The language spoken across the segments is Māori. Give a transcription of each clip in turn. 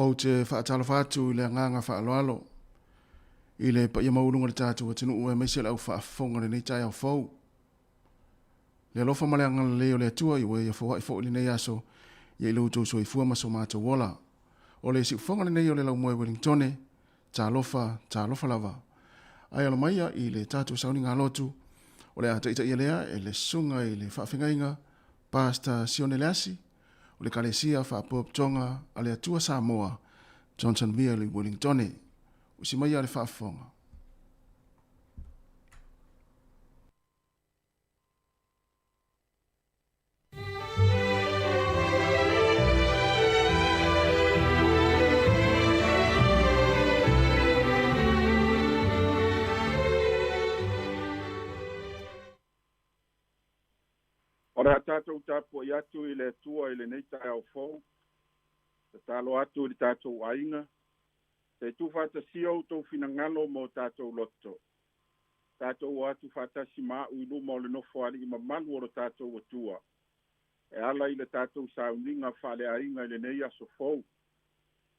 o te whaatala whātu i le nganga whaaloalo. I le pa ia maurunga le tātua tinu ue meisele au whaafonga le nei tai au fau. Le alofa male anga le leo le atua i ue ia fawai fo ili nei aso ia ilu utou so i fua maso mātou wola. O le si ufonga le nei o le lau moe Wellingtone, tā lofa lava. Ai alo maia i le tātua sauni ngā lotu, o le ata ita ia lea e le sunga i le whaafengainga, Pastor Sione Leasi, o le kalesia whaapop tonga a le atua Samoa, Johnson Via le Wellingtone, usi maia le whaafonga. le tātou tāpua i atu i le tua i le nei tai au fou. Te talo atu i le tātou ainga. Te tu whatasi au tau finangalo mo tātou loto. Tātou atu whatasi maa uilu mo le nofo ali i mamalu o le tātou atua. E ala i le tātou sauninga whale ainga i le nei aso fou.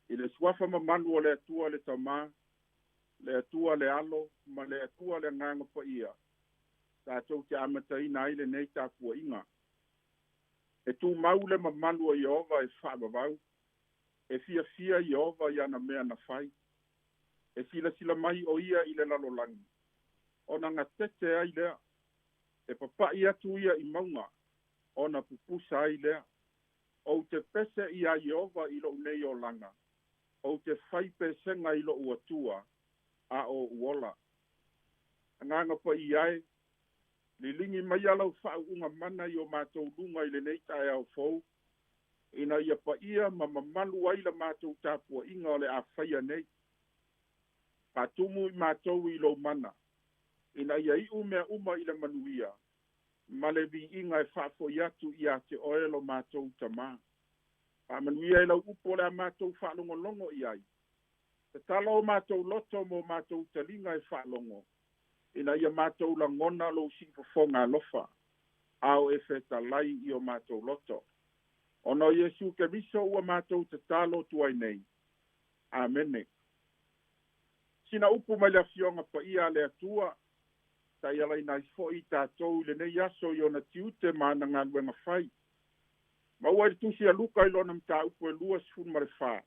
I le suafa mamalu o le atua le tamā, le atua le alo, ma le atua le nganga pa ia. Tātou te amataina ai le nei tāpua inga. E tu mau le mamalu o Iova e whaabavau. E fia Iova i ana mea na whai. E sila mai o ia i le lalolangi. O na ngatete ai lea. E papai atu ia i maunga. O na pupusa ai lea. O te pese i a Iova i lo nei o langa. O te whai pesenga i lo uatua. A o uola. Nganga pa i ai. Lilingi mai alau whau unga mana i o mātou lunga i le nei tai au fou. Ina ia pa ia ma mamalu ai la mātou tāpua inga o le a whaia nei. Patumu i mātou i lo mana. Ina ia i umea uma i le manuia. Ma le vi inga e whafo i atu i a te oelo mātou tamā. Pa manuia i lau upo le a mātou whalongo longo i ai. Te tala o mātou loto mo mātou talinga e whalongo. Ina ia mātou la ngona lo si fonga lofa. Ao e feta lai i o mātou loto. Ono Yesu ke miso ua mātou te talo tuai nei. Amene. Sina upu mai la fionga pa ia le atua. Ta ia lai nai fo i tātou le nei aso i ona tiute mana ngā luenga whai. Ma ua i tusi a luka i lona mta upu e lua sifun mare wha.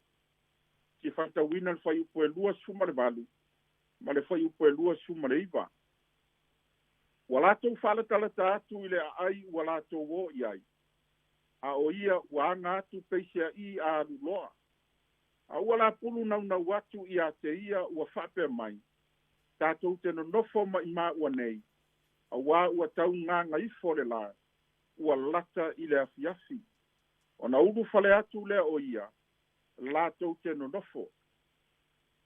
Ki whanta wina le whai upu e lua sifun mare valu. Ma le whai upu e lua sifun mare iwa. Walatou whala talata atu i le ai walatou wo i ai. A o ia wanga atu peisia i a ruloa. A wala pulu nau atu i a te ia ua whape mai. Tātou te no nofo ma i mā ua nei. A wā ua tau nganga i fore la. Ua lata i le afiafi. O na uru whale atu le o ia. Lātou te no nofo.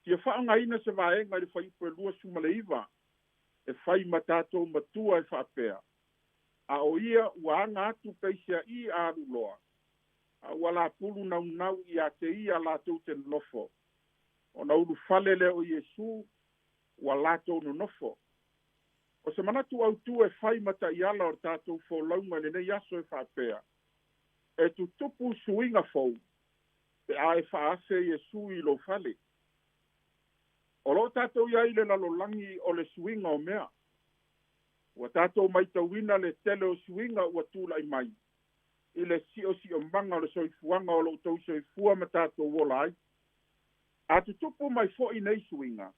Tia whaanga ina se vaenga i le whaipu e lua sumale iwa. E whai matatou matua e whapea. A o ia anga atu peisia i a ruloa. A wala pulu nau i a te ia lātou te nofo. O na uru whalele o Yesu, wa lātou no nofo. O se manatu au tu e whai mata i ala o tātou fo launga le nei aso e whapea. E tu tupu suinga fau. Pe a e whaase Yesu i lo whale. O lo tātou ia ile lalolangi o le suinga o mea. Ua tātou mai tauina le tele o suinga ua tūlai mai. I le si o manga o le soifuanga o lo tau soifua ma tātou wola ai. A tutupu mai fo i nei suinga.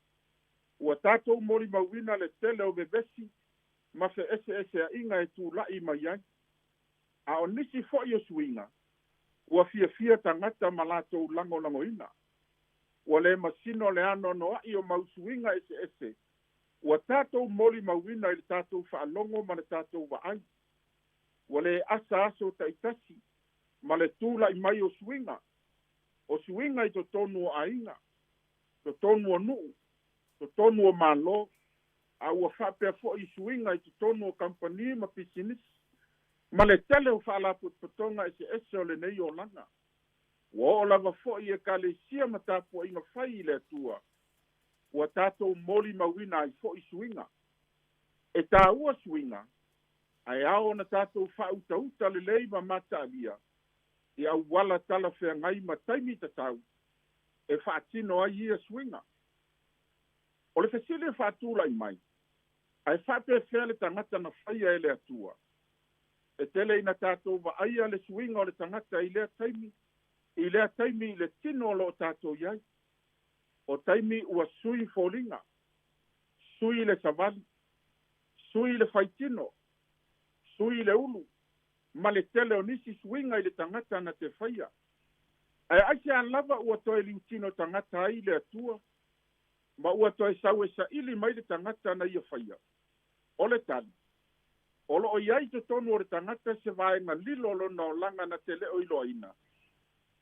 Ua tātou mori mauina le tele o bebesi ma se ese a inga e tūlai mai ai. A o nisi fo i o suinga. Ua fia tangata ma lātou lango ina. Ua le masino le ano noa i o mausuinga ese. Ua tātou moli mauina i le tātou whaalongo ma le tātou waai. Ua le asa aso taitasi ma le tūla i mai o suinga. O suinga i to tonu o ainga. To tonu o nuu. To tonu o malo. A ua whapea fo i suinga i to tonu o kampani ma pisinis. Ma le tele o whaalapu patonga ese o le nei o langa. Ua o lava fo i e ka le sia matapo inga whai i le atua. Ua tātou moli mawina i fo i suinga. E tā ua suinga. Ai ao na tātou whauta le lei ma mata alia. I au wala tala whea ngai ma taimi tatau. E whaatino ai ia suinga. O le whesile whaatula i mai. Ai whape whea le tangata na whaia e le atua. E tele ina tātou wa aia le suinga o le tangata i lea taimi. I lea taimi le tino lo tātou iai. O taimi ua sui fōlinga. Sui le savali. Sui le whaitino. Sui le ulu. Ma le tele o nisi suinga i le tangata na te whaia. Ai aise an lava ua toe liutino tangata ai le atua. Ma ua toe saue sa ili mai le tangata na ia whaia. O le tali. Olo o iai to tonu o le tangata se vaenga lilo lo na o langa na te leo ilo aina.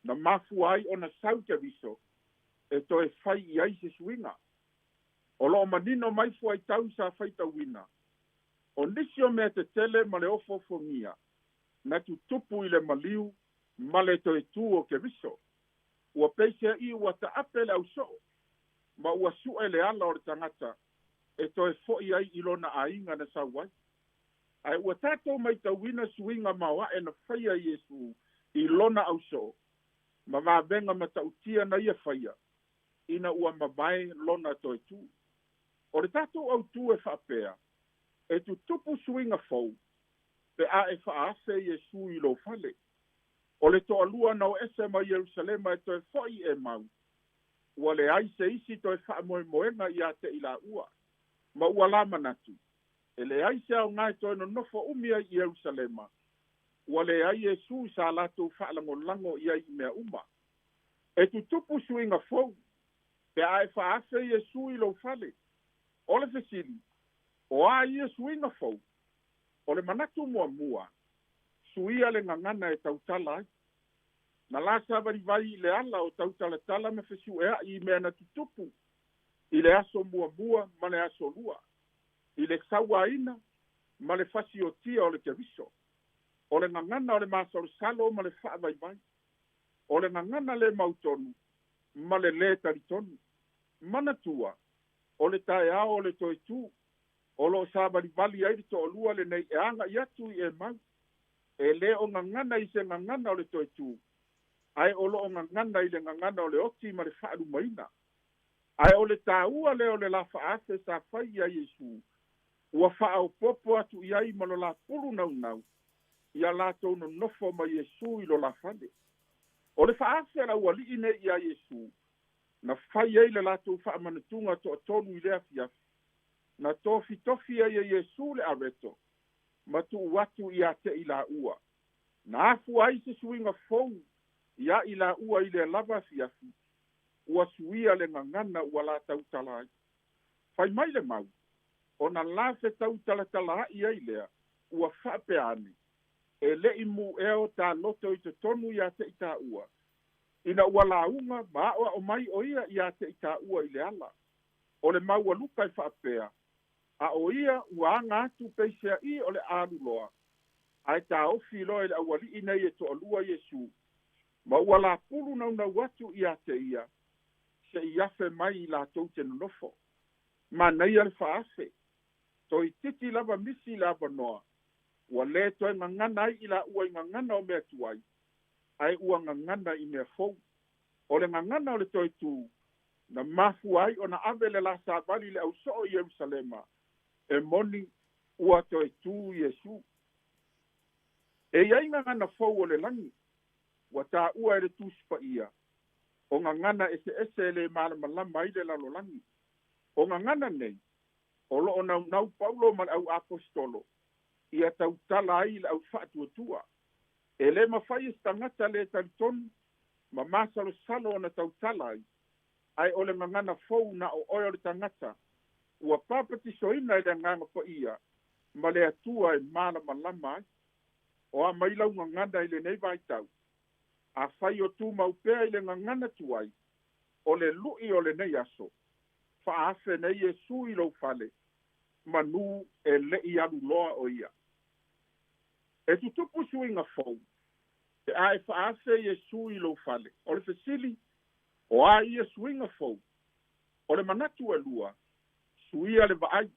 Na mafu ai o na sauta viso. E toe whai i ai se suinga. O lo manino mai fu ai tau sa whai tau wina. O nisi o mea te tele ma le ofo fongia. na tutupu i le maliu ma le toe tū o ke viso. Ua peisea i ua ta'ape le auso'o, ma ua su'e le ala o le tangata, e toe fo'i ai i lona ainga na sauai. Ai ua tātou mai tauina suinga maoa'e na whaia Iesu i lona auso'o, ma vavenga ma tautia na ia whaia, ina ua mamae lona toe tū. O le tātou au tū e whaapea, e tutupu suinga fau, pe a e whaafe Iesu i lo fale. O le toa lua na o ese ma Jerusalema e toe fo'i e mau. Ua le ai se isi toe wha moe moenga i a te ila ua. Ma ua la manatu. E le ai se au ngai toe no nofo umia i Jerusalema. Ua le ai Jesu sa lato wha lango lango i ai mea uma. E tutupu suinga fau. Pe a e whaafe Jesu i lo fale. O le fesili. O a ia suinga fau. O le manatu mua mua. Suia le ngangana e tautala ai. Na la savali vai le ala o tautala tala me fesu ea i mea na tutupu. I le aso mua mua ma le aso lua. I le sawa ina ma le fasi o tia o le keviso. O le ngangana o le masoro salo ma le faa vai vai. O le ngangana le mautonu ma le taritonu. Mana tua. O le tae ao o le toi tu. O lo savali vali ai to o lua le nei e anga i atu i e mau. E le o ngangana i se ngangana o le toi tu. Ai o lo o ngangana i le ngangana o le oti ma le whaaru maina. Ai o le tāua le o le la whaase sa whai a Iesu. Ua whaau popo atu i ai ma lo la pulu nau nau. Ia la tau no nofo ma Iesu i lo la whale. O le whaase la ua li ine i a Iesu. Na whai ei le la tau whaamanatunga to tonu i lea fiafi. Na tofi ai a Iesu le areto. Ma tu watu i a te i la ua. Na afu ai se suinga fou. Ia i la ua i le lava fiafi. Ua suia le ngangana ua la tautala ai. Fai mai le mau. O na la se tautala i ai lea. Ua whape ane. E le i mu eo ta loto i te tonu i a te i ta ua. Ina ua la unga ma o mai o ia i a te i ta ua i le ala. O le mau a luka i whapea. A o ia ua anga atu peisea i o le alu loa. Ai ta ofi loa i le awali i nei e to alua Iesu. Ma ua la pulu na watu i a te ia. Se i afe mai i la tau te nofo. Ma nei al whaafe. To i titi lava misi lava noa. Ua le toi ngangana ai i la ua i ngangana o mea tuai. Ai ua ngangana i mea fau. O le ngangana o le toi tu. Na mafu ai o na ave le la savali le au so i Jerusalema. E moni ua toi tu Iesu. E iai ngangana fau o le langi. Wa ta ua e le tuspa ia. O ngangana ese le malama i le lalolangi. O ngangana nei. O lo o nau Paulo man au apostolo. Ia tautala ai le au whaatuatua. E le mawhai stangata le taritonu. Ma masalo salo na tautala ai. Ai o le ngangana fau na o oio le tangata. Ua papati soina i le nganga pa ia. Ma le atua e malama ai. O a mailau ngangana i le nei vai tau. A whai o tū maupea i le ngangana tuai, o le lui o le nei aso, whaafe nei e sui lo fale, manu e le i alu loa o ia. E tutupu suinga fau, te a e whaafe e sui lo fale, o le fesili, o a i e suinga fau, o le manatu e lua, suia le vaai,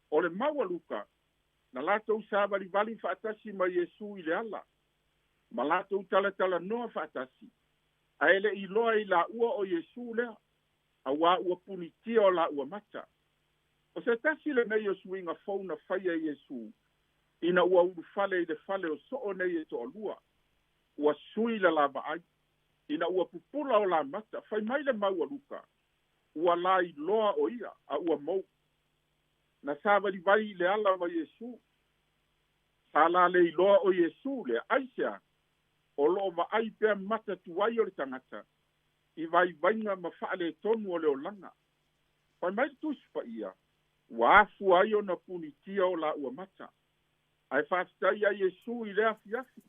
o le maua luka, na lato usabali vali whaatasi ma Iesu i le ala. Ma lato tala noa whaatasi. A ele i loa i la ua o Iesu lea. A wā ua punitia o la ua mata. O se tasi le nei o suinga fauna whaia Iesu. Ina ua uru fale i le fale o so o nei e to alua. Ua sui la lava ai. Ina ua pupula o la mata. Whai mai le maua luka. Ua la i loa o ia. A ua mou. Na sāwari vai i le ala o Iesu. Sa la le i loa o Iesu le aisea. O loo va ai pea mata tuai o le tangata. I vai vainga ma whaale tonu o leo langa. Pai mai tuspa ia. Wa afu ai o na punitia o la ua mata. Ai whaaftai ai Iesu i lea fiafi.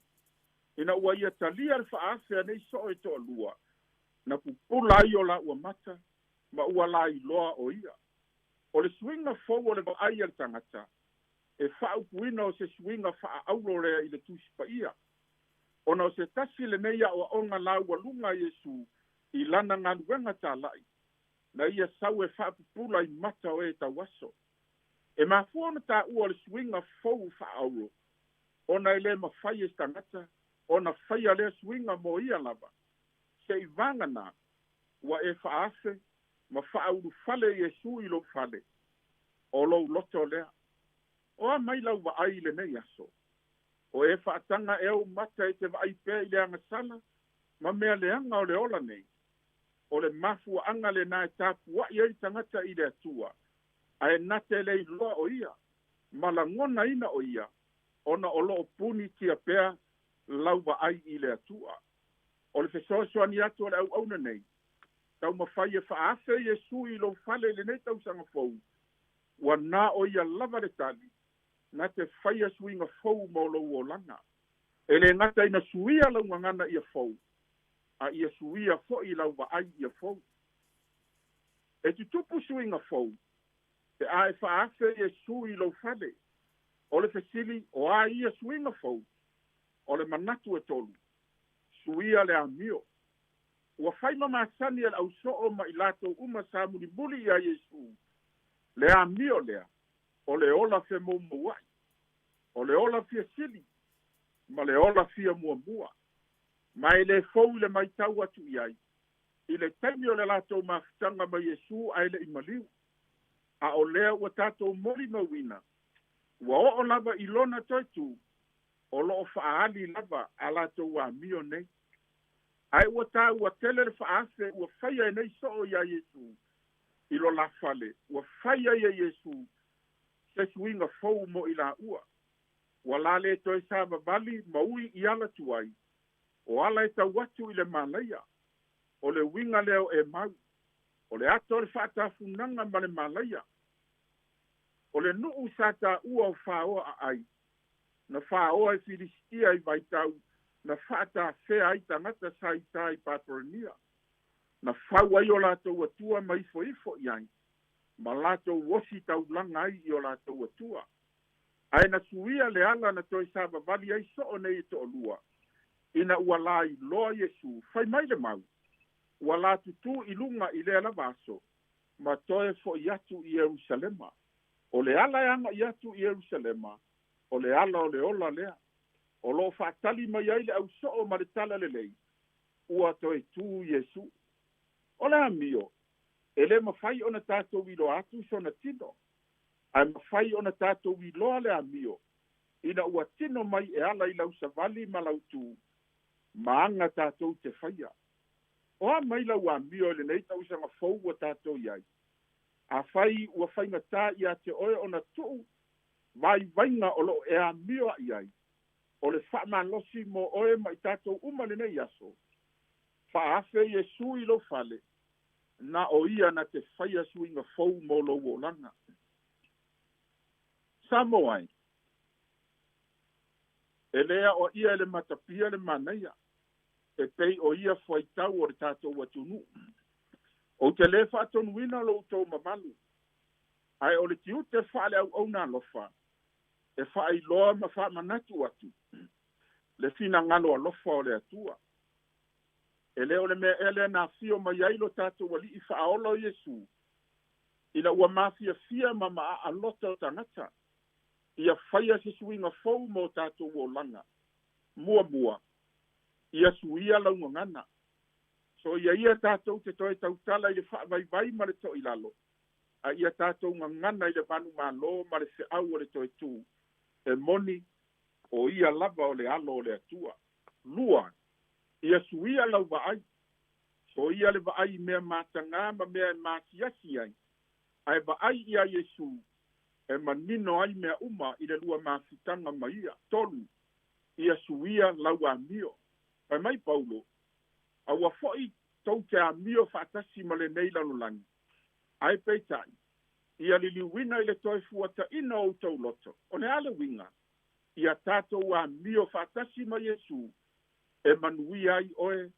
Ina ua ia talia le whaafea nei so e to alua. Na pupula ai o la ua mata. Ma ua la i loa o ia. O le swinga fau o le va ai al tangata. e whaupuina o se suinga whaaulo rea i le tusi pa ia. Ona o se tasi le neia o onga lau walunga Iesu i lana ngaluenga tā lai. Na ia sau e whaapupula i mata o e tawaso. E mafuona tā ua le suinga fau whaaulo. Ona ele mawhai e stangata, ona whaia le suinga mo ia lava. Se i vangana, wa e whaafe, ma whaauru fale Iesu i lo fale. O lo loto lea. O a mai lau wa ai le nei aso. O e whaatanga e au mata e te wa ai pēr i le anga sala, ma mea leanga o le ola nei. O le mafu anga le na e tāpu wa i tangata i le atua. A e nate le i loa o ia, ma la ngona ina o ia, ona o lo puni tia pēr lau wa ai i le atua. O le fesoasoa ni atu o le au auna nei. Tau mawhai e whaafe Iesu i lo fale le nei tau sanga fau. Wa na o ia lava le tali. Na te whaia suinga fau mo lo o langa. E le ngata ina suia lau ngana ia fau. A ia suia fo i lau wa ai ia fau. E tu tupu suinga fau. E a e whaafe Iesu i lo fale. O le fesili o a ia suinga fau. O le manatu e tolu. Suia le amio. Ua whaima maasani al au soo ma ilato uma sa muli muli ia Iesu. Le amio lea. O le ola fe mouai. O le ola fia sili. Ma le ola fia mua. Ma e le fau le mai tau atu iai. I le taimi o le lato mafutanga ma Iesu ai le imaliu. A o lea ua tato mori mawina. Ua o lava ilona toitu. O loo whaali lava a lato wa mio nei. Ai ua tā ua tele le whaafe ua whaia e nei soo ia Iesu. I lo la fale. Ua whaia ia Iesu. Se suinga fau mo i la ua. Ua la le toi sa mawali maui i ala tuai. O ala e tau watu i le malaya. O le winga leo e mau. O le ato le whaatafunanga ma le malaya. O le nuu sa ta ua o whaoa a ai. Na whaoa e Filistia i vaitau. Na whaata whea ai tangata sa i tai patronia. Na whau ai o lato atua ma ifo iai. Ma lato wosi tau langa ai i o lato atua. Ai na suia le ala na toi saba vali ai so o nei to lua. Ina ua la i loa Iesu, fai mai le mau. Ua la tutu i lunga i le ala vaso. Ma toe fo i atu i Jerusalema. O le ala e anga i atu i Jerusalema. O le ala o le ola lea. O lo whaatali mai ai le au so o ma le tala le lei. Ua toe tu Iesu. O le amio. E le mawhai o na tātou i lo atu so na tino. Ai mawhai o na tātou i loa le amio. Ina ua tino mai e ala i lau savali ma lau tu. Maanga tātou te whaia. O a mai lau amio le nei tau sanga fau wa tātou iai. A whai ua whainga tā i a te oe o na tuu. Vai vainga o lo e amio a iai. O le whaama losi mo oe mai tātou umale nei aso. Whaafe Iesu i lo fale. Na o ia na te whaia suinga fau mo lo o langa. Samoai. E lea o ia le matapia le manaia. E pei o ia whaitau o le tātou atunu. O te le whaatonuina lo tau mamalu. Ai o le tiu te whaale au au nā lofa. E whaai loa ma wha manatu atu. Le fina ngalo a lofa o le atua. E leo le mea ele na fio ma yailo tātou wali i whaolo Iesu. Ila ua mafia fia ma maa a lota o tangata. Ia whaia se suinga fau mo tātou o langa. Mua. Ia suia launga ngana. So ia tātou te toe tautala i le whaavai ma le to ilalo. A ia tātou ngana i le vanu malo ma le se au o le toe tū. E moni o ia lava o le alo o le atua. Lua. Ia suia lau vaai. So ia le vaai mea matanga ma mea matiasi ai. Ai vaai ia Iesu. E manino ai mea uma i le lua mafitanga ma ia. Tolu. Ia suia lau amio. Pai mai Paulo. Aua foi tau te amio whaatasi ma le nei lanulangi. Ai peitai. Ia liliwina i le toi fuata ina o tau loto. O le ale winga. Ia tātou amio whaatasi ma Iesu. E manui ai oe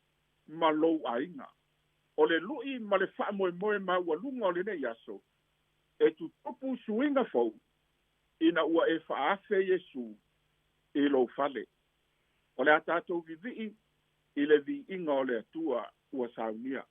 ma lou ainga. O le lui ma le wha moe ma ua lunga o le nei aso. E tu topu suinga fau. ina ua e whaafe Iesu i lo fale. O le a tātou vivi'i i le vi inga o le atua ua saunia.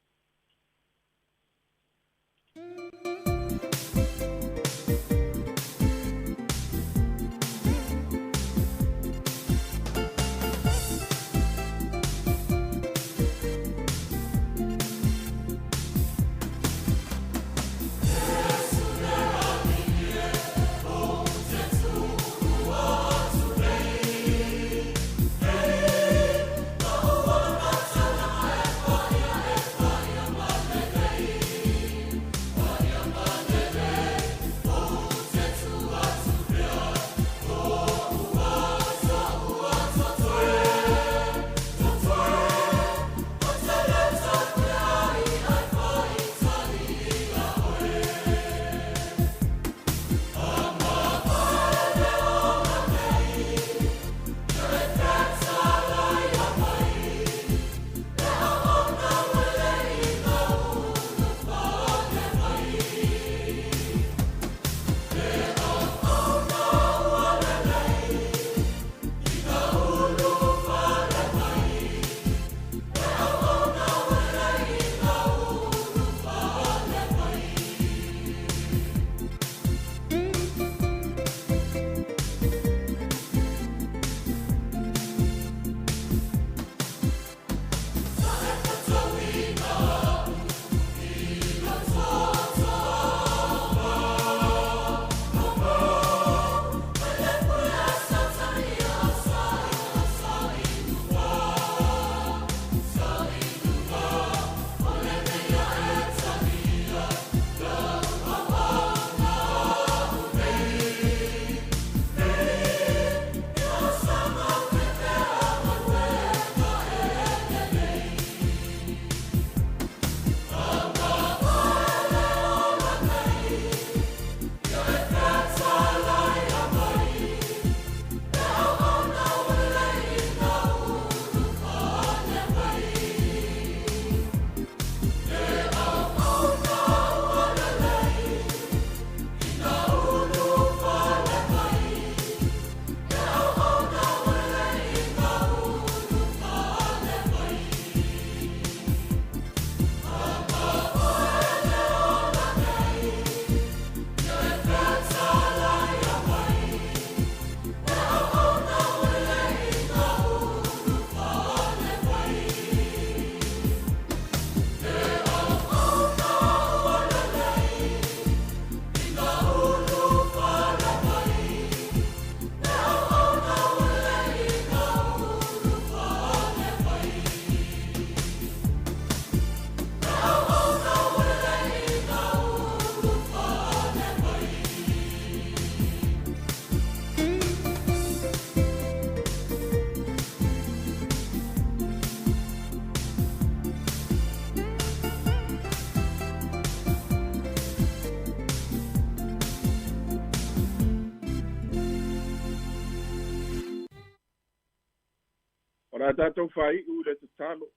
O la tātou whai u le te talo.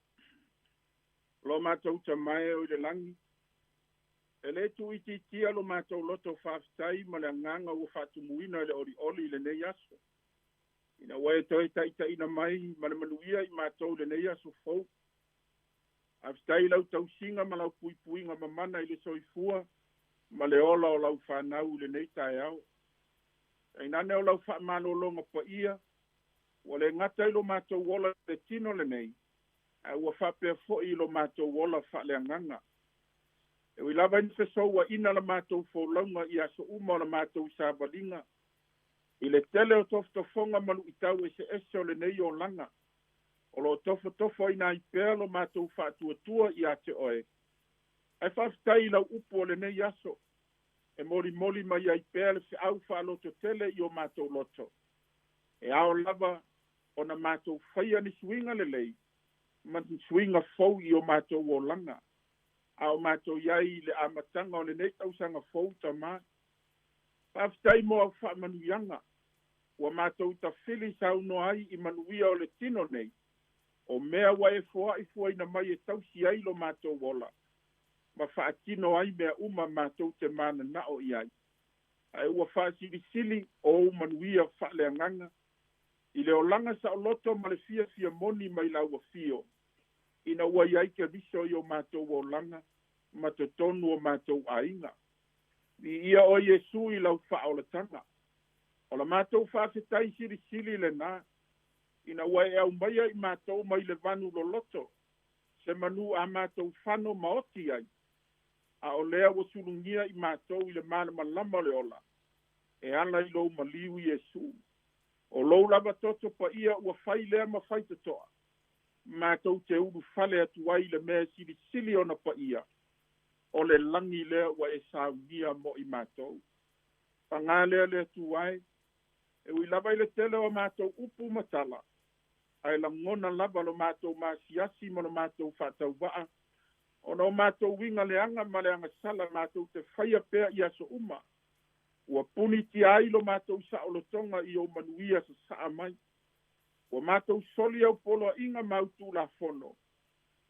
Lo mātou ta mai o le langi. E le tu iti tia lo mātou loto whaafitai ma le nganga ua whaatumuina le oli le nei aso. Ina wae toi taita ina mai ma le manuia i mātou le nei aso fau. Afitai lau tau singa ma lau puipuinga ma mana i le soifua ma le ola o lau whanau le nei tae au. E nane o lau whaamalolonga pa ia. Wa le ngata ilo mātou wola le tino le nei, a ua whapea fo ilo mātou wola whale anganga. E ui lava ni fesou wa ina la mātou fōlaunga i aso uma la mātou sābalinga. I le tele o tofotofonga malu i tau e se ese o le nei o langa. O lo tofo ina i pēr lo mātou whātua i ate oe. Ai whaftai lau upu o le nei aso. E mori mai ai pēr le se au whaloto tele i o mātou loto. E ao lava ona mātou whaia ni suinga le lei, ma suinga fau i o mātou o langa. Ao mātou iai le amatanga o le nei tausanga fau ta mā. Paftai mo au wha manuianga, ua mātou ta whili sau no ai i manuia o le tino nei, o mea wa e fua i fua ina mai e tausi ai lo mātou wola. Ma wha atino ai mea uma mātou te mana nao i ai. Ai ua fa'asilisili o umanuia fa'aleagaga i le olaga sa'oloto ma le fiafia moni mai lauafio ina ua iai ke viso i o matou olaga ma totonu o matou aiga ia o iesu i lau fa'aolataga o le matou fa'afetai silisili lenā ina ua e au maia i matou mai le vanu loloto se manu a matou fano maoti ai a o lea ua sulugia i matou i le malamalama o le ola e ala i lou maliu iesu o lou lava toto paia ua fai lea mafai toto'a matou te ulu fale atu ai le mea silisili ona paia o le lagi lea ua e saunia mo i matou pagā lea le atu ai e ui lava i le tele o matou upu matala ae lagona lava lo matou masiasi ma lo matou fa'atauva'a ona o matou uiga leaga ma le agasala matou te faia pea i aso uma ua puni tia ai lo matou sa'olotoga i o manuia sasa'a mai ua matou soli au poloa'iga ma autulafono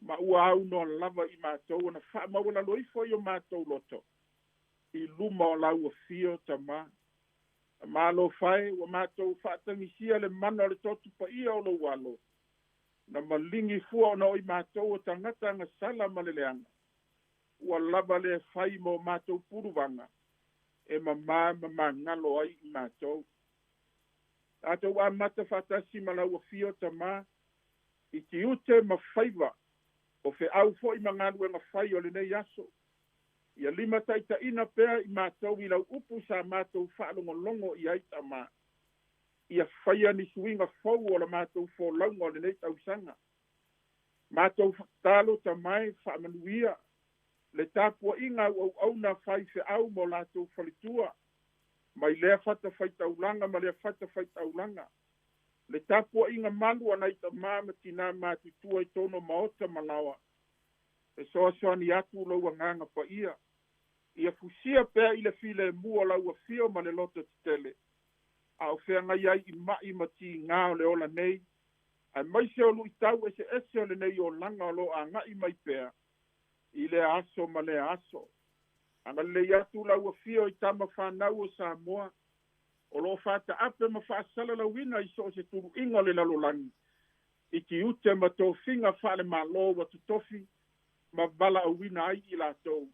ma ua aunoa lava i matou ona fa'amaualaloifo i o matou loto i luma o lauafio tamā malo fai ua matou fa'atagisia le mana o le totu paia o lou alo na maligi fua ona o i matou o tagata agasala ma le leaga ua lava le fai mo matou puluvaga e mamā ma magalo ai i matou tatou amata fa'atasi ma lauafio tamā i tiute ma faiva o fe'au fo'i ma galuega fai o lenei aso ia lima taʻitaʻina pea i matou i lau upu sa matou fa'alogologo i ai tamā ia faia nisuiga fou o le matou folauga o lenei tausaga matou talo tamae fa'amanuia le tapuaʻiga auʻauʻauna fai fe'au mo latou falitua mai lea fatafaitaulaga ma lea fatafaitaulaga le tapuaʻiga malu ana i tamā ma tinā matutua i tono maota malaoa e soasoani atu lou agaga paia ia fusia pea i le filemua lauafio ma le loto tetele a o feagai ai i ma'i ma tigā o le ola nei ae maise o lu'itau ese'ese o lenei olaga o lo aga'i mai pea i le aso ma le aso aga lelei atu lauafio i tama fanau o Samoa o lo fata'ape ma fa'asala lauina i so o se tulu'iga o le lalolagi i tiute ma tofiga fa'alemālō ua totofi ma vala auina ai i latou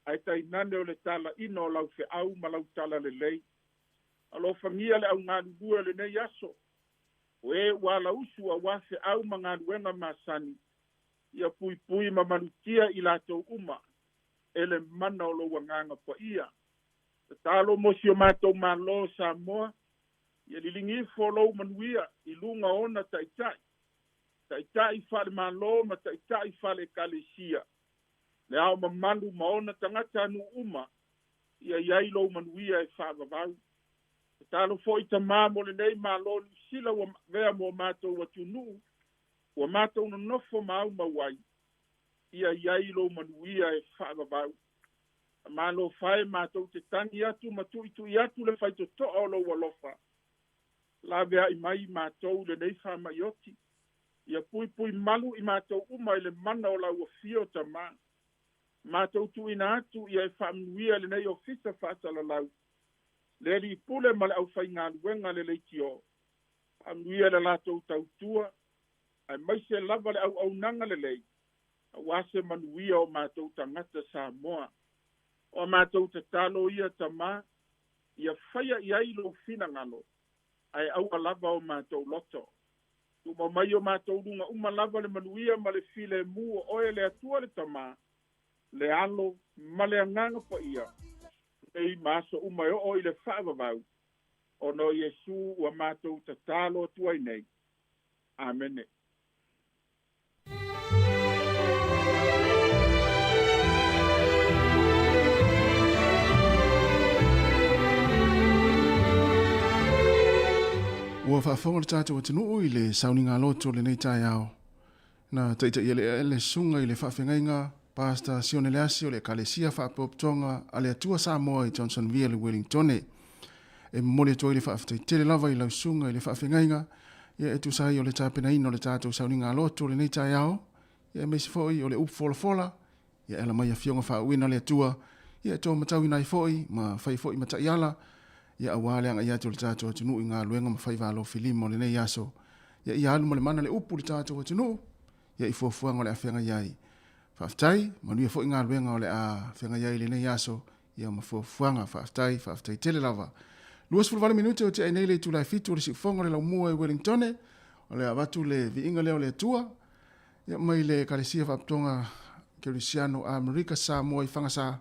ae tainane o le tala'ina o lau fe'au ma lau tala lelei alofagia le augalulue o lenei aso o e ua lausu auā fe'au ma galuega masani ia puipui ma manutia i latou uma e le mana o lou agaga paia tatalo mosi o matou mālō Samoa ia lilingifo o lou manuia i luga ona taʻitaʻi fa'alemālō ma taʻitaʻi fa'aleekalesia le ao mamalu ma ona tagata anu uma ia iai lou manuia e fa'avavau tatalo fo'i tamā mo lenei mālō niusila ua vea mo matou atunu'u ua matou nonofo ma au mauai ia iai lou manuia e fa'avavau malo fae matou te tani atu ma tu'itu'i atu le faitoto'a o lou alofa la vea'i mai matou lenei fa'amaioti ia puipui malu i matou uma i le mana o lauafio tamā matou tu'uina atu ia e fa'amanuia lenei ofisa fa'asalalau le li'ipule ma le ʻaufaigaluega le leitio fa'amanuia le latou tautua ae maise lava le au'aunaga lelei auā se manuia o matou tagata Samoa o matou tatalo ia tamā ia faia i ai lou finagalo ae au'a lava o matou loto tuma mai o matou luga uma lava le manuia ma le filemu o oe le atua le tamā le alo ma le agaga paia ei maso uma e o'o i le fa'avavau ono Iesu ua matou tatalo atu ai nei amene. Ua whaafonga le tātou atinuu i le sauniga loto le nei tai ao. Na taita i ele sunga i le whaafengainga, Pastor Sione Leasi o le Kalesia whaapoptonga a le atua Samoa i Johnsonville, Wellingtone. E mole atua i le whaafetai tele lava i lau sunga i le whaafengainga, ia e tusai o le tāpenaina o le tātou sauniga loto le nei tai ao, ia e meisi foi o le upu fola, ia ela mai a fionga whaauina le atua, ia tō matau inai foi, ma whai foi mata iala, ia awale anga ia tō le tātou atunu i ngā luenga ma whai wālo filimo le nei aso, ia ia alu ma le mana le upu le tātou atunu, ia i fuafuanga o le a whenga iai. Whaftai, manuia foi ngā luenga o le a whenga iai le nei aso, ia ma fuafuanga, whaftai tele lava. Luas fulvale minute o te ainei le tūlai fitu o le sikfonga le lau mua i Wellingtone, o le avatu le viinga leo le tua, ia mai le kalesia whaptonga Kerisiano a Amerika Samoa i whangasa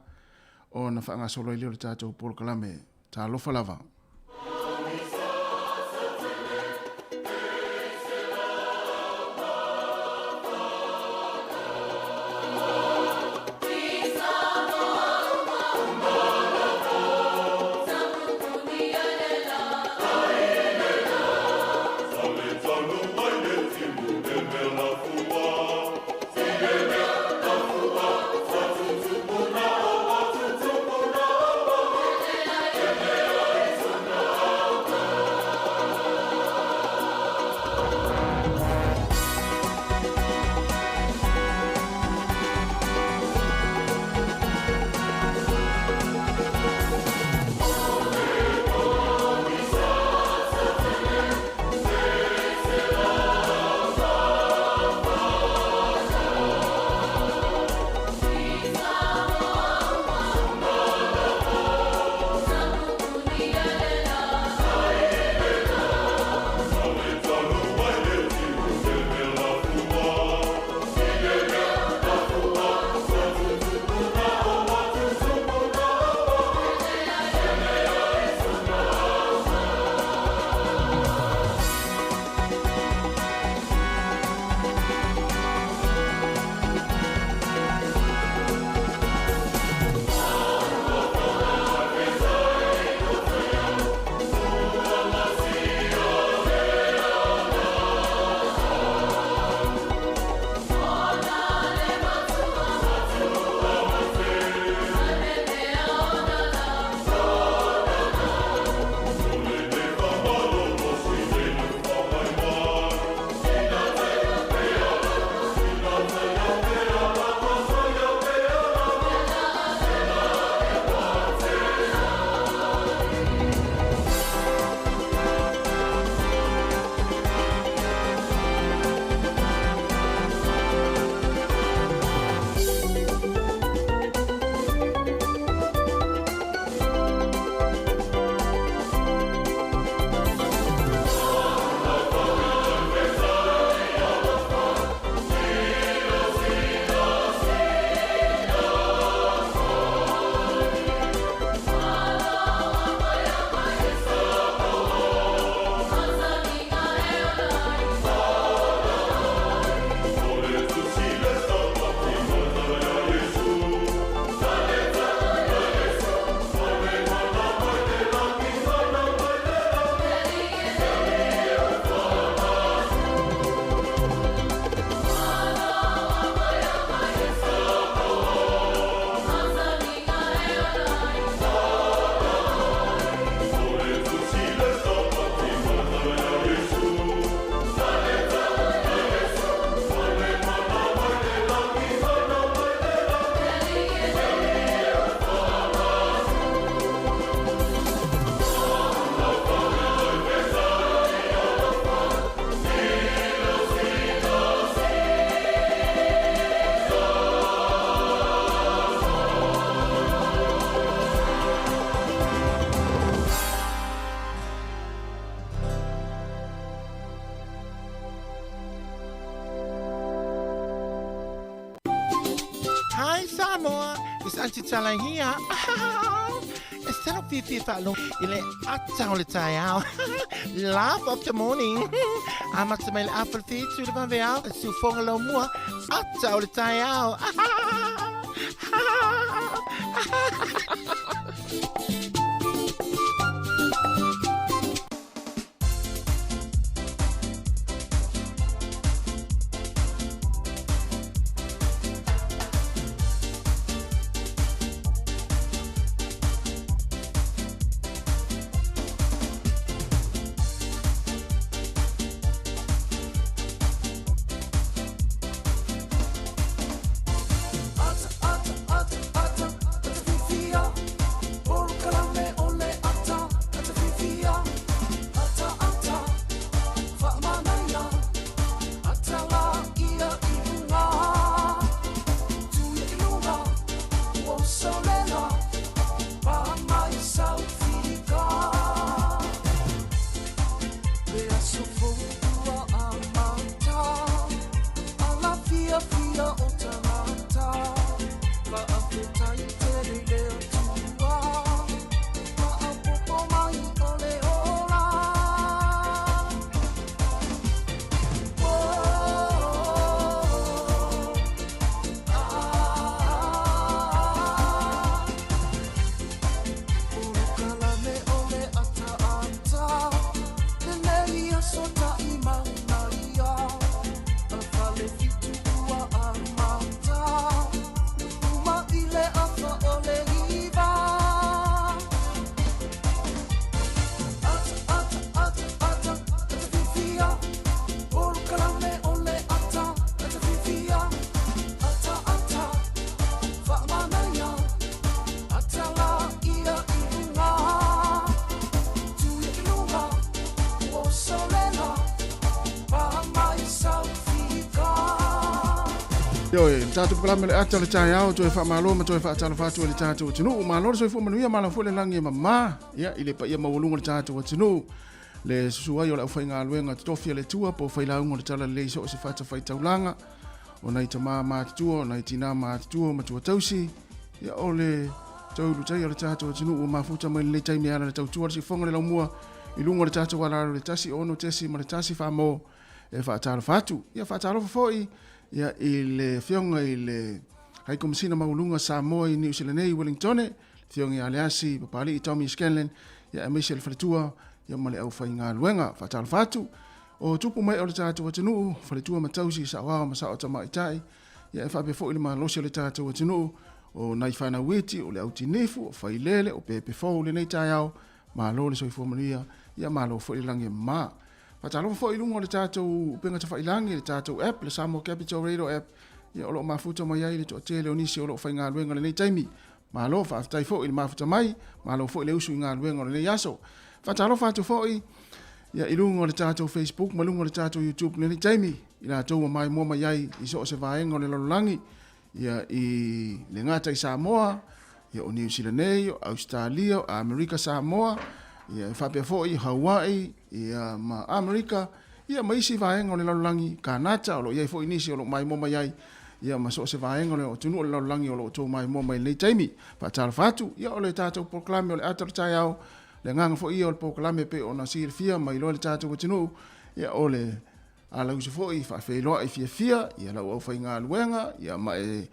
o na whangasolo i leo le tātou Polo Kalame, tā lofa lava. Hi Samoa, it's Auntie Talang here. Instead of Fifi Falo, ile atang le tayao. Laugh of the morning. I'm at my apple feet to the vanveal, su fongalo mua, atang le tayao. Yo, tātou kalame le ata le tai au, toi wha malo, ma toi wha atala whātua le tātou atinu. O malo, soi fumanuia mala fo le langi e mamā. Ia, i le pa ia mawalunga le tātou atinu. Le susuai o le au whainga aluenga tofia le tua, po whailaunga le tala le iso o se whata whaitaulanga. O nei ta mā mātua, o nei tina mātua, matua tausi. Ia, o le tau lutai o le tātou atinu, o mafuta mai le taimi ala le tautua, le si whonga le laumua. I lunga le tātou alaro le tasi, ono tesi, ma le tasi whamo, e whaatalo whatu. Ia, whaatalo whafoi. Ia i le fionga i le haikomasina maulunga Samoa i New Zealand i Wellington, fionga i Aleasi, papali i Tommy Scanlon, ia emesi le whaletua, ia male au whainga luenga, whatala whatu. O tupu mai o le tātou atunuu, whaletua matausi sa wao ma sa o tama itai, ia e whape fo i le malosi o le tātou atunuu, o nai whana witi, o le auti nefu, o whailele, o pepe fo le nei tai au, ma lo le soifua manuia, ia ma lo fo i langi maa. Patalo fo i lungo le tātou penga ta whailangi, le tātou app, le Samoa Capital Radio app, ia olo mafuta mai ai le to tele o nisi olo whainga luenga le nei taimi. Ma lo whaafitai fo i le mafuta mai, ma lo fo i le usu i ngā luenga le nei aso. Patalo whatu fo i, ia i lungo le tātou Facebook, ma lungo le tātou YouTube le nei taimi. I la tau mai mua mai ai, i so se vaenga o le lololangi, ia i le ngata i Samoa, ia o New Zealand, o Australia, o Amerika Samoa, ia whapea fo i Hawaii, ia ma Amerika, ia ma isi vaenga o le lalolangi Kanata, o lo iai fo inisi o lo mai moma iai, ia ma so se vaenga o le o tunu o le lalolangi o lo tō mai moma i nei taimi, whaatala whatu, ia o le tātou proklame o le atara tai au, le nganga fo i o le proklame pe o na siri fia, ma i loa le tātou o tunu, ia o le ala usi fo i whawheloa i fia, ia lau au whainga luenga, ia ma e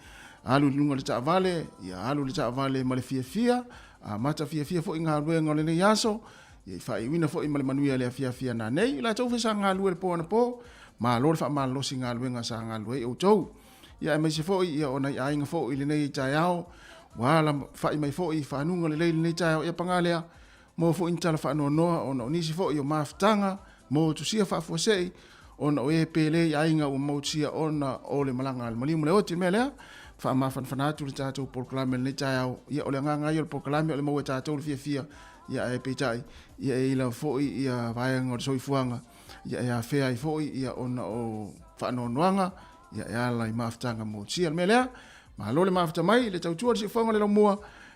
alu lunga le taa vale, ia alu le taa vale ma le fia, a mata fia fo i ngā luenga o le nei aso, ia i whai wina fo i male manuia le fia na nei, la tau whesa ngā lue le po ana po, ma lore wha ma losi ngā luenga sa ngā lue o tau. Ia e maise fo i, ia o nei ainga fo i le nei tai au, wala whai mai fo i whanunga le le nei tai au, ia pangalea, mo fo i ntala whanoa noa, o na onisi fo i o maftanga, mo tusia whafuasei, o na o e pele i ainga o mautia o na o le malanga le malimu le oti mea lea, wha mawhan whanatu le tātou proklame le nei tai au, ia o le nganga i o le proklame o le mau e tātou le fia, ia e peitai, ia e ila foi, ia vaianga o le soifuanga, ia e a whea i foi, ia ona o whanonoanga, ia e ala i maftanga mo tia me lea, ma lo le mafta mai, le tautua le si whanga le laumua,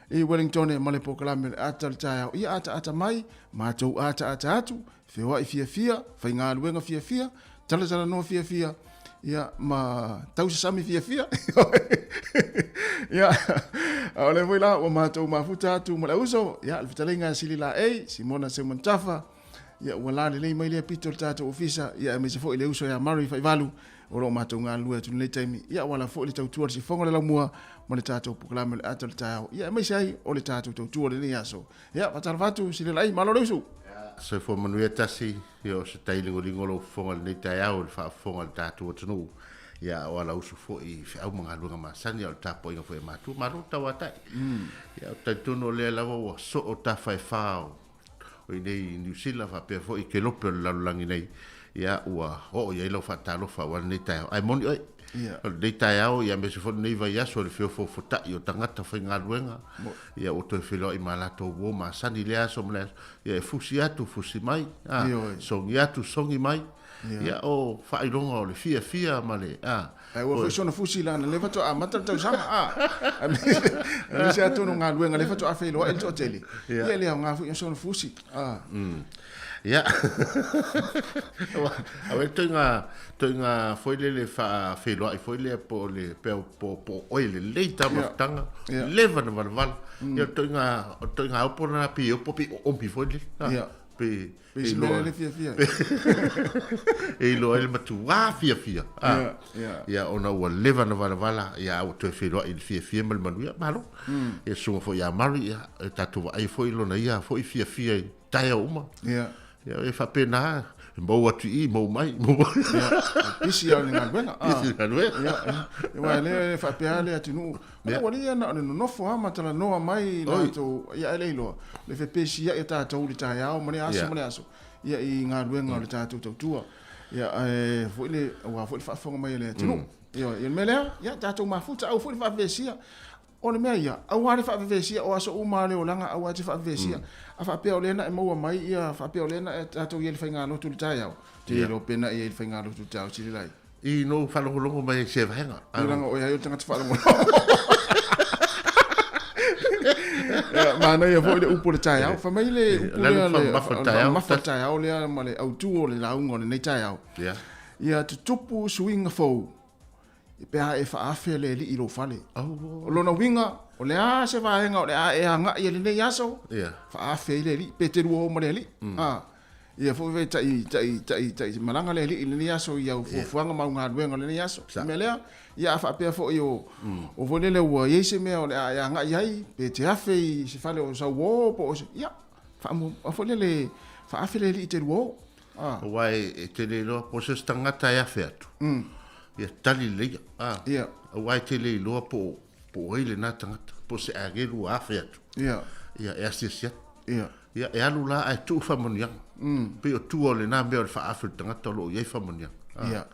i Wellington e male proklame le ata le tai au, ia ata mai, ma tau ata atu, whewa i fia, whai ngā luenga fia, tala no fia, ia ma tausa sami fia, ia o le voila o mātou mafuta atu ma le uso, ia le fitalenga sili la ei, Simona Semontafa, ia wala le lei mai le pito le tātou ofisa, ia me se fo i le uso ia Mari Whaivalu, o lo mātou ngā lua tu le taimi, ia wala fo i le tautua le si whonga le laumua, ma le tātou pukalame le ata le tāo, ia me se ai o le tātou tautua le ni aso, ia patara fatu sili la ei, malo le uso. Se fo manuia tasi, ia o se tailingo lo whonga le tai au, le whonga le tātou atunu, ia o ala usu fo i au mga lunga masani o tapo inga fo e matu maru tau atai ia o taituno le lawa o so o tawhai whao o i nei New Zealand fa pe fo i ke lope o lalulangi nei ia ua o ia ilo whatalofa wana nei tai au ai moni oi o nei tai au ia me se fo nei vai aso le fio fo fotai o tangata whai ngā luenga ia o toi whilo i malato uo masani le aso mle ia e fusi atu fusi mai songi atu songi mai ia o whailonga o le fia male ai wa fo na fusi la na le fato a mata tau sama le se atu no ngā luenga le fato a whilo e to tele ia le ngā fu so na fusi ia awe toinga foile le fa whilo ai foile po le po oile le tama leva na val ia toinga opona pi opi foile pe le fia e lo ele matu wa fia ia ona ua leva na vala ia o te fero il fia mal manuia malo e so fo ia mari ia tatu ai foi lo na ia foi fia tai uma ia e fa pena mo atu I mo mai mo isi ia nga bena ia wa le fa peale atinu wa le na no fo ama tala no mai na to ia ele lo le fe pesi ia ta to li ta ia o mane aso ia I nga luenga le ta to tua ia fo le wa fo fa fo mai le atinu ia mele ia ta to mafuta au fo fa vesia o le mea ia, au hare whaawewesia o aso umare o langa au ati whaawewesia. A whapea o lena e maua mai ia, whapea o lena e tatou i ele whainga lotu li tai au. Te ilo pena i ele whainga lotu li tai au tiri lai. I no whalongolongo mai se vahenga. Iranga o ia tanga te wharongo. Mana ia fo le upo le tai au. Whamai le upo le mafa tai au lea ma le au tuo le laungo le nei tai au. Ia te tupu suinga fau. I pēha e whaafe le li ilo whale. O lona winga, o le a se vahenga, o le a e anga i le nei aso. Whaafe i le li, pe te ruo ma le li. Ia fo ve tai malanga le li i le nei aso i au fuanga maunga luenga le nei aso. Me lea, ia whaapea fo i o volele ua yeise mea o le a e anga i hai, pe te afe i se whale o sa uo po o se. Ia, whaafole whaafe le li i te ruo. Wai e te le loa po se stangata e afe atu. Ia tali leia. Wai te le loa po oile nā tangata. Po se agelu afe atu. Ia e asia siat. Ia e alu la ai tu whamoniang. Pe o tu o le nā mea o le whaafe tangata lo iei whamoniang. Ia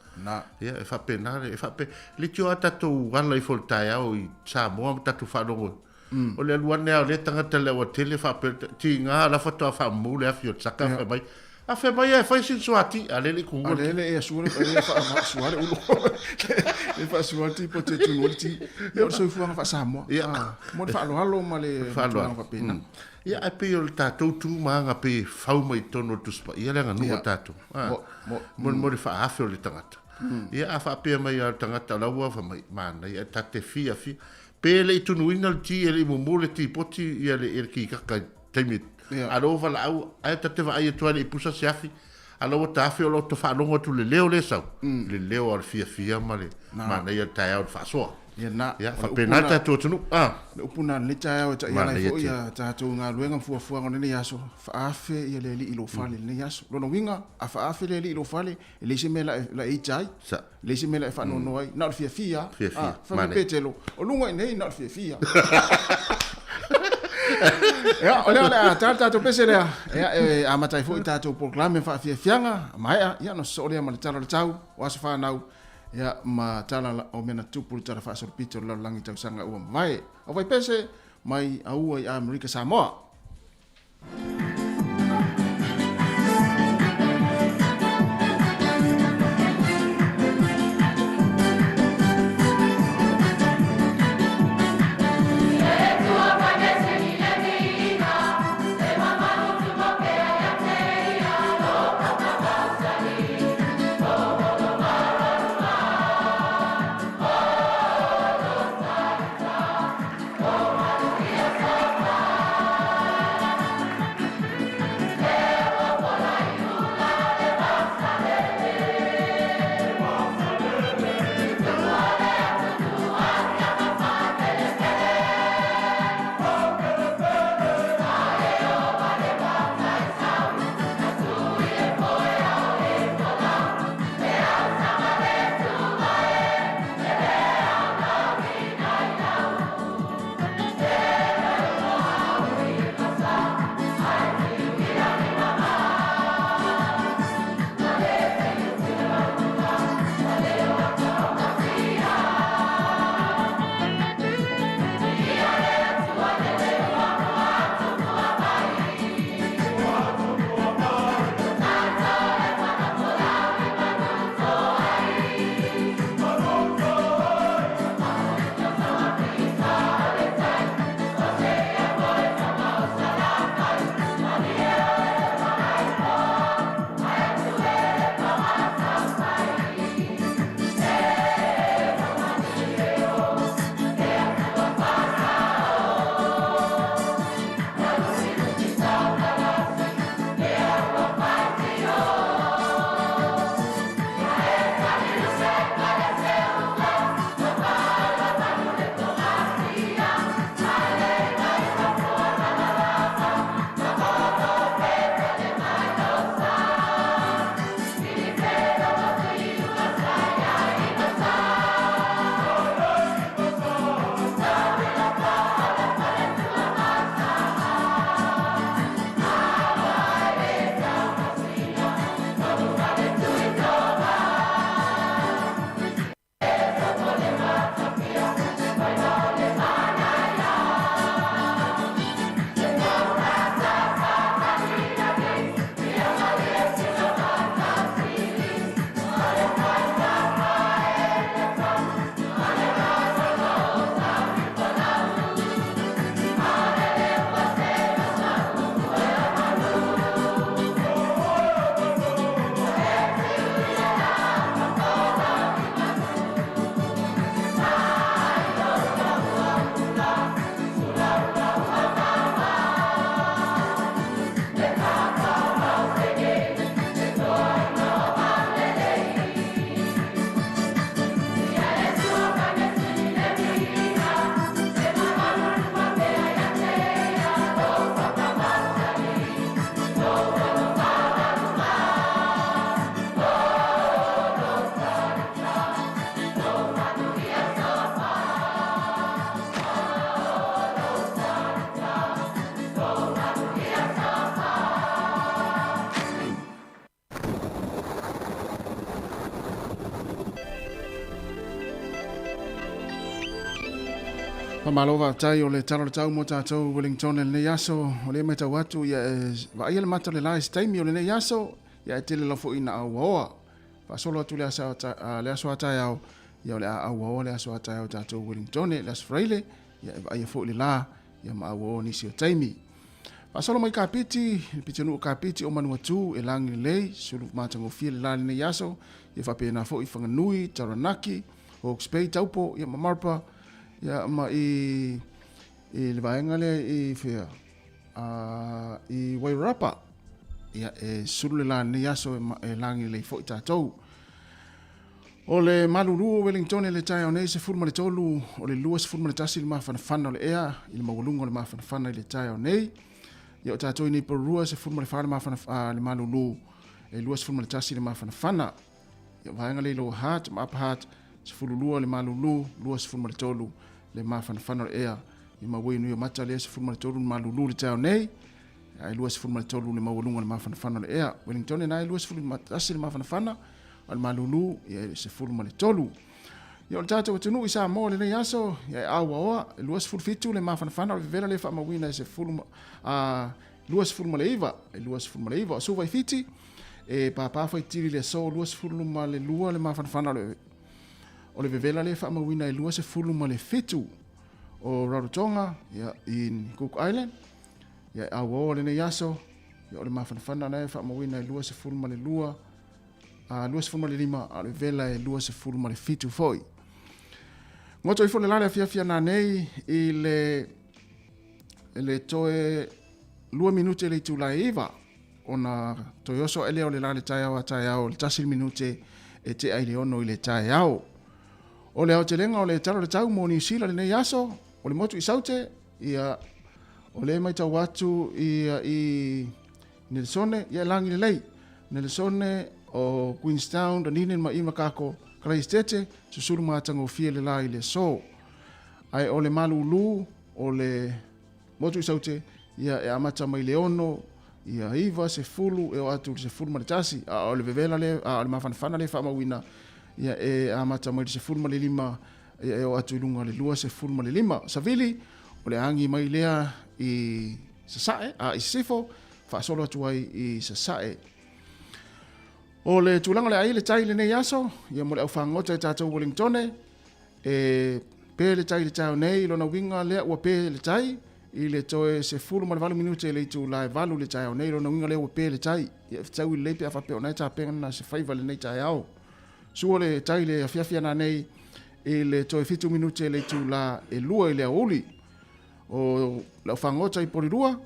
e whape nare. E whape. Le tio a tatou wala i fol tai au i Samoa ma tatou whanongo. O le aluane au le tangata le o tele whape. Ti ngā la whatoa whamu le afi o tsaka whamai. A fe mai e fai sin suati a lele ku ngol. Lele e suare e fa suare ulo. E fa suati po te tunoti. E o so fuanga fa Samoa. Mo fa lo ma le fuanga fa pena. Ia e pe o tatou tu manga pe fau mai tono tu spa. Ia le nganu tatou. Mo le fa afe o le tangata. Ia a fa pe mai o tangata laua fa mai mana ia tate fia. Pe le tunu ina ti ele mo mole ti poti ia le ki kaka temit. Alo vala au ai te va ai tuale pusa siafi alo ta afi o to fa longo tu le leo le sau le leo al fia male mana ia tai au fa so ia fa penata to tunu le upuna le tai au tai ia fo ia ta tu nga luenga fu ngone ne yaso fa afi ia le ilo fale ne yaso lo no winga a fa afi le ilo fale le se mela la i tai le se mela fa no ai na fia fa petelo o lunga nei na fia Ya, oleh tato pese lea. Ya, amatai fo tato proclame fa fianga, mai ya no so le tala tau, was fa nau. Ya ma tala o mena tupu tala fa sorpito la langi tau sanga o mai. O vai pese mai au ai America Samoa. Malova tai o le talo tau mo tātou Wellington le nei aso o le mai tau atu ia vai le mata le lai staimi o le nei aso ia e tele lofo ina aua fa solo atu le aso atai au ia o le aua le aso atai au tātou Wellington le aso freile ia vai fo le la ia ma aua nisi o taimi fa solo mai kapiti pitenu kapiti o manu atu e langi lei sulu matango fie le la le nei aso ia fa pena fo i fanganui Taranaki Hawke's Bay taupo ia mamarpa ia ma i le vaenga le i fea i Wairarapa ia e sulu la ni aso e langi le fo i tātou o le malulu Wellington le tai o nei se fulma le tolu o le lua se fulma le tasi le mawhanawhana o le ea i le mawalunga le mawhanawhana i le tai o nei ia o tātou i ni porua se fulma le whare mawhanawhana le malulu e lua se fulma le tasi le mawhanawhana ia vaenga le lo hat ma apa hat se fululua le malulu lua se fulma le tolu le mawhanawhana o ea i mawai nui o mata le se fulma le tolu le malulu le tau nei ai lua se fulma le tolu le mawalunga le mawhanawhana o ea Wellington nai lua se fulma le tasi le mawhanawhana o le malulu i se fulma le tolu ia o le tātou atunu i sa mo le nei aso ia aua oa lua se fulfitu le mawhanawhana o le vevera le whaamawina se fulma lua se fulma le iwa lua se fulma le iwa o suwa i fiti e pāpāwha i tiri le so lua se fulma le lua le mawhanawhana o le vevela le whaamawina e lua se fuluma le fitu o Rarotonga ia in Cook Island ia aua le nei aso ia o le mawhanawhana nei whaamawina e lua se fuluma le lua se fuluma le lima a le vela e lua se fuluma le fitu foi ngoto i fo le lale a fiafia na nei i le toe 2 minute le tula iwa ona toyoso ele o le lale tai au le tasi minute e te ai le ono i le tai au o le au te lenga o le taro le tau mo New Zealand nei aso o le motu i saute ia o le mai tau watu i Nelsone ia langi le lei Nelsone o Queenstown da ninen ma ima kako Christchurch susuru matango fie le lai le so ai o le malulu o le motu i saute ia e amata mai le ono ia iva se fulu e o atu se fulu maritasi o le vevela le o le mawhanawhana le whaamawina ia e amata mai se fulma le lima e o atu ilunga le lua se fulma le lima savili o le angi mai lea i sasae i sifo whaasolo atu ai i sasae o le tulanga le ai le tai le nei aso ia mo le au whangota e tātou Wellington e pe le tai le tau nei lona winga lea ua pe le tai i le toe se fulma le 20 minute le tu lai valu le tai o nei lona winga lea ua pe le tai ia tau i le pe a whape o nei ta pengana se whaiva le nei tai au sua le tai le afiafia na nei e le toe 5 minute le tu la e lua i le auli o la whangota i porirua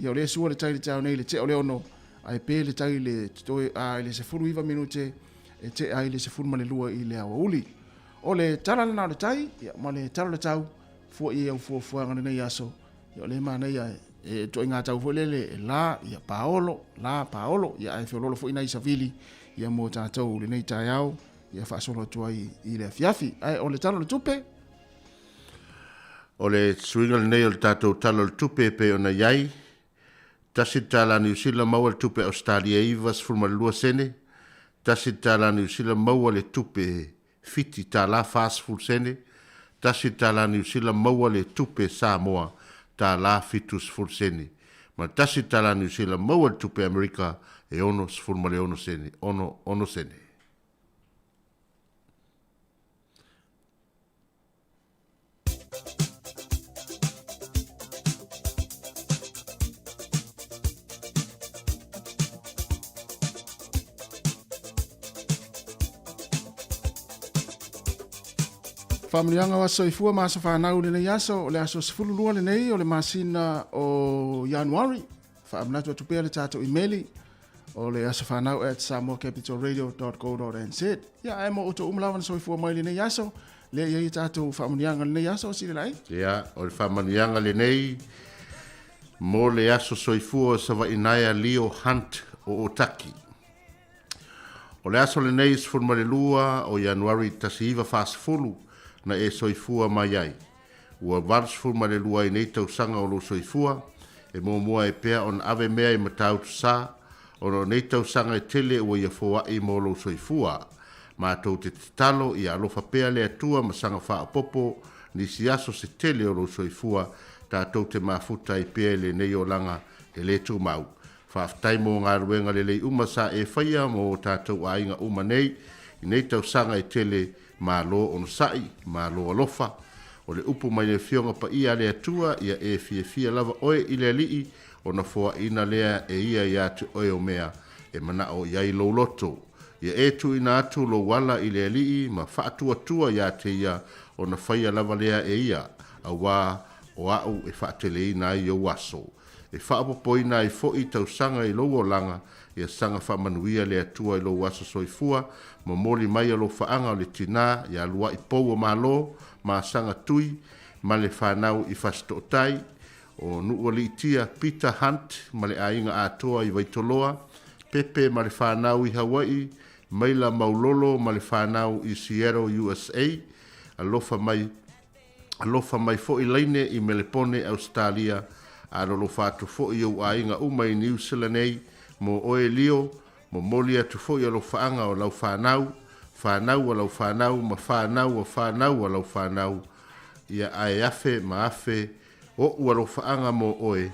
ia o le sua le tai le tau nei le te o le ono ai pe le tai le toe a le se fulu iwa minute e te ai le se fulu ma le lua i le auli o le tala na le tai ia ma le tala le tau fua i au fua ngana nei aso ia o le ma nei e to inga tau fo le la ia paolo ia ai fiololo fo ina i savili ia mo tātou le nei tai au ia whaasolo atua i le fiafi ai o le talo le tupe o le suinga le nei o le tātou talo le tupe pe o na iai tasi tala New Zealand maua le tupe Australia ivas fulma le lua sene tasi tala New Zealand maua le tupe fiti tala fast full sene tasi tala New Zealand maua le tupe Samoa tala fitus full sene ma tasi tala New Zealand maua le tupe Amerika e ono fulma le ono sene ono sene Whamirianga wa soifua maso whanau le nei aso o le aso sifulu lua le nei o le masina o Januari whaamnatu atupea le tātou emaili o le aso whanau at samoacapitalradio.co.nz ia e mo uto umlawan soifua mai le nei aso le ia i tātou whamirianga le nei aso si le lai ia o le whamirianga le nei mo le aso soifua sa wa inaia Leo Hunt o Otaki o le aso le nei sifulu le lua o Januari tasiva fasfulu na e soifua mai ai. Ua varsful ma le lua i nei tausanga o lo soifua, e mua e pea on ave mea i matau tu sa, o no nei tausanga e tele ua ia fua i mo lo soifua, ma tau te talo i alofa pea le atua ma sanga wha popo nisi aso se tele o lo soifua tātou te mafuta i pia le nei o langa e le tu mau. Whaftai mō ngā ruenga le lei uma sa e whaia mō tātou ainga uma nei, i nei tau sanga i tele mā lo ono sai, mā lo alofa, o le upu mai le fionga pa ia le atua, ia e fia lava oe i le alii, o na fua ina lea e ia te oe o mea, e mana o iai lo loto. Ia e tu ina atu lo wala i le alii, ma whaatua tua ia te ia, o na whaia lava lea e ia, a wā o au e whaatele ina i o waso. E whaapopoina i fo i tau sanga i logo langa, ia sanga whamanuia le atua i lo waso soifua, ma moli mai alo whaanga o le tina, ia lua i pou o malo, ma sanga tui, ma le whanau i whastotai, o nuu li tia Peter Hunt, ma le ainga atoa i Waitoloa, Pepe ma le whanau i Hawaii, Maila Maulolo ma le whanau i Sierra USA, alofa mai fo i leine i Melepone, Australia, a rolo whātu fo i au ainga umai New Zealand nei, mo oe lio, mo molia tu fo i alo whaanga o lau whanau o lau whanau, ma whanau o lau whanau, ia ai afe ma afe, o ua alo whaanga mo oe,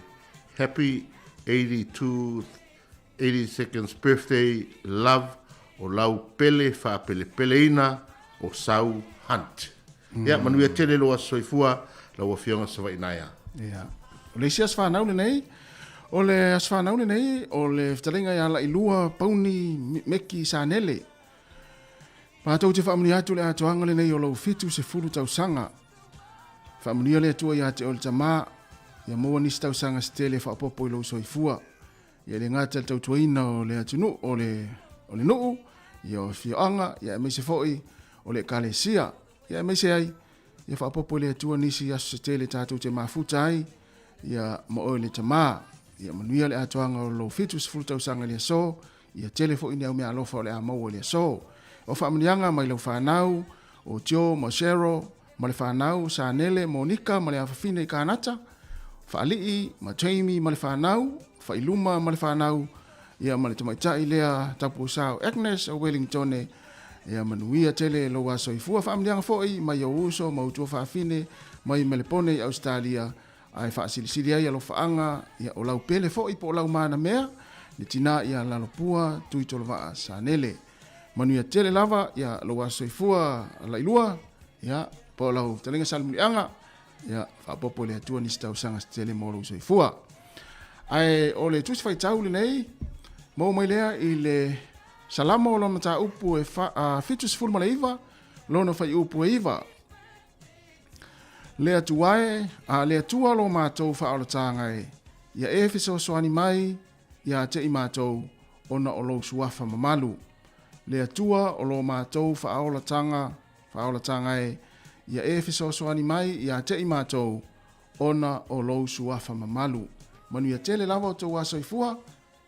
happy 82nd birthday, love, o lau pele, wha pele ina, o Sau Hunt. Ia, manuia tele loa soifua, lau a fionga sa wainaia. Ia. O le isi aswhanau le nei, o le aswhanau le nei, o le ftalenga ia la ilua pauni meki sanele. Pātou te whaamuni atu le atoanga le nei o lau fitu se furu tau sanga. Whaamunia le atua ia te o le tamā, ia moa nisi tau sanga stele whaapopo i lau soifua. Ia le ngata tau tuaina o le atunu, o le nuu, ia o fioanga, ia meise foi, o le kalesia, ia meise ai, ia whaapopo le atua nisi asu stele tātou te mafuta ai, ia mo le tamā, ia manuia le atoanga o lo fitu se fulu tau sanga le so, ia telefo ini au mea alofa o le amau le so. O whaamanianga mai lau whanau, o Tio, mo Shero, ma le whanau, Sanele, Monika, ma le awhawhine i kānata, whaalii, ma Jamie, ma le whanau, whailuma, ma le whanau, ia ma le tamaitai lea tapu sao Agnes o Wellington, ia manuia tele lo wa soifua whaamanianga foi, mai o uso, ma utua whaafine, mai Melepone i Australia, ai whaasilisiri ai alo whaanga, ia o lau pele foi po o lau mana mea, ni tina ia lalopua, tui tolova Sanele. Manuia tele lava, ia lo wa soifua la ilua, ia po lau talenga salmulianga, ia whaapopo le atua nisi tau sanga tele mo lo soifua. Ai o le tusi whaitau le nei, mo mai lea i le salama o lona ta upu e fitus fulma le iwa, lona whai upu e iwa. Le atuae, le atua lo mātou whaola tāngai, ia e fiso soani mai, ia te i mātou ona o lo suafa mamalu. Le atua o lo mātou whaola tāngai, ia e fiso soani mai, ia te i mātou ona o lo suafa mamalu. Manuia tele lava o tau asoifua,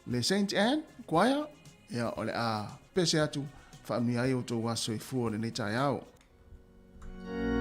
le St. Anne, Choir, ia o le a pese atu, whaamni ai o tau asoifua le neitai au. Thank you.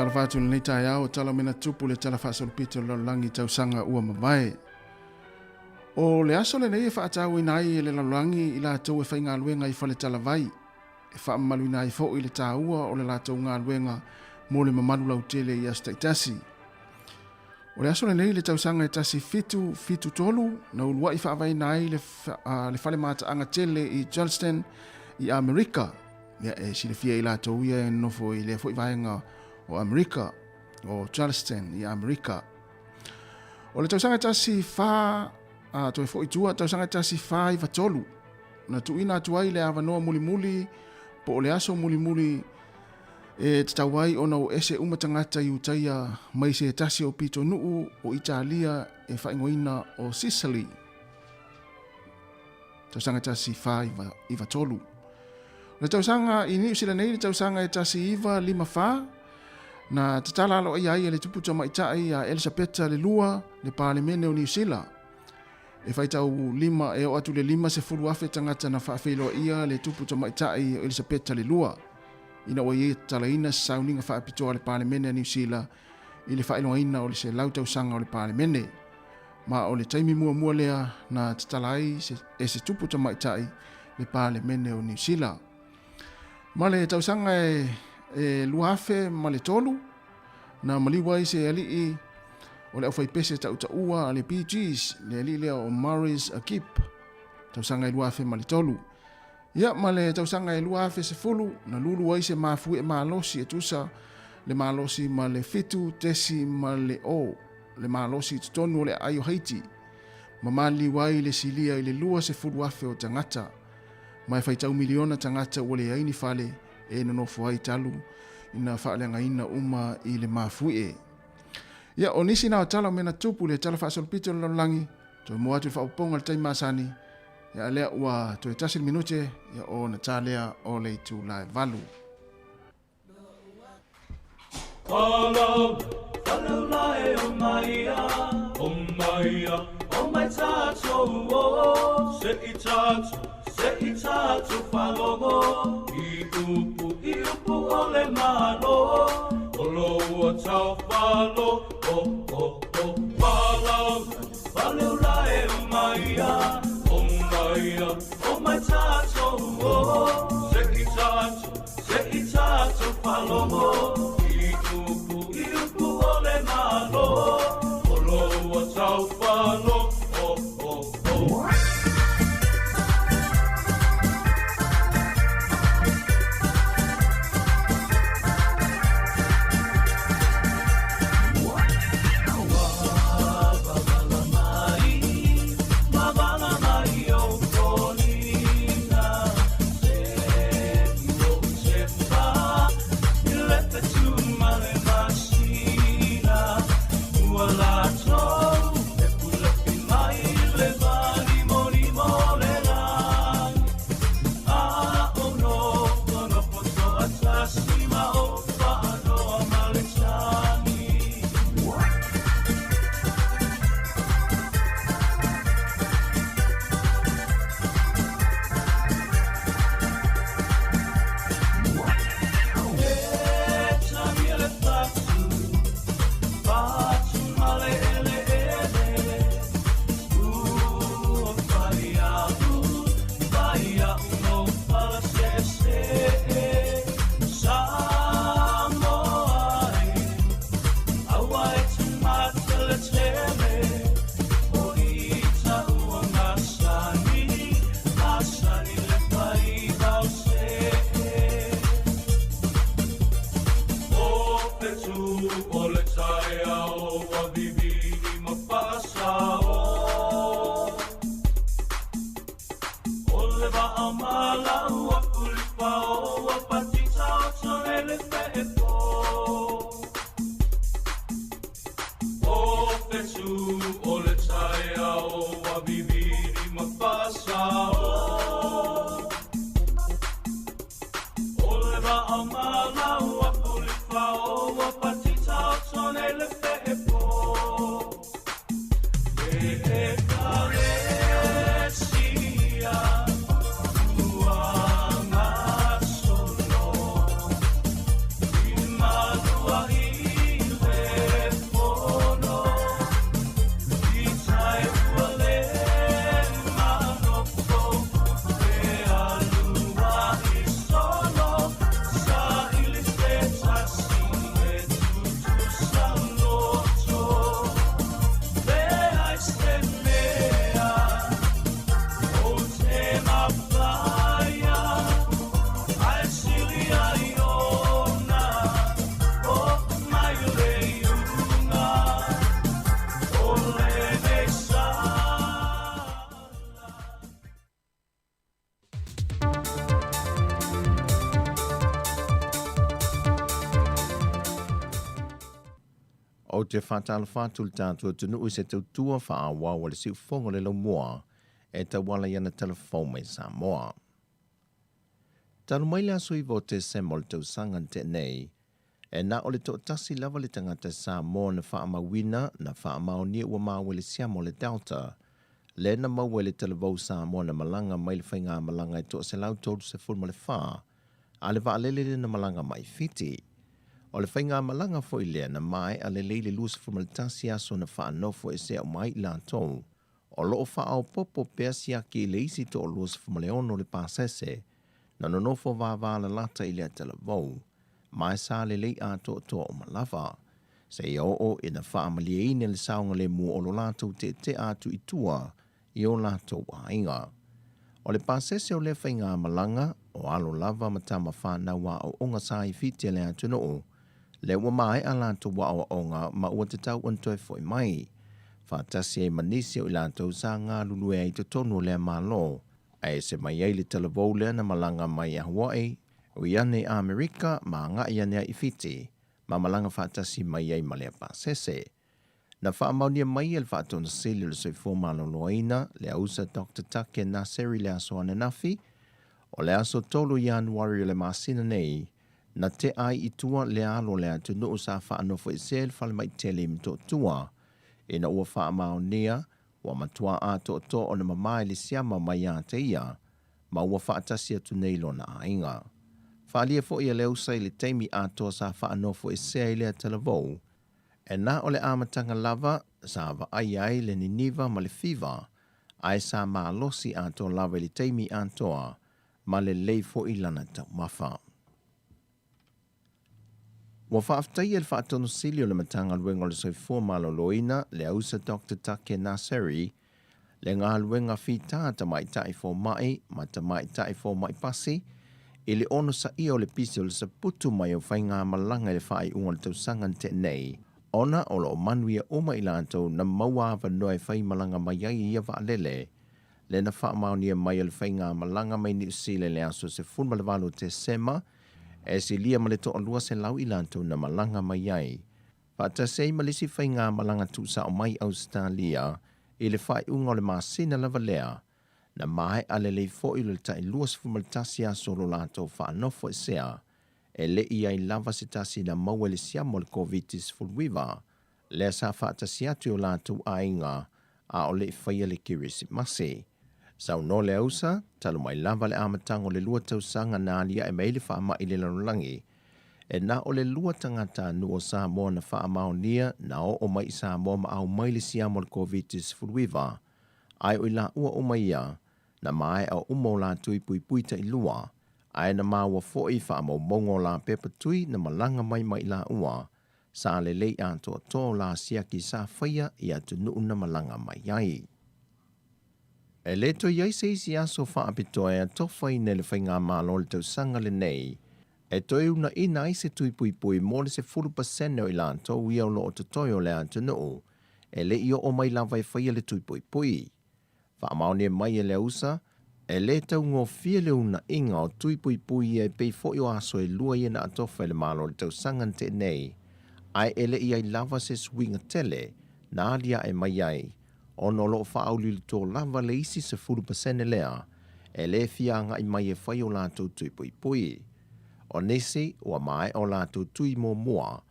talafatu le nei tai au tala mena tupu le talafasolopito lalolagi tausaga ua mavae. O le aso lenei e faatauina ai e le lalolagi i latou e faigaluega i fale talavai e faamaluina ai foʻi le tāua o le latou galuega mo le mamalu lautele i asitaʻitasi. O le aso lenei le tausaga e tasi fitu tolu na uluaʻi faavaina ai le fale mataaga tele i Charleston i Amerika. Ia e silifia i latou ia e nofo i lea foʻi vaega o Amerika o Charleston i Amerika. O le tausaga tasi toe foʻi tua tausaga tasi i vatolu na tuuina atu ai le avanoa mulimuli po o le aso mulimuli e tatau ai ona o ese uma tagata i utaia mai se tasi o pitonuu o Italia e faaigoina o Sicily. Tausaga tasi i vatolu. Le tausaga i New Zealand nei le tausaga e tasi lima na tatala alo ai le tupu tamaitaʻi a Elisabeta le lua le palemene o New Zealand. E faitau lima e o atu le 50 afe tagata na faafeiloa ia le tupu tamaitaʻi o Elisabeta le lua. Ina ua ia talaina sauniga faapitoa le palemene a New Zealand i le faailoaina o le se lau tausaga o le palemene. Ma o le taimi muamua lea na tatala ai se tupu tamaitaʻi le palemene o New Zealand. Ma le tausaga e lua afe ma le tolu na maliua ai se alii o le aufai-pese taʻutaʻua a le Bee Gees le alii lea o Maurice Akip. Tausaga e lua afe ma le tolu. Ia ma le tausaga e lua afe sefulu na lulu ai se mafue e malosi e tusa le malosi ma le fitu tesi ma le o le malosi totonu o le ai o Haiti. Ma maliua ai le silia i le lua sefulu afe o tagata. Ma e faitau miliona tagata ua le aini fale e nonofo ai talu ina faaleagaina uma i le mafue. Ia o nisi na o tala mena tupu le tala faasolopito le lalolagi toe mo atu le faaupoga le taimasani. Ia lea ua toe tasi le minute ia o na tālea o le itu lae valu. Walau lae o maia, o mai tātou o, se i tātou whalogo, i upu o le malo, o loa tau whalo, walau lae o maia, o mai tātou o, se i tātou whalogo, i upu o le malo, o loa tau whalo, Maluahi O te whatala whātul tātua tunu se tautua whaawa wale siu whonga le lau moa e ta wala iana telefon mai Samoa. Talu mai le asu i vo te semol tau sangan te nei, e na ole to tasi lava le tangata Samoa na whaamawina na whaamaonia ua mawele siamo le Delta, le na mawele televou Samoa na malanga mai le whainga malanga e to se lau tolu se fulma le wha, a le vaalele na malanga mai fiti. O le whainga malanga fo i lea na mai a le leile luas fulma le tasi aso na whaanofo e se au mai la tou, o loo whaao popo pea siaki le isi to o luas fulma le ono le pasese, na nonofo vāvāla lata i lea televou, mai sa le lei ato to o malawa. Se i o ina whaamalia ine le saunga le mua o lo lato te atu i tua i o lato wainga. O le pasese o le whainga malanga o alo lava matama whanau o onga sa i fiti le atu no le ua mai a lato wa o onga ma ua te tau antoi foi mai. Whatasi e manisi o i lato sa ngā lulu e i te tonu le malo, ai se mai ei le televou le na malanga mai a Hawaii, o iane a Amerika ma ngā iane i fiti, ma malanga whatasi mai ei malea pasese. Na whaamaunia mai el whaatona sili le soifo malo loaina, le ausa Dr. Take Naseri le aso ananafi, o le aso tolu Januari le masina nei, na te ai i tua le alo le atu nuu sa whaanofo i sel whale mai tele mto tua, ina ua whaamaunia, wa matua ato to o na mamai le siama mai a te ia, ma ua whaatasi atu nei lona ainga. Whaalia fo ia leusa i le teimi ato sa whaanofo i sea i lea televou, e na o le amatanga lava sa wa ai le niniva ma le fiva, ai sa maa losi ato lava i le teimi atoa, ma le lei fo i lana tau mafa. Wa whaaftai el whaatono sili o le matanga luenga le soifua malo loina le ausa Dr. Take Naseri, le ngā luenga whita ta mai tai fo mai, ma ta mai tai fo mai pasi, i le ono sa ia o le pisi o le saputu mai o whainga malanga le whai unga le tausangan te nei, ona o lo manuia oma i lantou na maua wanoe whai malanga mai ai ia waalele, le na whaamaunia mai o le whainga malanga mai ni usile le aso se funma le walo te sema, e si lia ma le to alua se lau i lantou na malanga mai ai. Whata sei malisi whainga malanga tusa o mai Australia, i le whai unga o le masina lava lea, na mai ale le fo i le tai luas fumaltasi a solo lato whaanofo e sea, e le i ai lava se tasi na maua le siamo le COVID-19 fulwiva, le sa whaatasi atu o lato a inga, a o le whaia le kirisi masi. Sau no le ausa, talo mai lava le amatango le lua tausanga na alia e meile whaama i le lanulangi, e na o le lua tangata nuo Samoa na whaamaonia na o mai Samoa ma au mai le siamo le COVID-19 fulwiva, ai o la ua o mai ia, na mai au umo la tui pui pui ta i lua, ai na maua foi whaamo mongo la pepa tui na malanga mai mai la ua, sa le lei ato to la siaki sa whaia i atu nuu na malanga mai ai. E leto iai se isi aso whaapitoa e atowhai ne le whainga malo le tausanga le nei, e toi una ina i se tui pui pui mo le se 40% o i lanto ia o lo o totoio le atu nuu, e le io o mai lava e whaia le tui pui pui. Whaamaone mai e le usa, e le tau ngō fia le una inga o tui pui pui e pei fo o aso e lua i na atowhai le malo le tausangan te nei, ai ele i ai lava se swinga tele, na alia e mai ai, ono lo whaauli le tō lava le isi se 40% lea, e le fianga i mai e whai o lātou tui pui pui. O nesi, ua mai o lātou tui mō mua,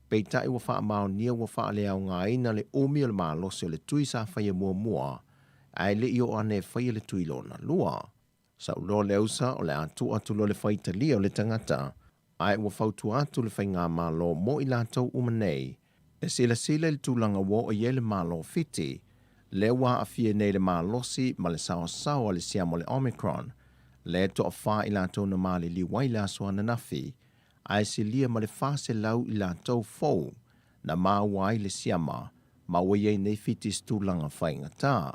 pei tai ua whaamao nia ua whaalea o ngā ina le omi o le mālosi o le tui sa whai mua mua, ai le i o ane whai le tui lo na lua. Sau lo le usa o le atu lo le whai talia o le tangata, ai ua whautu atu le whai ngā mālo mo i lātou umanei, e sila le tūlanga wo o ye le mālo fiti, le wa afie nei le mālosi ma le sao le siamo le Omicron, le to a wha i lātou na māli li wai la soana nafi, ai se lia ma le whase lau i lātou fau, na mā wai le siama, ma wai nei fitis tūlanga whainga tā.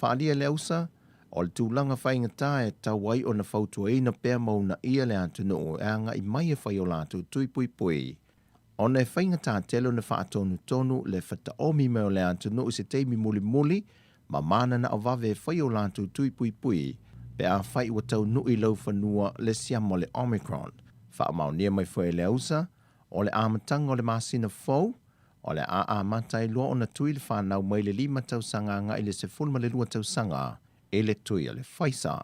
Whaalia le usa, o le tūlanga whainga tā e tau wai o na whautua ina pēr mauna ia le atu noo e anga i mai e whai o lātou tui pui pui. O na e whainga tā telo na whaatonu tonu le whata omi meo le atu noo se teimi muli muli, ma mana na awave e whai o lātou tui pui pui, pe a whai ua tau nui lau whanua le siamo le Omicron. Whaamau nia mai whai le usa, o le amatanga o le masina fau, O le a matai loa o na tui le whanau mai le 5 tausanga nga i le 12 tausanga e le tui a le whaisa.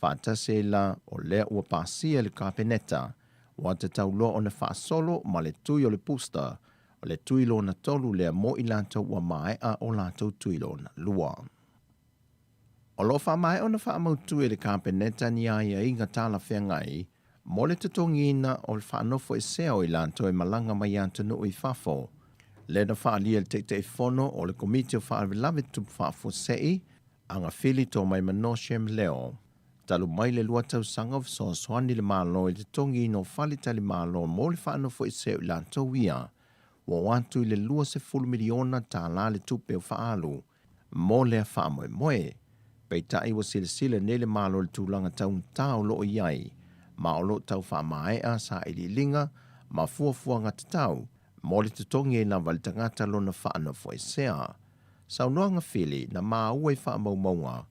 Whaatase la o lea ua pasia le kapeneta. Wa te tau loa o na whaasolo ma le tui o le pusta. O le tui lo na tolu lea mo i lantou ua mai a o lantou tui lo na lua. O lo wha mai o na wha amautu e le kapeneta ni a ia inga tala whea ngai, mo le tutongina o le whanofo e seo i lantou e malanga mai antonu i whafo. Le na wha alia le te whono o le komiti o wha lave tupu whafo sei, anga whili tō mai manoshem leo. Talu mai le lua tau sanga o so soani le malo i le tongi no whali tali malo mo le whanofo e seo i lantou ia, wa wantu i le lua se 10 miliona tā la le tupe o whaalu, mo le wha moe moe. Peitai wa sile nele malo le tūlanga tau tau loo iai, ma o loo tau wha mai a sa ili linga, ma fuafua ngata tau, mo le tutongi e na wali tangata lo na wha ana fo e sea. Sau noanga whili na maa ue wha maumaunga,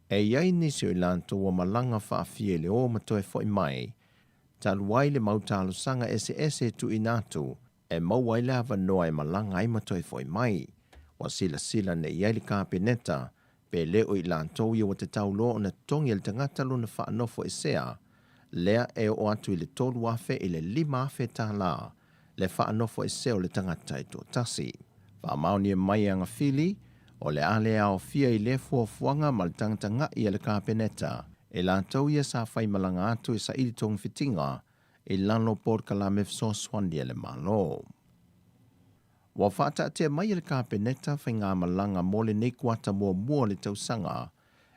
e iai nisi o ilanto wa malanga wha fie le o matoe fo i mai, taluai le mautalo sanga ese tu inatu, e mauai le hava noa e malanga ai matoe fo i mai, wa sila ne iai le kapeneta, pe leo i lantou ia wa te tau loa o na tongi le tangata lo na whaanofo e sea, lea e o atu i le tolu afe i le 5 afe tā la, le whaanofo e seo le tangata i tō tasi. Whaamauni e mai anga whili, o le ale ao fia i le fuafuanga ma le tangata nga i le kapeneta, e lantou ia sa whai malanga atu i sa ili tong fitinga, i lano por kalame fso swandi le malo. Wa whata te mai le kapeneta whai ngā malanga mo le nei kuata mua le tausanga,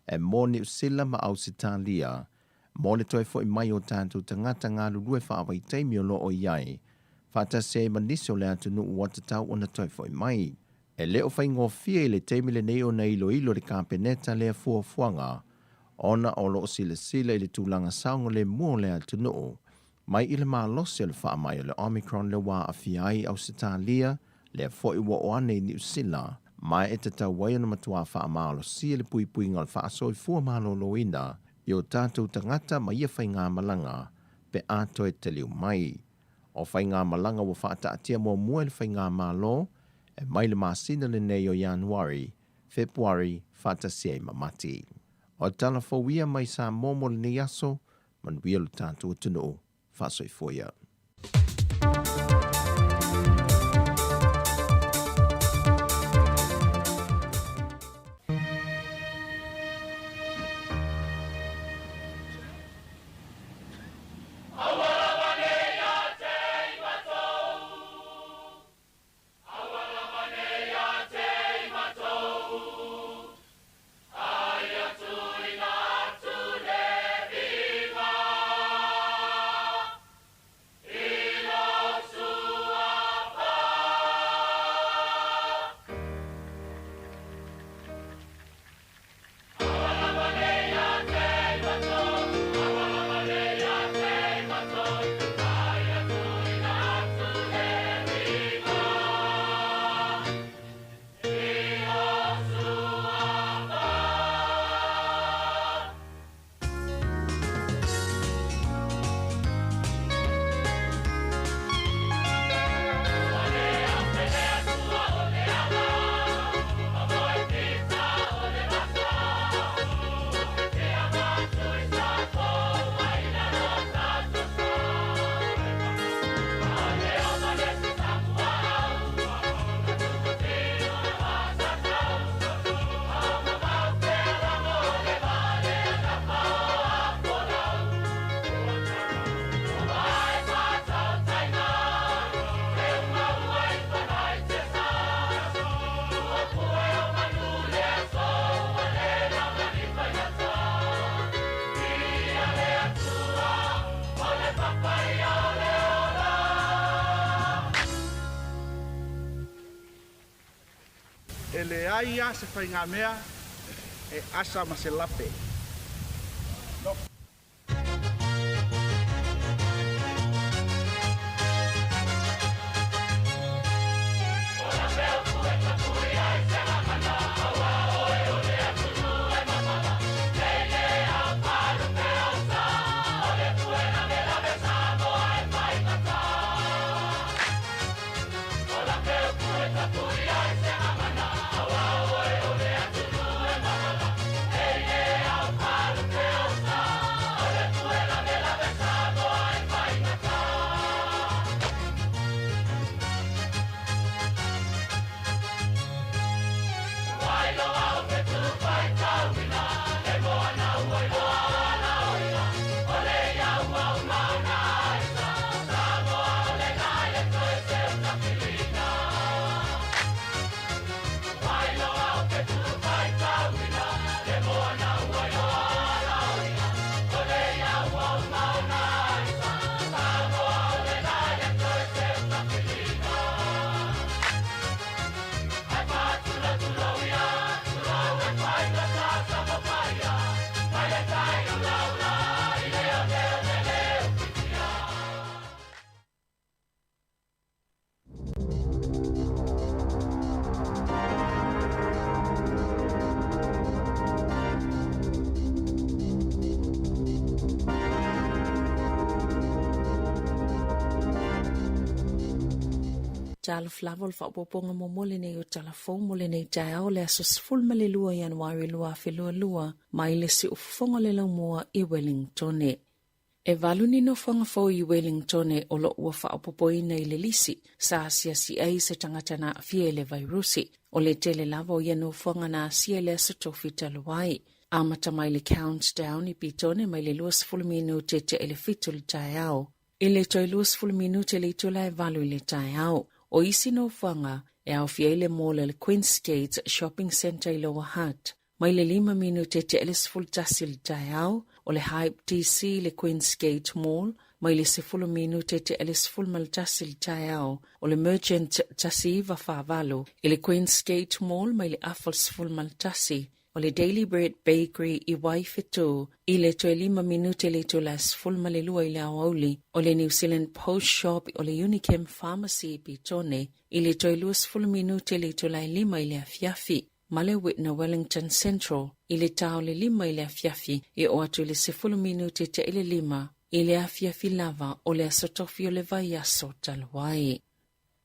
e mo ni usila ma au sitalia, mo le toi fo i mai o tātou tangata ngā lulue whaawai teimi o lo o iai, whata se manisi o le atunu ua te tau o na toi fo i mai. E leo whai ngō fia i le teimi le nei o na ilo le kapeneta lea fuafuanga, ona o lo sila i le tūlanga saunga le mua le atunu, mai i le maa losi le wha mai o le Omicron le wā a fiai au sitalia, le foi wa oane ni usila, mai e te tau wai na matua wha amalo si le pui ngal wha asoi fua malo loina, i o tātou tangata mai ia whai ngā malanga, pe ato e te liu mai. O whai ngā malanga wa wha ata atia mua le whai ngā malo, e mai le masina le nei o Januari, Februari, whata siei mamati. O tala fawia mai sa momo le ni aso, man wia lu tātou tunu, wha asoi fuia. E le aia se whai ngā mea, e asa ma se lape. No. tala flava le whapoponga mo mole nei o telefon mole nei tai au le aso sfulma le lua Januari lua whelua lua mai le si ufonga le lau mua I Wellington. E valu ni no whanga fo I Wellington o lo ua whaopopoi nei le lisi sa asia si ai se tangata na fie le vairusi o le tele lava o iano whanga na asia le aso tofi taluai. Amata mai le countdown I pitone mai le 20 minute te ele fitu le tai au. I le toi 20 minute le itula e valu le tai au. O isi no whanga e au fie le mole le Queen's Gate Shopping Centre I Lower Hutt. Mai le 5 minute te ele sfultasi le tai au. O le Hype DC le Queen's Gate Mall. Mai le 10 minute te ele sfulmaltasi le tai au. O le Merchant tasi va whavalu. I le Queen's Gate Mall mai le afal sfulmaltasi. O le Daily Bread Bakery I Waifetu, I le 5 minute le tula sfulma le lua I le auli, o le New Zealand Post Shop o le Unichem Pharmacy I pitone, I le 20 minute le tula 5 I le afiafi, ma le Whitna Wellington Central, I le tau le 5 I le afiafi, I o atu le 10 minute te ile 5, I le afiafi lava o le asotofi o le vai aso taluai.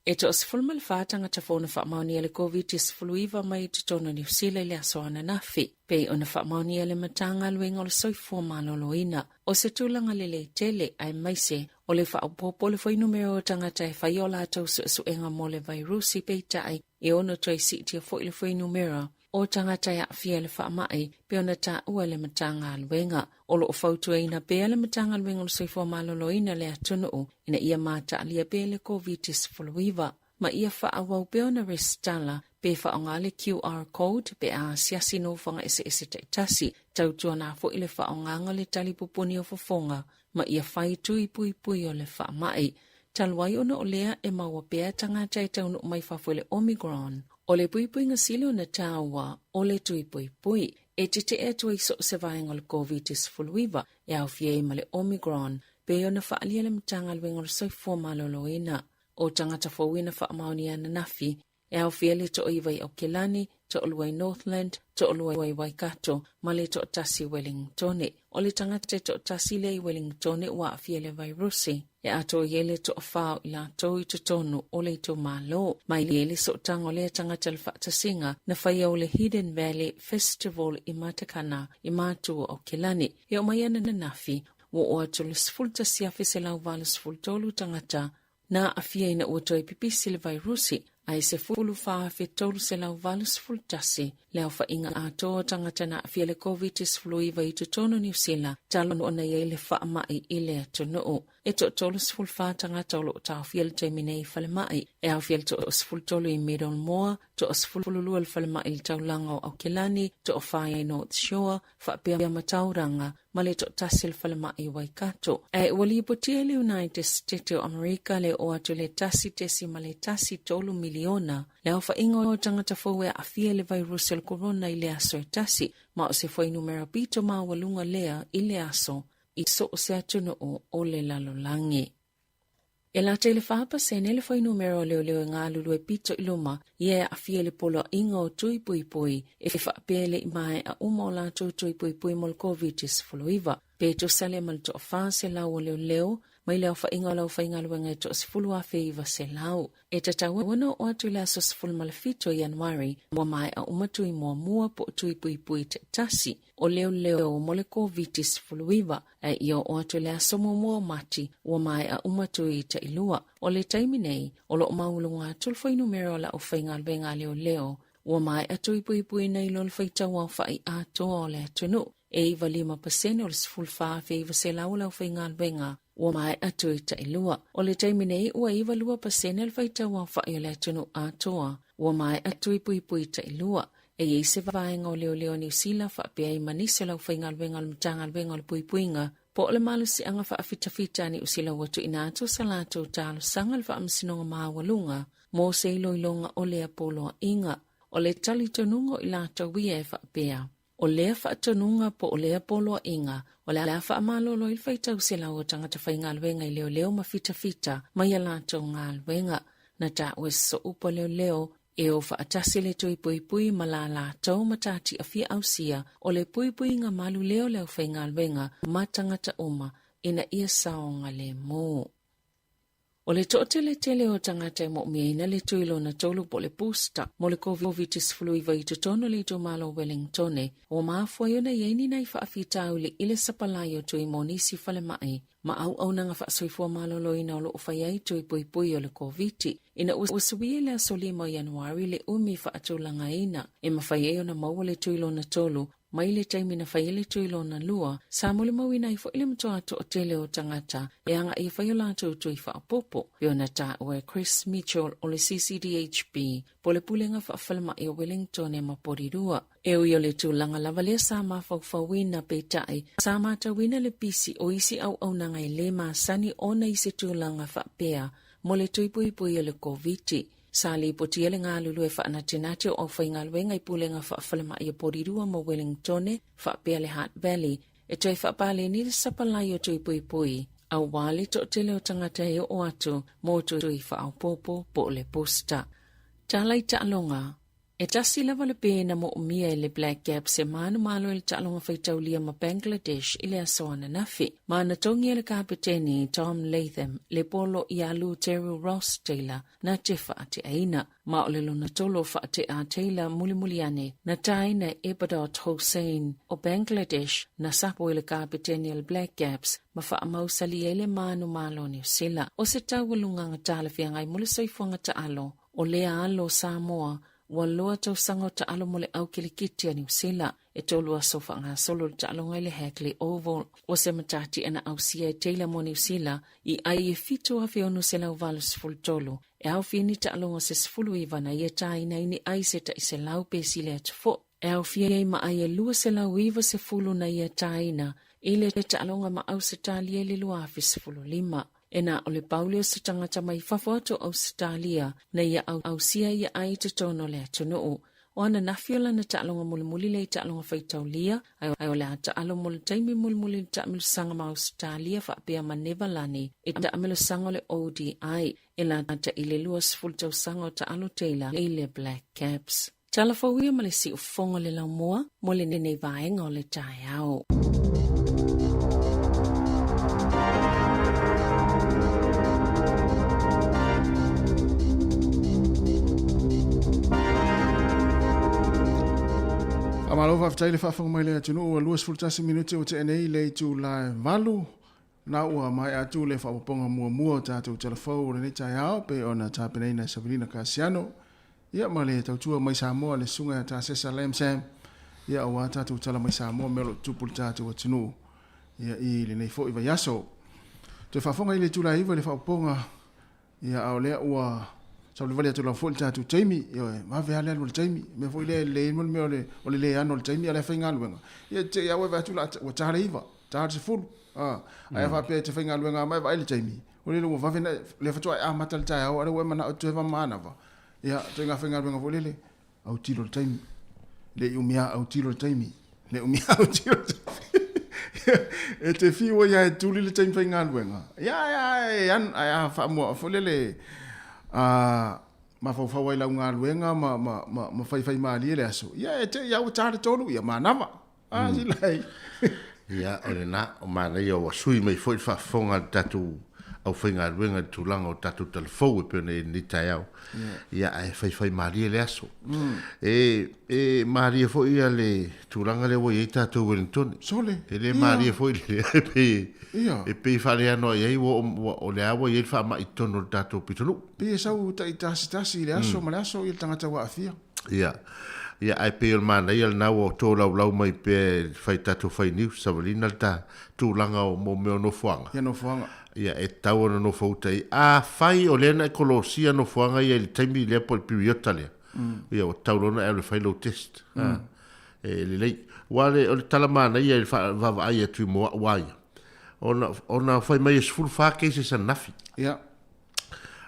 E to sfulma le whātanga ta whona whaamauni le COVID sfuluiva mai te tono New Zealand le aso ana nafi. Pei ona whaamauni le matanga luenga o le soifua maloloina. O se tūlanga le tele ai maise o le whaapopo le whai numero o tangata e whaiola atau suenga mo le vairusi pei tai e ono toi sitia fo le whai numero. O tangata ya fia le whaamai pe ona ta ua le matanga luenga. O lo fautu e ina pea le matanga luenga o soifua maloloina le atunu ina ia mata alia pea le COVID sfuluiva. Ma ia whaawau pe ona restala pe whaonga le QR code pe a siasi no whanga ese taitasi. Tautua na fo ile whaonga le talipupuni o fofonga. Ma ia whai tui pui o le whaamai. Talwai ona o lea e maua pea tangata e taunu mai whafole Omicron. O le pui nga silo na tawa o le tui pui. E te e tui so se vaenga le COVID sfuluiva e au fie ma le Omicron. Pe ona whaalia le matanga luenga le soifua maloloina. O tangata fawina whaamauni ana nafi. E au fie le to iwai au Kelani, to oluai Northland, to oluai Waikato, ma le to tasi Wellington. O le tangata to tasi le Wellington wa fie le vairusi. E ato yele to whao ila toi to tonu o le to malo. Mai le so tango le tangata le whaatasinga na whaia o le Hidden Valley Festival I Matakana I mātua o Kelani. E o mai ana na nafi, wo o atu le sfulta siafi se lau wala sfultolu tangata na afia ina ua toi pipisi le vairusi. Ai se fulu whaafe tolu se lau valus fultasi, leo wha inga atoa tangata na afia le COVID sfuluiva I tutono New Zealand, talon ona ye le wha mai I le atunoo. E to tolu sful wha tangata o lo tau fiel terminei whale mai, e au fiel to sful tolu I Middle Moor, to sful lua le whale mai I taulanga o Kelani, to o whaia North Shore, wha pia matauranga, ma le to tasil whale mai I Waikato. E wali potia le United States of America le o atu le tasi tesi ma le tasi tolu miliona, leo wha ingo o tangata fawea a fia le virus el corona I le aso e tasi, ma o se fwai numero pito ma walunga lea I le aso, I so o se atunu o le lalolangi. E la te le whaapa se ne le whai numero leo ngā lulu e pito I luma, ia a fia le polo ingo o tui pui, e whaapele I mai a uma o la tui pui mo le COVID sfuluiva. Pe to sale mal to fa se lau o leo, mai leo wha inga lau wha inga luenga to sfulu a feiva se lau. E tata wana o atu lea so sfulu malafito Januari, mua mai a umatui mua po tui pui te tasi, o leo o mole COVID sfuluiva, e io o atu lea so mua mati, ua mai a umatui te ilua. O le taiminei, o lo maulunga tulfai numero la o wha inga luenga leo, ua mai a tui pui nei lol whaitawa o whai a toa o le atunu. E iwa 5% o le sfulwha fe iwa se lau whai ngā lwenga, ua mai atu I tailua. O le taiminei ua iwa 2% le whaitawa whai o le atunu a toa, ua mai atu I pui tailua. E i se vaenga o leo New Zealand wha pia I manise lau whai ngā lwenga le mtanga lwenga le puipuinga, po o le malu si anga wha fita ni usila watu ina atu salato talo sanga le wha amsinonga maawalunga, mo se iloilonga o le apolo inga, o le tali tonungo I lata wia e wha pia. O lea whaatonunga po o lea polo inga, o lea whaamalolo I whaitau se lau o tangata whai ngā lwenga I leo ma fita, mai alato ngā lwenga, na ta wes so upo leo, e o whaatasi le tui pui ma la lato matati a fia ausia, o le pui ngā malu leo whai ngā lwenga, ma tangata uma, ina ia saonga le mo. O le tele o tangata e mo miaina le tuilo na tolu po le pusta mo le COVID-19 i vai tutono le to malo Wellingtone o maafua yona yeini na i whaafitau le ile sapalayo tu i monisi fale mai ma au nanga whaasoifua malo loina o lo ufayai tu i pui o le COVID. Ina usuwie le asolimo Januari le umi whaatulanga ina e mawhaieo na maua le tuilo na tolu mai le taimi na whaiele tuilo na lua, sa mole mawina i fo ile mtoa ato o tele o tangata e anga i whaiola ato tu i whaapopo. Piona ta ue Chris Mitchell o le CCDHP po le pulenga whaafalama i o Wellington e maporirua. E ui o le tūlanga lava lea sa mawhauwhawina pe tai, sa mata wina le pisi o isi au nanga i le maasani ona i se tūlanga whaapea mo le tuipui o le COVID. Sali potiele ngā lulu e whaanatinate o whaingaluenga i pulenga whaafalama i a porirua mo Wellingtone, whaapea le Heart Valley, e toi whaapale ni le sapalai o tuipui, au wale to tele o tangata e o atu, mo tui whaaupopo po le posta. Talai ta'alonga, e tasi lava le pēna mo umia i le Black Gap se maana malo i le ta'alonga whaitaulia ma Bangladesh i le asoana nafi. Maana tongi le kapiteni Tom Latham le polo i alu Terry Ross Taylor na te whaate aina. Ma o le luna tolo whaate a Taylor mulimuliane na taina Ebadot Hossain o Bangladesh na sapo i le kapiteni le Black Gaps ma whaamausali e le maanu malo ni usila. O se tauwalunga ngatala whiangai mule soifuanga ta'alo o lea alo Samoa wa loa tau sango ta alo mole au kilikiti a New Zealand e tolu sofa ngā solo ta alo ngai le Hackley Oval o se matati ana au sia e Taylor mo New Zealand i ai e fitu a whionu se lau valus ful tolu e au fini ta alo ngā se sfulu i vana i e taina ini ai se ta i se lau pesile at fo e au fia i ma ai e lua se lau iwa se fulu na i e taina i le ta alo ngā ma au se tali e le lua afi sfulu lima. Ena o le paulio se tangata mai whawhato Australia na ia au sia ia ai te tono le atunuu. O ana nafiola na ta'alonga mulimuli le ta'alonga whaitaulia, ai o le ta'alonga muli taimi mulimuli ta'amilu sanga ma Australia whaapea ma Nevalani, e ta'amilu sanga le ODI, e la ta ile luas fultau sanga o ta'alo Taylor e le Black Caps. Talafawia ma le si ufonga le laumua, mo le nene vaenga o le tae au. Amalova ftaile whaafanga mai le atunu o luas fultasi minute o te enei le tu la valu na ua mai atu le whaaponga mua o tātou telefou o le tai ao pe o na tāpenei na Sabrina Kasiano ia ma le tautua mai Samoa le sunga ta Sesa Lamsam ia o tātou tala mai Samoa melo tupul tātou atunu ia i le nei fo i vai aso te whaafonga i le tu la iwa le whaaponga ia au lea ua sa le vale la folta tu Jamie yo ma ve ale le Jamie me foi le mo me o le ano le Jamie ale fainga luenga ye te ya we va tu la o tare iva tare se full ai va pe te fainga luenga mai va le Jamie o le va vena le fa tu a matal ta o le we mana o te va mana va ya te nga fainga luenga vo le au tiro le Jamie le umia au tiro le Jamie le umia au tiro e te fi o ya tu le Jamie fainga luenga ya fa mo fo le ma fa wai la nga luenga ma fai mali le aso ia te ia o tare tolu ia manava si lai ia ole na o mana ia o sui mai foi fa fonga tatu au finga luenga tu langa o tatu telefou pe ni taiao ia ai fai mali le aso e mali foi ia le tu langa le wo ia tatu Wellington sole ele mali foi le pe e pe fale ano ia o le awa ia fa mai tono tatu pitulu pe sau tai tasi le aso ma le aso il tangata wa afia ia ai pe el mana ia na o to lau mai pe fai tatu fai ni Sabrina ta tu langa o mo me no fuanga ia no fuanga ia e tau no foutai a fai o lena ekolosia no fuanga ia il taimi le po periota le ia o tau lona e le fai lo test e le lei wale o le talamana ia il fa va ai tu mo wai ona fai mai es full fa ke se nafi ia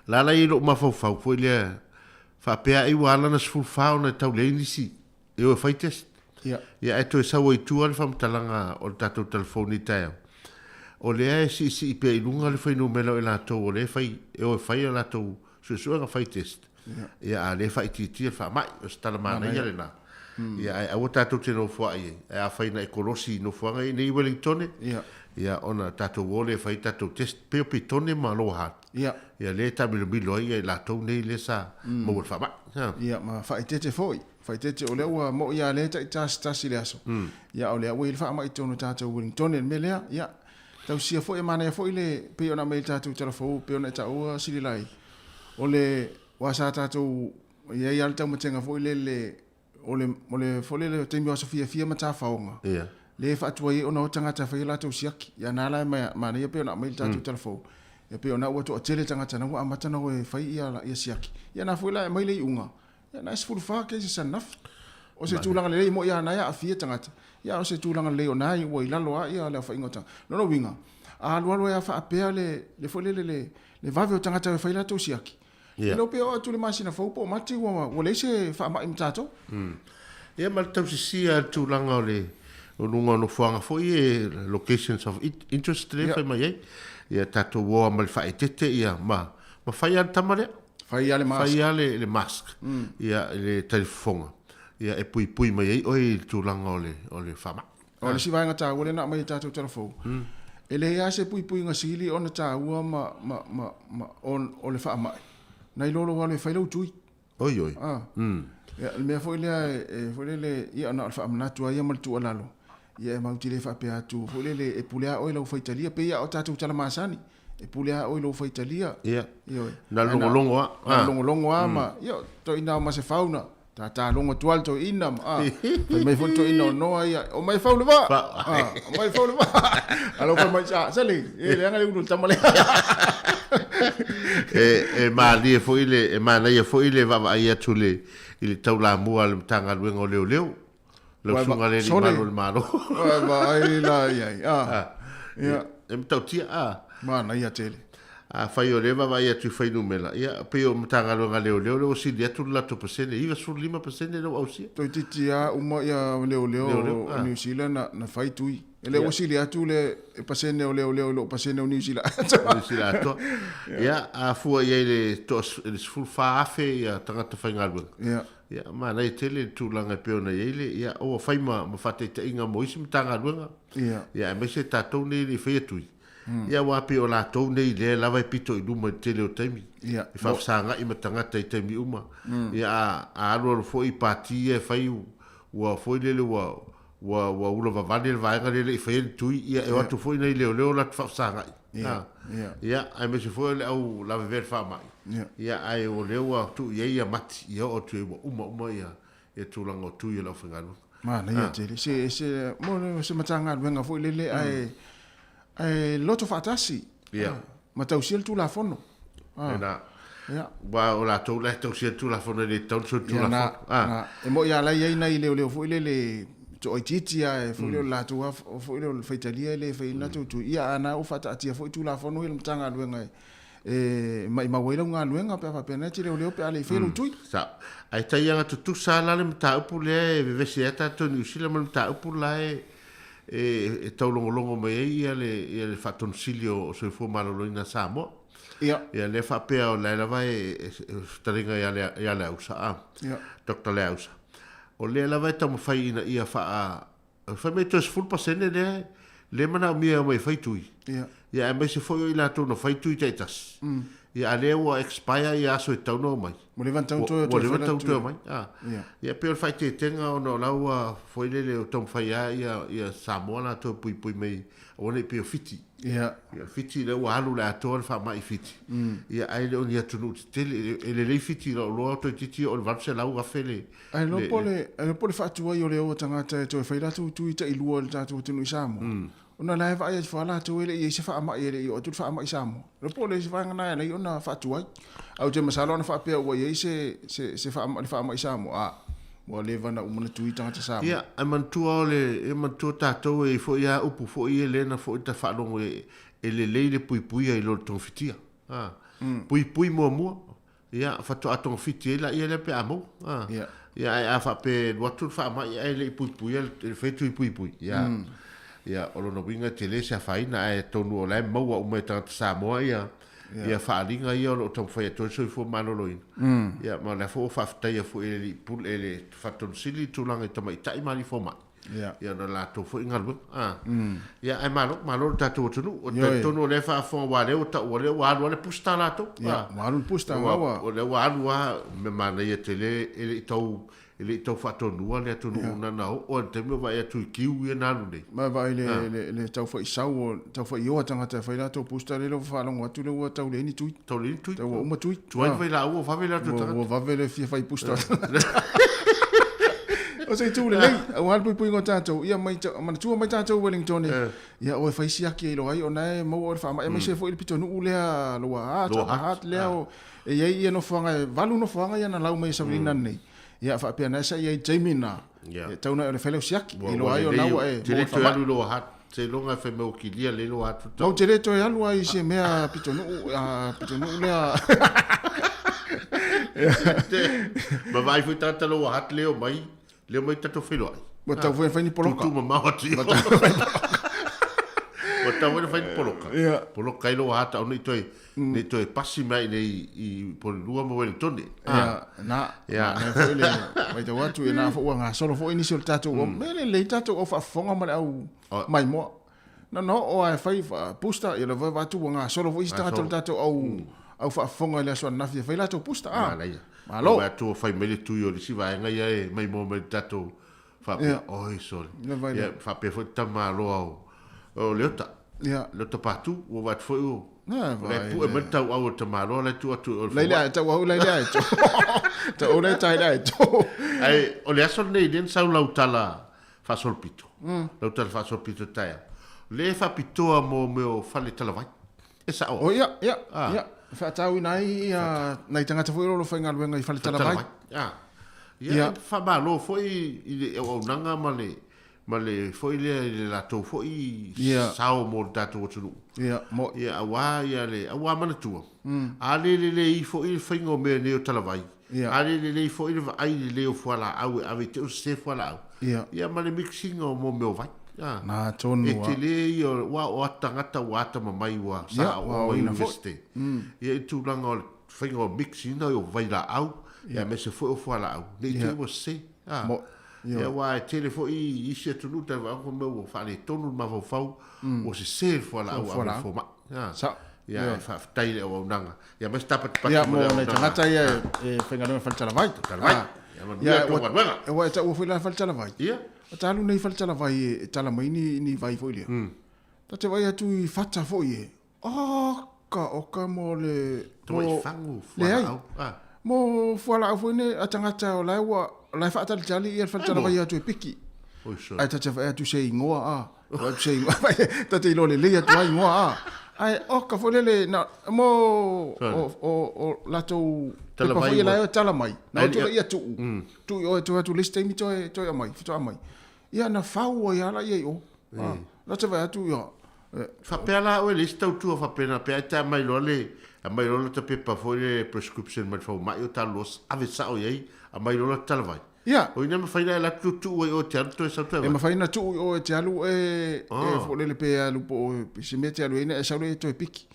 la i lo ma fo foi le fa pea i wala na full fa ona tau le ni si e o fai test ia e to sa wo tu al fam talanga o tato telefoni tao o le si pe lunga le fai no melo e la to o le fai e o fai la to so nga fai test ia le fai ti fa mai o sta la mana ia le na ia o tato te no fo ai a fai na ekolosi no fo ai nei Wellington ia ona tatou ole fai tatou test pe pitone ma lo ha ia ia le ta bilo ia la tou nei le sa mo fa ma ia ma faitete foi faitete o le ua mo ia le tasi le aso ia o le ua il fa ma itono tatou Wellington me lea ia tau sia foi mana foi le pe ona me tatou telefo pe ona ta o sili lai o le wa sa tatou ia ia tau matenga foi le o le fole le temi o Sofia fia mata faonga ia le fa tu ai ona tangata fa ila tau siaki ia na la ma ia pe ona me tatou telefo ia pe ona o to tele tangata na wa mata na o fa ia siaki ia na foi la mai le unga ia na sfulu fa ke se naf o se tulanga le mo ia na ia afia tangata ia o se tulanga le ona i o ilalo ia le fa ingota no winga a lo ia fa apea le fole le vave o tangata fa ila tau siaki lo pe o tu le masina fo po mati o le se fa ma imtato ia ma tau sia tulanga o lunga no fuanga fo e locations of interest le fa mai ia tatou o mal fa etete ia ma fai al tamare fai ale le mask ia le telefonga ia e pui mai o e tulanga o le fama o le si vai ngata o le na mai tatou telefo ele ia se pui ngasili ona ta ua ma on o le fama nai lolo wale fai lo tui oi ya me foi le ia na fa amna tu ia mal tu alalo ia ma utile fa pe atu foi le e pulea o lo fa italia pe ia o tatu tala masani e pulea o lo fa italia ia na longo ma ia to ina ma se fauna ta longo tu alto ina mai foi to ina no ia o mai fauna va o mai fauna va alo fa mai sali e le ngali unu tamale ma foi le ma na foi le va ia tule il taula mua le tanga luengo leo le sunga le malo va ai la ia tau tia ma na ia tele fai o leva vai atu fai numela ia pe o mtanga leo o si dia tu la to percent iva sur 5% lo ausia to titia uma ia leo New Zealand na fai tui ele o si dia tu le percent o leo percent o New Zealand to ia a fu ia le to le full fa afe ia tanga to fai ngalbu ia ma na tele tu langa pe ona ile ia o fai ma fate te inga mo isi mtanga luenga ia me se tatou ni le fai tui ia wa pe o la tou nei le lava pito i luma tele o taimi ia fa sanga i matanga tai taimi uma ia a alo fo i pati e fai wa fo le wa ulo va vale va ngale le fai tu ia e watu fo nei le la fa sanga ia ai me se fo le au la ver fa mai ia ai o le wa tu ia mati ia o tu uma ia e tu lango tu ia la fangalo ma na ia tele se mo se matanga venga fo le ai loto fatasi ma tau sil tu la fono wa o la tau le tau sil tu la fono le tau so tu la fono e mo ia la ia nei le fo le to ititia e fo le la tu fo le faitalia le fa ina tu ia ana o fata tia fo tu la fono il mtanga luenga e mai wela nga luenga pe pena ti le pe ale felo tu sa ai tai anga tu sala le mta upu le vesieta to ni sila mta upu la e tau longo mai ia le faton silio so fo maloloina samo ia le fa pe o la vai taringa ia le usa Dr. Lausa o le la vai tam fai ina ia fa me tos full percent le mana mia mai fai tui ia me se foi ila to no fai tui taitas ia le o expire ia so tau no mai mo le vantau to mai ia pe fai te tenga o no laua foi le tom fai ia Samoa to pui mai o le pe fiti ia fiti le wa halu la to fa mai fiti ia ai le on ia tunu tele le fiti lo to titi o va se lau gafele ai lo pole fa tu o le o tanga to fai la tu ita i luo ta tu tunu Samoa ona la va ia fa la tu ele i se fa ma ele o tu fa ma Samoa lo pole se va ngana le ona fa tu ai au te masalo na fa pe o ye se fa ma Samoa o le vana umana tui tangata Samoa ia e mantua e mantua tatou e fo ia upu fo ia lena fo ta whalongo e le leile pui ai lo tongfitia pui mua ia fato atong fitia la ia le pe amo ia ai afa pe watu fa mai ai le pui le fetu pui ia o no winga tele se faina e tonu o le maua o me tangata Samoa ia faalinga ia o tom fai to so fo maloloin ia ma la fo fa tai fo ele pul ele faton sili tulanga to mai tai mali fo ma ia na latou foʻi galuega ia ai malo tatou atunu o taitonu o le faafoga ua lea ua taʻua lea ua alu a le pusi tā latou ua alu le pusi tagaua o le ua alu a me manaia te lē e leʻi tau faatonua le atonuu nana o le taimi o vae atu i kiu ia na alu nei ma vai le tau foʻi sau o tau foʻi ioa tagata e fai latou pusi ta le lo faalogo atu le ua tauleini tui tauleini tui taua uma tui tuai fai laʻua o vave le atu tagata ua vave le fia fai pusi ta o se tu le lei o al pui ngo tatou ia mai mana tu mai tatou Wellington ia o fai siaki i lo ai ona e mo o fa mai mai se foi pitonu ulea lo hat leo e ia no fanga valu no fanga ia na lau mai sabrina nei ia fa pena sa ia Jamina e tau na le fele siaki i lo ai ona e te le to alu lo hat se longa fe mo kilia le lo atu no te le to alu ai se mea pitonu lea ma vai foi tanta lo hat leo mai leo mai tato filo ai. Wa tau fai ni poloka. Tu mama ti. Wa tau fai ni poloka. Poloka ilo hata oni ni toi pasi mai nei i polua mo Wellington. Na foi le mai te watu e na fo nga solo fo ini sul tato o mele le tato o fa fonga ma au mai mo. No o ai fai pusta e le watu nga solo fo ista tato au fa fonga le so na fai la to pusta Malo. Wa tu fai mele tu yo si va nga ye mai mo me tato fa oi sol. Ya fa pe fo tamalo o leota. Ya. Leota patu o va fo o. Na va. Le pu e me tau au tamalo le tu atu. Le tau au le to. Tau le tai le to. Ai o le asol nei den sau lautala fa sol pito. Lautala fa sol pito tai. Le fa pito mo me o fa le tala vai. Esa o. O ya. Fa tau nai nai tangata foi lo fai ngaluenga I fale tala vai. Ya fa malo foi I o nanga male foi le la to foi sao mo tato tunu. Mo awa le awa mana tu. Ale le I foi fai ngo me ne o tala vai. Ale le foi ai le o fala au ave te o se fala au. Ya male mixing o mo me o vai. Na tonu e te le wa o tangata wa ta mai wa sa o university ia tu langa o whainga o mixi na o vaila au ia me se foi o whala au nei te o se ia wa e tele foi I se tunu ta wa ko me o whale tonu ma fau o se whala au a fo ma ia fa taile o nanga ia me sta pat ia mo nei tangata ia e whainga no whaltala vai ia wa e ta o whaltala vai Talu nei fal tala vai e tala mai ni vai foi le. Ta te vai atu I fata foi e. Oka mo le toi fangu fuala. Mo fuala foi ne atangata o la fa tala tali I fal tala vai atu e piki. Ai ta te vai atu sei ngoa Wa sei ta te lo le atu ai ngoa Ai oka foi le na mo o lato tala vai la tala mai. Na tu ia tu. Tu liste mi toi mai, fito mai. Ia na fau ia la ia o. La te vai tu ia. Fa pela o liste tu fa pena pe ta mai lo le. A mai lo te pepa foi le prescription mai fa mai o talos ave sa o ia a mai lo tala vai. Ia. O ina me fai la tu o te alto e sa tu. E me fai na tu o te alu e fo le pe alu po se mete alu ina e sa le to e piki.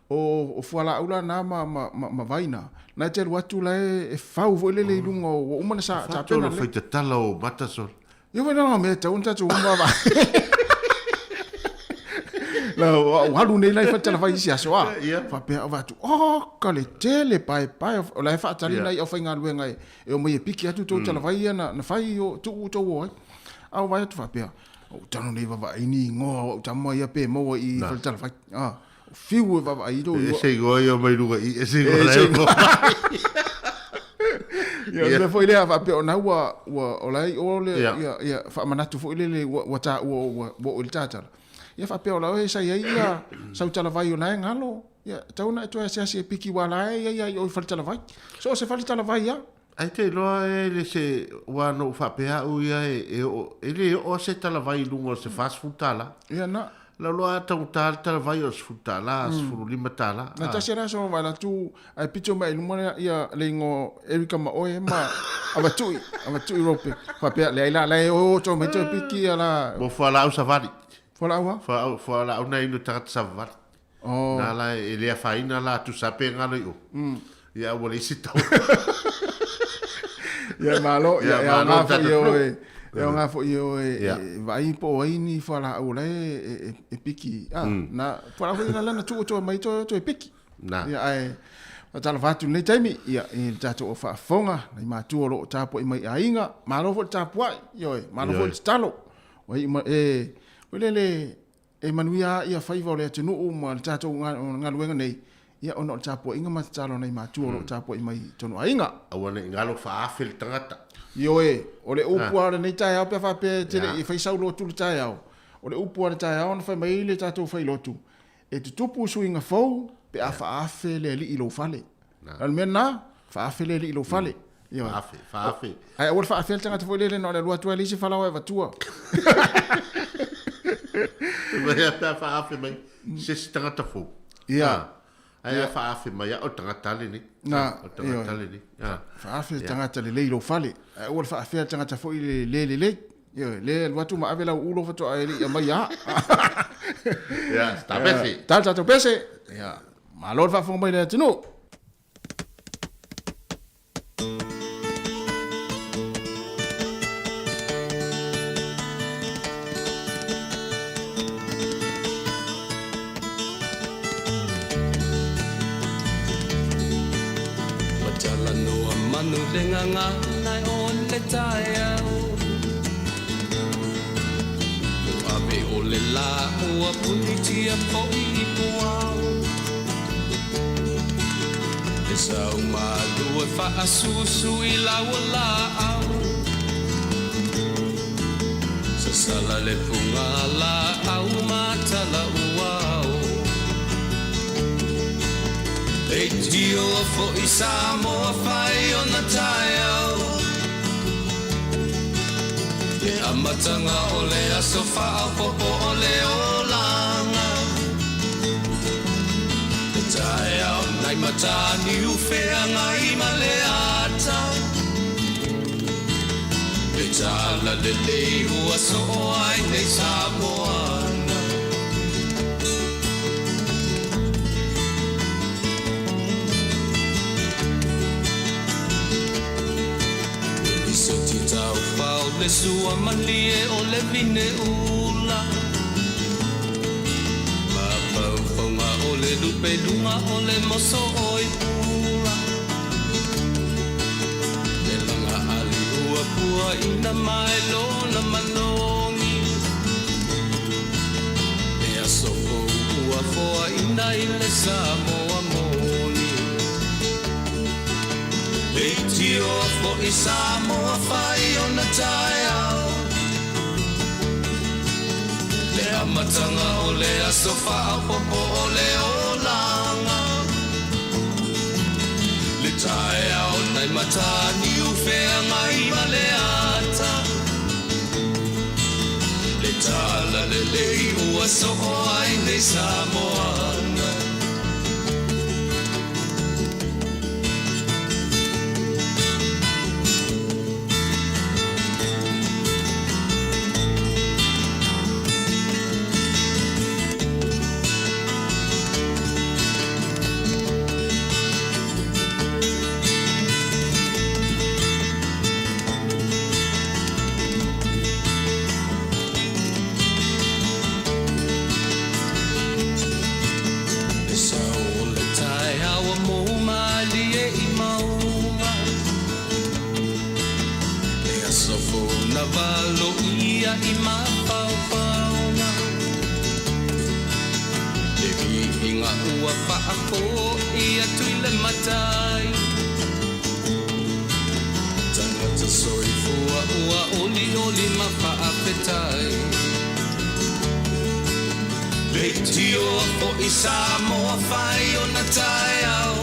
O fuala ula na ma vaina. Na te watu la e fau vo le lunga o uma na sa pena. Fa te tala o matasol. Yo vai na me te unta tu uma va. La o halu nei lai fa tala vai sia soa. Fa pe va tu. Ka le tele pai o la fa tali nei o fa nga luenga e o mai piki atu to tala vai na fai o tu o ai. Au vai tu fa pe. O tano nei va ini ngo o tamo ia pe mo I fa tala vai. Fiu e va ai do. Ese goi o mai luga I ese goi. Ya foi le va pe ona wa o lai o le ya fa manatu foi le wa ta o tata. Ya fa pe ola e sai ia sa tala vai ona ngalo. Ya tauna to se piki wala ia o fa tala vai. So se fa tala vai ya. Ai te loa le se wa no fa pe a u ia e o se tala vai lungo se fast food tala. Ya na la loa tau tala vai o sfutala sfuru lima tala na tasera so wala tu ai pito mai lumana ia lengo Erika ma oe ma avatu Europe fa pe le ila le o to me to piki ala mo fala u savari fala u nei no tat savari na la ele faina la tu sape ngalo yo ia wala isi tau ia malo ia ma fa yo E o ngā fo i o vai po ai ni whala au lai e piki. Na whala hoi na lana tū mai to e piki. Ia ai, o tala whātu nei taimi, ia i tātou o whaafonga, nei mātua lo o tāpo i mai a inga, mālofo tāpua, ioi, mālofo i talo. Wai lele, e manuia ia whaiva o lea tenu o ma tātou ngā luenga nei, ia ono o tāpo inga matatalo nei mātua lo o tāpo i mai tonu a inga. Awane ngalo whaafel tangata. Ioe, o le upuara nei tai au pe whape tele i whaisau lo tulu tai au. O le upuara tai au na whai mai le tātou whai lotu. E tu tupu sui ngā fau, pe a whaafe le li ilo fale. Al mena, whaafe le li ilo fale. Whaafe. Ai, o le whaafe le tangata fwoi lele no le lua tua lisi whalau e watua. Mea pia whaafe mai, sesi tangata fo. Ia. Ai a whaafe mai, o tangata le ni. O tangata le ni. Whaafe le tangata le ilo fale. Ai, o le whaafe le tangata fwoi le. Le lua tu ma avela ulo fato ai li mai ya. Ja, sta besi. Tātou pese. Ia. Ma lor fa fonga mai le tino. Matala no manu lenga nai on le tai. O le la ua punitia po i puau E sau malua wha susu i laua la au Sa sala le punga la au matala uau E tio fo i Samoa whai o na tai au E amatanga o le aso wha popo o le o langa E tae au nai matani u whea ngai ma le ata E tala le lei ua so ai nei Samoana Le sua malie o le vine ula Ma paufonga o le lupe lunga o le moso o i pula Le langa ali ua pua ina mai lona manongi E asoko ua foa ina i le Samoa moni E tio fo i Samoa whai o na tai au Le amatanga o le aso wha popo o le o langa Le tai au nai matani u whea ngai ma le ata Le tala le lei ua so ai nei Samoana Samoa whai o na tai au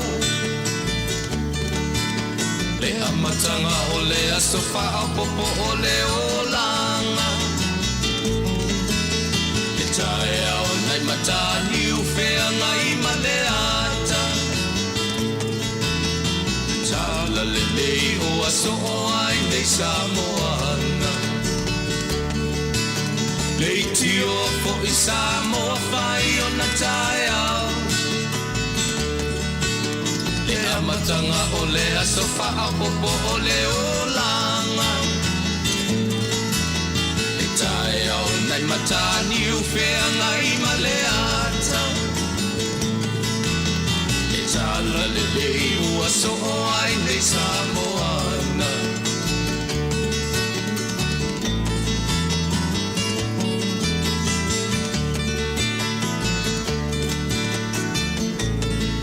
Le amatanga o le aso wha popo o le o langa Le tai au nai matani u whea ngai ma le ata Tala le lei o aso o ai nei Samoana Le tio fo i Samoa whai o na tai au Le amatanga o le aso wha popo o le o langa matani u fea ngai maleata e tala le ua so ai nei Samoana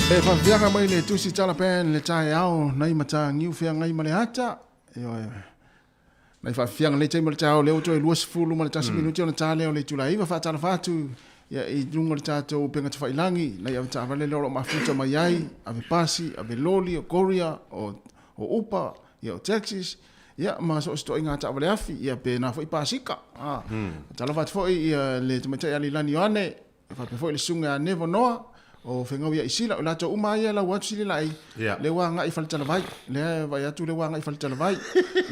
E whawhianga mai le tusi tala pen le tae ao nei mata ngiu whea ngai male hata. Nei whawhianga le tae male tae ao leo toi luas fulu male tasi minuti o na tae leo le tula iwa whaatala whatu. Ia i dunga le tātou penga te whailangi. Nei au tae wale leo lo mafuta mai ai. Ave pasi, ave loli, o Korea, o Upa, ia o Texas. Ia ma so sto inga tae wale afi. Ia pe na fwoi pasika. Tala whatu fwoi ia le tumatai alilani oane. Whape fwoi le sunga a Nevo Noa. O whengau ia isila, o lato uma ia la watu sili lai. Le wanga i whale talavai. Le vai atu le wanga i whale talavai.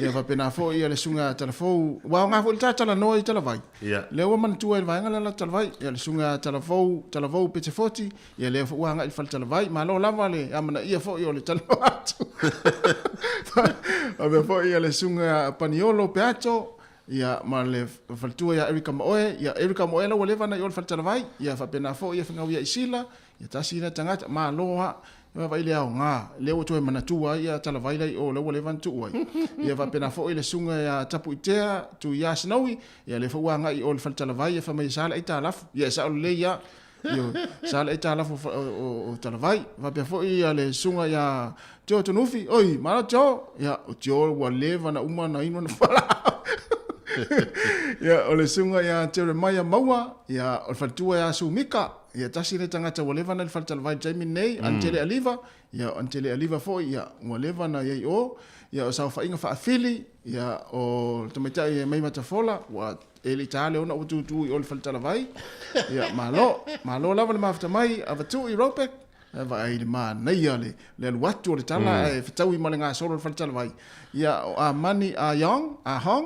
Ia whapena fo ia le sunga talafou. Wa ngā fo le tala noa i talavai. Le ua manatua i vaenga la talavai. Ia le sunga talavou pete foti. Ia le wanga i whale talavai. Ma lo lava le amana ia fo i o le talavai atu. Awe fo ia le sunga paniolo pe ato. Ia ma le whaletua ia Erika Moe. Ia Erika Moe la walewa na i o le whale talavai. Ia whapena fo ia whengau ia isila. Ia tasi na tangata ma loha ia vai le au nga le o toe manatua ia talavai lai o le wale van tu ai ia va pena fo ile sunga ia tapu itea tu ia snowi ia le fo nga i o le fal talavai ia fa mai sala ita laf ia sa le ia io sala ita laf o talavai va pe fo ia le sunga ia to nufi oi mara to ia o tio wale va na uma na ino na fala ia o le sunga ia tere mai maua ia o faltua ia sumika ia tasi le tangata waleva na le faltalavai taimi nei antele aliva ia antele aliva fo ia waleva na ia o ia o sa fainga fa afili ia o tometa ia mai matafola wa ele tale ona o tu o le faltalavai ia malo lava le mafta mai avatu Europe va ai ma nei ale le watu le tala e fitau i malenga solo le faltalavai ia a mani a young a hong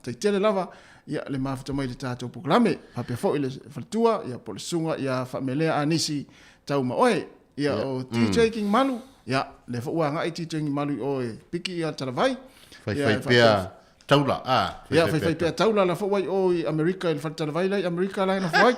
te tele lava ia le mafuta mai le tātou poklame pape fo ile faltua ia po le sunga ia famelea anisi tau maoe ia o DJ King Malu ia le fo ua ngai DJ King Malu o piki ia talavai fai pia taula ia fai pia taula la fo wai o America il faltalavai lai America lai na fo wai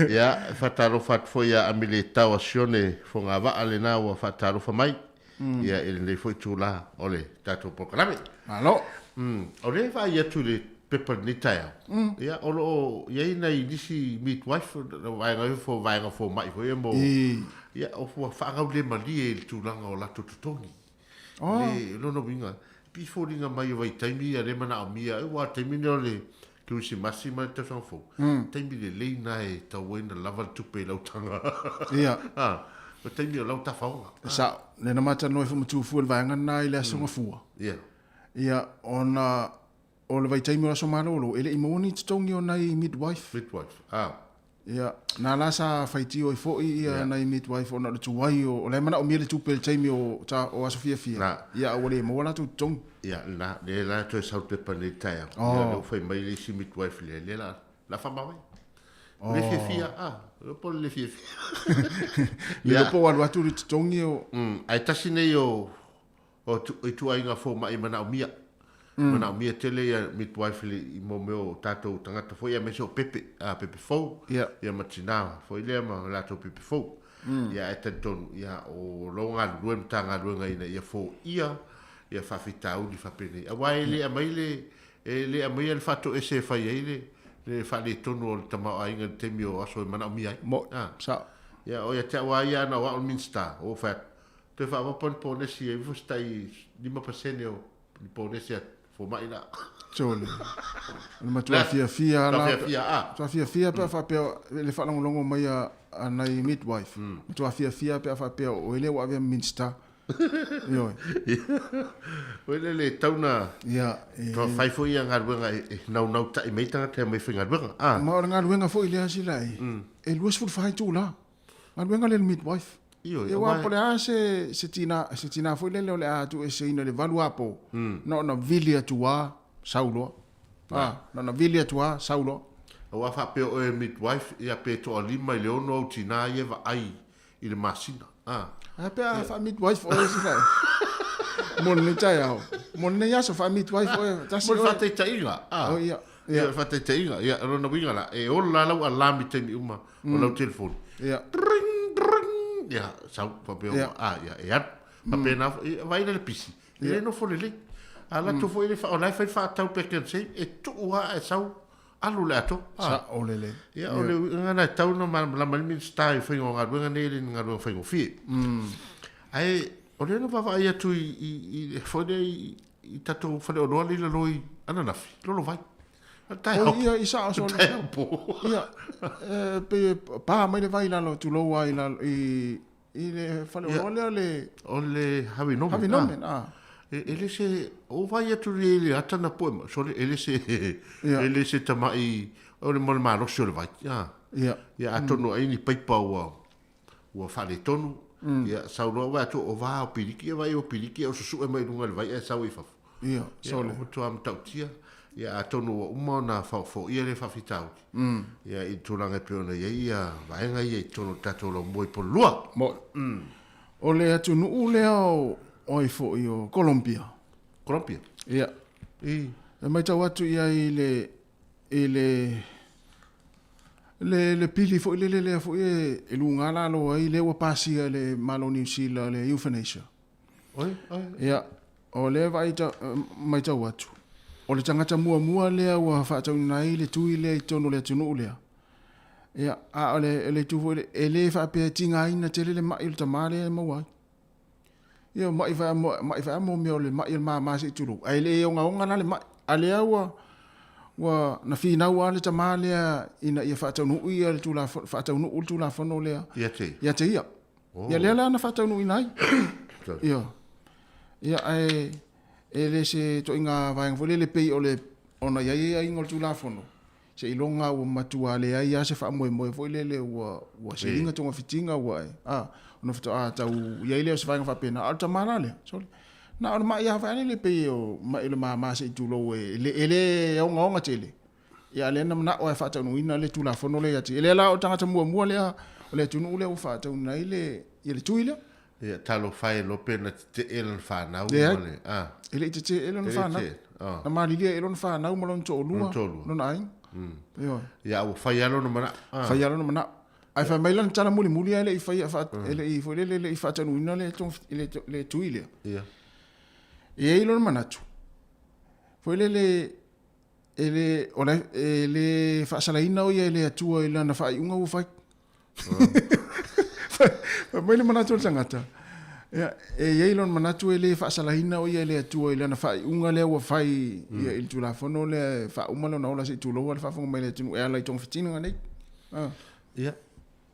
ia fatalo fat fo ia amile tau asione fo nga va ale na wa fatalo fa mai ia ele le foi tula ole tato poklame alo ole va ia tu le pepper ni taia ia olo ia ina i disi midwife vai nga fo mai fo mo ia o fo fa ga le mali e tu langa o la tutoni le lo no vinga pi fo linga mai vai taimi ia le mana mia e wa taimi no le tu si massima te son fo taimi le na e tawena lava tu pe la tanga ia o taimi o lau tafaunga. Sa, le na mata noi whamatu fua le vaenga nai le asonga fua. Ia, ona, o le vai taimi o aso marolo, ele imoni titongi o nai midwife. Ia, nā la sa whaiti o i fōi ia nai midwife o na le tuwai o le mana o mia le tupe le taimi o aso fia fia. Ia, o le mo la tu tong. Ia, le la tu e sau te pane taia. Ia, le fai mai le si midwife le la whamawai. Le fia le po le fia le po wa tu ri tongi o ai tasi nei o tu ai nga fo mai mana mia tele ya midwife le mo meu tato tangata fo ya meso pepe fo ya matina fo ile ma la to pepe fo ya etenton ya o longa luem tanga luenga ina ya fo ya fa fitau di fa pene wa ile mai le mai le fato ese fa ile le fa le tonu o tama ai ngal temio aso mana mi ai sa ya o ya te wa ya na wa minsta o fa te fa va pon si e fu stai 5% o pon si fo mai la chole le matua fia la fia pa fa pe le fa longo mai a nai midwife matua fia pa fa pe o ele wa minsta yo le tauna ia to fai fo ia ngarwenga nau ta i meitanga te mai finga ngarwenga ma ngarwenga fo ile asilai e luas fu fai tu la ngarwenga le midwife e wa pole se tina fo ile le a tu e se ina le valu apo no vilia tua saulo no vilia tua saulo o fa pe o midwife ia pe to lima le ono tina ia va ai il masina Apa fa midwife o isi fa. Mon ni chai ao. mo ne ya so fa mi twai fo ta si mo fa te tainga oh ia ia fa te tainga ia ro na winga la e o la la la mi te mi uma o la telefon ia ia sau pa pe ia ia pa pe na vai le pisi ele no fo le ala tu fo ele fa ona fa tau pe ken sei e tu wa e sau alu le ato sa olele ia ole ngana tau no ma la mal mi stai fa ngo nga ne le nga ro fa ngo fi ai ole no va ia tu i fo de i tato fa le ono le loi ana na fi lo vai oh ia isa so ia pe pa mai le vai la lo tu lo vai la i le fa le ole havi no ele se o vai atu le atana poema so ele se tamai o le mal malo so le vai ia atono ai ni paipa o fa le tonu ia saulo va to o va o piliki vai o piliki o su e mai lunga le vai e sau i fa ia so le to am tautia ia atono uma na fa fo ia le fa fitau ia i tulanga pe ona ia vai nga ia tono tato lo moi po lua mo o le atu nu le oi fo io Colombia ia e mai tau atu ia le pili fo le fo e lunga la lo ai le wa pasia le malo New Zealand le euthanasia oi ia o le vai ta mai tau atu o le tangata mua lea ua whaatau nai le tui lea i tono lea tunu lea. Ia, a le tufu e le whaapea tinga ina tele le mai le tamare e mawai. Ia, mai wha mo meo le mai le maa maasi i turu. Ai le onga na le mai, a lea ua na whina ua le tamare lea ina ia whaatau nuu ia le tula whaatau nuu le tula whano lea. Ia te? Ia te ia. Ia lea na whaatau nuu inai. Ia. Ia, ai... ele se to inga vai ngole le pei ole ona ia ia ingol tu la fono se ilonga o matua le ia se fa mo foi le o se inga tonga fitinga wa ono fito tau ia ile se vai fa pena alta marale so na ona ma ia va le pei o ma ile ma se tu lo ele onga tele ia le na o fa tau ina le tu la fono le ia ele la o tanga mo le le tu no le o fa tau na ile ile tu ile ia talo fai lo pena te elan fa na ole ele te elan fa na na mali dia elan fa na mo lon to lua no nai yo ia o fai alo no mana fai alo no mana ai fa mai lan tala muli ele fai fa ele i fo le fa tanu ina le ton le tu ile ia e ele no mana tu fo ele ona ele fa sala ina o ele atu ele na fa unga u fa Mai manatu tangata. Ya, elon manatu ele fa salahina o ele atu ele na fa unga le wa fai ia il tula fono le fa umalo na ola se tulo wa fa fo mai le tunu ala tong fitina nei. Ia.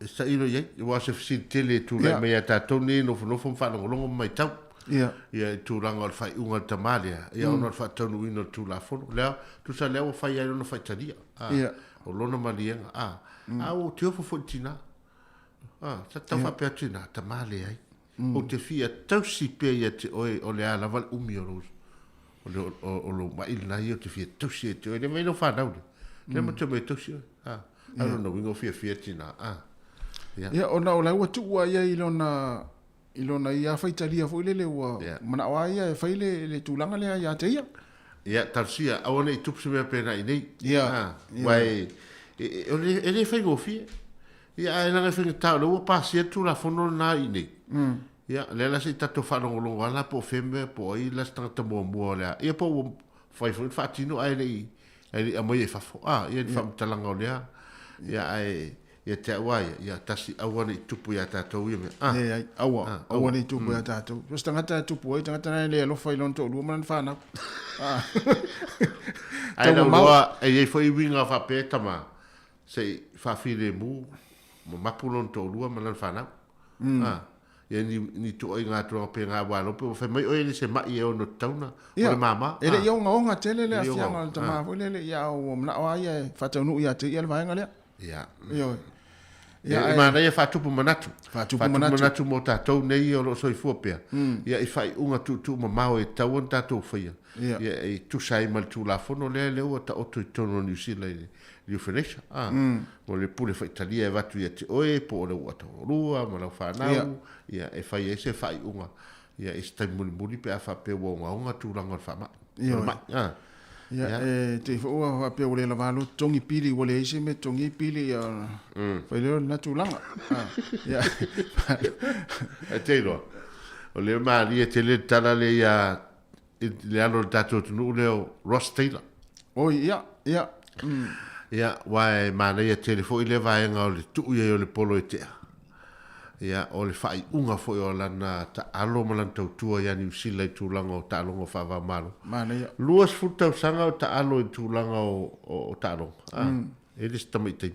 Sa ilo ye, wa se tele tu le me ata toni no fo fa longo mai tau. Ia. Ia tu ranga fa unga tamalia. Ia ona fa tonu ino tu la fono. Le tu sa le wa fa ia no fa tadia. Ia. O lona malia. O tio fo tina. Sa tau fa peatina tamale ai. O te fia tau si pe ia te oe o le ala val umi o rosu. O lo maila ia te fia tau si e te oe. Le mai no fa naule. Le ma te me tau si oe. Alo no wingo fia tina. Ia, ona o lau atu ua ia ilona ia faitalia fo ilele ua mana oa ia e faile le tūlanga lea ia te ia. Ia, tarsia, awane i tupsi mea pena i nei. Ia. Wai, ele whaingo fia. Ia ai nanga whinga tau, le ua pasi atu la whono na i nei. Ia, lela se tato whanongolongo ala po wheme, po ai las tangata mua lea. Ia po whaifo, whaatino ai nei, ai amai e whafo. Ia ni whamtalanga o lea. Ia ai, ia te awai, ia tasi awane i tupu ia tātou ia mea. Ia, awane i tupu ia tātou. Jos tangata tupu ai, tangata nai lea lofa i lonto lua manan whanau. Ai na loa, e iei fo i winga whapeta ma, se whawhire mu, mo mapulon to lua manan whanau. Ia ni tu oi ngā tua pe ngā walope, o whai mai oi se mai e o no tauna, o le mama. Ele i onga tele lea fianga le tama, o lele ia o mna o aia e whataunu ia te ia le vaenga lea. Ia. Ia. Ia mana ia whatupu manatu. Whatupu manatu mo tātou nei o lo soi fuapea. Ia i whai unga tu ma mau e tauan tātou whaia. Ia i tu sai mal tu la fono lea leo ta oto i tono New Zealand Liu Fenesha. Mo le pule whai talia e watu ia te oe, po o le ua tau rua, ma lau whanau. Ia e whai e se whai unga. ia istai muli pe afa pe wonga tu langa fa ma ia te fo wa pe ole la valo tongi pili ole ise me tongi pili ya fa le na tu langa ia te lo ole ma li te le tala le ya le alo tato tu le Ross Taylor ia ia wai ma le telefo ile vai nga le tu ye le polo te ia o le fai unga fo o lana ta alo malan tau tua ya ni sila tu langa ta longo fa va malo ia luas futa sanga ta alo tu langa o ta long ele sta mai te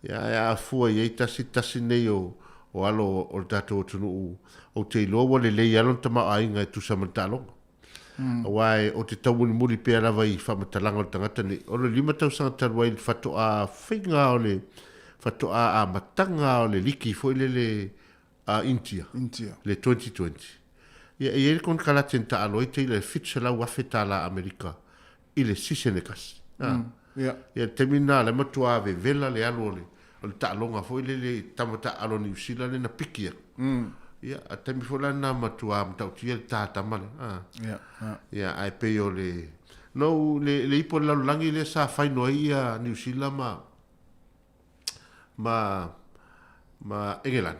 ya fu ye tasi nei o alo o tato tu o te lo wole le ya lon tama ainga tu sa ta long wai o te tau muri pe ala vai fa mata langa tangata ni o le lima tau sanga ta wai fatu a finga o le fato a matanga o le liki foi le India le 2020 ia kon kala tenta aloi te le fitsela wa fetala Amerika ile sisenekas ia termina le matua ve vela le alo le ta longa foi le tamata alo New Zealand na pikia ia atemi fola na matua mtautia ta tamale ia ai pe o le no le ipo la langi le sa fai no ia New Zealand ma England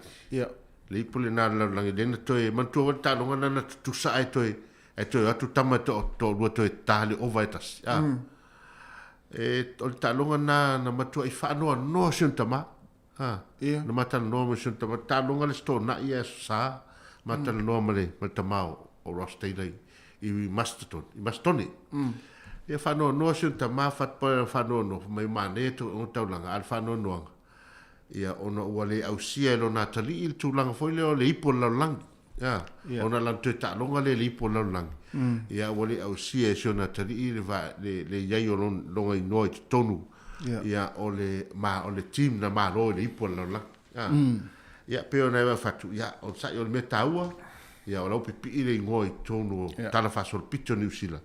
le pole na la langi den to e man to ta longa na tu sa e to atu tama to lo to tali ovaitas e ta longa na ma to i fa no sentama no mata no sentama ta longa le sto na ia sa mata no male mata mau o Ross Taylor i mastoni ia fa no sentama fa no mai mane to o ta longa al fa no ia ona wale au sia lo natali il tu lang foi le ipo la lang ona lang te ta longa le ipo la lang ia wale au sia so natali il va le ia longa i noi tonu ia ole team na ma lo le ipo la lang ia pe ona va fatu ia o sa yo me taua ia o lo pipi ile ngoi tonu tala fa sol pito New Zealand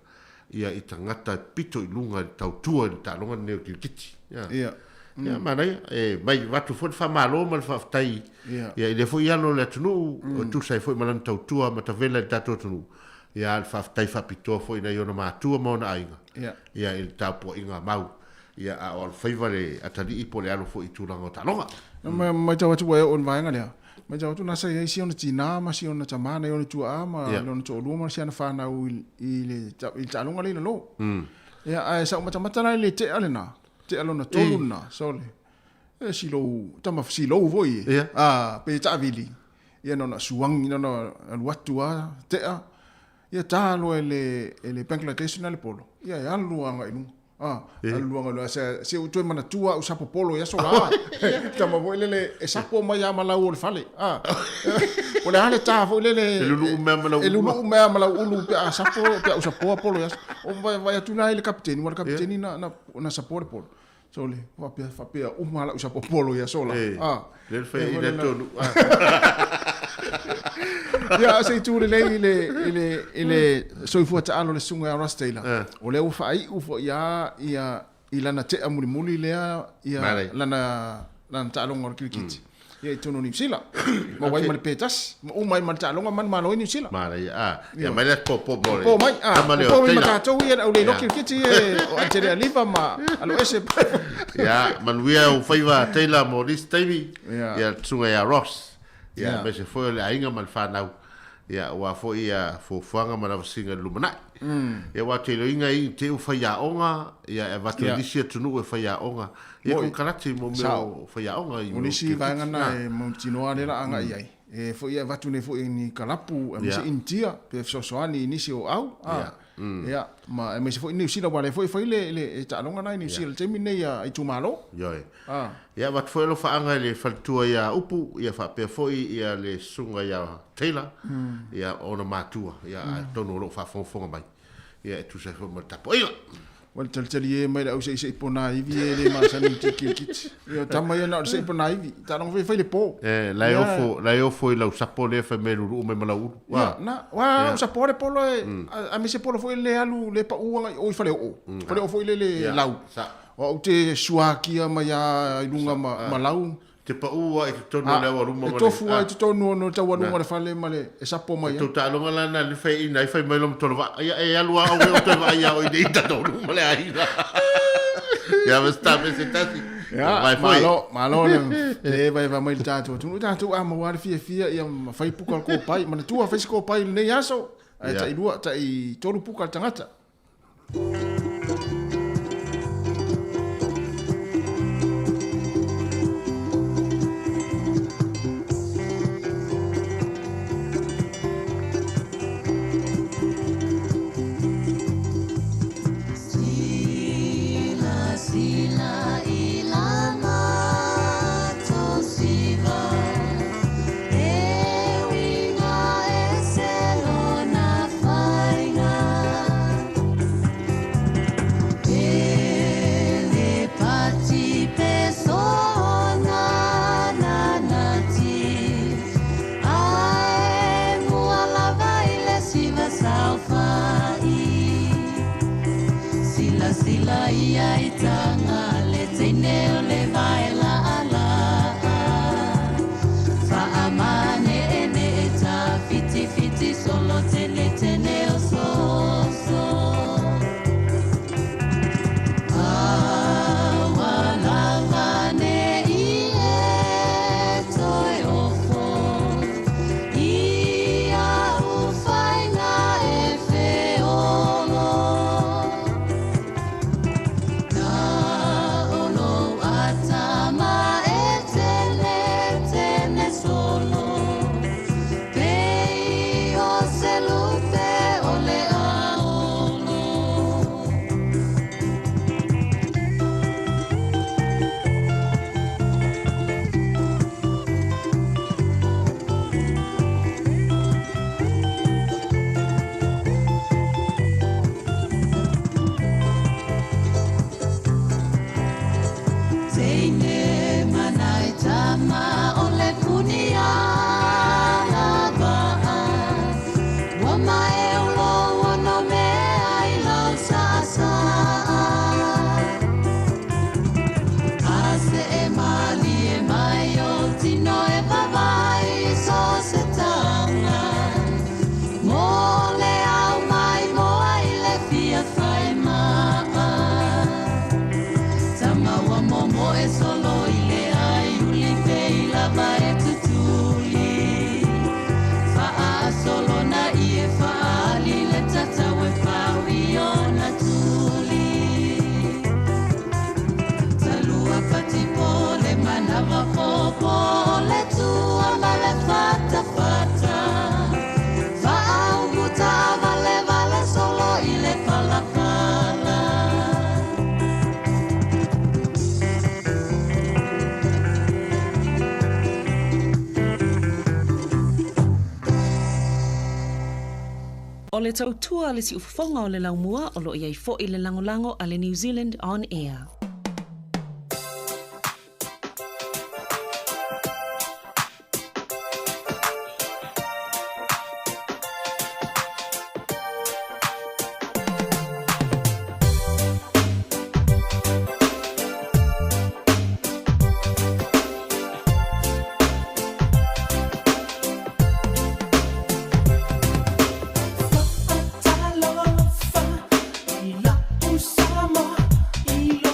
ia i tangata pito i lunga tau tua ta longa ne kiti ia mana mai watu fo fa malo mal fa tai ia ile fo ia lo le tunu tu sai fo malan tau tua mata vela tato tunu ia al fa tai fa pito fo ina yo na ma tua mo na ainga ia il tapo inga mau ia al faivale atali i pole alo fo i tu langa talonga mai tau tu on vai nga le mai tau tu na sai si on tina ma si on tama na yo tu ama lo to lu ma si ana fa na ile il talonga le lo ia ai sa mata na le te alena te alona toluna sole silo tama silo voi pe tavili ia no suang no alwatua te ia talo ele Bangladesh na le polo ia aluanga inu aluanga lo se u tu mana tua u sapo polo ia so la tama voi le sapo mai ya mala u fale o le ale ta voi le lulu me mala ulu pe sapo pe u sapo polo ia o vai tu na ile kapteni wala kapteni na sapo polo sole va pe mala u sapo polo ia sola le fe ile tonu ia sei tu le soi fuata ano le sunga Ross Taylor o le ufa ai ufo ia ilana te amuli lea ia lana talonga krikiti ia tono New Zealand ma wai mal petas o mai mal talonga man malo New Zealand mara ia mai le po mole po mai po mai ka to ia o le krikiti o antere liva ma alo ese ia man wia o faiva Taylor mo this time ia sunga ia Ross ia me se foi le ainga mal fa nau ia wa fo ia fo fuanga mana singa lumana ia wa te loinga i te u faia onga ia e watu disia tunu e faia onga ia kon karati mo me faia onga i unisi vanga na e mo tinoa le la anga ai e fo ia watu ne fo ni kalapu e se intia pe sosoani inisi o au ia ma me se fo ni sila wale fo le ta longa na ni sila te mine ia i tu malo ia wat fo lo faanga le faltua ia upu ia fa pe fo ia le sunga ia Taylor ia ona matua ia tono lo fa fo mai ia tu se fo mata po ia wal tali mai au se pona ivi le ma sa ni tikit ia tama ia na se pona ivi ta non ve le po la yo fo la sapo le fa me lu me mala u wa sapo le polo a me se polo fo le alu le pa u o fa le o fo le lau o te suakia mai a ilunga ma lau Te pa ua i te tonu le awa ruma. E tofu ai te tonu no tau anu ngare whale male e sapo mai. Tau ta alonga lana le whai ina, i whai mai lom tonu wa. E alua au e o te wa ia o i ne ita tonu male aina. Ia ma stape se tasi. Ya, malo le e vai mai tātou. Tunu tātou a mawari fia ia whai puka ko pai. Mana tua whai ko pai nei aso. Ai ta i lua, ta i toru puka tangata. O le tautua le si ufafonga o le laumua o lo iai fo i le langolango a le New Zealand On Air. Usama, ilo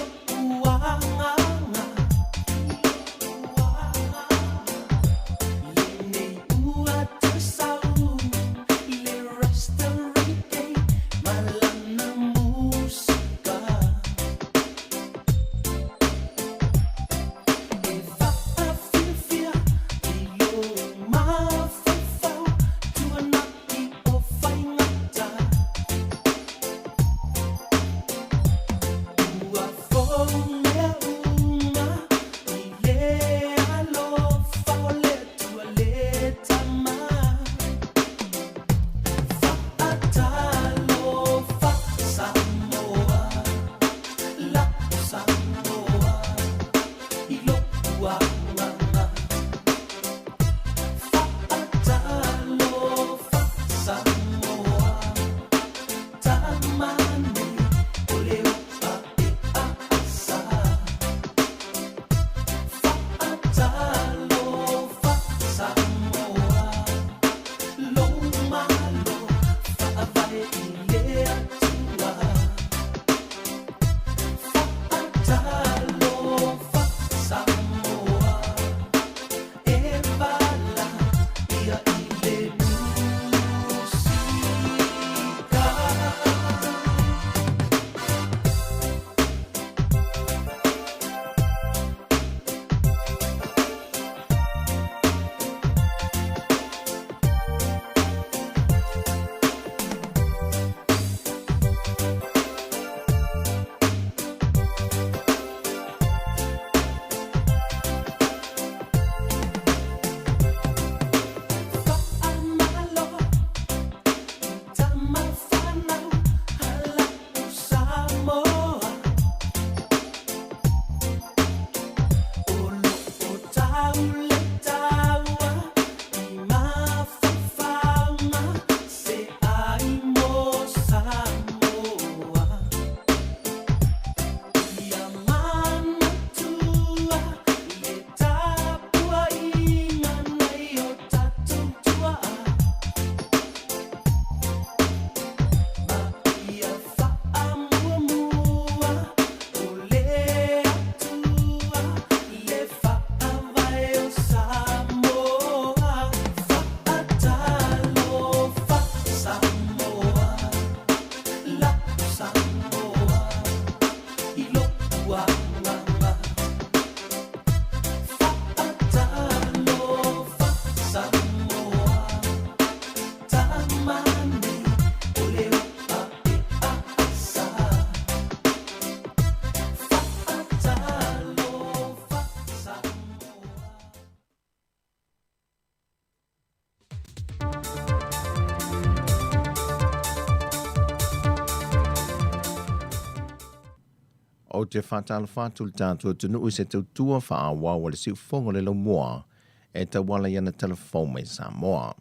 O te whatala whātul tātua tunu i se tautua whaawa wale siu whongo le moa e ta wala iana telefon mai Samoa.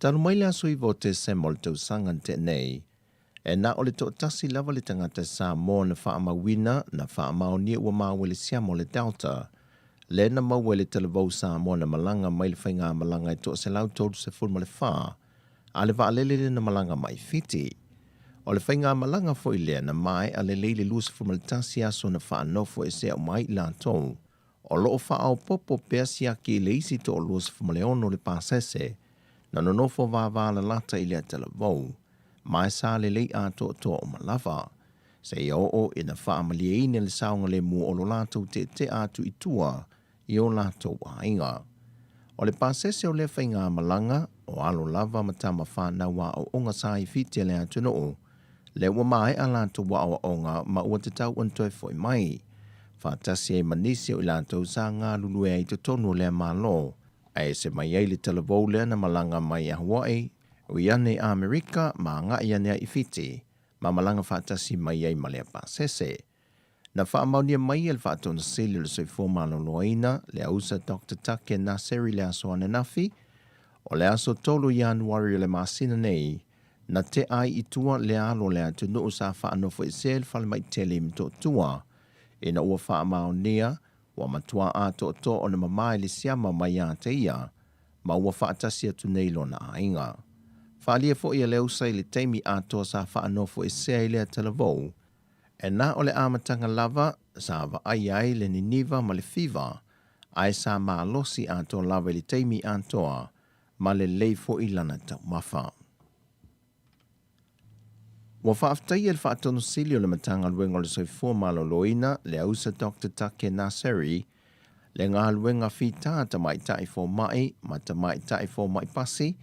Tanu mai le aso i vo te semol tau sangan te nei, e na o le to tasi lava le tangata Samoa na whaamawina na whaamaonia ua mawele siamo le Delta, le na mawele televou Samoa na malanga mai le whainga malanga e to se lau tolu se fulma le wha, a le waalele na malanga mai fiti. O le whainga malanga fo i lea na mai a le leile lua se fulma le tasi aso na whaanofo e se au mai la tou, o loo whaao popo pea siaki le isi to o lua se fulma le ono le pasese, na nonofo vāvāla lata i lea televou, mai sa le lei ato to o malava. Se i o ina whaamalia ine le saunga le mua o lo lato te atu i tua i o lato wainga. O le pasese o le whainga malanga o alo lava matama whanawa o onga sa i fiti le atu no le ua mai a lato wa o onga ma ua te tau untoi foi mai. Whatasi e manisi o i lato sa ngā lulu e i te tonu le malo. Ai se mai ei le televou le na malanga mai a Hawaii, o iane a Amerika ma ngā iane i fiti, ma malanga whatasi mai ei malea pasese. Na whaamaunia mai el whaatona sili le soifo maloloina, le ausa Dr. Take Naseri le aso ananafi, o le aso tolu Januari le masina nei, na te ai i tua le alo le atu nuu sa whaanofo i sel whale mai tele mto tua, ina ua whaamaunia, wa matua ato to o na mamai le siama mai a te ia, ma ua whaatasi atu neilo na ainga. Whaalia fo ia leo sai le teimi ato sa whaanofo e sea lea televou, e na o le amatanga lava sa wa ai le niniva ma le fiva, ai sa maa losi ato lava le teimi atoa, ma le lei fo ilana tau mafa. Wa whaaftai el whaatono sili o le matanga luenga le soifua maloloina le ausa Dr. Take Naseri, le ngā luenga whita ta mai tai fo mai, ma ta mai tai fo mai pasi,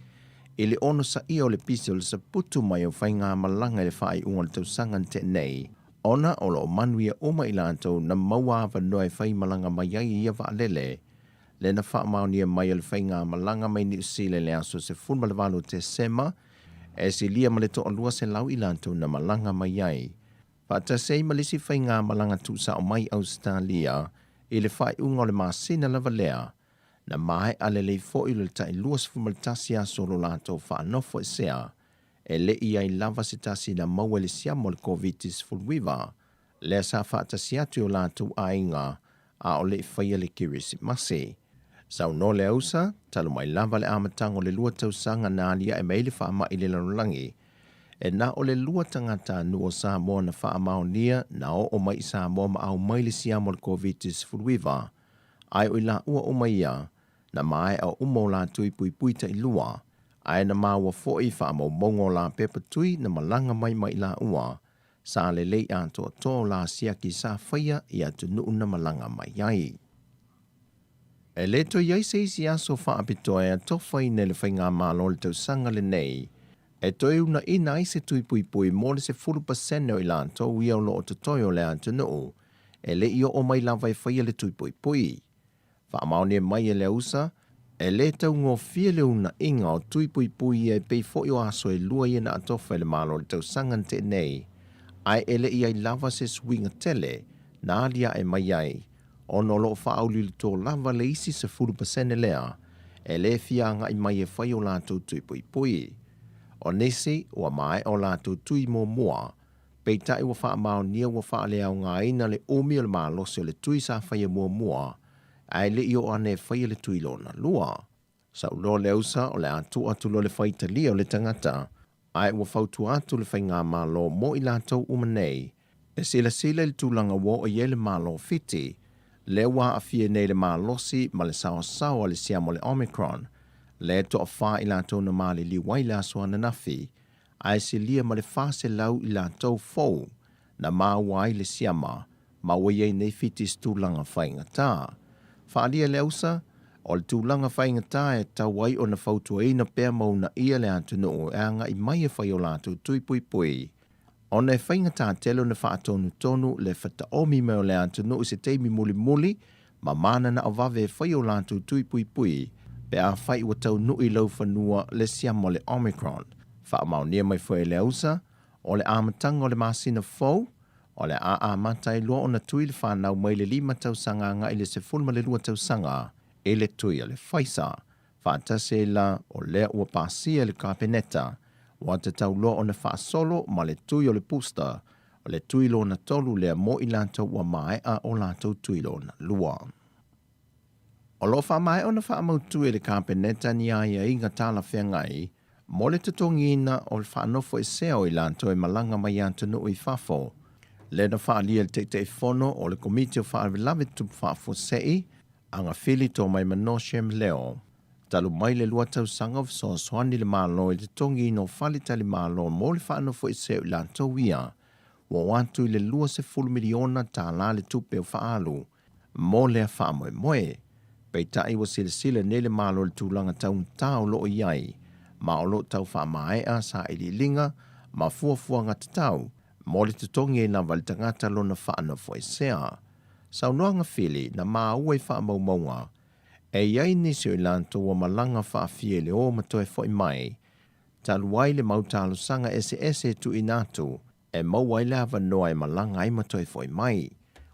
i le ono sa ia o le pisi o le saputu mai o whainga malanga le whai unga le tausangan te nei, ona o lo manuia oma i lantou na maua wanoe whai malanga mai ai ia waalele, le na whaamaunia mai o le whainga malanga mai ni usile le aso se funmalevalo te sema, e si lia ma le to alua se lau i lantou na malanga mai ai. Whata sei malisi whainga malanga tusa o mai Australia, i le whai unga o le masina lava lea, na mai ale le fo i le tai luas fumaltasi a solo lato whaanofo e sea, e le i ai lava se tasi na maua le siamo le COVID-19 fulwiva, le sa whaatasi atu o lato a inga, a o le whaia le kirisi masi. Sau no le ausa, talo mai lava le amatango le lua tausanga na alia e meile whaama i le lanulangi, e na o le lua tangata nuo Samoa na whaamaonia na o mai Samoa ma au mai le siamo le COVID-19 fulwiva, ai o ila ua o mai ia, na mai au umo la tui pui pui ta ilua, ai na maua foi wha mo mongo la pepa tui na malanga mai mai la ua, sa le lei ato to la siaki sa whaia i atu nuu na malanga mai ai. E leto iai se isi aso wha apitoa e atofai ne le whainga malo le tau sanga le nei, e toi una ina i se tui pui pui mo le se 40% o ilanto ui au lo o totoio le atu nuu, e le io o mai lava e whaia le tui pui pui. Whaamaone mai e le usa, e le tau ngō fia le una inga o tui pui pui e pei fo i o aso e lua i na atofa le malo le tau sangan te nei, ai ele i ai lava se swinga tele, na alia e mai ai, o no lo whaauli le tō lava le isi se 40% lea, e le fia nga i mai e whai o lātou tui pui pui. O nesi, ua mai o lātou tui mō mua, pei tai ua whaamaonia ua whaale au ngā ina le omi o le mālosi o le tui sa whai mua mua, ai le io ane whai le tui lona lua. Sau lo le usa o le atu lo le whai talia o le tangata, ai ua whautu atu le whai ngā malo mo i lātou umanei, e sila le tūlanga wo o iele malo fiti, le wa a fie nei le malosi ma le sawa le siamo le Omicron, le to a wha i lātou na mali li wai la soa na nafi, ai se lia ma le whase lau i lātou fau, na mā wai le siama, ma wai nei fiti stūlanga whainga tā. Whaalia le usa, o le tūlanga whainga tā e tau wai o na whautua ina pēr mau na ia le atu noo e anga i mai e whai o lātou tui pui pui. O na e whainga tā telo na whaatonu tonu le whata omi meo le atu noo se teimi muli muli, ma mana na awave e whai o lātou tui pui pui, pe a whai ua tau nui lau whanua le siamo le Omicron. Whaamau nia mai whai le usa, o le amatanga o le masina fau, o le a matai loa o na tui le whanau mai le 5 tausanga nga i le 12 tausanga e le tui a le whaisa. Whaatase la o lea ua pasia le kapeneta, wa te tau loa o na whaasolo ma le tui o le pusta, o le tui lo na tolu lea mo i lantou ua mai a o lantou tui lo na lua. O lo wha mai o na wha amautu e le kapeneta ni aia i ngā tala whengai, mo le tutongina o le whanofo e seo i lanto e malanga mai antunu i whafo. Le na wha alia le te whono o le komiti o wha arilave tupu whafo sei, anga whili tō mai manoshem leo. Talu mai le lua tau sanga of so swani le malo i le tongi no whali tali malo mo le whanofo e seo i lanto wia, wa wantu i le lua se 10 miliona tā la le tupe o whaalu, mo le a wha moe moe. Pei tai wa sile nele malo le tūlanga taun tau lo o iai, ma o lo tau wha mai a sa ili linga, ma fuafua ngata tau, mo le tutongi e na wali tangata lo na wha ana fo e sea. Sau noa nga whili na maa ue wha maumaunga, e iai nisi o ilanto wa malanga wha fie le o matoe fo i mai, taluai le mautalo sanga ese tu inatu, e mauai le ava noa e malanga i matoe fo i mai,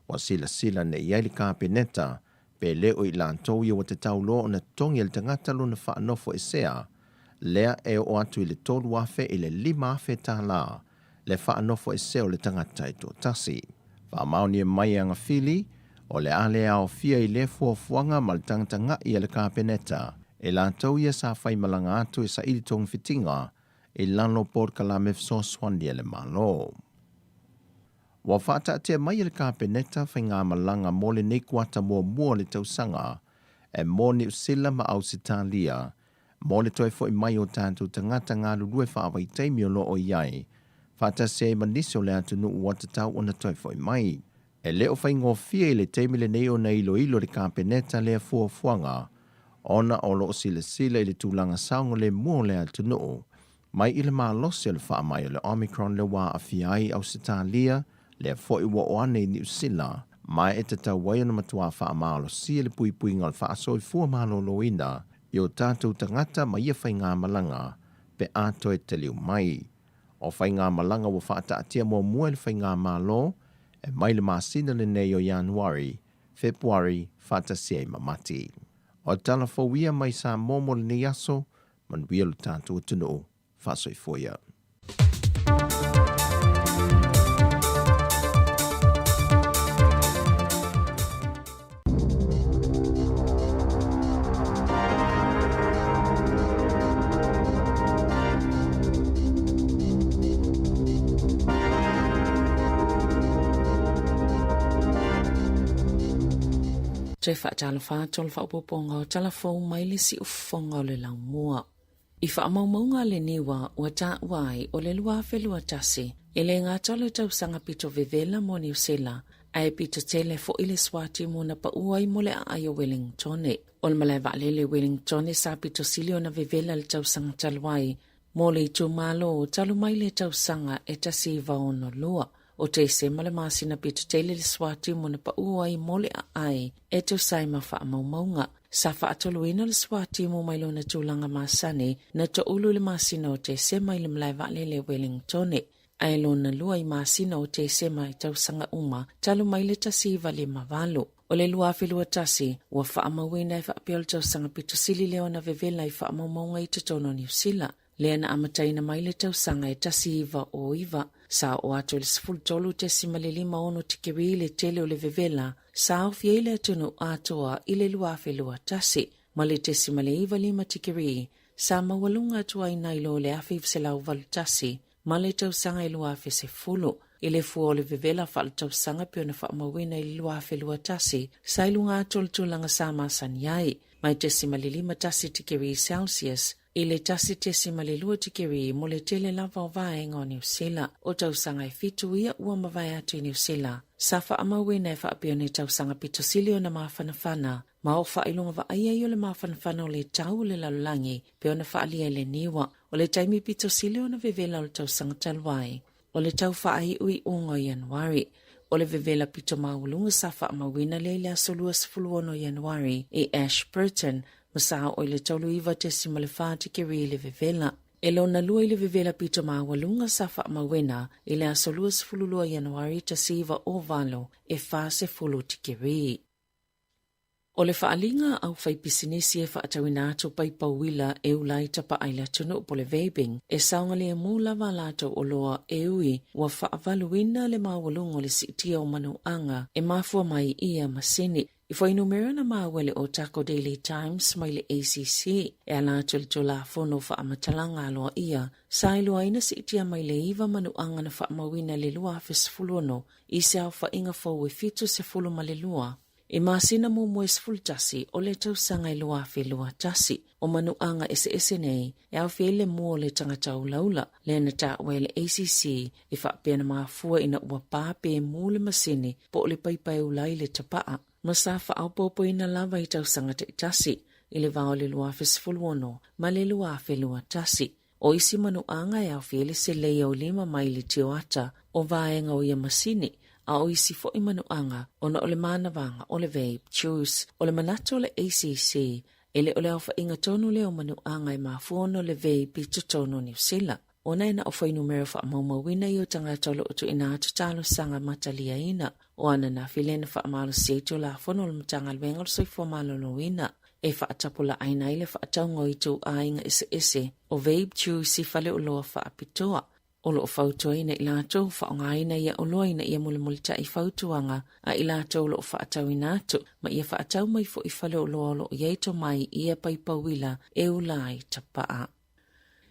wa sila ne iai le kapeneta, pe leo i lantou ia wa te taulo o na tongi le tangata lo na whaanofo e sea, lea e o atu i le tolu afe i le 5 afe tā la, le whaanofo e seo le tangata i tō tasi. Whaamauni e mai anga whili, o le ale ao fia i le fuafuanga ma le tangata nga i le kapeneta, e lantou ia sa whai malanga atu e sa ili tong fitinga, i lano por kalame fso swandi le malo. Wa whata te mai le kapeneta whai ngā malanga mo le nei kuata mua le tausanga, e mo ni usila ma au sitalia, mo le toi fo i mai o tātou tangata ngā lulue whaawai teimi o lo o iai, whata se maniso le atu nu wata tau o na toi fo i mai. E leo whai ngō fia i le teimi le nei o na ilo le kapeneta le fuafuanga, ona o lo sila i le tūlanga saunga le mua le atu nu, mai i le maa losi le wha mai o le Omicron le wā a fiai au sitalia, le foi wa oane ni usila, mai e te tau wai na matua wha amalo si le pui ngal wha asoi fua malo loina, i o tātou tangata mai e whai ngā malanga, pe ato e te liu mai. O whai ngā malanga wa wha atia mua le whai ngā malo, e mai le masina le nei o Januari, Februari, whata siei mamati. O tala fawia mai sa momo le ni aso, man wia lo tātou tunu, wha asoi fuia. Te whaatalafa tol whaupoponga o talafou mai le si ufonga o le lau mua. I whaamaumaunga le niwa ua tā wai o le lua whelua tasi, e le ngā tole tausanga pito vevela mo New Zealand, ai pito tele fo ile swati mo na pa uai mo le a o Wellingtone. O le malai le Wellingtone sa pito silio na vevela le tausanga talwai, mo le itu malo o talu mai le tausanga e tasi vaono lua. O te se male masina pito tele le swati mo na pa uai mo le ai e tu sai ma wha maumaunga. Sa wha atoluina le swati mo mailo na tūlanga masane na to ulu le masina o te se mai le mlai vale le Wellingtone. Ai lo na lua i masina o te se mai tausanga uma talu mai le tasi vale mavalo. O le lua whelua tasi ua wha amawina i wha apia le tausanga pito sili leo na vevela i wha amaumaunga i te tono New Zealand. Lea na amataina mai le tausanga e tasi iwa o iwa. Sa o ato le sifulu tolu te simalilima ono tikiri le tele o le vevela, sa o fie le atunu atoa i le lua whelua tasi, ma le te simale iwa lima tikiri, sa mawalunga atua i nailo le awhiv se lau valu tasi, ma le tausanga i lua se fulu, i le fua o le vevela wha le tausanga pio na wha mawina i le lua whelua tasi, sa ilunga atol tulanga sa masaniai, mai te simalilima tasi tikiri Celsius, i le tasi te simalilua tikiri mo le tele lava o vaenga o New Zealand o tausanga i fitu ia ua mawai atu i New Zealand. Sa wha amawina e wha apio ni tausanga pito silio na mawhanawhana, ma o wha ilunga wa aia i o le mawhanawhana o le tau le lalulangi, pio na wha alia le niwa, o le taimi pito silio na vevela o le tausanga talwai, o le tau wha ai ui ungo Januari, o le vevela pito maulunga sa wha amawina le le asolua sifuluono Januari i Ashburton, Masao o le taulu iwa te simale whāti ke ri le vevela. e lona lua i le vivela pito mawalunga sa whaamawena i le aso 22 Januari ta siva o valo e fase fulu tikiri. O le whaalinga au whaipisinisi e whaatawina atu paipauila e ulai tapa aila tunu po le vaping e saunga le mula valato o loa e ui wa whaavaluina le mawalunga le sitia o manuanga e mafua mai ia masini. I fo numero na mawele o Taco Daily Times mai le ACC e ala tulitula fono fa amatalanga aloa ia sa ilua ina si itia mai le iwa manuanga na fa amawina le lua fes fulono i se au fa inga fo we fitu se fulo ma le lua. I masina mo moes full tasi o le tau sanga i lua fe lua tasi o manuanga ese nei e au fe le mo le tangatau laula le na ta wele ACC i fa pena mafua ina ua pape mule masini po le paipai ulai le tapaa. Masafa au popo ina lava i tau sangata i tasi, i le vao le lua fesfuluono, ma le lua fe lua tasi. O isi manuanga e au fele se leia o 5 maili tio ata o vaenga o ia masini, a o isi fo i manuanga o na o le manavanga o le vape, choose, o le manato le ACC, e le o le alfa inga tonu leo manuanga e mafuono le vape i tutono New Zealand. Ona ina o fai numero fa maumawina i o tangata lo utu ina atu talo sanga matalia ina. O ana na filena fa amalo seito la fono le matanga alwenga soi fo malo loina. E fa atapula aina ile fa ataungo i tu a inga ese. O vape chew si fale o loa fa apitoa. O lo o fautua ina ilato fa onga ina ia o loa ina ia mule mulita i fautuanga. A ilato o lo o fa atau ina atu. Ma ia fa atau mai fo i fale o loa lo o iaito mai ia paipawila e ulai tapaa.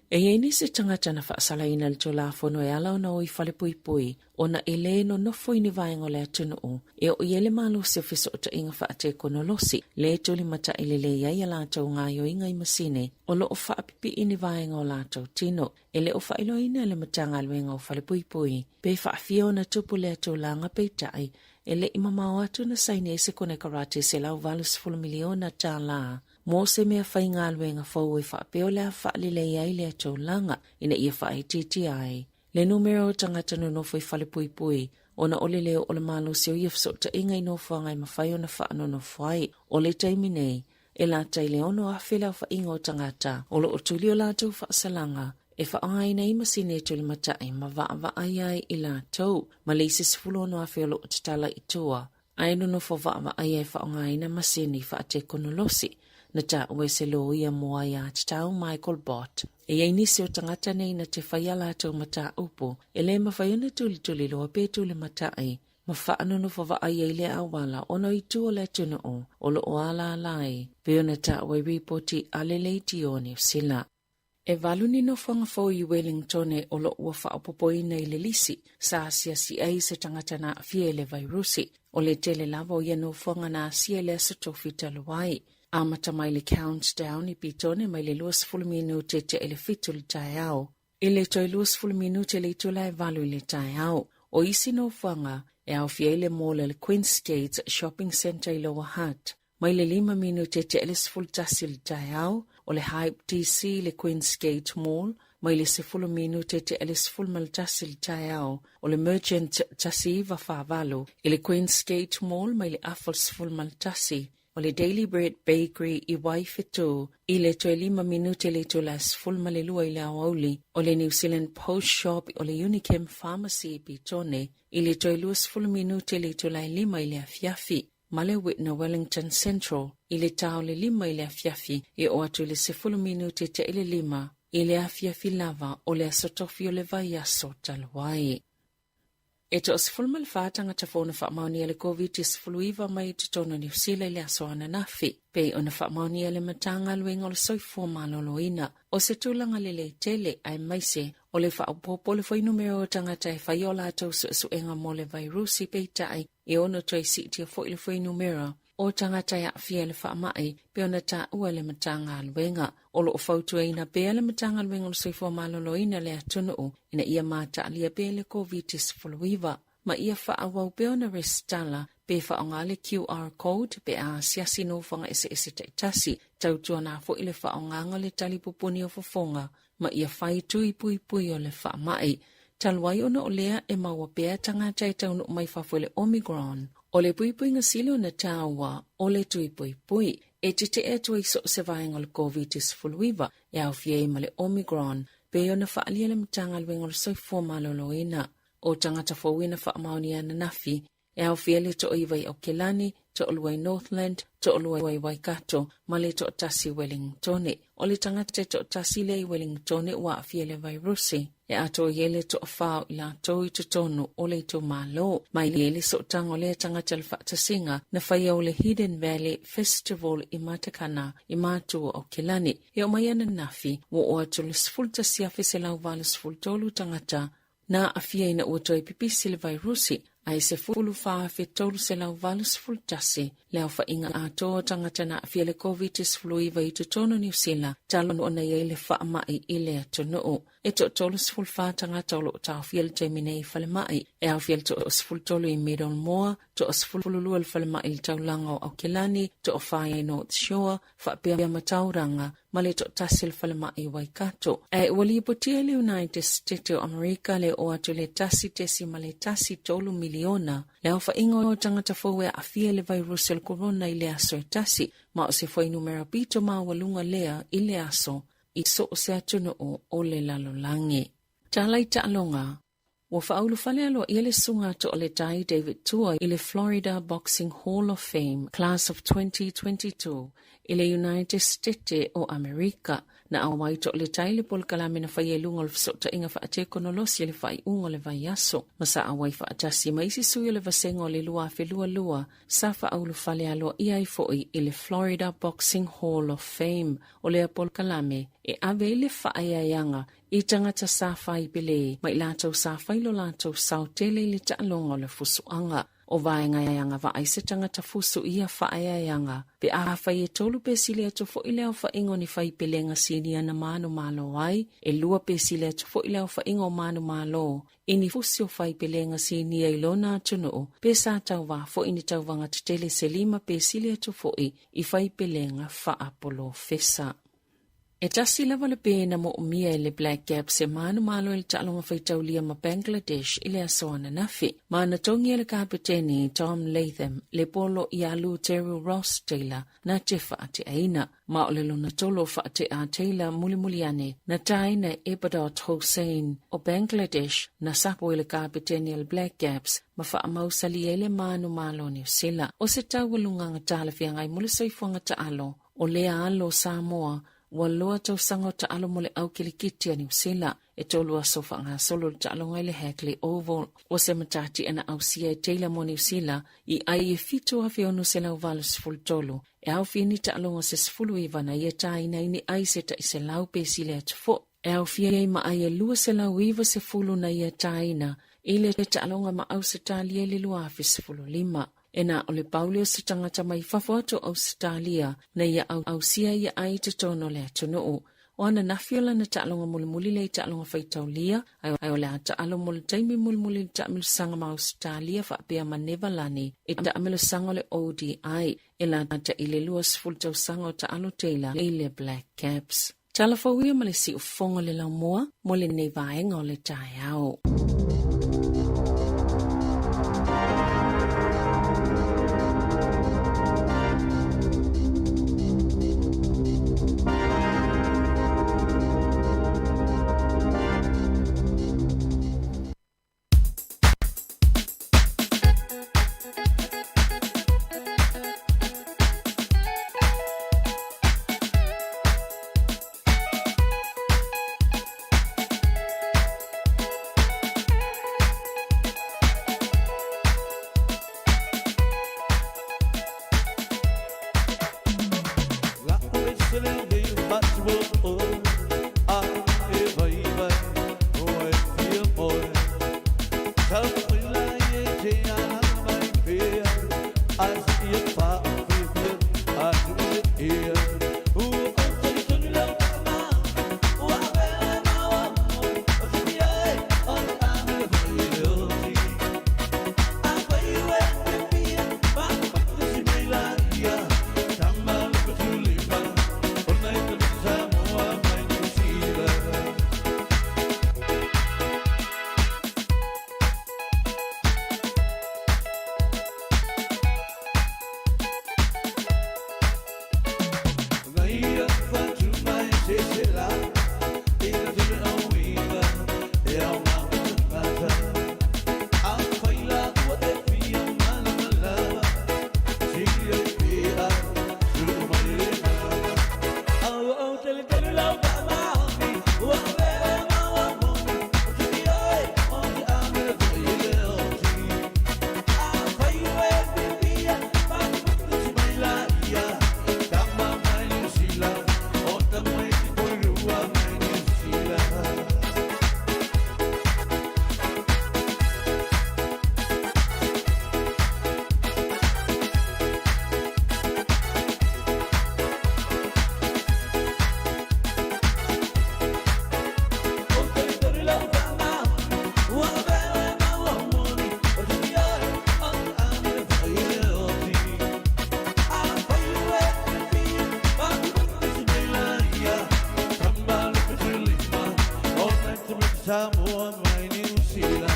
E ieni se tangata na whaasala ina le tola fono e ala ona o i whale pui pui, o na ele no nofo ini vaenga le atunu o, e o iele malo se fiso o ta inga whaate kono losi, le toli mata ile le iai a lātou ngā yo inga i masine, o lo o whaapipi ini vaenga o lātou tino, e le o whailo ina le matanga alwenga o whale pui pui, pe whaafia na tupu le atola ngā peitai, e le imamau atu na saini e se kone karate se lau valus 10 miliona tā la, mo se mea whai ngā luenga fau e whaapeo lea whaalile iai lea tōlanga ina ia whae titi ai. Le numero tangata no nofo i whale pui pui, o na ole leo o le malo se o iafso ta inga i nofo ngai mawhai o na whaano no whai, o le taimi nei, e la tai leono a whila o whainga o tangata, o lo o tuli o lātou whaasalanga, e whaangai na ima sine tuli matai ma waa ai ai i lātou, ma leise sifulono a whiolo o tatala i tua, aino no fo waa ai ai whaangai na masini whaate konolosi, na ta ue se lo ia moa ia tatau Michael Bott. E ei nisi o tangata nei na te whaia lātou mata upo, e le mawhaiona tuli loa pē tuli matai, ma whaano no whawa ai ei le awala ono i tu o le tunu o lo o ala alai, pe ona ta ue ripoti aleleiti o New Zealand. E valuni no whangafo i Wellington e o lo ua whaopopoina i le lisi, sa asia si ei se tangata na fie le vairusi, o le tele lava o ia no whanga na asia le asatofi taluai. Amata mai le countdown i pitone mai le 20 minute te ele fitu le tai au. I le toi 20 minute le itula e valu le tai au. O isi no whanga e au fiele mola le Queen's Gate Shopping Centre i Lower Hutt. Mai le 5 minute te ele sfultasi le tai au. O le Hype DC le Queen's Gate Mall. Mai le 10 minute te ele sfulmaltasi le tai au. O le Merchant tasi va whavalu. I le Queen's Gate Mall mai le afol sfulmaltasi. O le Daily Bread Bakery i Waifetu, i le 5 minute le tulas fulma le lua i le awauli, o le New Zealand Post Shop o le Unichem Pharmacy i Pitone, i le 2 minute le tulai 5 i le afiafi, ma le Whitna Wellington Central, i le tau le 5 i le afiafi, i o atu le 10 minute te ile 5, i le afiafi lava o le asotofi o le vai aso taluai. E to sfulma le whātanga ta whona whaamauni le COVID sfuluiva mai te tono New Zealand le asoana nafi. Pei ona whaamauni le matanga luenga o le soifua maloloina. O se tūlanga le tele ai maise o le whaapopo le whai numero o tangata e whaiola atau suenga mo le vairusi pei tai e ono toi sitia fo le whai numero. O tangata ya fia le whaamai pe ona ta ua le matanga luenga. O lo o fautua ina pea le matanga luenga o le soifua maloloina le atunu ina ia mata alia pe le COVID sfuluiva. Ma ia whaawau pe ona restala pe whaonga le QR code pe a siasi no whanga ese taitasi. Tautua na fo ile whaonga le talipupuni o fofonga. Ma ia whai tui pui o le whaamai. Talwai ona o lea e maua pea tangata e taunu mai whafole Omicron. O le pui nga silo na tawa o le tui pui. E te e tui so se vaenga le COVID sfuluiva e au fiei ma le Omicron. peo na whaalia le mtanga luenga le soifua maloloina. O tangata fawina whaamaoni ana nafi, e au fiele to o iwai Aukelani, to o luai Northland, to o luai Waikato, ma le to o tasi Wellingtone. O le tangata to o tasi le Wellingtone wa fiele vai Rusi. E ato yele to o whao ila toi to tonu o le to malo. Mai le so tango le tangata le whaatasinga na whaia o le Hidden Valley Festival i Matakana i mātua o Kelani. E o mai ana nafi, wo o atu le sfulta siafi se lau wale sfultolu tangata na afia ina ua toi pipisi le vai Rusi. Ai se fulu faa fe tolu se lau valus fultasi, leo fa inga atoa tangata na afia le COVID-19 fluiva i tutono New Zealand, talon ona ye le faa mai ile atono. E to tolu se fulu faa tangata olo ta afia le taimine i fale mai, e afia le to sfulu tolu i Middlemore, to sfulu lua le fale mai il taulanga o Aukelani, to o faa i North Shore, faa pia matauranga, ma le to tasil fale mai Waikato. E wali potia le United States of America le o atu le tasi tesi ma le tasi tolu miliona, leo fa ingo o tangata fawe a fia le virus el corona i le aso tasi, ma o se foi numera pito ma walunga lea i le aso, i so o se atuno o le lalolangi. Talai ta'alonga, wa fa'aulu fale alo i le sunga to o le tai David Tua i le Florida Boxing Hall of Fame, Class of 2022, i le United States o America, na awai to le tai le polkalame na whaie lunga le fsota inga whaate konolosi le whai ungo le vai aso. Masa awai whaatasi maisi sui le vasengo le lua fe lua, sa whaaulu fale alo i ai foi i le Florida Boxing Hall of Fame o le polkalame e ave le whaaiayanga i tangata sa whai pele, mai lātou sa whai lo lātou sau tele le ta'alonga le fusuanga. O vaenga yanga va aise tangata fusu ia whaaiayanga, pe a whai e tolu pesile atu fo ileo wha ingo ni whai pelenga sinia na manu malo wai, e lua pesile atu fo ileo wha ingo manu malo, ini fusi o whai pelenga sinia ilona atuno, pesa tau wa fo ini tau vanga tutele selima pesile atu fo i whai pelenga wha apolo fesa. E tasi lava le pēna mo umia le Black Gap se manu malo il ta'alonga whaitaulia ma Bangladesh ile asoana nafi. Mana tongi le kapiteni Tom Latham le polo i alu Terry Ross Taylor na te whaate aina. Ma o le luna tolo whaate a Taylor mulimuliane na taina Ebadot Hossain o Bangladesh na sapo le kapiteni al Black Gaps ma whaamausali ele manu malo New Zealand. O se tawalunga ngatala fiangai mulisoifuanga ta'alo o lea alo Samoa waloa tau sango ta'alo mole au kilikiti a New Zealand e tolua sofa ngā solo ta'alo ngai le Hackley Oval o se matati ana au sia e Taylor mo New Zealand i ai e fito a fionu se lau valus full tolu e au fini ta'alo ngā se sfulu ivana i e taina ini ai se ta i se lau pesile atu fo e au fia i ma ai e lua se lau iwa se fulu na i e taina i le ta'alo ngā ma au se talia li lua fi sfulu lima. Ena ole Paulio se tangata mai whafoto Australia na ia au sia ia ai te tono le atono o. O ana nafiola na ta'alonga mulimuli le ta'alonga whaitaulia, ai ole a ta'alo muli taimi mulimuli le ta'amilu sanga ma Australia whaapea ma Nevalani, e ta'amilu sanga le ODI, e la ta ile lua sfultau sanga o ta'alo Taylor le le Black Caps. Talafawia ma le si ufonga le laumoa, mo le nei vaenga o le tae au. Samoa mai New Zealand.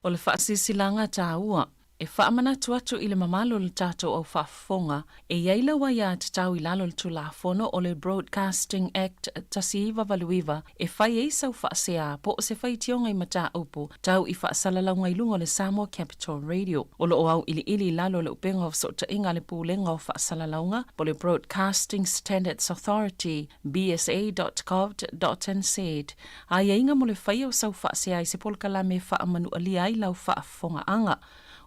O le whaasisilanga tāua, e whaamanatu atu i le mamalo le tātou au whaafonga, e iaila wa ia te tau I lalo le tulafono o le Broadcasting Act tasiiwa valuiwa, e whai eisa u whaasea po o se whai tionga I mata upu, tau I whaasalalango I lungo le Samoa Capital Radio. O lo au ili lalo le upenga o sota inga le pūlenga o whaasalalango, po le Broadcasting Standards Authority, bsa.gov.nz. A inga mo le whai o sau whaasea I se polkala me whaamanu alia I lau whaafonga anga.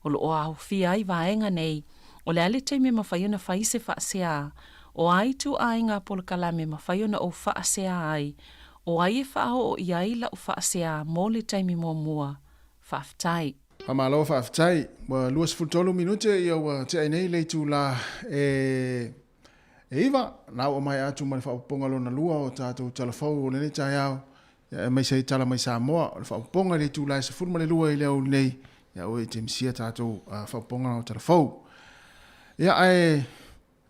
O lo o au fia I vaenga nei, o le ale te me mawhaiona whai se whaasea, o ai tu ainga polkala me mawhaiona o whaasea ai, o ai e whao o iai la o whaasea mō le taimi mō mua, whaaftai. Hamalo whaaftai, wa luas futolo minute I au te ainei le tu la e iwa, nau o mai atu mani whaaponga lo na lua o tātou talafau o nene tai au, e mai sei tala mai Samoa, o le whaaponga le tu la se fulma le lua I leo nei, ia oe te msia tātou whaponga o tarafau. Ia ai,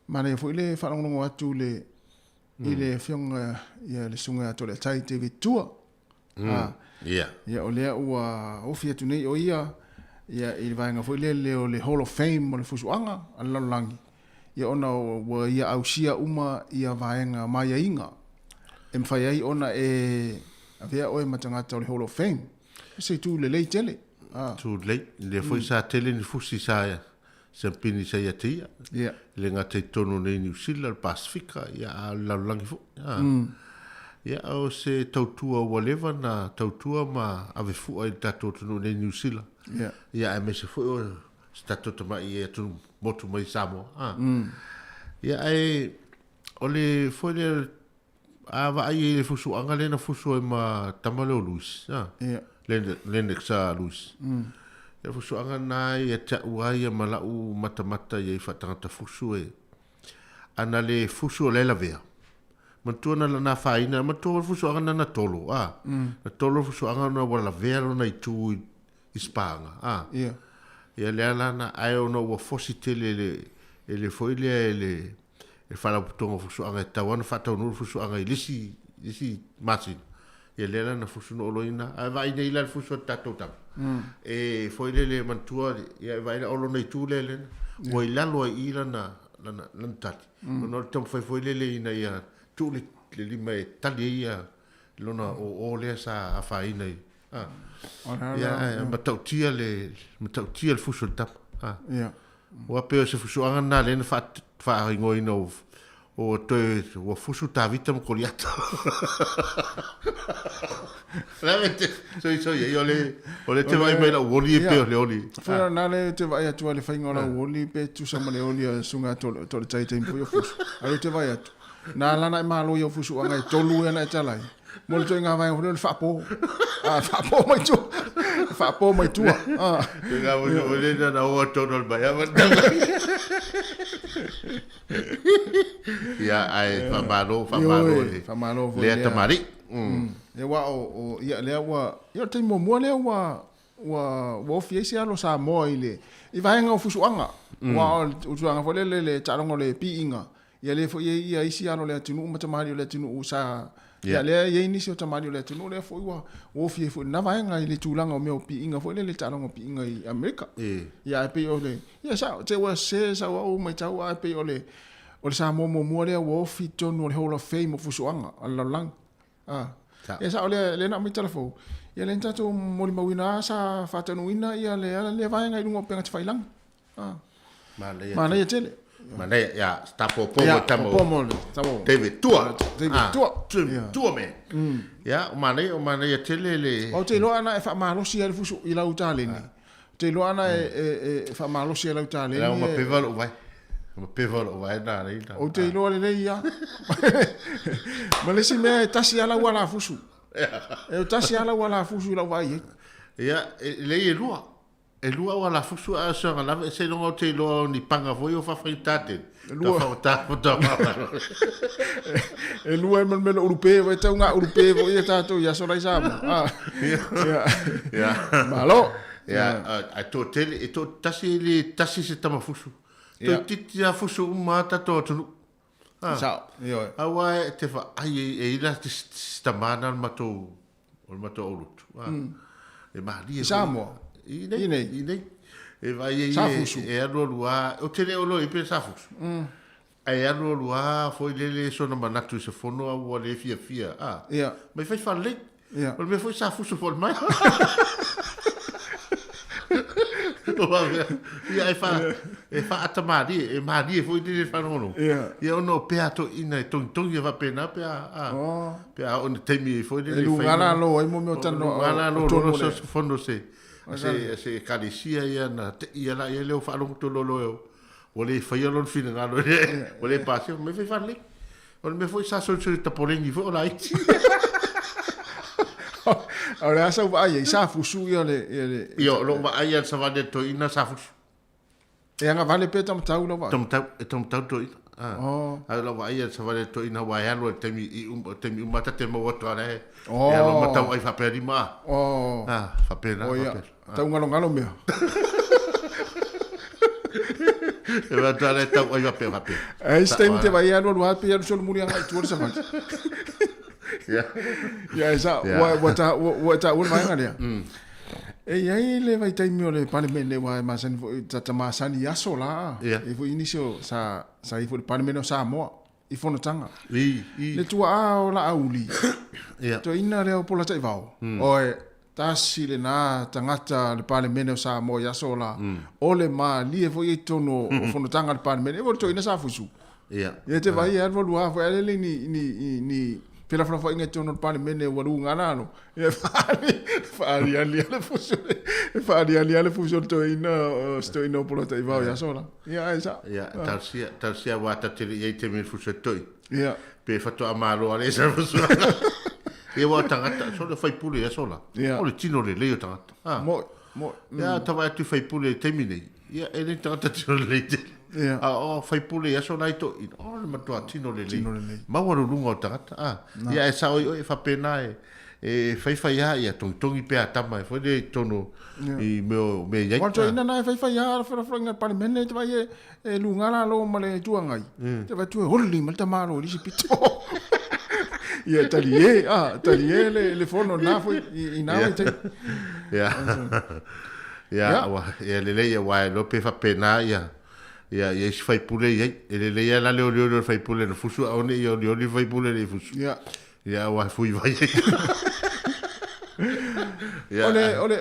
mane fo ile whanongongo atu le ile whionga ia le sunga ato le tai te vitua. Ia o lea ua ofi atu nei o ia I vaenga fo ile leo le Hall of Fame o le fusuanga a lalolangi. Ia ona ua ia ausia uma ia vaenga maya inga. E mwhai ai ona e avea oe matangata o le Hall of Fame. Se tu le lei tele. Tu lei, le foi sa tele ni fusi sa ya. Sempini sa ya tia. Le ngate tono nei New Zealand, Pasifika, ya la langi fu. Ya o se tautua whatever na tautua ma ave fu ai tato tono nei New Zealand. Ya me se fu stato to mai e tu motu mai Samoa. Ya ai ole foi le ava ai le fusu anga le na fusu ma tamalo Luis. Lendex sa Luis. E fusu anga nai e ta uai ma la u mata ye fatanga fusu e. Ana le fusu le la vea. Mantuna la na faina, mantuna fusu anga na tolo. Na tolo fusu anga na wala vea na itu ispanga. Ia le ala na ai ona wa fositele le foile le fala putonga fusu anga tawana fatau fusu anga lisi masin. Ia lera na fusu no oloina a vai nei la fusu tato tam e foi le mantua ia vai olo nei tu le o ila lo ila na tati no tom foi le ina ia tu le lima tali ia lona o le sa a fai nei ia matautia le fusu tam ia o pe se fusu anga na le fa ringo ino o te o fusu ta vita mo coliato la vete so io le te vai mai la woli pe le oli fa na le te vai atu le fainga la woli pe tu sa male oli sunga to le tai tempo yo fusu ale te vai atu na la na malo yo fusu anga tolu na talai mo le nga vai o le fa po mai tu fa po mai tu nga o le na o to no ba ya ia ai fa malo le tamari e wa o ia le wa ia te mo le wa ofiesi alo sa mo ile I vaenga o fusuanga wa o tuanga fole le talongo le piinga ia le fo ia isi ano le atinu matamari le atinu sa ia le ia inisi o tamari le atinu le fo wa o fie fo na vai nga le tulanga o me o pi inga fo le talo pi inga i Amerika ia pe o le ia sa te wa se sa wa o mai tau a pe o le sa mo le o fi tonu le hall of fame o fusuanga ala lang ia sa le na mi telefo ia le tatu mo le mawina sa fatanuina ia le vai nga i lungo penga tfailang mana ia tele mana ya stapo pomo tamo David tua me ya mana ya tele le o te lo ana e fa malo si al fusu ila utale ni te lo ana e fa malo si ila utale ni ma pevol vai na ni o te lo le ia ma le si me tasi ala wala fusu e tasi ala wala fusu la vai ya le lua e lua wala fusu a so la se no te lo ni panga foi o fa fritate lo fa ta e lua men melo europeo e tau nga europeo e tato ya so lai sama ya malo ya a to tele e to tasi se tama fusu to titi a fusu ma ta to tu sa yo awa te fa ai e ila stamana mato olut e ma di samo Ine. E vai e alo lua, o tele o lo i pe safusu. E alo lua foi lele so na manatu se fono a o le fia. Ia. Me fez falar. Ia. O me foi safusu for mai. Ia e fa atamari, e mari foi de fa no. Ia. Ia no peato ina tong ia va pena pe pe on temi foi de lugana lo ai mo me tano. Lugana lo so fondo se. Se kalisia ia na ia la ia le fa lo to lo o le fa ia lo fina ngalo o le pasio me fe farle o me foi sa so ta polengi fo la iti ora sa va ia sa fusu ia le io lo va ia sa va de to ina sa fusu e anga vale pe tam tau lo va tam tau to ina lo va ia sa va de to ina va ia lo temi mata te mo to ale e lo mata vai fa per ma fa pena tau ngalo mea e va tale tau vai va per e stem te vai ano lo hapi ano solo muri anga tu sa mas ya esa wata un mai ngale e ai le vai tai mio le parliament le wa masan tata masani aso la e fu inicio sa i fu parliament sa mo i fono tanga le tua o la auli to ina le o pola tai vao oe tasi le na tangata le parliament sa mo aso la o le ma li e fu i tono o fono tanga le parliament e vo to ina sa fusu ia te vai e vo lua fu ele ni pela fra foi ngete no parliament e walu ngana no e fari ali ale fuso to ina sto ina pola tai vao ya sola ia esa tarsia wata te ye te me fuso to ia pe fato amalo ale sa fuso e wa tangata so le fai pule ya sola o le tino le leo tangata mo ya tava tu fai pule termine ia ele tangata tino le o fai pule ya sola ito o le matua tino le ma wa lunga o tangata ia e sa o fa pena e fai ia tongi pe atama e foi de tono i me ia quanto ina na fai ia fra nga parliament te vai e lungala lo male tuangai te vai tu holli malta malo li pito ia talie le fono na foi i na te ia wa le wa lo pe fa pena ia si fai pule ia le la le fai pule no fusu a oni io le fai pule le fusu ia wa fui vai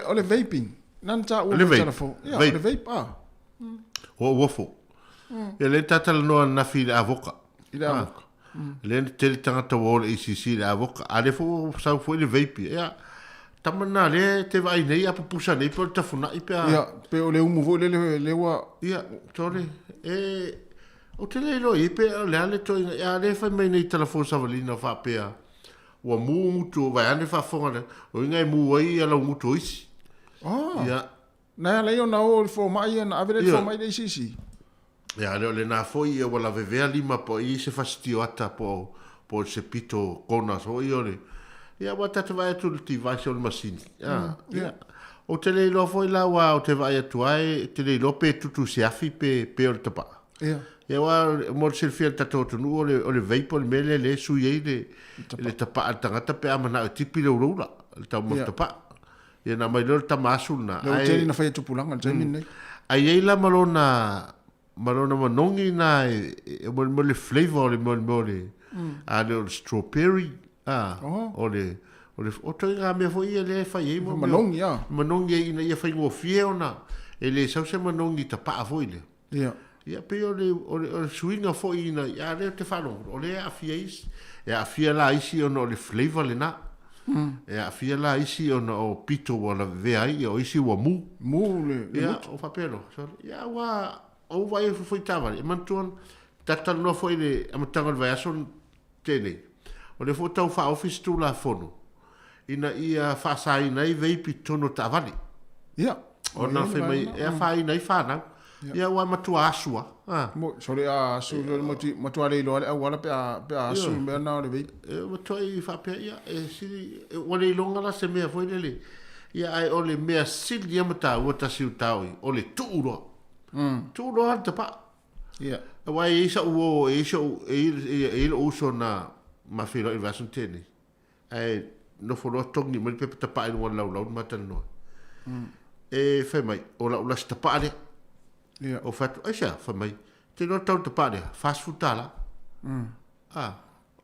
ole vaping nanta o le telefone le vape o wofo ele tata no na fi avoka le tele tangata wole ICC le avoka ale fo sa fo le vape ia tamana le te vai nei a pupusa nei por ta funa ipa ia pe o le umu vo le wa ia tole o tele lo ipe le ale to ia le fa mai nei telefone sa valina fa pe o mutu vai ane fa fonga o ngai mu ai ala mutu isi ia na le ona o fo mai na avere fo mai dei sisi ia le na foi e wala vevea lima po i se fastio ata po se pito kona so iore ia wata te vai tu ti vai sol masini ia o tele lo foi la wa o te vai tu ai tele lo pe tu se afi pe o tapa Ia wa mo se fia tato tonu o le veipo le mele le sui le tapa tangata pe amana tipi le urula le tau mo tapa. Ia na mai le tamasu na. Le tele na fai tupulanga Jamie nei. Ai ei la malona manongi na mo le flavor le mo le a le strawberry o le o toi nga me foi le fai mo manongi ya. Manongi ina ia fai ngo fie ona ele sau se manongi tapa foi le. Ia. Ia pe o swinga foi ina ia le te falo o le afia is ia afia la isi ona o le flavor le na ia afia la isi ona o pito wala vei o isi wa mu le ia o papelo so ia wa o vai foi tava e mantuan tatal no foi le amatanga vai ason tele o le foto fa office tu la fono ina ia fa sai nei vei pito no tavali ia ona fe mai ia fa nei fa na ia wa matua asua mo sore asu le matua le lo wala pe asu me na le vei matua I fa pe ia si o le longa la se me foi le ia ai o le me sil ia mata o ta si utau o le tuuro tuuro alta pa ia wa isa o isa e o so na ma filo il vasun tene ai no folo tongi mo pe ta pa no la mata no e fe mai o la sta pa le o fatu aisha fa mai te no tau te pare fast food tala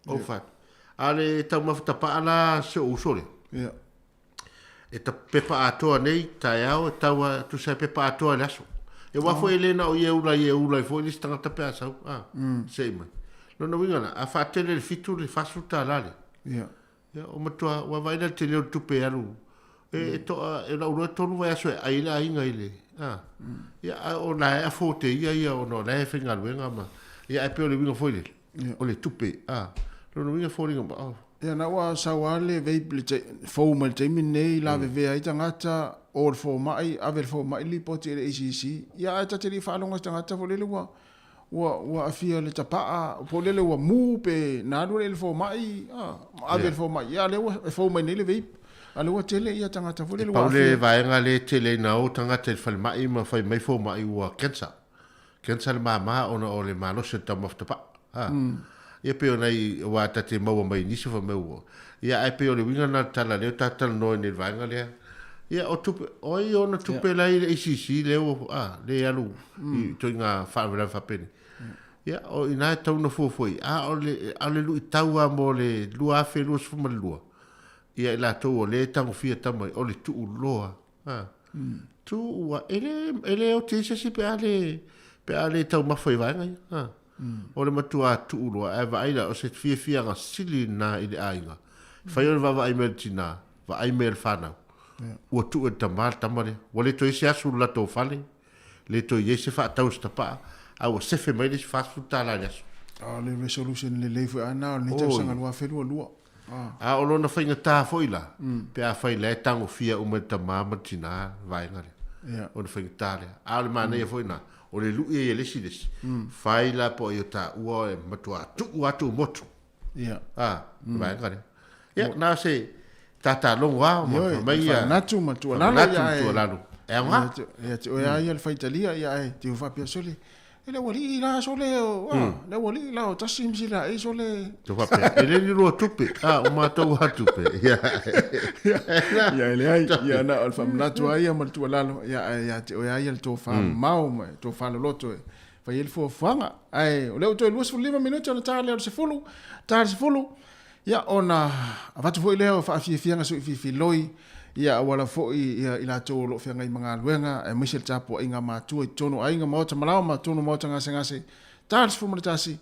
o fatu ale tau mafta pa ala se o sole e ta pepa atoa nei ta yao tau tu se pepa atoa laso e wa foi elena o ye ula foi lista ta pe asa sei mai no winga a fatele le fitu le fast food tala le o matua wa vai le te le tu pe alu e to e la uro tonu vai aso ai la inga ile ia o na e fote ia o no na e finga luenga ma ia e pe le winga foi le o le tupe no winga foi nga ia na wa sawale vei fo mal Jamie nei la ve ai tangata o fo mai ave fo mai li poti le isi ia ta te li fa longa tangata fo le wa afia le tapa fo le wa mu pe na le fo mai ave fo mai ia le fo mai nei le vei ale wa tele ia tangata fo le wa Paule vai nga le tele na o tangata le fal mai ma fai mai fo mai wa kensa le mama ona o le malo se ta mofta pa ia pe ona I wa ta te mau mai nisi fa mau ia ai pe o le winga na tala le tata no ni vai nga le ia o tupe o I ona tupe lai le isi le o le alu I to nga fa peni ia o ina tau no fo foi o le lu taua mo le lua fe lu fu ma lua ia la to le tang fia tama o le tu loa tu wa ele o te se pe ale tau ma foi vai ngai o le matua tu loa e vai la o se fia nga sili na I le ainga fai o va vai meltina va ai mel fana o tu e tama le o le to isi asu la to fale le to yese fa tau sta pa a o se fe mai le fast food tala le le resolution le lefu ana le tau sanga lua fe lua o lona whainga tā foila pe a whai le tango fia ume ta mama tina vai ngare o le whainga tā lea a le mana ia foina o le lui e lesi lesi whai la po i o tā ua e matua tuku atu motu vai ngare nā se tata longo a mai ia natu matua lalo e a ngā o ia ia le whaitalia ia e te uwhapia sole ele wali la sole le wali la tasim sila e sole to pape ele ni ro tupe o ma to wa tupe ya ele ai ya na al fam na tu ai mal tu lalo ya te o ya il to fa mau to fa lo loto fa il fo fanga ai o le to lu 5 minutos na tale al se fulu ya ona avatu foi leo fa fianga so fi loi ia wala foi ia ila to lo fenga I manga luenga e Michel Chapo inga matu I tono ainga mo tamala ma tono mo tanga sengase tars fu mutasi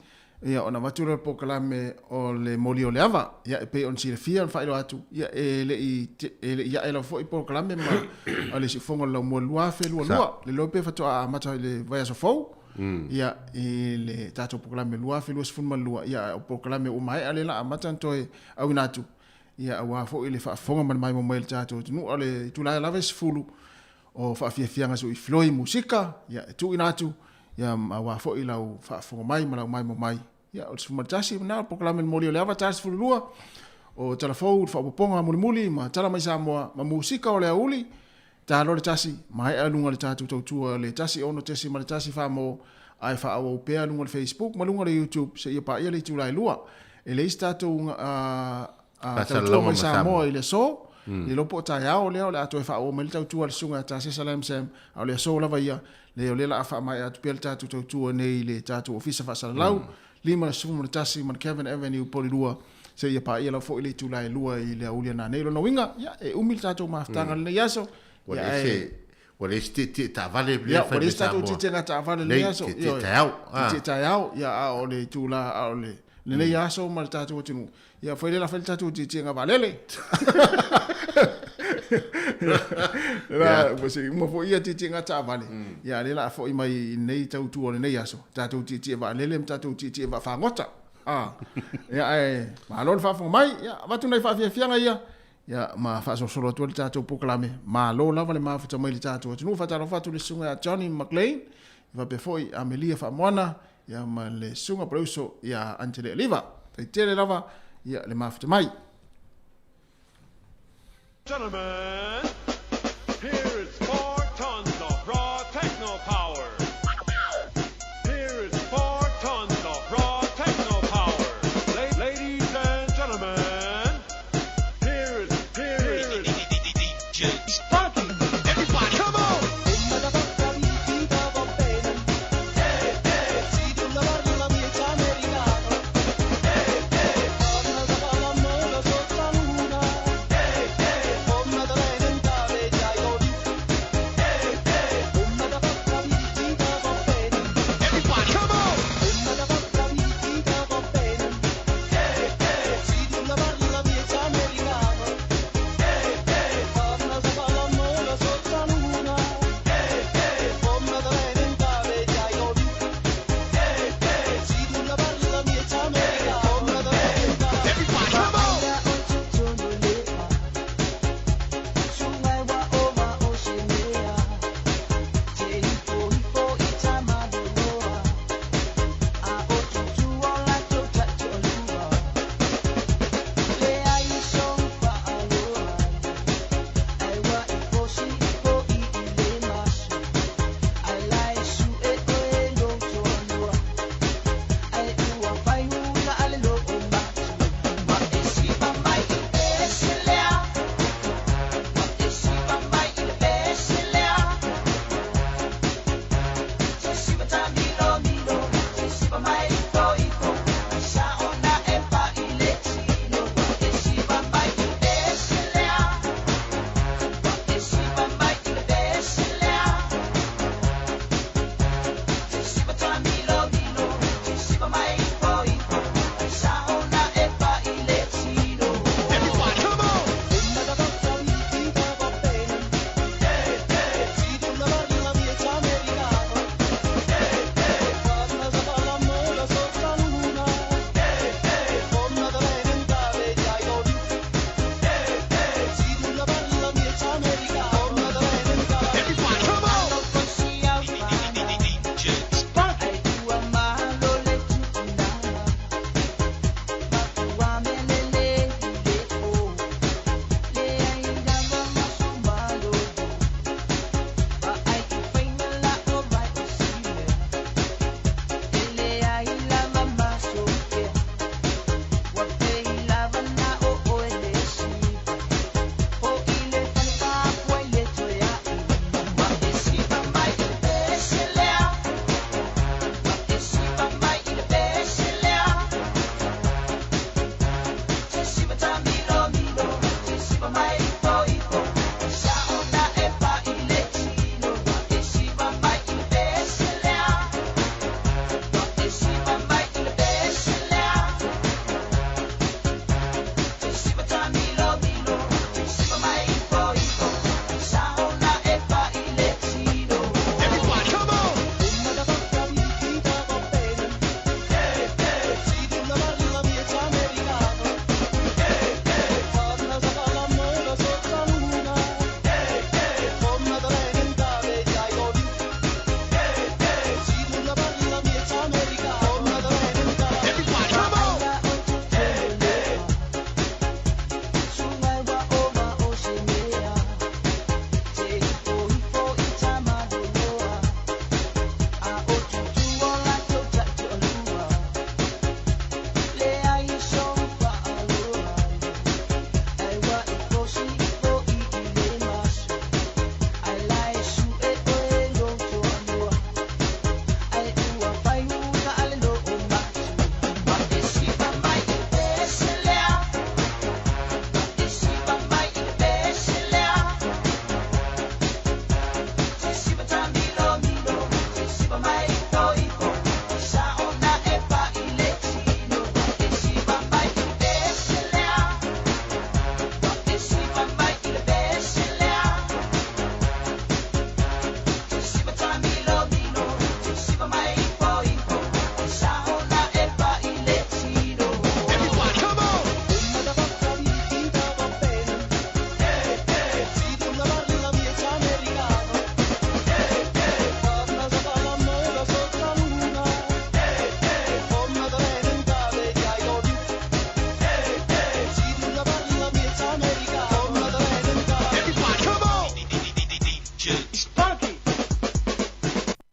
ia ona matura pokalame o le molio le ava ia pe on sile fia fa ilo atu ia ia ela foi pokalame ma ale si fonga lo mo lua fe lua le lope fa to a mata le vai so fo ia le tato pokalame lua fe lua fun malua ia pokalame o mai ale la mata toi au natu ia wa fo ile fa fonga man mai mo mail tato nu ale tu la laves fulu o fa fianga so I floi musika ia tu inatu ia wa fo ila fa fonga mai mai mo mai ia o suma tasi na poklame molio le avatas fulu lua o telefon fa ponga muli ma tala mai sa mo ma musika o le uli ta lo tasi mai alunga le tato tu le tasi ono tasi ma le tasi fa mo ai fa au pe lunga le Facebook ma lunga le YouTube se ia pa ia le tulai lua e le stato tau mai Samoa i le so le lopo tai ao le ato e fa o mel tau tua le sunga ta se salam sem au le so lava ia le la fa mai atu pel tatu tau tua nei le tatu ofisa fa salau lima sumu le tasi man Kevin Avenue Polilua se ia pa ia la fo ile tulai lua i le aulia na nei lo winga ya e umil tatu maftanga le yaso What is it? Ta vale bia fa le tatu ti ta vale le yaso ti tau ya o le tula o le le yaso mal tatu tinu ya foi la felta tu ti nga valele la pues mo foi ia ti nga ta vale ya le la foi mai nei tau tu o nei yaso tatu ti valele tatu ti va fa ngota ya ma lon fa fo mai ya va tu nei fa fianga ya ma fa so solo tu tatu proclame ma lo la vale ma fa mai tatu tu fa ta tu le sunga Johnny McLean va pe foi Amelia fa mona ya ma le sunga proso ya Angela Oliva te tele lava ya le mafte mai. Gentlemen, here is 4 tons of raw techno power. Here is 4 tons of raw techno power. Ladies and gentlemen, here is DJ Spunky. Everybody, come on!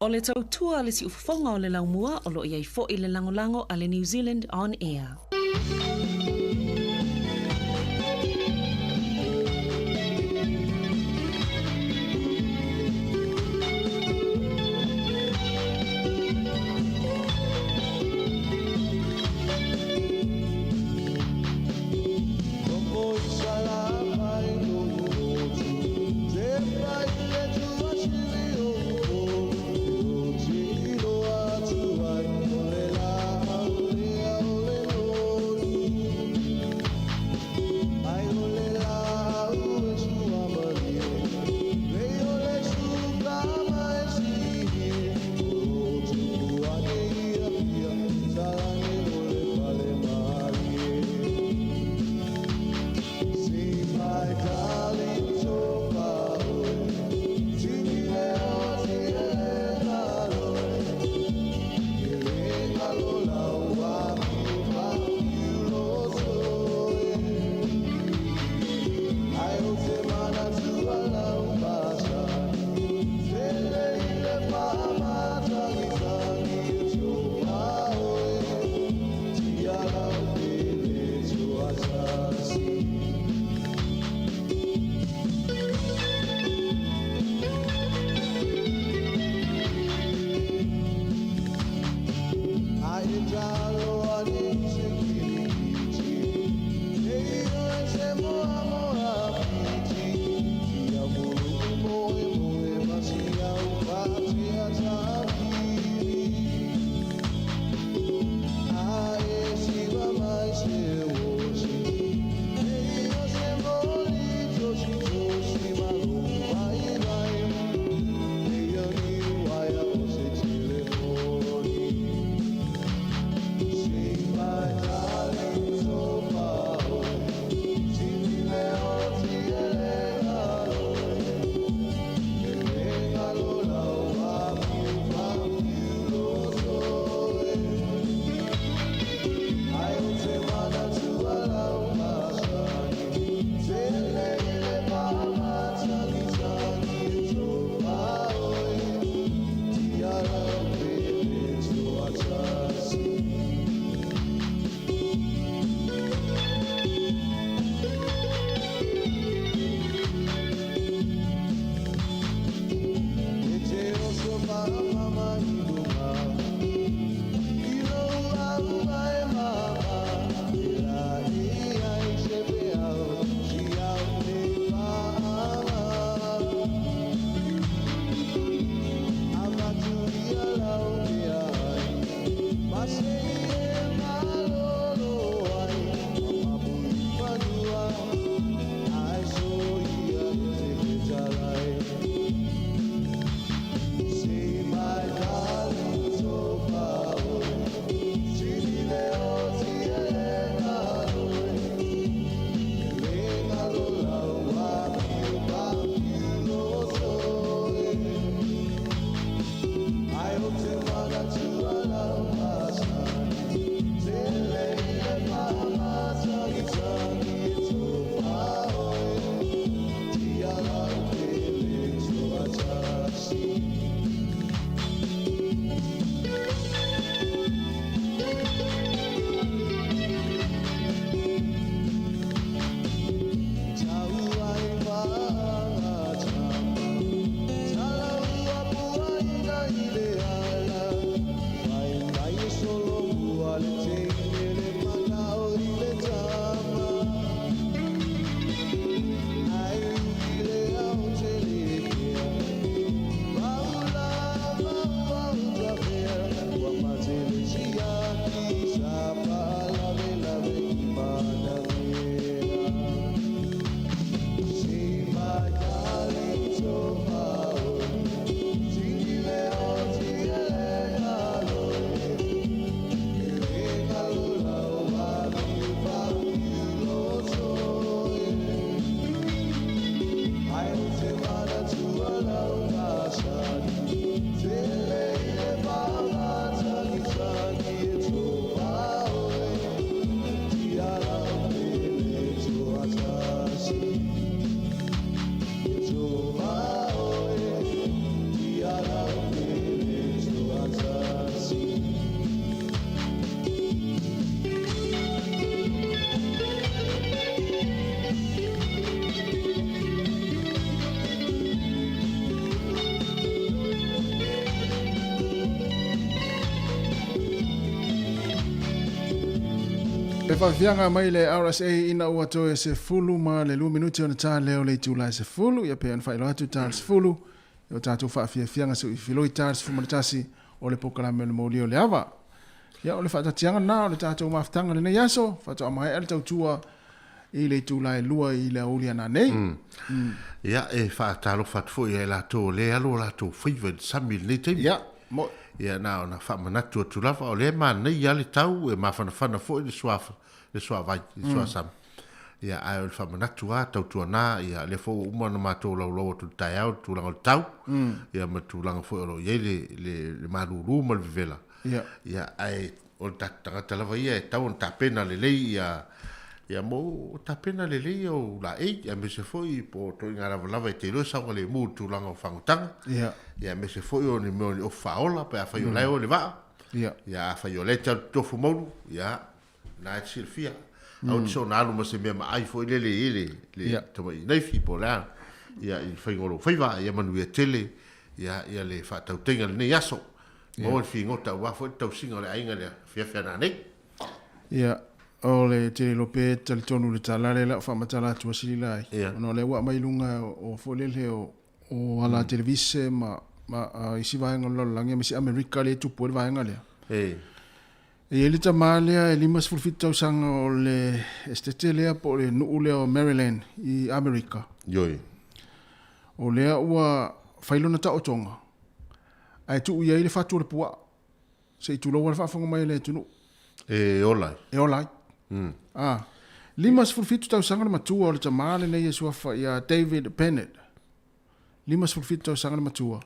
O le tautua le si ufonga o le laumua o lo iai fo i le langolango a le New Zealand On Air. whawhianga mai le RSA ina ua toe se fulu ma le 2 minuti ona tā leo le tūlai se fulu, ia pe an whailo atu tā se fulu, ia o tātou whawhianga se uifiloi tā se fumaritasi o le pokalame le maulio le awa. Ia o le whaatatianga nā o le tātou maftanga le nei aso, whaatoa mai ele tautua i le tūlai lua i le aulia nā nei. Ia e whaatalo whaatfo i e lato le alo lato whaiva sami le teimi. Ia, mo. Ia nā o na whamanatu o tulawa o le ma nei ale tau e mawhanawhana fo i le sua vai, le sua sam. Ia ai o le whamanatu a tau tua nā, ia le fo umana mātou lau lau tu tai au, tūlanga o tau. Ia ma tūlanga fo i alo iei le maruru ma le vivela. Ia ai o le tangata lava ia e tau on tapena le lei ia mo tapena le lei o la ia me se foi po to inga lava e te lo sa le mu tūlanga o whangutanga. Ia me se foi o ni mo o faola pe a fai o lai o le va. Ia fai o le tau tofu mauru, ia na e silfia. Au tso na alu ma se mea ma ai foi le tamai nei fi po la. Ia i fai ngoro fai va, ia manu ia tele, ia le whatau tenga le nei aso. Mo le fi ngota wa foi tau singa le ainga le fia na nei. Ia o le te lope tali tonu le talare la whamatala tua sili lai. Ono le wa mai lunga o folele o ala televise ma isi vaenga lolangia misi Amerika le tupu le vaenga lea. E ele tamalea e limas fulfita usanga o le estete lea po le nuu lea o Maryland i Amerika. Yoi. O lea ua whailona ta o tonga. Ai tu ia ile fatu le pua. Se tu lo wala whafonga mai le tunu. E olai. E olai. Limas fulfitu tau sanga le matua o le tamale nei e suafa ia David Bennett. Limas fulfitu tau sanga le matua.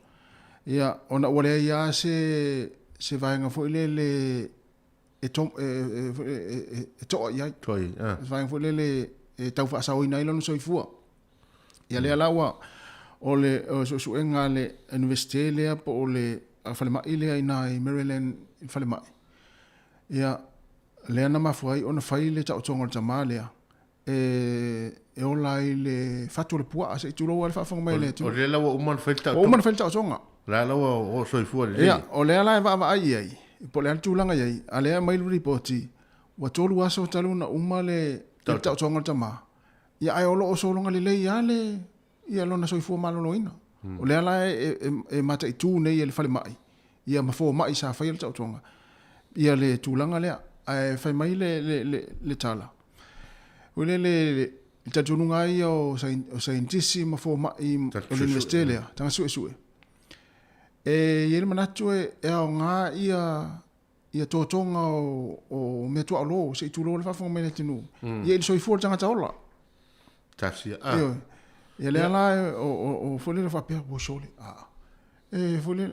Ia ona wale ia se vaenga fo ile e toa iai. Toi, Vaenga fo ile e tau whaasau ina ilonu soifua. Ia lea laua o le suenga le universite lea po o le whalemai lea ina i Maryland whalemai. Ia lea na mafuai ona fai le tau tonga le tamalea e ola i le fatu le pua se tu lo wal fa fong mai le tu o le lawa uman fai tau o man fai tau tonga la lawa o soifua le ia o le la va ai po le tu langa ai ale mai lu ripoti wa tolu aso talu na uma le tau tonga le tama ia ai olo o solonga le ia le ia lona soifua malo ina o le la e mata i tu nei le fale mai ia ma fo mai sa fai le tau tonga ia le tu langa le ai fai mai le tala o le tatununga ia o scientist ma fo mai o universitelia tanga sue e ele manatu e o nga ia totonga o me to alo se tu lo fa fo mai le tinu ia il soi for tanga taola tasia ia le ala o fo le fa pe bo sole e fo le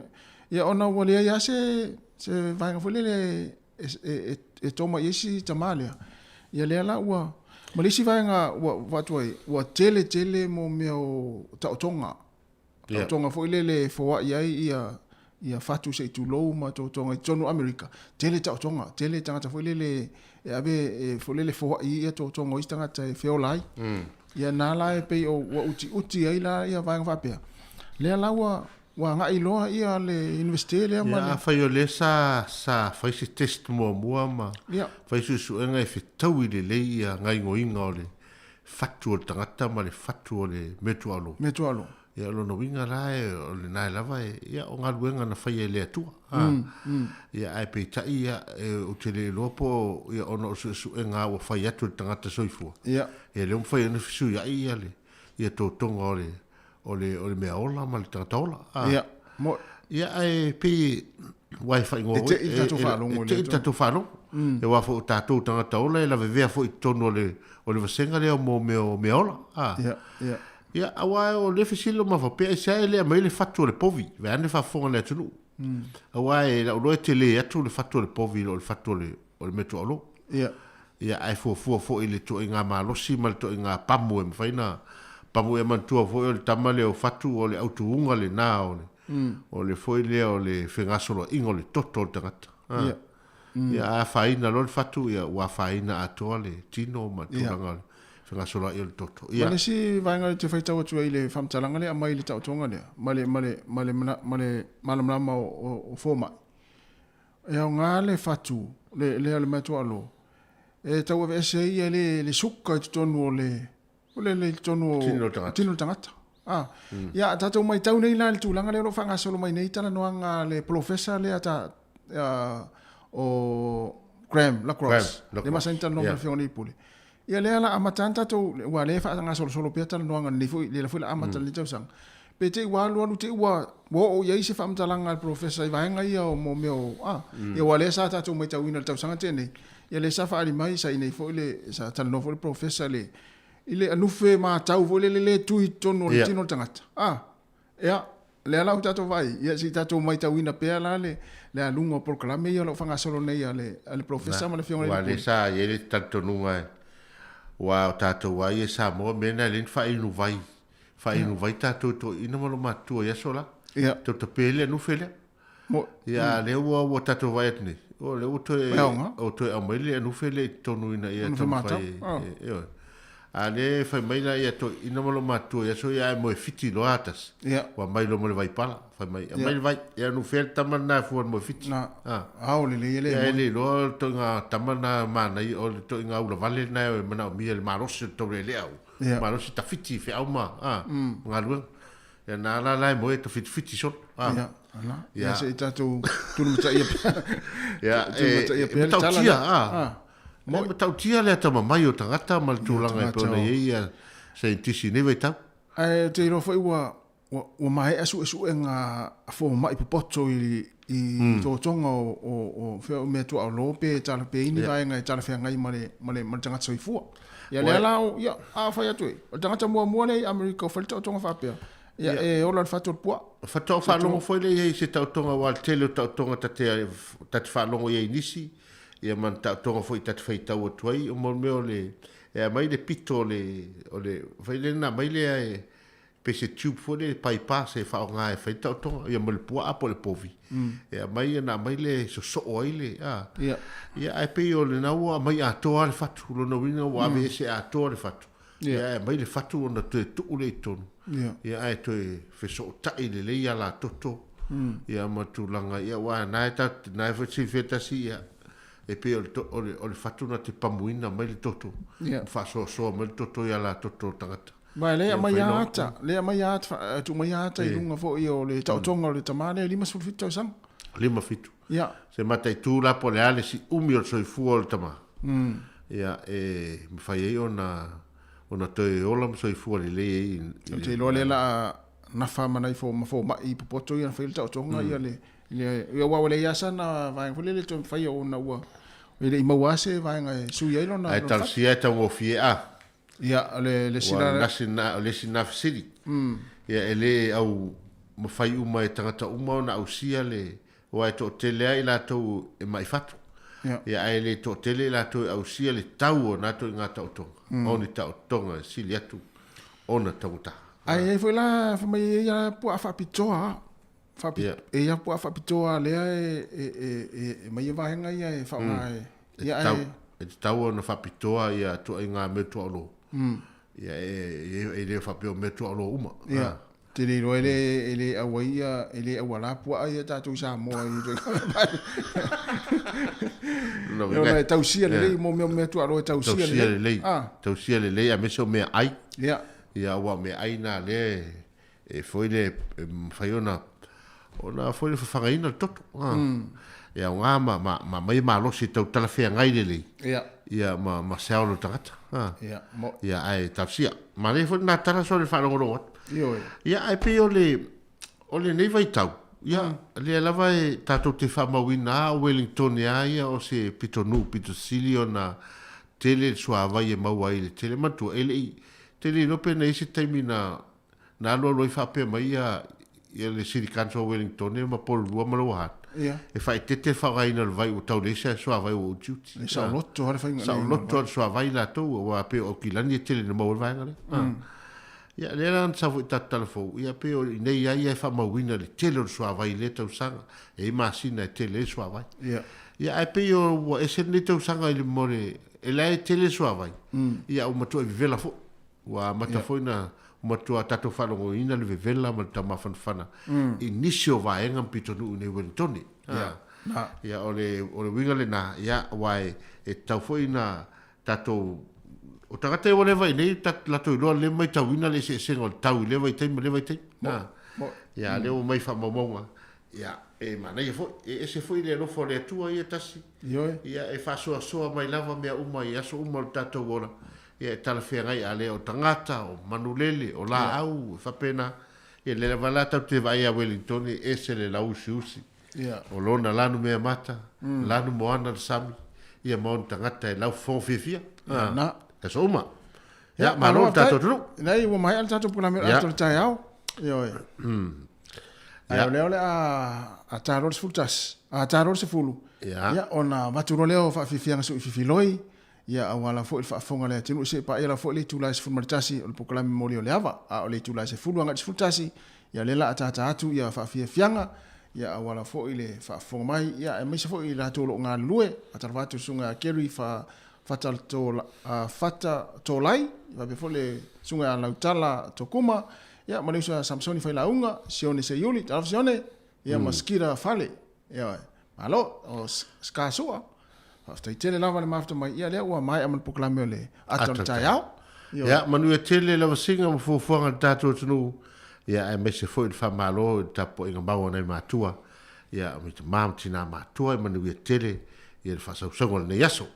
ia ona wale ia se vai fo le e toma isi tamalia ia le ala ua malisi vaenga wa tele mo meo tautonga tautonga fo ile fo ia fatu se tu lo ma tautonga tonu Amerika tele tautonga tele tanga fo ile abe fo ile fo ia tautonga istanga te feolai ia nala e pe o uti ai la ia vaenga va pe le ala wa nga iloa ia le universite ma ia fai o le sa fai se test mua ma fai su enga e fitau i le ia ngai ngoinga o le fatu o tangata ma le fatu o le metu alo ia lo no winga rai o le nai lava ia o ngā luenga na fai e le atua ia ai pe ta ia o te le lopo ia ono su enga o fai atu le tangata soifua ia le fai anu fisu ia le ia tō tonga o le mea ola ma le tangata ola ia ai pe wifi ngo e tatu whanongo e wafo tātou tangata ola e la vevea fo i tono o le vasenga leo mo mea ola ia awa o le fisilo ma whapea e sea e lea mai le fatu o le povi ve ane whafonga le atunu awa e la uloe te le atu le fatu o le povi o le fatu o le metu alo ia ai fo i le to i ngā malosi ma le to i ngā pamu e mwhaina pamu e mantua fo le tamale o fatu o le autuunga le nā o le foi le o le whengasolo ingo le toto tangata ia a whaina lo le fatu ia ua whaina atoa le tino ma tūranga whengasolo i o le toto male si vaenga te whaitau atu i le whamtalanga le a mai le tautonga lea male malamrama o fōmai e au ngā le fatu le ale matua alo E tau e se ia le suka i tonu o le tonu o tino tangata. Ia tatou mai tau nei la le tūlanga le ro whanga solo mai nei tala noanga le professor le ata o Graham Lacrosse. Le masainta no me fiona i puli. Ia le ala amatanta tatou wa le whanga solo pia tala noanga ni fu le fu la amata le tau sang. Pe te wa lu te wa wo o ia se whamtalanga al professor i vaenga ia o mo meo ia wa le sa tatou mai tau ina le tau sanga tene. Ia le sa whaari mai sa inei fo le sa tala no fo le professor le ile anufe ma tau vo le tui tono le tino tangata. Ia le ala tatou vai ia si tatou mai tau ina pea la le alunga proclame ia lo whanga solo nei ale professor ma le fiona wa le sa ia le tatou nunga wa tatou vai sa mo mena le whainu vai tatou to ina mo matua ia sola ia to te pele anufe le ia le wa tatou vai atni o le o to amele anufe le tonu ina ia to vai ale fai mai la ia to ina malo matu ia so ia mo fiti lo atas wa mai lo mo vai pala fai mai vai ia no fel tamana fu mo fiti au le lo to nga tamana mana i o to nga ula vale na mana mi el maros to le au maros ta fiti fe au ma nga lu ia na la mo to fiti so ia se tatu tu no ia ia tautia mo tau tia le tama mai o tangata mal tūlanga i pona ia se tisi ne vai tau te ro foi wa mai asu e nga fo mai popoto i to tonga o fe me tu au lope tala pe ini vai nga tala fe ngai male tangata soifua ia le la ia a fa ya tu o tangata mo le America fa tonga fa pe ia e ola fator fa longo foi le se tau tonga wal tele tau tonga tat fa longo ye inisi ia man ta tonga foi tat fai tau tuai o mo meo le e mai le pito le vai le na mai le pese tube fo le pai passe fa nga e fai tau tonga ia mo le pua apo le povi e mai na mai le so oile ia ai pe o le na wa mai a to al fatu lo no winga wa be se a to al fatu ia mai le fatu ona tu le tonu ia ai to fe so tai le ia la toto ia matulanga ia wa na ta na fe si feta si ia e pe o le fatuna te pamuina mai le toto fa so mai le toto ia la toto tangata mai le mai ata tu mai ata i lunga fo i o le tautonga le tamane lima sulfito sang lima fitu se matai tu la po le ale si umi o soifu o le tama ia e me fai ei ona toi ola mo soifu o le le te lo le la na fa mana fo mai popoto ia fai le tautonga ia le ia wa le ia sana vai fo le to fai o na wa ele i mawase vai nga sui ai lona ai tal sia ta mo fie ia le sina le sina city ia ele au mo fai uma e tangata uma na au sia le wa to tele ai la to e mai fatu ia ele to tele la to au sia le tau na to nga tau to oni tau tonga sili atu ona tauta ai foi la foi mai ia po afa pitoa e ia po afa pitoa le e mai vai nga ia e fa mai ia e tau na fa pitoa ia to nga me to lo ia e le fa pio me to lo uma ia te le ro ele awaia ele awala po ia ta tu sa mo no me tau sia le mo me to lo tau sia le a me so me ai ia wa me ai na le e foi le faiona ona foi le fagaina toto ia nga ma mai malo si tau tala fea ngai le ia ma saolo tangata ia ai tafsia ma le foi na tala so le falongo ia ai pe o le nei vai tau ia le lava e tato te famawina Wellington ia o se pitonu pitosilio na tele sua vai e mau ai le tele matu ele tele no pe nei se termina na lo fa pe mai ia le City Council Wellington ma pol rua malohat e fai tete fagaina vai o tau lesa so vai o duty sa lotto har fai sa lotto so vai la to o pe o kilani tele no mo vai ngale ia le ran sa vo telefo ia pe o nei ia fa ma wina le tele so vai le tau sanga e masina tele so vai ia ai pe o ese le tau sanga le more e la tele so vai ia o mato vivela fo wa mata foi na matua tato falongo ina le vela ma tama fanfana inisio vaenga pitonu ne Wellington ia o le winga le na ia wai e tau foi na tatou o tagata e wale vai nei la toi loa le mai tauina le se senga o tau le vai teima na ia le o mai whamamonga ia e mana ia foi e se foi le lofo le atua ia tasi ia e whasoa soa mai lava mea uma ia so uma o tatou ora ia e tala whea ngai a le o tangata o manulele o la au whapena ia le wala tau te vai a Wellington e se le lau usi o lona lanu mea mata lanu moana le sami ia maon tangata e lau fōwhewhia na e so uma ia malo tatou tunu nei ua mai al tatou pulamera ato le tai au ia ia leo le a taro se fultas a taro se fulu ia ona maturo leo fa fifianga su fifiloi ia awala fo il fa fonga le tinu se pa ia fo le tula se fulmartasi o pokalami moli o le ava a o le tula se fulu anga se fultasi ia lela atata atu ia fa fifianga ia awala fo ile fa fonga mai ia e mai se fo ila tolo nga lue atarvatu sunga keri fa fata to lai va be fo le sunga lautala tokuma ia manusa Samsoni fai launga sione se yuli taraf sione ia maskira fale ia alo o skasua after tele lava le mafta mai ia le ua mai aman poklame le atal taiao ia manu e tele lava singa mo fofuanga tatou tunu ia e mese foi fa malo tapo inga bawa nei matua ia mit mam tina matua manu e tele ia fa sa songo ne yaso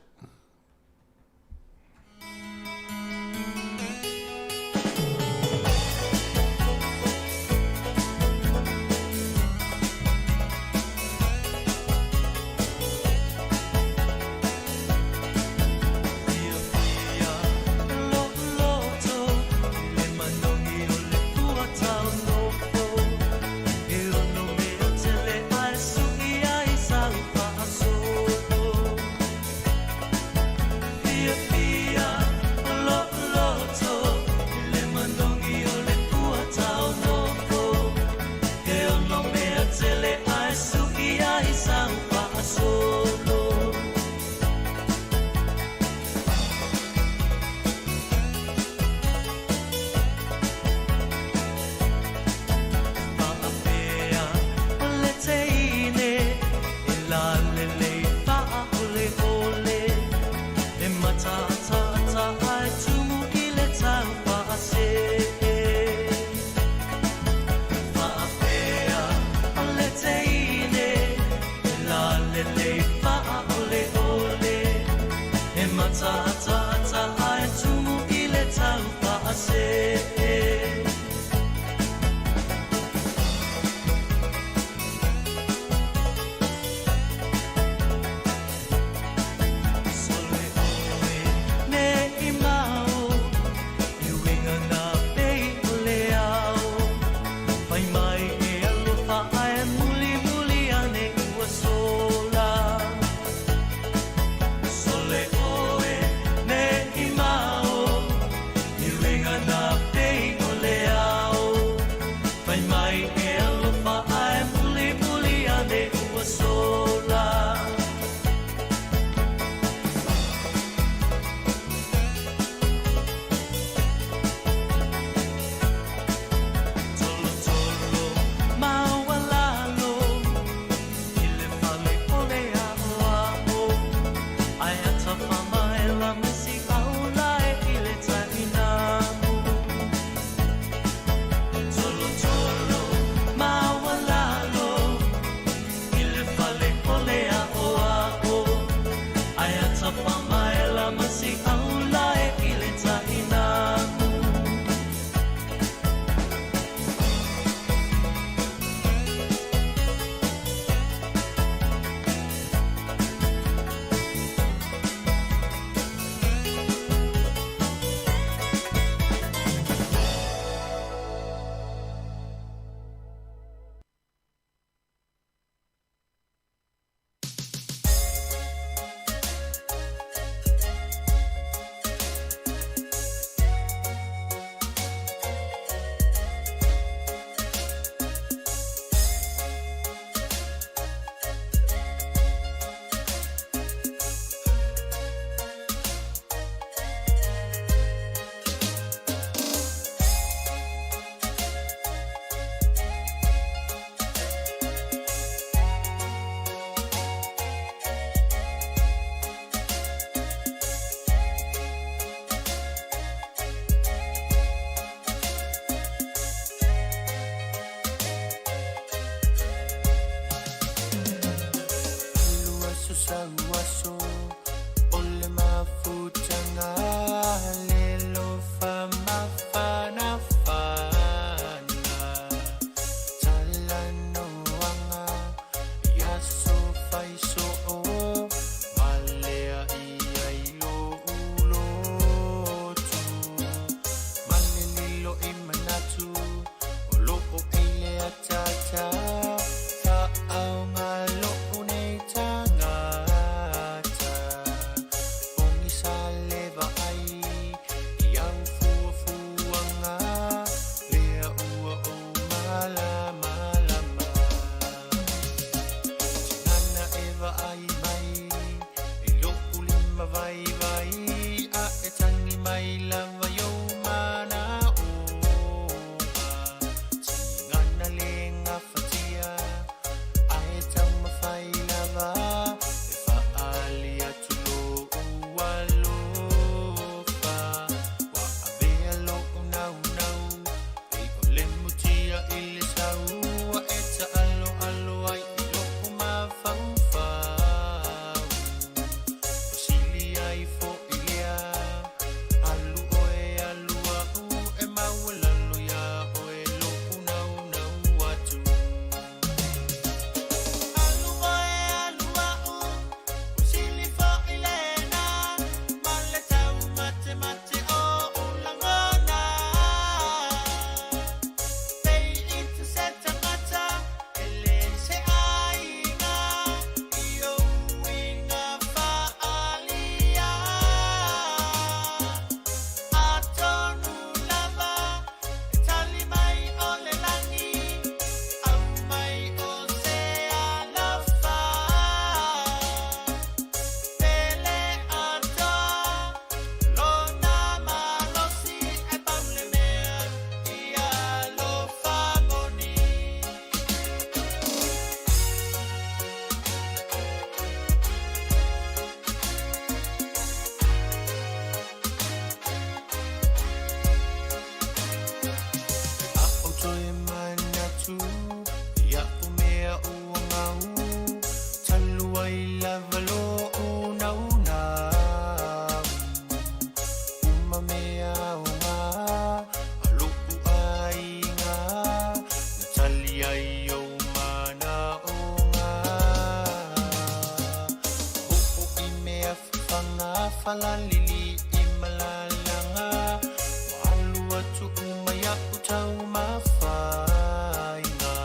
tau mawhainga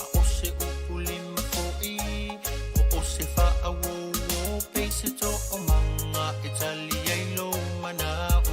A o se upuli mawhoi O se whaawo peise to o manga E tali ai lo manau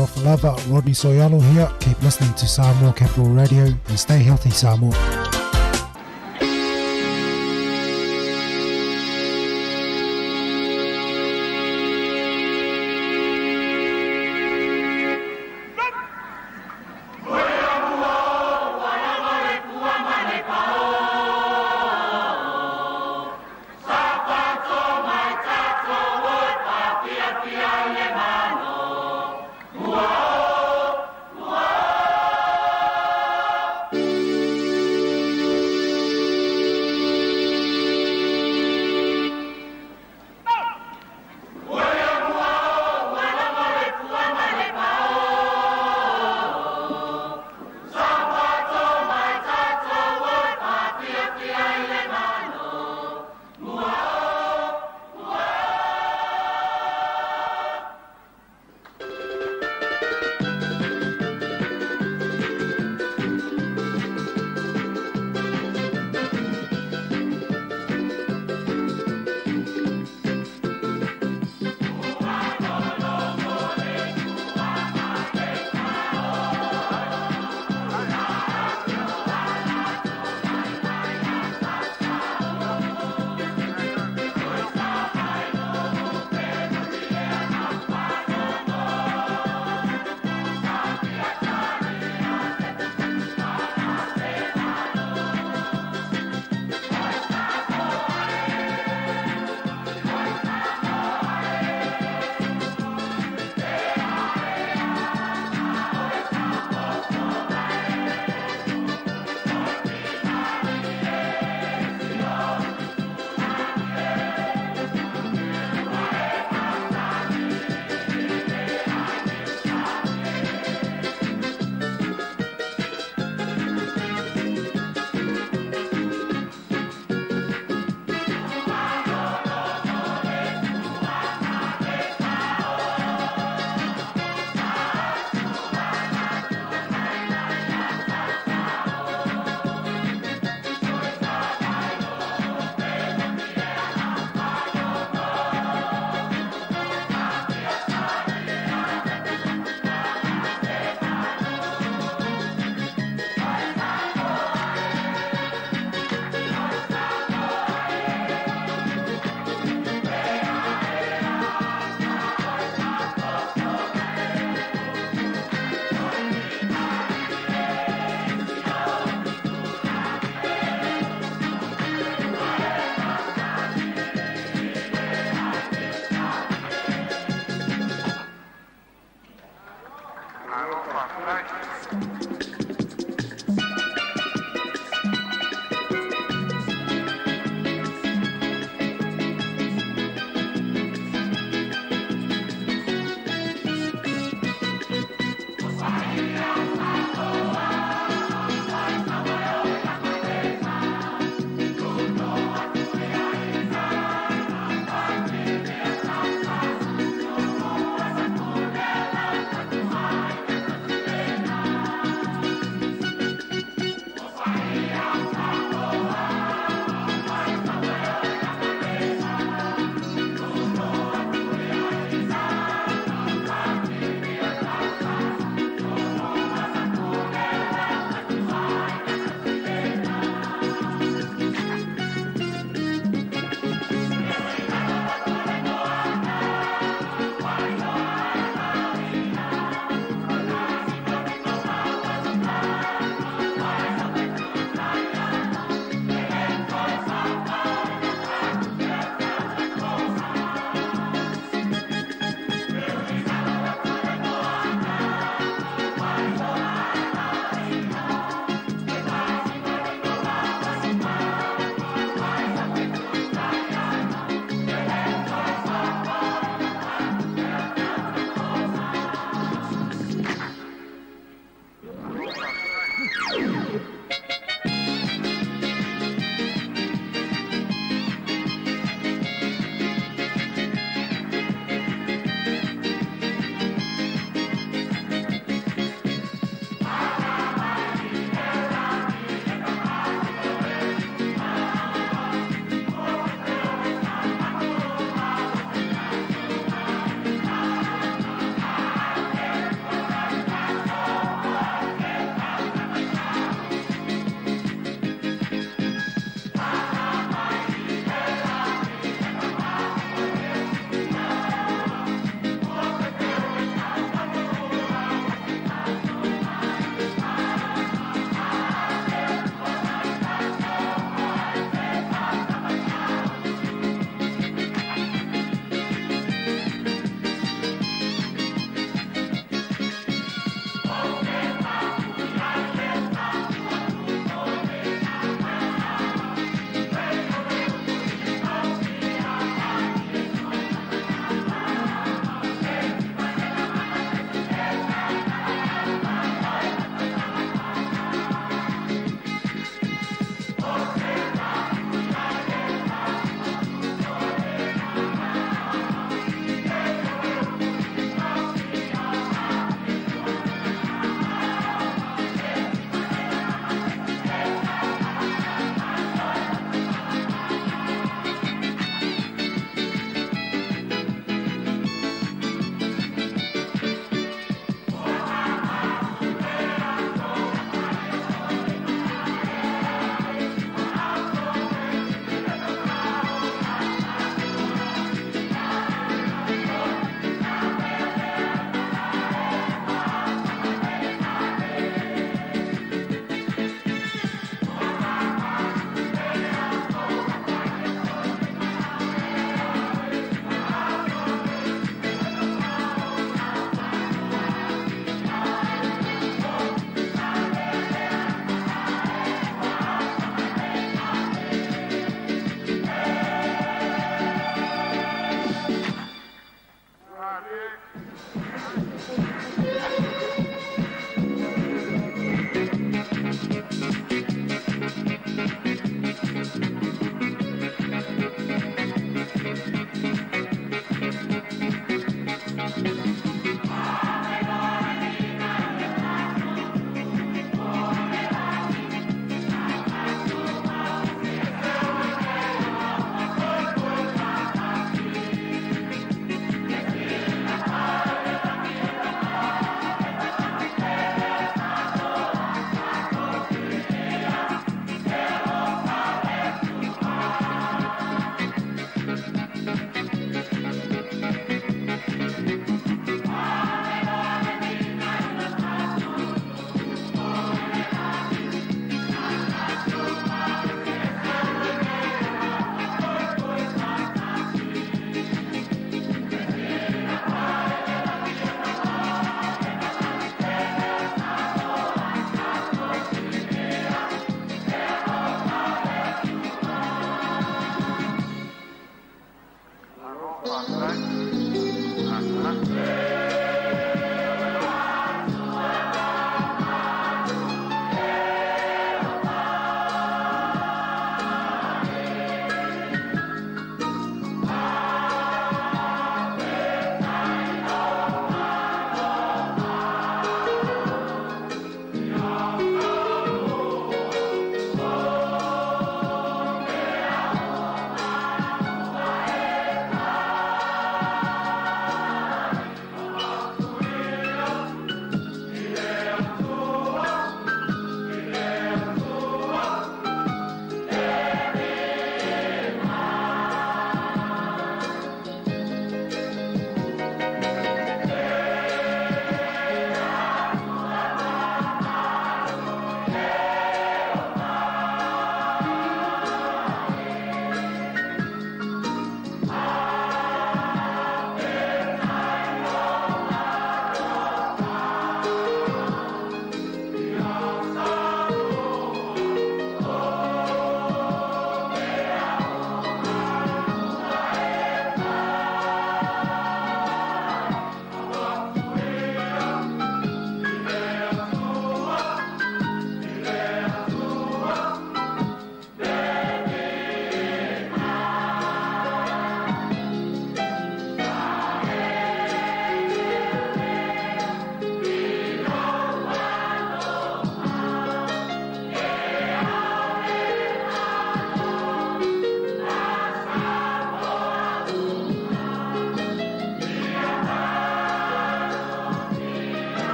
Alofa Lava, Rodney Soyalo here. Keep listening to Samoa Capital Radio and stay healthy, Samoa.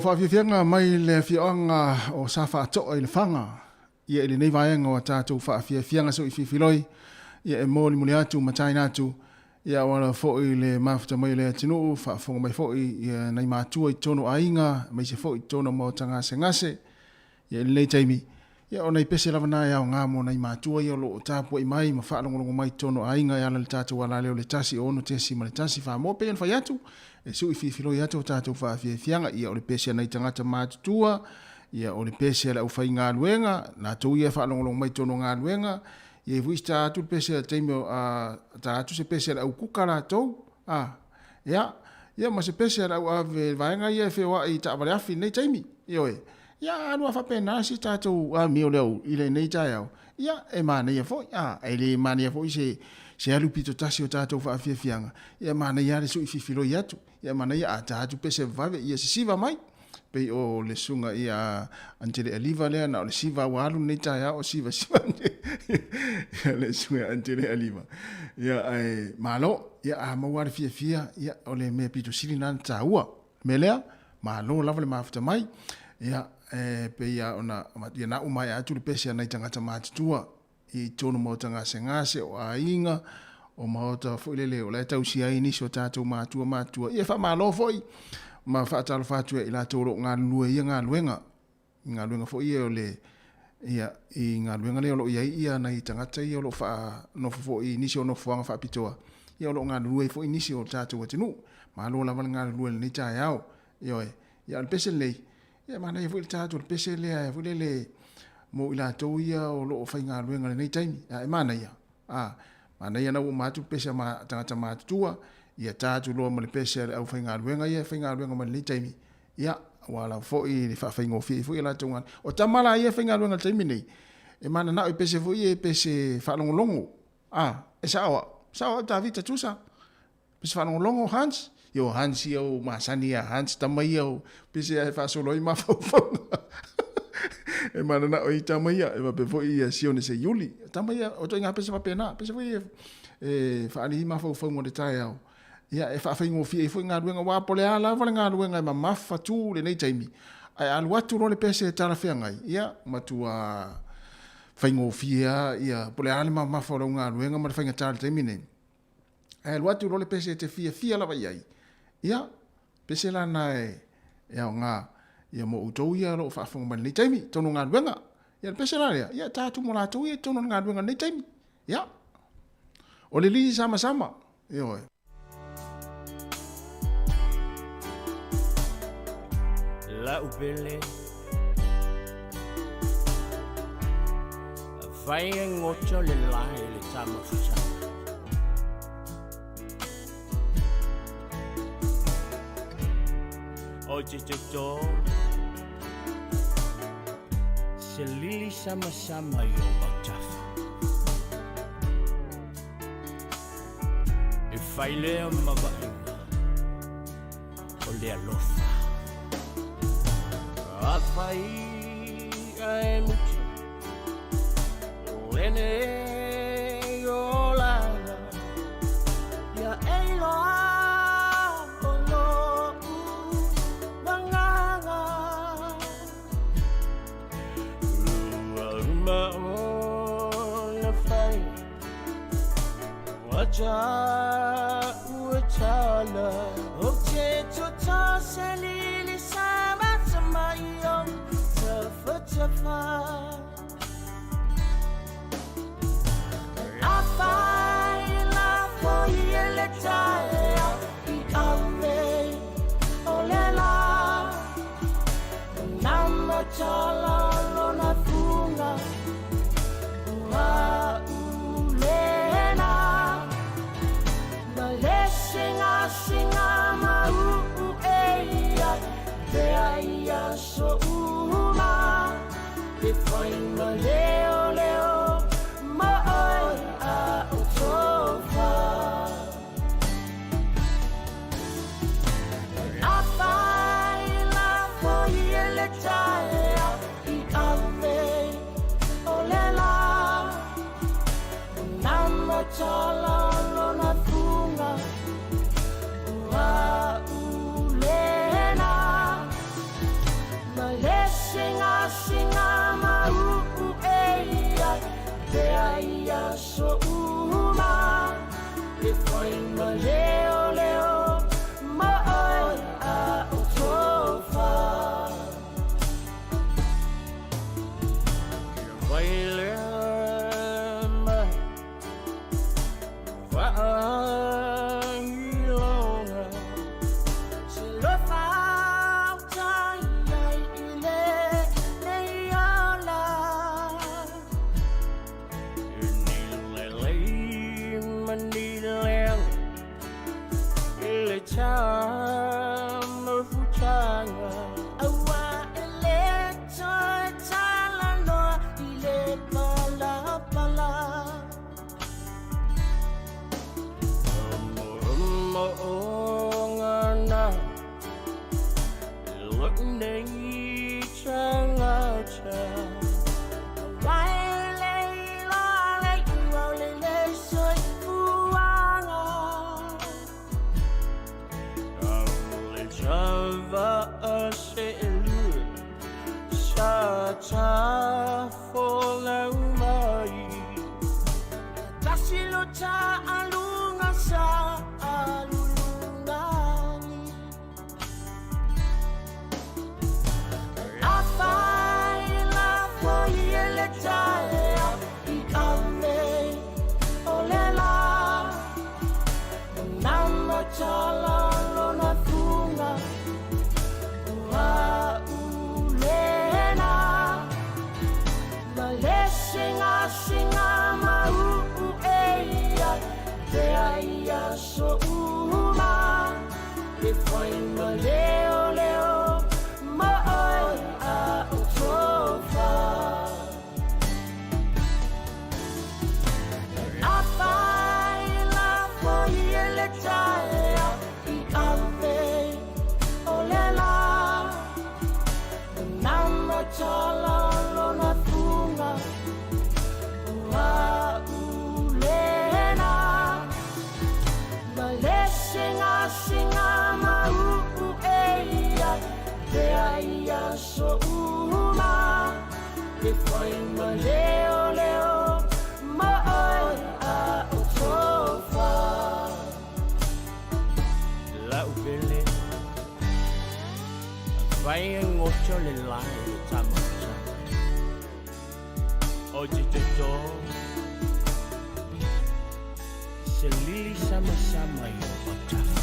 whaafianga mai le whianga o sa whaatoa i le whanga. Ia ili nei vaenga o tātou whaafianga so i whiwhiloi. Ia e mōli muli atu, matai nātu. Ia wala fōi le mafuta mai le atinu, whaafonga mai fōi ia nei mātua i tono ainga, mai se fōi tono mo tangase ngase. Ia ili nei taimi. Ia o nei pese lava nā iau ngā mo nei mātua i o loo tāpua i mai, ma whaalongolongo mai tono ainga, ia le tātou wala leo le tasi ono tesi ma le tasi wha mō pean whai atu. E su i whiwhiloi atu o tātou whaafianga, ia o le pese nei tangata mātutua, ia o le pese le au whai ngā luenga, nā tau ia whaalongolongo mai tono ngā luenga, ia i vuista atu le pese le teimio, tā atu se pese le au kukara tau, ia ma se pese le au ave vaenga ia e whiwa i ta avale afi nei teimi, ia anua whapena si tātou mio leo i le nei tai au, ia e mānei a fōi, e le mānei a fōi se alupito tasi o tātou whaafianga, ia mānei a le su i whiwhiloi atu, ia mānei a tātou pese vave, ia se siva mai, pei o le sunga ia antele aliva lea na o le siva walu nei tai au o siva ia le sunga antele aliva ia ai malo ia a mawari fia ia o le me pito sili nan taua me lea malo lava le mafuta mai ia pei ia ona ia na umai atu le pese nei tangata mātutua i tono mo tangase ngase o ainga o maota fuilele o le tausia inisi o tātou mātua ia wha malo foi ma whaatalo whātua i la tōro ngā lua ia ngā luenga fo ia o le ia i ngā luenga leo lo ia nei tangata ia o lo wha nofo fo i nisi o nofo wanga whaapitoa ia o lo ngā lua i fo i nisi o tātou atinu ma lo lava ngā lua ni tai au ia le pese lei ia mana ia fo i tātou le pese lea fo le mo i la tō ia o lo whai ngā luenga nei taimi e mana ia mana ia na o mātu pese ma tangata mātutua ia tātu loa ma le pese au whainga luenga ma le taimi ia wala fo i le whaingo fo i la tōngan o tamala ia whainga luenga le taimi nei e mana na o pese fo i e pese whalongolongo e sawa ta vita tusa pese whalongolongo Hans Hans iau masani a Hans tamai iau pese e whasoloi ma whauwhanga e mana na o i tamai ia e wape fo i a sione se Yuli tamai ia o toi ngā pese wapena pese fo i e whaalihi ma whauwhanga le tai au ia e whaafeingo fia i fwoi ngā ruenga wāpole a lava le ngā ruenga e ma mawha tū le nei taimi. Ai alu atu ro le pese e tala whea ngai. Ia matua whaingo fia ia pole a le ma mawha ro ngā ruenga ma le whainga tala taimi nei. Ai alu atu ro le pese e te fia lava iai. Ia pese la na e au ngā ia mo utou ia lo whaafonga ma le nei taimi tono ngā ruenga. Ia le pese la rea. Ia tātu mo la tau ia tono ngā ruenga nei taimi. Ia. O le li sama. Ia La upele Vai ngocho le lai le tama fusama Oje jojo Se lili sama yo baktafa E fai lea mawainga O lea lofa Apai ai mucho Lene yola Ya eloa Ono Manganga Ruma ona fai Waja Uetala Oche tota selili sama Mayo tafa La faila foi ele taia I ave olela Nama chala lona funga Ua ulena Singa ma eia Ia so uma e foi no leo ma oi a utofa a faila foi ele taia I ave olela namo chala lona funga ua ulena singa mau eia te aia so uma e foi ma leo ma ai a utofa vai lema vai longa se lo fa tai ile nei ala Nilele manilel ile cham fuchanga awa ile toi talano ile pala ngana look nei changa cha Java aselu cha follow mai Tasilo cha alunga sa alungani Afai la foyele taya I ame olela Nama chala lona funga Ua ulena Singa mau eia te aia so uma e foi ma leo ma ai a utofa Afai la foyele taya I ave olela Nama chala lona funga ulena singa mau eia te aia so uma e foi ma leo ma ai a utofa la ubele vai ngocho le lai tamocha oji to Selili sama-sama yung pagkaka.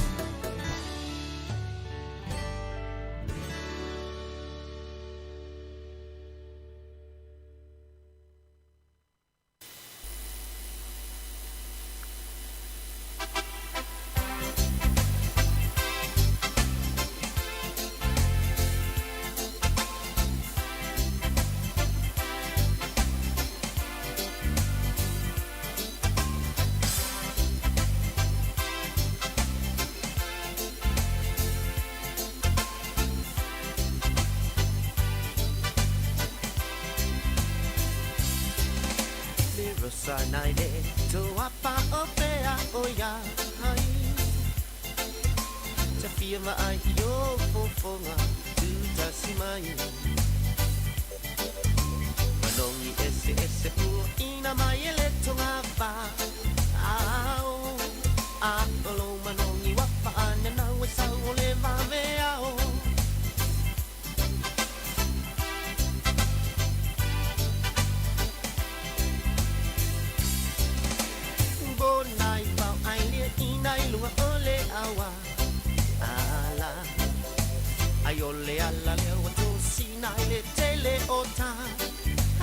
Sanai de to apa opea oya hai Tafia ma ai yo fofonga tu tasimai Manongi ese u ina mai ele tonga pa ao a lo manongi wapa na na we sa ole va ve ao Nai bao ai lia inai lunga ole awa ala ai ole ala le o to sinai le tele ota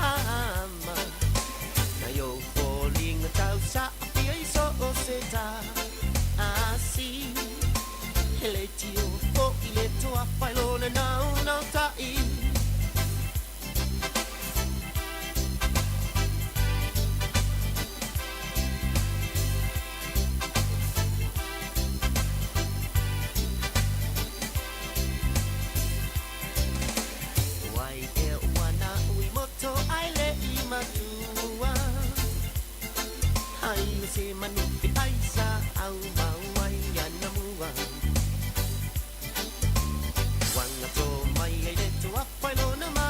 ama na yo falling tau sa pia so o seta asi hele tio fo ile to a failo na na tai Se manuti aisa au mawai anamua Wanga to mai e to apai no na ma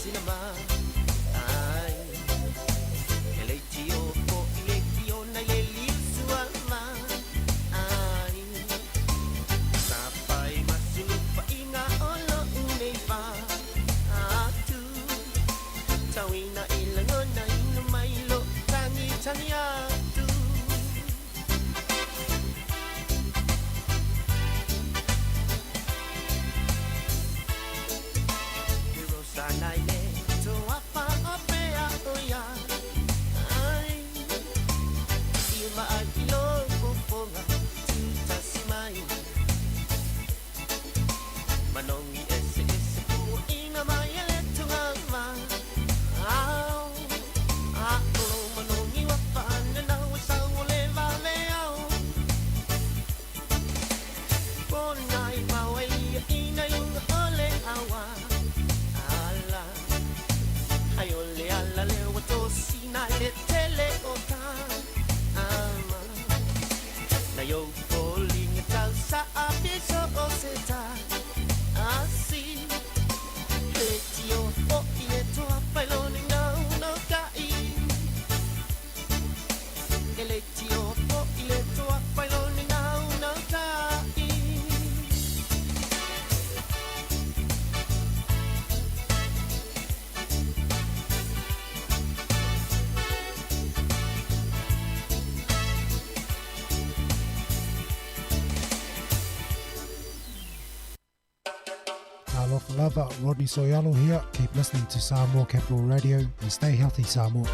sinama ai ele tio po ile tio na le lisua ma ai sampai masih lupa ingat olo uneva atu tawina ilangon na inumailo tangi tangi atu Sanaile to apa opea oya ai iwa akilo kufonga tasimai manongi ese ku ina maya letunga ma au akolo manongi wa pana na usawole vale au bonai mawai ina yung ole awa Ayole alla le wato sina le tele ota ama na yo falling tal sa abiso oseta asi letio o ile to apelone no kai letio o ile to apelone no kai Alofa Lava, Rodney Soyalo here. Keep listening to Samoa Capital Radio and stay healthy, Samoa.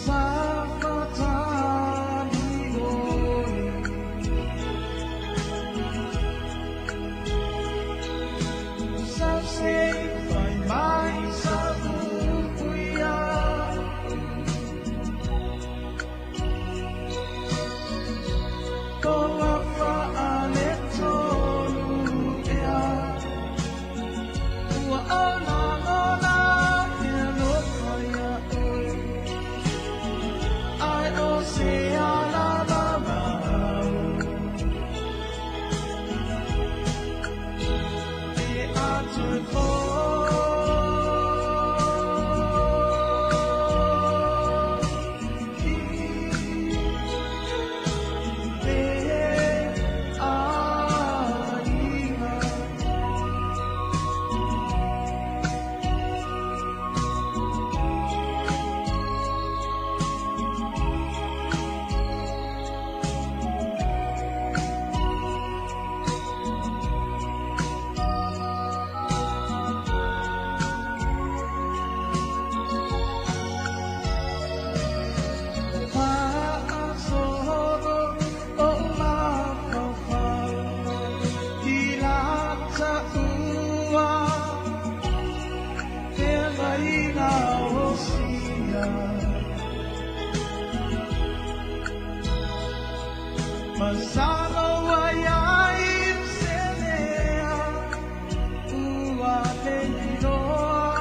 Sa inga osia Masano wayai senea Ua lengiroa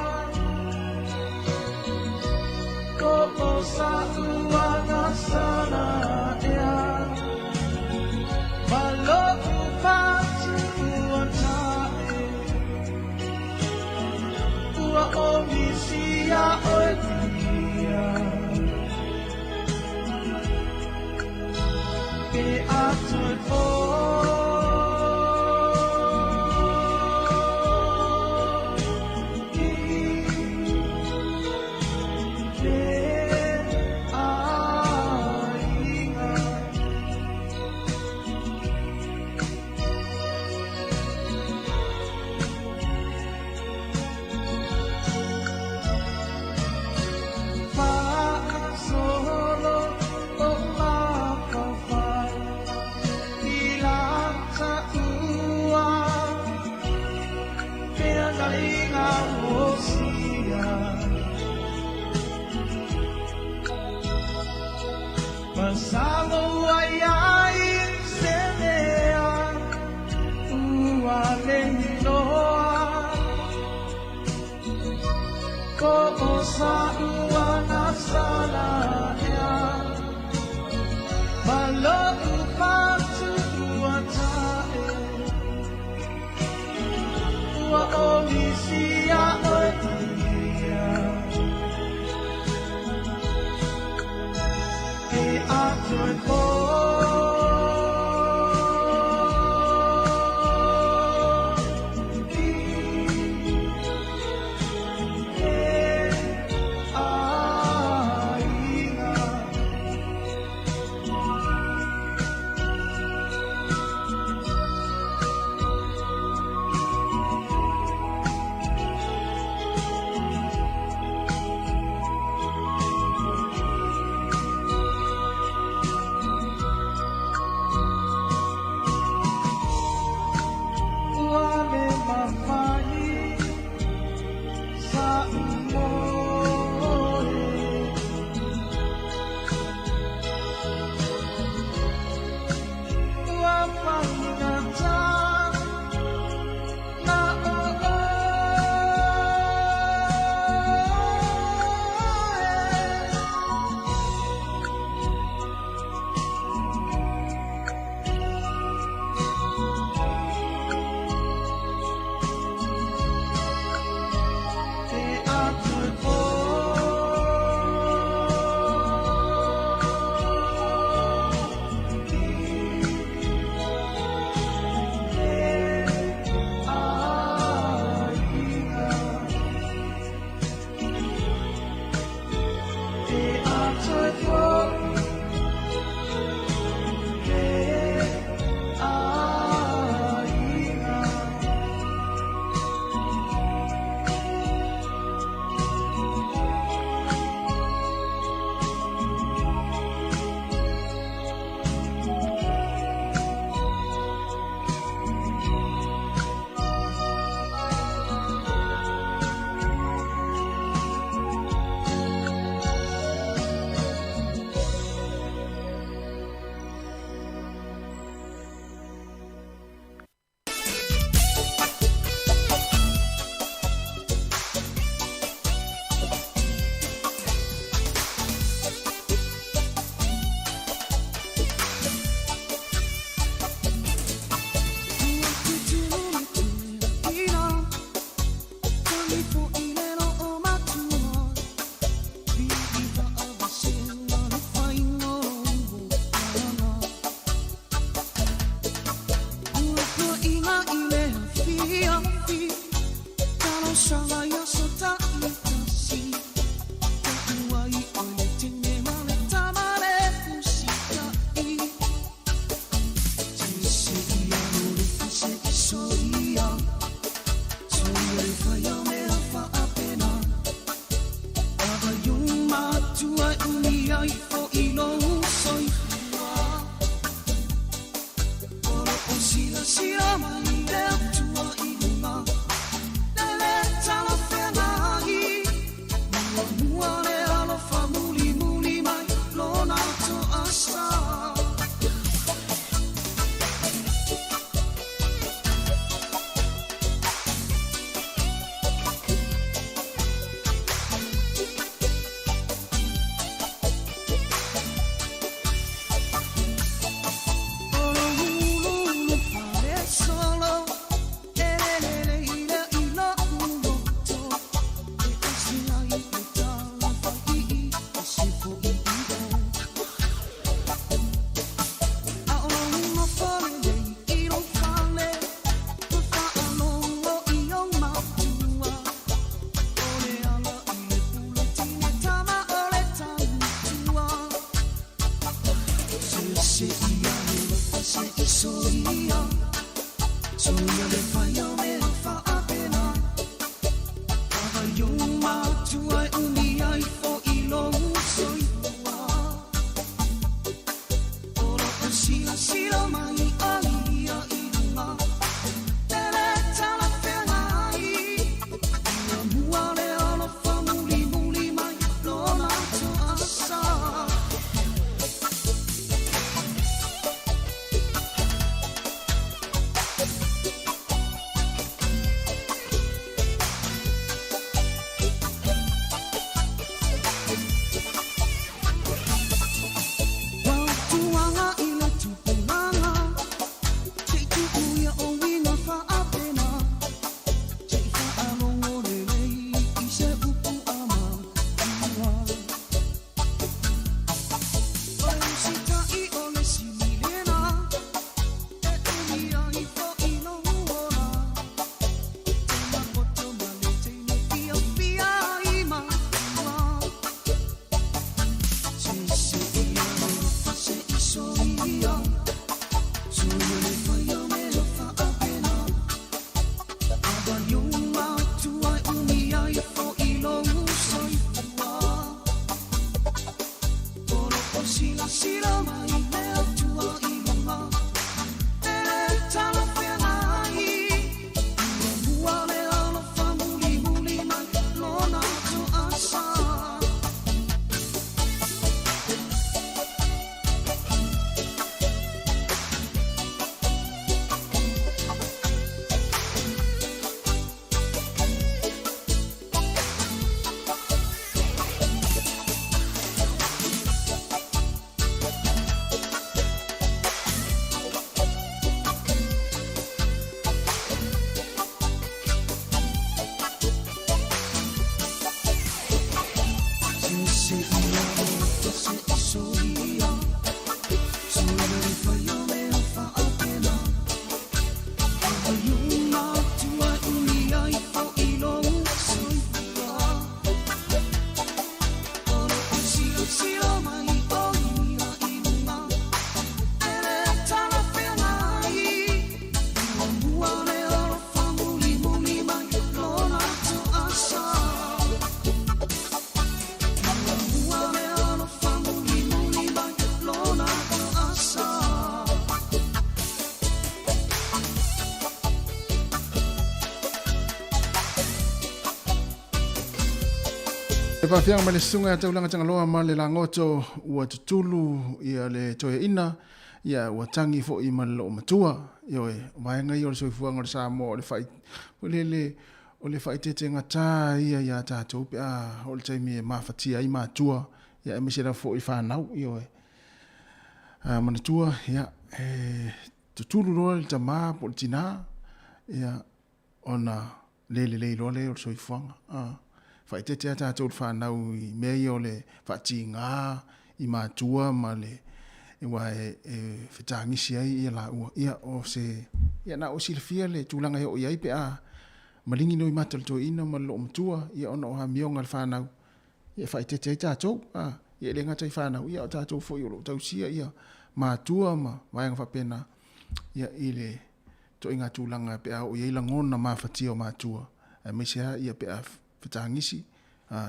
Koko sa ua nasana ea Maloku patu ua tae Ua omisia oetia Ke atoi po Masalo ayai senea Ua lengiloa Ko osa ua nasala ea Maloku patu ua tae Ua omisia oetia Atoi po E pafianga ma le sunga e taulanga tangaloa ma le langoto ua tutulu ia le toia ina ia ua tangi fo i ma le loo matua io e vaenga i o le soifuanga o le Samoa o le fai o le fai tete ngata ia tātou pe a o le taimi e mafatia i mātua ia e mesera fo i whanau io e manatua ia tutulu roa le tamā po le tina ia ona le roa le o le soifuanga fai tete ata tau whanau i mei o le whati ngā i mātua ma le e wai e whetangisi ai ia la ua ia o se ia na o silfia le tūlanga o iai pe a malingi no i mata le tō ina ma lo matua ia ona o ha mionga le whanau ia fai tete ai tātou ia le ngata i whanau ia o tātou fo i o lo tausia ia mātua ma vaianga whapena ia i le tō inga tūlanga pe a o iai langona mawhatia o mātua e meisea ia pe a tangisi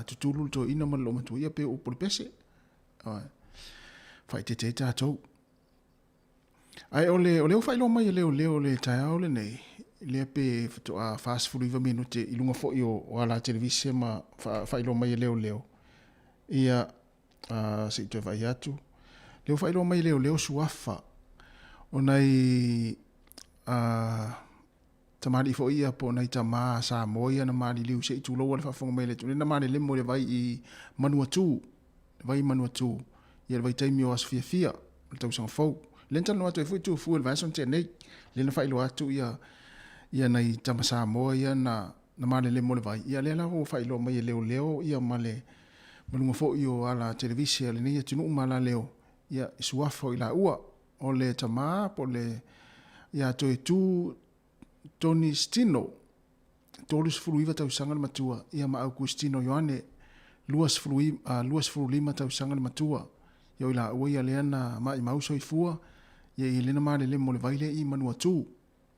tutulu to ina ma lo matu ia pe o por pese fai tete tātou ai ole fai lo mai le tai ole nei le pe to a fast food iva minute i lunga fo o ala televisia ma fai lo mai le ia se to vai atu le fai lo mai le suafa onai tamari fo ia po nai tama sa moia na mali liu se tu lo wala fa fonga mele tu na mali le mo le vai i manuatu ia vai taimi o asfia tau sang fo lenta no atu foi tu fu vai son te nei le na fai lo atu ia nai tama sa moia na mali le mo le vai ia le la ho fai lo mai leo ia male mo fo io ala televisia le nei tu no mala leo ia suafo ila ua o le tama po le ia tu Tony Stino Tolus Fluiva tau sangal matua ia ma Augustino Ioane Luas Flulima tau sangal matua ia ila ia leana ma i mauso i fua ia i lena male le mole vaile i manuatu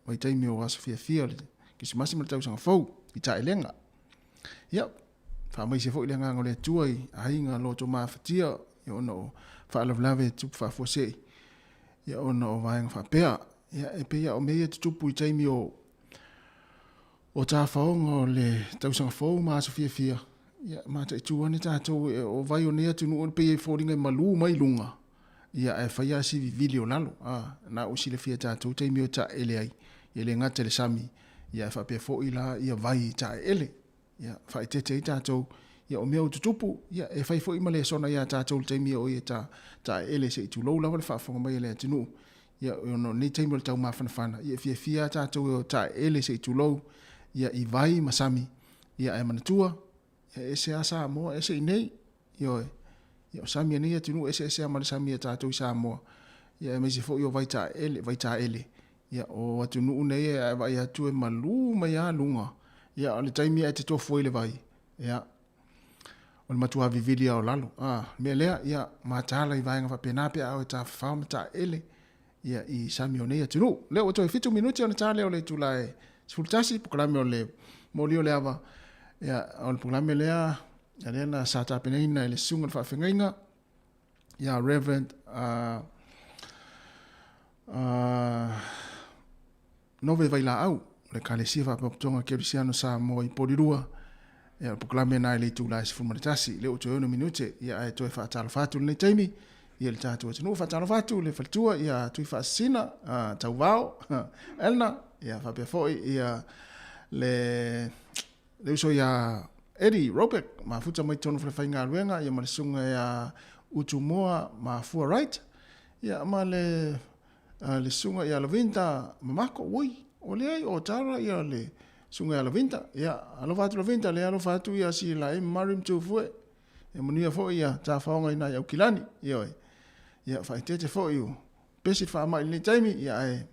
vai taimi o asafia fia ki se masi tau sanga fau i tae lenga Ia, wha mai se fo ile ngā ngole tuai, a inga lo to maa whatia, ia ono wha alavlave tupu wha fuasei, ia ono vaenga wha pea, ia e pea o mea tutupu I taimi o tā whaonga o le tausanga whau maa sa fia, ia maa ta ituane tātou o vai o nea tunu o pea I fōringa malu mai lunga, ia e whaia si vili o lalo, na o sile fia tātou taimi o ta ele ai, ia le ngata le sami, ia e whapea fo I la, ia vai ta ele, ia whai tete I tātou, ia o mea o tutupu, ia e whai fo I male sona ia tātou taimi o ia ta ele se I tu lau lawa le whaafonga mai ele tunu, ia ono ni taimi o le tau maa whanawhana, ia fia tātou o ta ele se I tu lau, ia I vai masami, ia e manatua, ia e se a Samoa, e se I nei, ia o sami ane ia tunu, e se a male sami ia tātou I Samoa, ia e meisi fo I o vai ta ele, ia o atunu nei e vai atu e malu mai a lunga, ia o le taimi e te tofu I le vai, ia o le matua vivili o lalo, mea lea, ia mātala I vaenga whapenape au e ta whawma ta ele, ia I sami o nei atunu, leo o toi 5 minuti o na tale o le tulae, Sfultasi, pukalame o le moli o le awa, ia o le pukalame lea, ia lea na sata peneina le sunga le whaafengainga, ia Reverend nove vaila au, le kalesia whaapaptonga Kerisiano Samoa I Porirua, ia pukalame na le tula Sfulmaritasi, leo toi 1 minute, ia e toi whaatalo fatu le taimi, ia le tātua tanu whaatalo fatu, le whaltua, ia tui whaasina, tau vao, elna, ia whapea foi, ia le uso ia Eddie Robeck, ma futa mai tonu whai ngā ruenga, ia ma le sunga ia Utumoa, ma Fua Right, ia ma le sunga ia Lavinta, mamako, oi, o le ai, o tara ia le sunga ia Lavinta, ia alofatu Lavinta, le alofatu ia si la e marim tu fue, ia manuia foi ia ta whaonga ina ia ukilani, ia whai tete foi iu, pesit wha mai le taimi, ia e,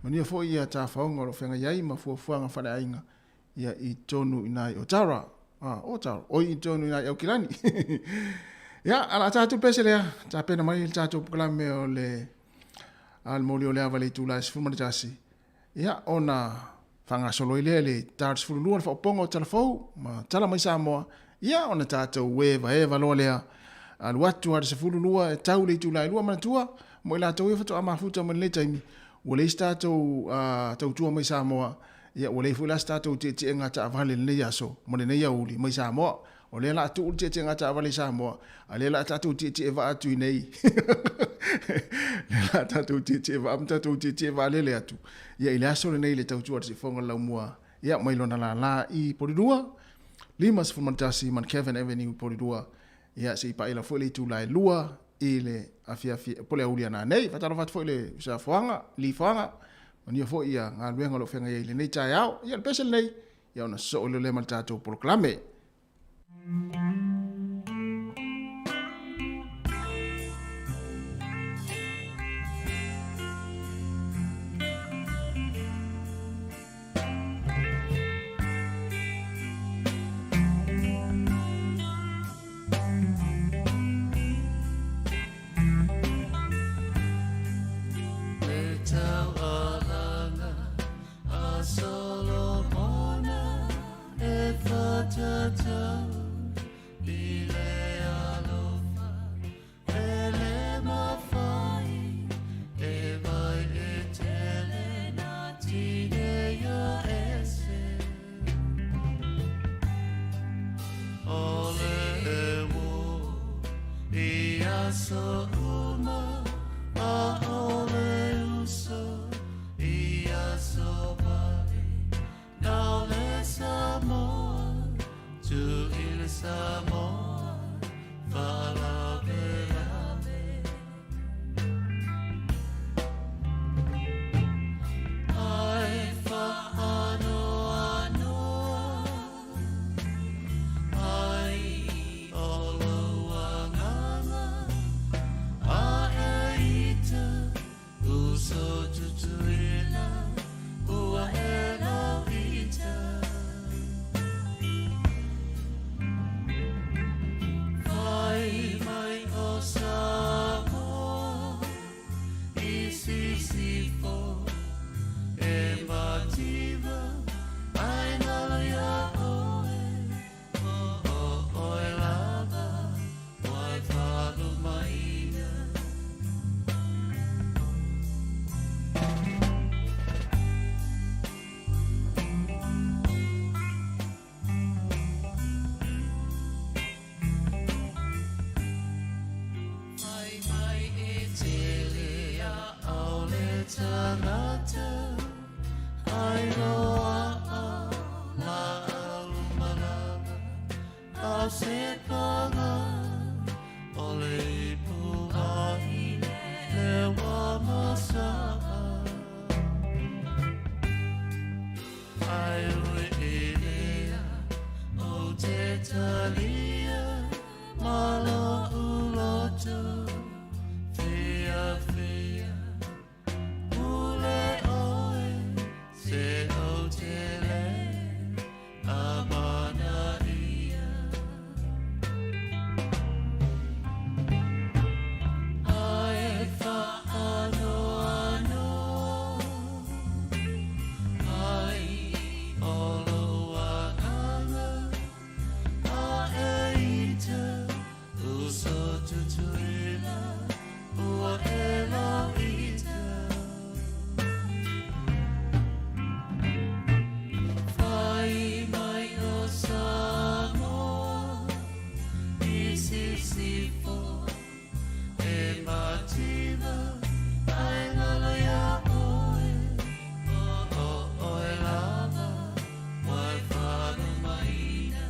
mania fo ia ta whaonga o whenga iai ma fuafuanga whare ainga ia I tonu inai o tara. Oi I tonu inai au kirani. Ia, ala tātou pese lea, tā pena mai il tātou pukalame o le al moli o lea wale tūla Sfulmaritasi. Ia, ona whanga solo I lea le tātou Sfululua le whaoponga o talafou, ma tala mai Samoa. Ia, ona tātou eva loa lea, alu atu hara Sfululua e tau le tūla I lua manatua, mo I la tau e whatu amafuta mo le taimi. Wale tātou tau tua mai Samoa, ia wale fuila tātou te ngata avale nei aso, mo le nei auli mai Samoa, o le la atu te ngata avale Samoa, a le la tātou te eva atu I nei. Le la tātou te eva, am tātou te eva le atu. Ia I le aso le nei le tau tua se whonga lau mua, ia mai lona la I Porirua, 5 Sfulmaritasi man Kevin Avenue Porirua, ia se I paila fuile tu lai lua, I le afia pole aulia na nei fatalo fat foi le sa foanga li foanga mania foi ia nga luenga lo fenga ile nei tai au ia pesel nei ia ona so le maltato proclame au se kanga o le puai le wa masa ai ui idea o te talia malo uloto fia fia ule oe se o te le amana ia ai fa ano ano ai olo wanganga a eita uso tutuina ua ela ita fai mai o Samoa isi sifo e mativa ai ngalo ya oe oe lava wai whanu maina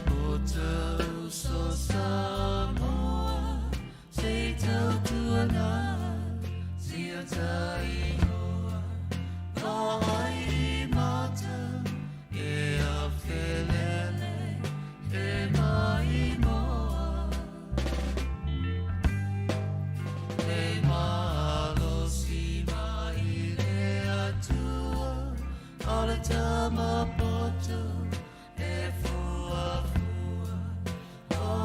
o tau so Samoa se tau tuana si a tai noa ko ai mata e a whelele e mai moa e malo si mai le atua o le tama poto e fua fua o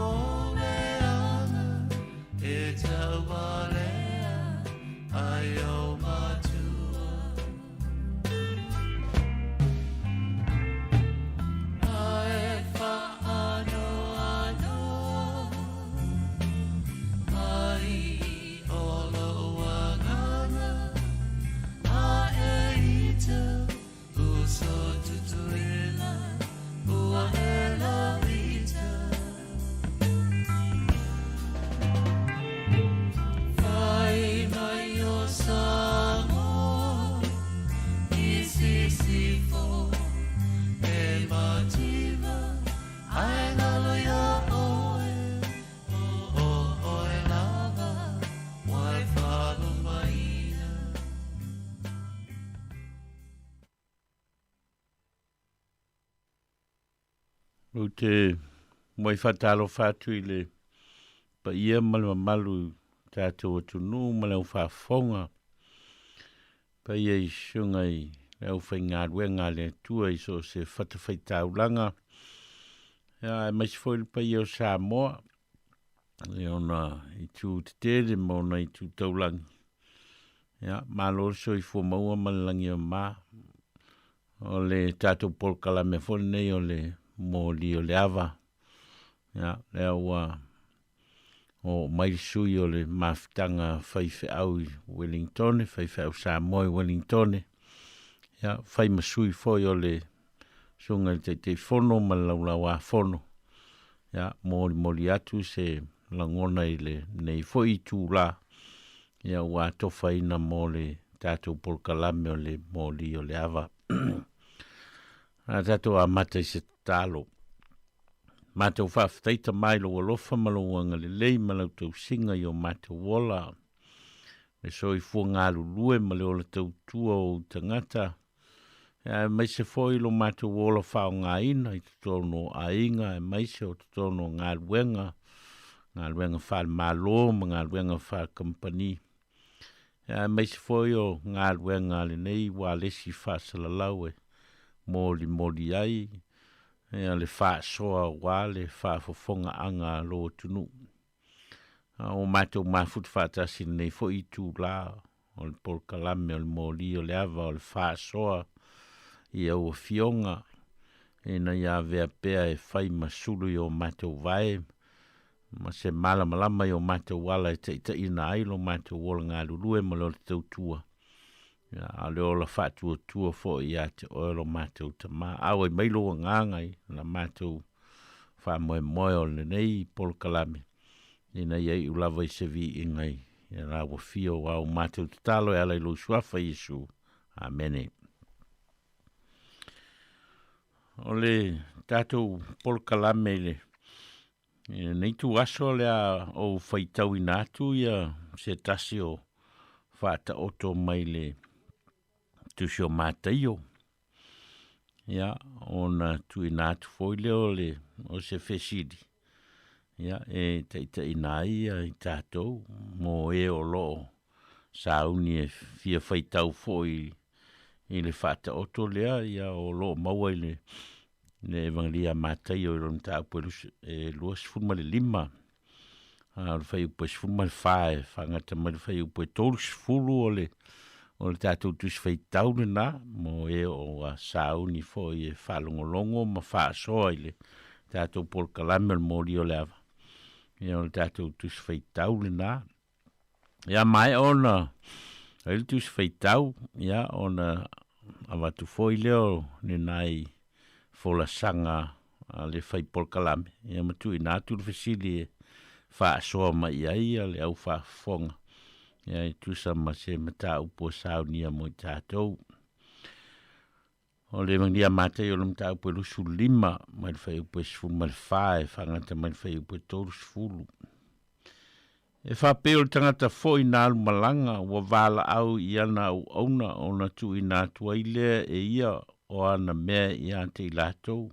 me ana e tau walea ai o matua ai fa ano ano ai olo wanganga a eita uso tutuila ua ela ita fai mai o Samoa isi sifo e mativa ai ngalo ya oe oe lava wai whanu maina O te mai whatalo whatu i le pa ia malu malu tātou atunu ma leo whafonga pa ia i shunga i leo whainga ruenga le tua i so se whatawhai taulanga mai se whoile pa ia o Samoa leo na i tū te tere mo na i tū taulangi malo so i fua maua malangi o ma o le tātou polkala me whone nei o le mōli o le ava leo o mai sui o le mafitanga whaiwhi au i Wellington, whaiwhi au Samoa i Wellington whai masui foi o le sunga te whono ma laulau a whono mōli atu se langona i le nei foi tū la ua tofa ina mō le tātou polkalame o le mōli o le ava tātou a mata i se talo Mātou whawhtaita mai lo alofa malawanga le lei malau tau singa i o mātou wola. Me soi fua ngā lulue ma le ola tau tua o tangata. Mai se foi lo mātou wola whao ngā ina i tutono a inga e mai se o tutono ngā luenga whal malo ma ngā luenga whal company. Mai se foi o ngā luenga le nei wa lesi whasalalau e moli ai. Le wha soa wale wha fofonga anga lo tunu. O mātou mawhut whātasi nei fo i tū la o le polkalame o le mōli o le ava o le wha soa i au fionga. E na ia vea pea e whai masulu i o mātou vai. Ma se malama i o mātou wala e te ina ailo mātou wola ngā lulue ma lo te tautua. A le ola whātua tua fo i a te oelo mātou ta mā. Awe mailo ngangai na mātou wha moe o le nei Paul Kalame. Ina iei ulawa I se vi ingai. Ia la wa fio wa o mātou te talo e ala ilo suafa Yesu. Amene. O le tātou Paul Kalame le. Nei tu aso lea o whaitau I nātu ia se tasi o whaata oto mai le tusi o mātaio. Ia, ona tu I nātu foi leo le o se fesidi. Ia, e teita ina ia I tātou mo e o loo sauni e fia whaitau foi I le whaata oto lea ia o loo maua I le evangelia mātaio I lona tāu pue luas funma le lima. Le whai upo e funma le whae, whangata mai le whai upo e tolu sifulu o le tātou tusi whaitau le nā, mo e o sauni foi e whalongolongo ma whaasoa I le tātou Paul Kalame le mori o le awa. Ia o le tātou tusi whaitau le nā. Ia mai ona, le tusi whaitau, ia ona awatu foi leo ne nai fola sanga le whai Paul Kalame. Ia matu I nātu le whesili e whaasoa mai ia le au whaafonga. Ia I tusa ma se mata upo saunia mo I tātou. O le mangia mate o le mata upo lusu lima, mai le whai upo e sifuru mai le whae, whangata mai le whai upo e tolu sifuru. E whapeo le tangata fo I nālu malanga, wa wala au I ana au auna o na tu I nātua I lea e ia o ana mea I ante I lātou.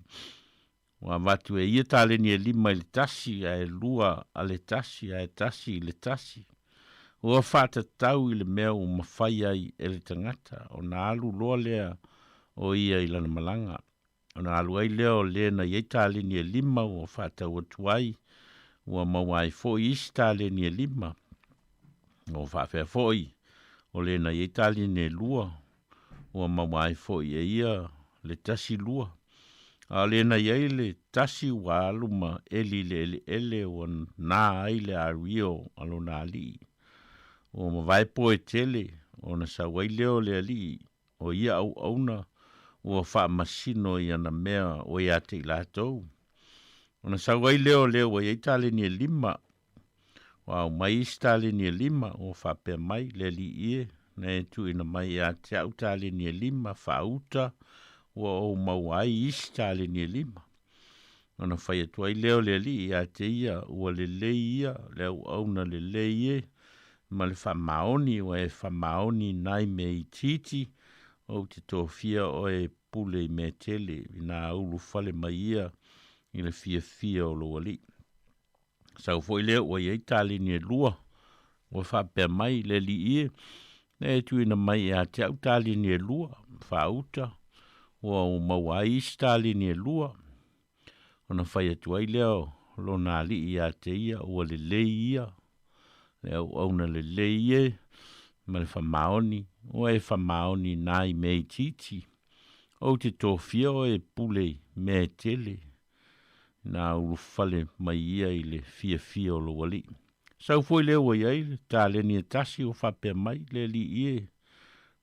Wa watu e ia tāleni e lima I le tasi, a e lua a le tasi, a e tasi I le tasi. Ua whata tau I le mea o mawhai ai e le tangata, o na alu loa lea o ia I lana malanga. O na alu ai lea o lea na iei tāleni e lima o whata ua tuai, ua mawai foi isi tāleni e lima. O whawhea foi, o lea na iei tāleni e lua, ua mawai foi e ia le tasi lua. A lea na iei le tasi ua aluma eli le ele o nā ai le ario alo nā li. O mawai po e tele, o na sawai leo le ali, o ia au auna, o wha masino I ana mea o ia te I lātou. O na sawai leo o ia tāleni e lima, o au mai isi tāleni e lima, o wha pia mai le li ie, na e tu ina mai ia te au tāleni e lima, wha uta, o mawai isi tāleni e lima. O na whai atuai leo le li ia te ia, o le le ia, leo auna le le ie, ma le whamaoni o e whamaoni nai me I titi o te tōwhia o e pule me tele I nā ulu whale mai ia I le fia o lo wali. Sau foi leo o iei tāleni e lua o whapea mai le li ie ne e tuina mai a te au tāleni e lua whauta o mawai isi tāleni e lua o na whai atuai leo lo nā li ia te ia o le le ia leo auna le leie, ma le whamaoni, o e whamaoni nai mei titi, o te tōwhia o e pule me tele, nā urufale mai ia I le fia o lo wali. Sau foi leo o iei, tā leni e tasi o whapea mai le li ie,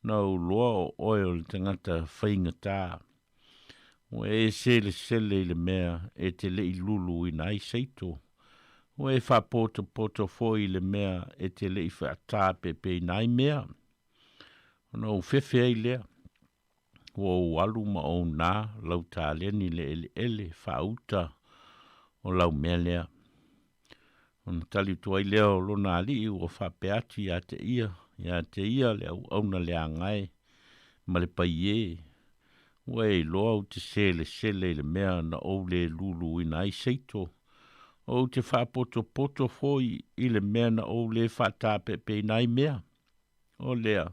nā uloa o oe o le tangata whainga tā. O e sele I le mea e te le I lulu I nai seito. O e wha poto foi le mea e te le I wha pepe I nai mea. O na u whewhe ai lea. O alu ma o nā lau tāleni le ele wha uta o lau mea lea. O na tali tuai lea o lona ali o wha peati ia te ia le au auna lea ngai ma le pai e. O e loa o te sele le mea na o le lulu I nai seito. O te whapoto foi I le mea na o le whata pepe nai mea. O lea,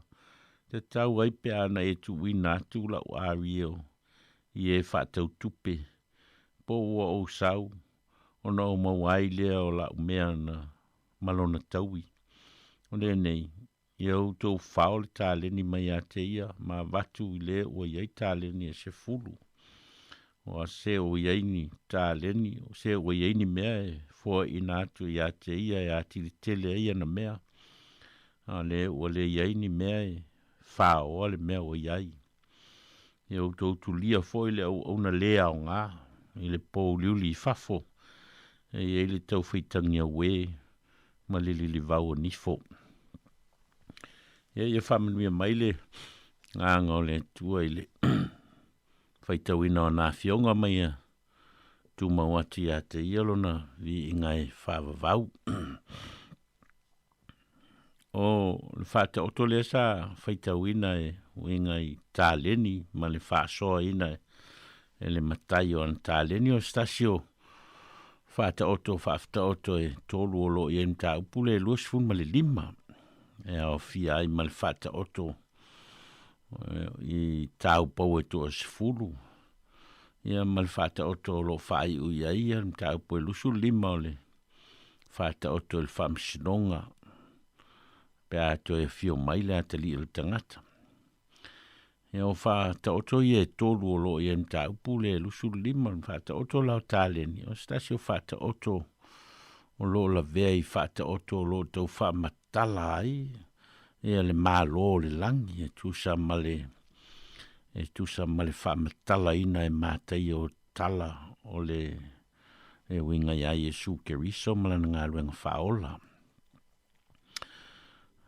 te tau ai pe ana e tu wina tula o ario I e whatau tupe. Po ua o sau, o na o mawai lea o la mea na malona taui. O lea nei, I au tau whao le tāleni mai a te ia, ma watu I le o iei tāleni e se fulu. O a se o ieini tāleni, o se o ieini mea e fua I nātu I a te ia e a tiri tele ia na mea. A le o le ieini mea e wha o le mea o iai. E o tautu lia foi le au na lea o ngā. i le pō liuli I fafo, e le tau whaitangi a we, ma le li vau o nifo. Ia whamanui mai le, nganga o le tua I le, whaitau ina o nā fionga mai a, tu mawati a te ialona, vi ingai whawavau. O le whata o tole sa whaitau ina e, winga I tāleni, ma le whaasoa ina e le matai o an tāleni o stasio. Whata oto, whaafta oto e tolu o lo I em tā upule e luas fun ma le lima. E au fia ai ma le whata oto I tā upau e to asifuru. Ia ma le whata oto o lo whai ui aia, tā upau e lusu lima o le whata oto e le whamsinonga. Pea to e fio mai le atali il tangata. E o whata oto I e tolu o lo I em tā upule e lusu lima, whata oto lau tāleni. O stasi o whata oto o lo la vea I whata oto o lo tau whamatala ai. E le mālo le langi e tusa male whamatala ina e mātai o tala o le e winga iai e su ke riso malana ngā luenga whaola.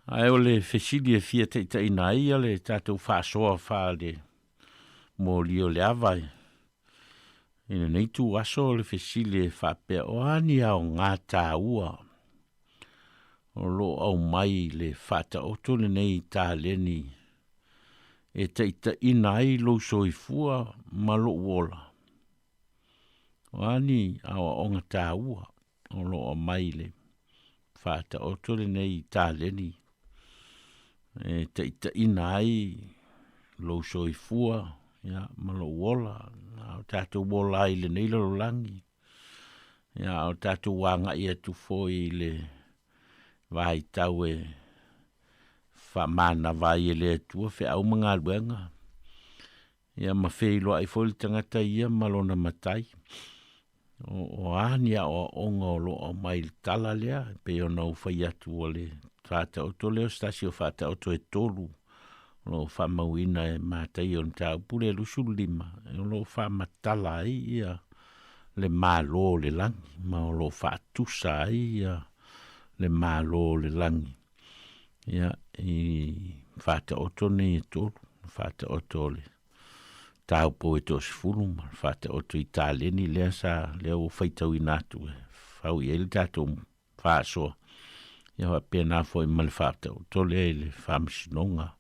Ai o le fesili e fia teita ina ia le tātou whaasoa wha le mō lio le awai. Ina nei tu aso le fesili e whapea o ani au ngā tā ua. O lo au mai le whata oto le nei tā leni. E teita ina ai lo soifua ma lo wola. O ani au onga tā ua. O lo au mai le whata oto le nei tā leni. E teita ina ai lo soifua ya ma lo wola. Au tātou wola I le nei lo langi. Ya au tātou wanga I atu foi le vai tau e whamana vai e le tua whi au mga luenga. Ia ma wheilo ai foli tangata ia malona matai. O ania o onga o lo o mai tala lea, pe o nau whai atu o le whata oto leo stasi o whata oto e tolu. Lo whamauina e mātai o nta upule lusu lima. E lo whamatala ai ia le mālo le langi. Ma o lo whatusa ai ia le mālo le langi. Ia I whata oto ne e tolu. Whata oto le tau po e tos fuluma. Whata oto I tāleni lea sa lea o whaitau I nātu e. Whau I ele tātou whaasoa. Ia wa pēnā fo I male whata oto lea le whamsinonga.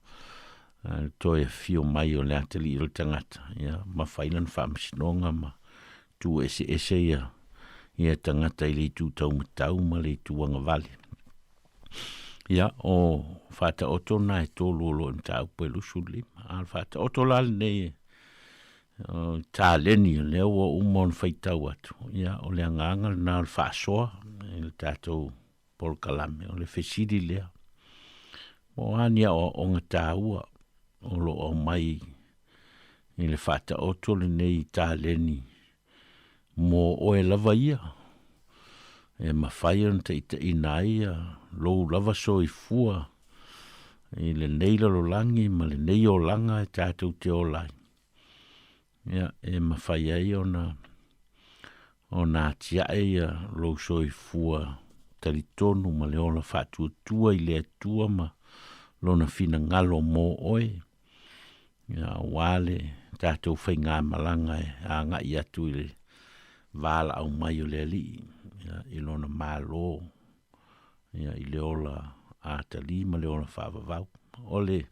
To e fio mai o le atali I le tangata. Ia ma whailan whamsinonga ma tu ese ia. Ia tangata I le tu tau matau ma le tu wanga vale. Ia o whata oto na e tolu o lo nta upe lusu lima. Al whata oto lal nei tā leni leo o umon whaitau atu. Ia o le anganga na al whaasoa. Le tātou polkalame o le whesiri lea. O ania o onga tā ua o lo o mai I le whata oto le nei tā leni. Mo o e lava ia. E mawhaian te ita ina ia. Lou lava so I fua. I le neila lo langi ma le nei o langa e tātou te o lai. Ia e mawhai ai o nā tia ia lou so I fua. Taritonu ma le ola whatua tua I le atua ma lona fina ngalo mo oe. Ia wale tātou whai ngā malanga e a ngā I atu I le vala au mai o le ali. Ia I lona mālo. Ia I le ola ātali ma le ola whawavau. Ole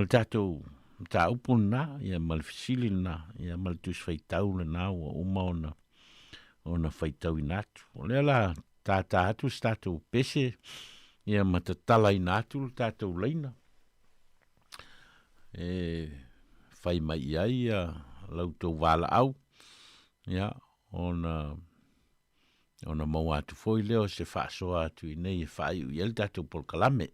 tātou tā upun nā, ia mal fisili nā, ia mal tus whaitau le nā ua uma ona whaitau I nātu. Ole la tātā atu tātou pese, ia matatala I nātu tātou leina. E whai mai ai lau tau wala au, ia ona mau atu foi leo se whaasoa atu I nei e whai u iel tātou polkalame.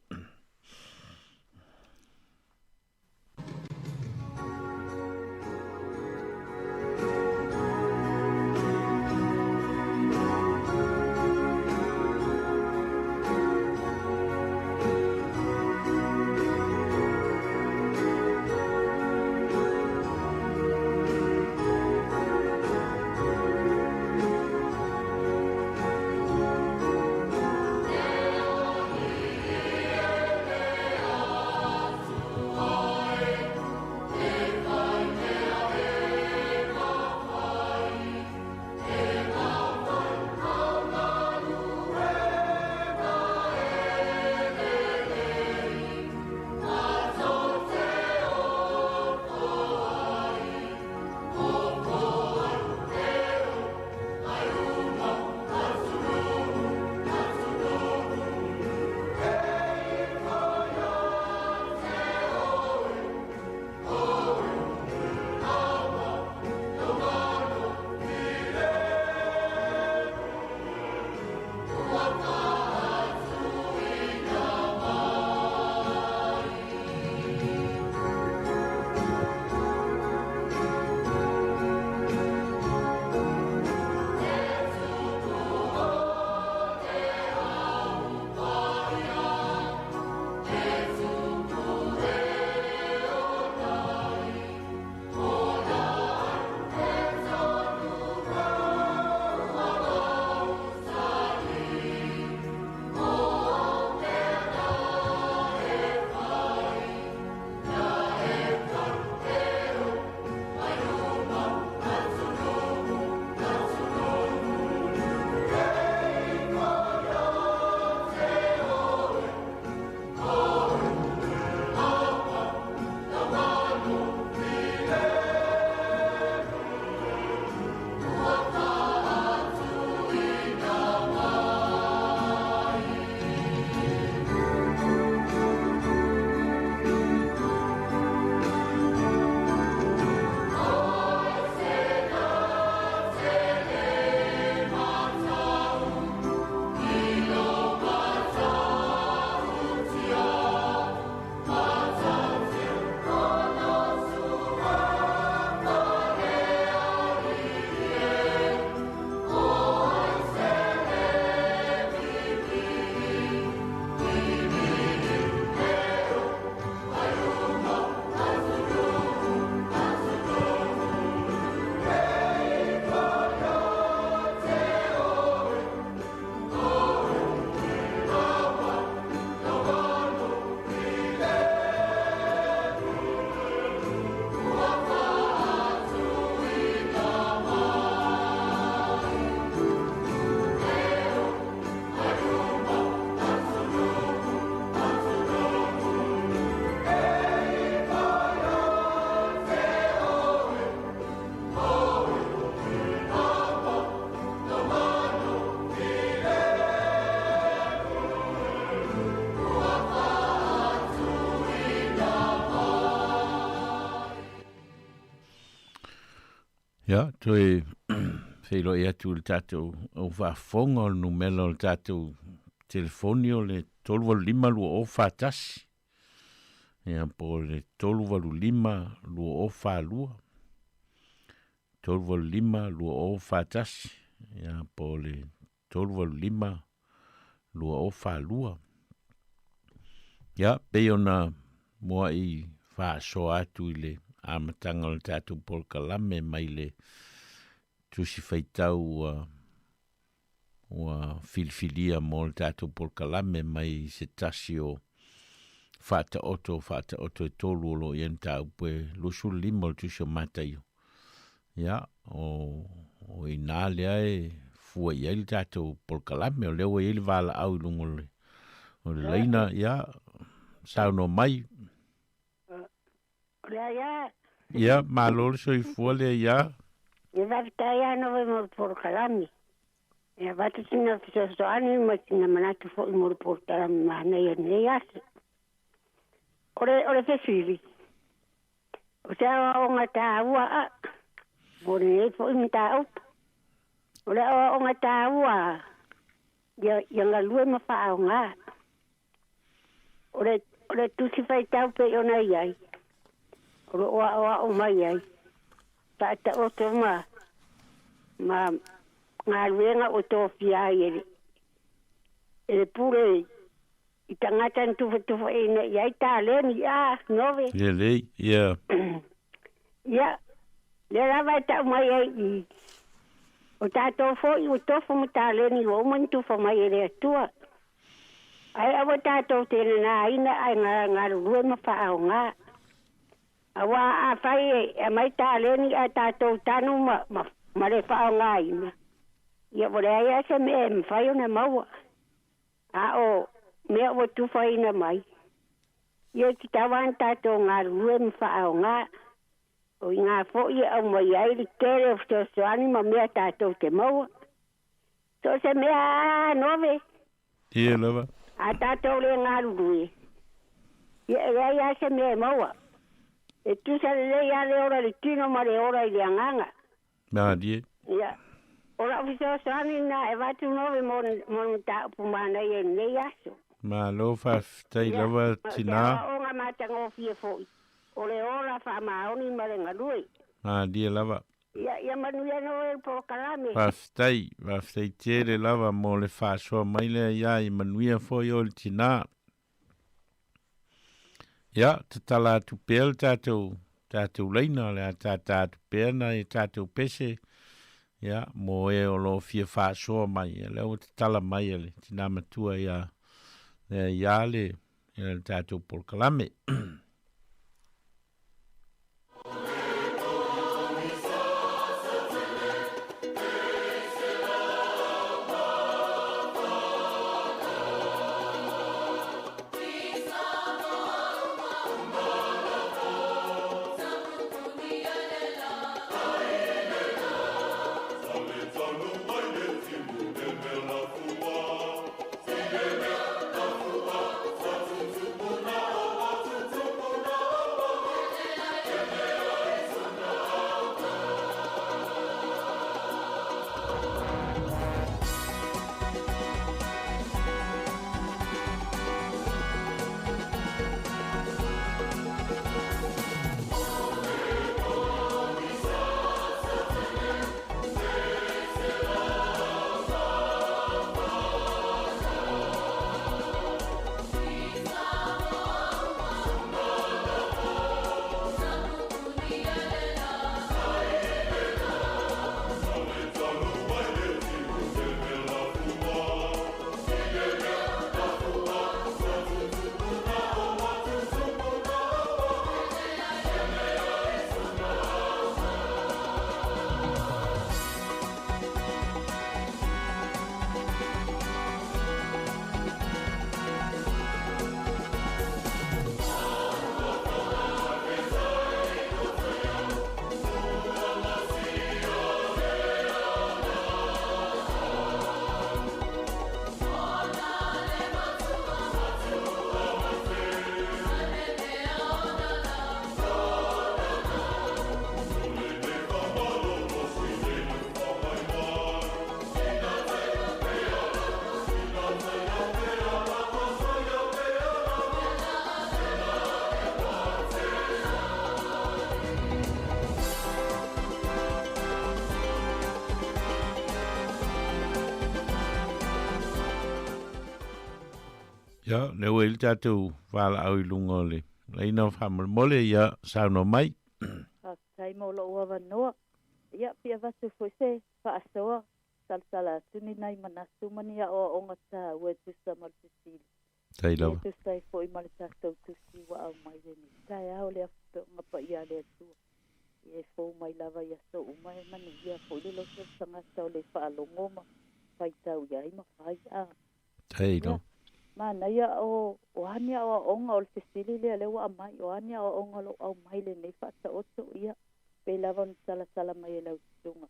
Ia, toi whilo ia tu le tātou o whaafonga o numela o le tātou telefoni o le 12 lua o whātasi. Ia po le 12 lua o whālua. 12 lua o whātasi. Ia po le 12 lua o whālua. Ia, pei ona mua i whaaso atu i le amatanga o le tātou polkalame mai le tusi whaitau ua filfilia mo le tātou polkalame mai se tasi o whata oto e tolu o lo ian tāu pue lusu limo le tusi o matai. Ia, o i nā lea e fua i le tātou polkalame o leo e ili wala au lungo le. O le leina, ia, sauno mai. Ia, malolo so i fua le ia. Ia vavitai ana vai mo le polokalami. Ia vatatina fisosoani ma tina manatu fo i mo le polokalami mahana ia nei asa. Ore fesiri. O se awa o ngata aua a. Mo le nei fo i mita aupa. Ore awa o ngata aua. Ia ngalue ma faa o ngā. Ore tusi whaitau pe ona iai. Ore oa o mai iai. Tata o to ma ngā ruenga o tō whia ere. Ere pure i tangata tufa e na iai tā leni nove. Ia lei, ia. Ia, le rawa e tau mai ai i. O tātou fo i o tofu mo tā leni o man tufa mai ere atua. Ai awa tātou tēne nā ina ai ngā rue ma wha au ngā. Awa a whai e mai tā leni a tātou tanu ma le whao ngā ina. Ia wale ai asa me e mwhai o na maua. A o mea o tuwha ina mai. Ia ki tawan tātou ngā rue ma whao ngā. O i ngā fo i au mai ai li kere o ftosoani ma mea tātou te maua. So se mea nove. Ia lava. A tātou le ngā rue. Ia ai asa me e maua. E tu sa le ia le ora le tino ma le ora i le anganga. Nā die. Ia. Ora ufiso soani na e watu nove mo ta pumana i e nei aso. Mā lo whaftai lava tina. Ia o ngā matanga o fie foi. O le ora wha maoni ma le ngarui. Nā die lava. Ia manuia no e po kalame. Whaftai tere lava mo le whasoa maile ia i manuia foi o le tina. Ia, te tala atu pēl tātou leina, le tātou pēna e tātou pese. Ia, mo e o lo fia whaasoa mai, leo te tala mai ele, tina matua ia le tātou polkalame. Ia, ne ue ili tātou whala au I lunga le. Leina whamul mole ia sauno mai. Tai mo lo wa no. Ia pia vasu foi se fa asoa sala tuni nai manasu mania o ngata we tu samal sili. Tai lawa. Tu sai foi mal ta tu si wa au mai ni. Tai au le afu ngapa ia le tu. E fo mai lava ia so mai mani ia foi le lo se sanga so le fa longo ma. Fai tau ia ima fai a. Tai no. Mana ia o hania o onga o le sili le wa mai o hania o onga lo au mai le nei fa ta oto ia. Pe lava sala mai lau tunga.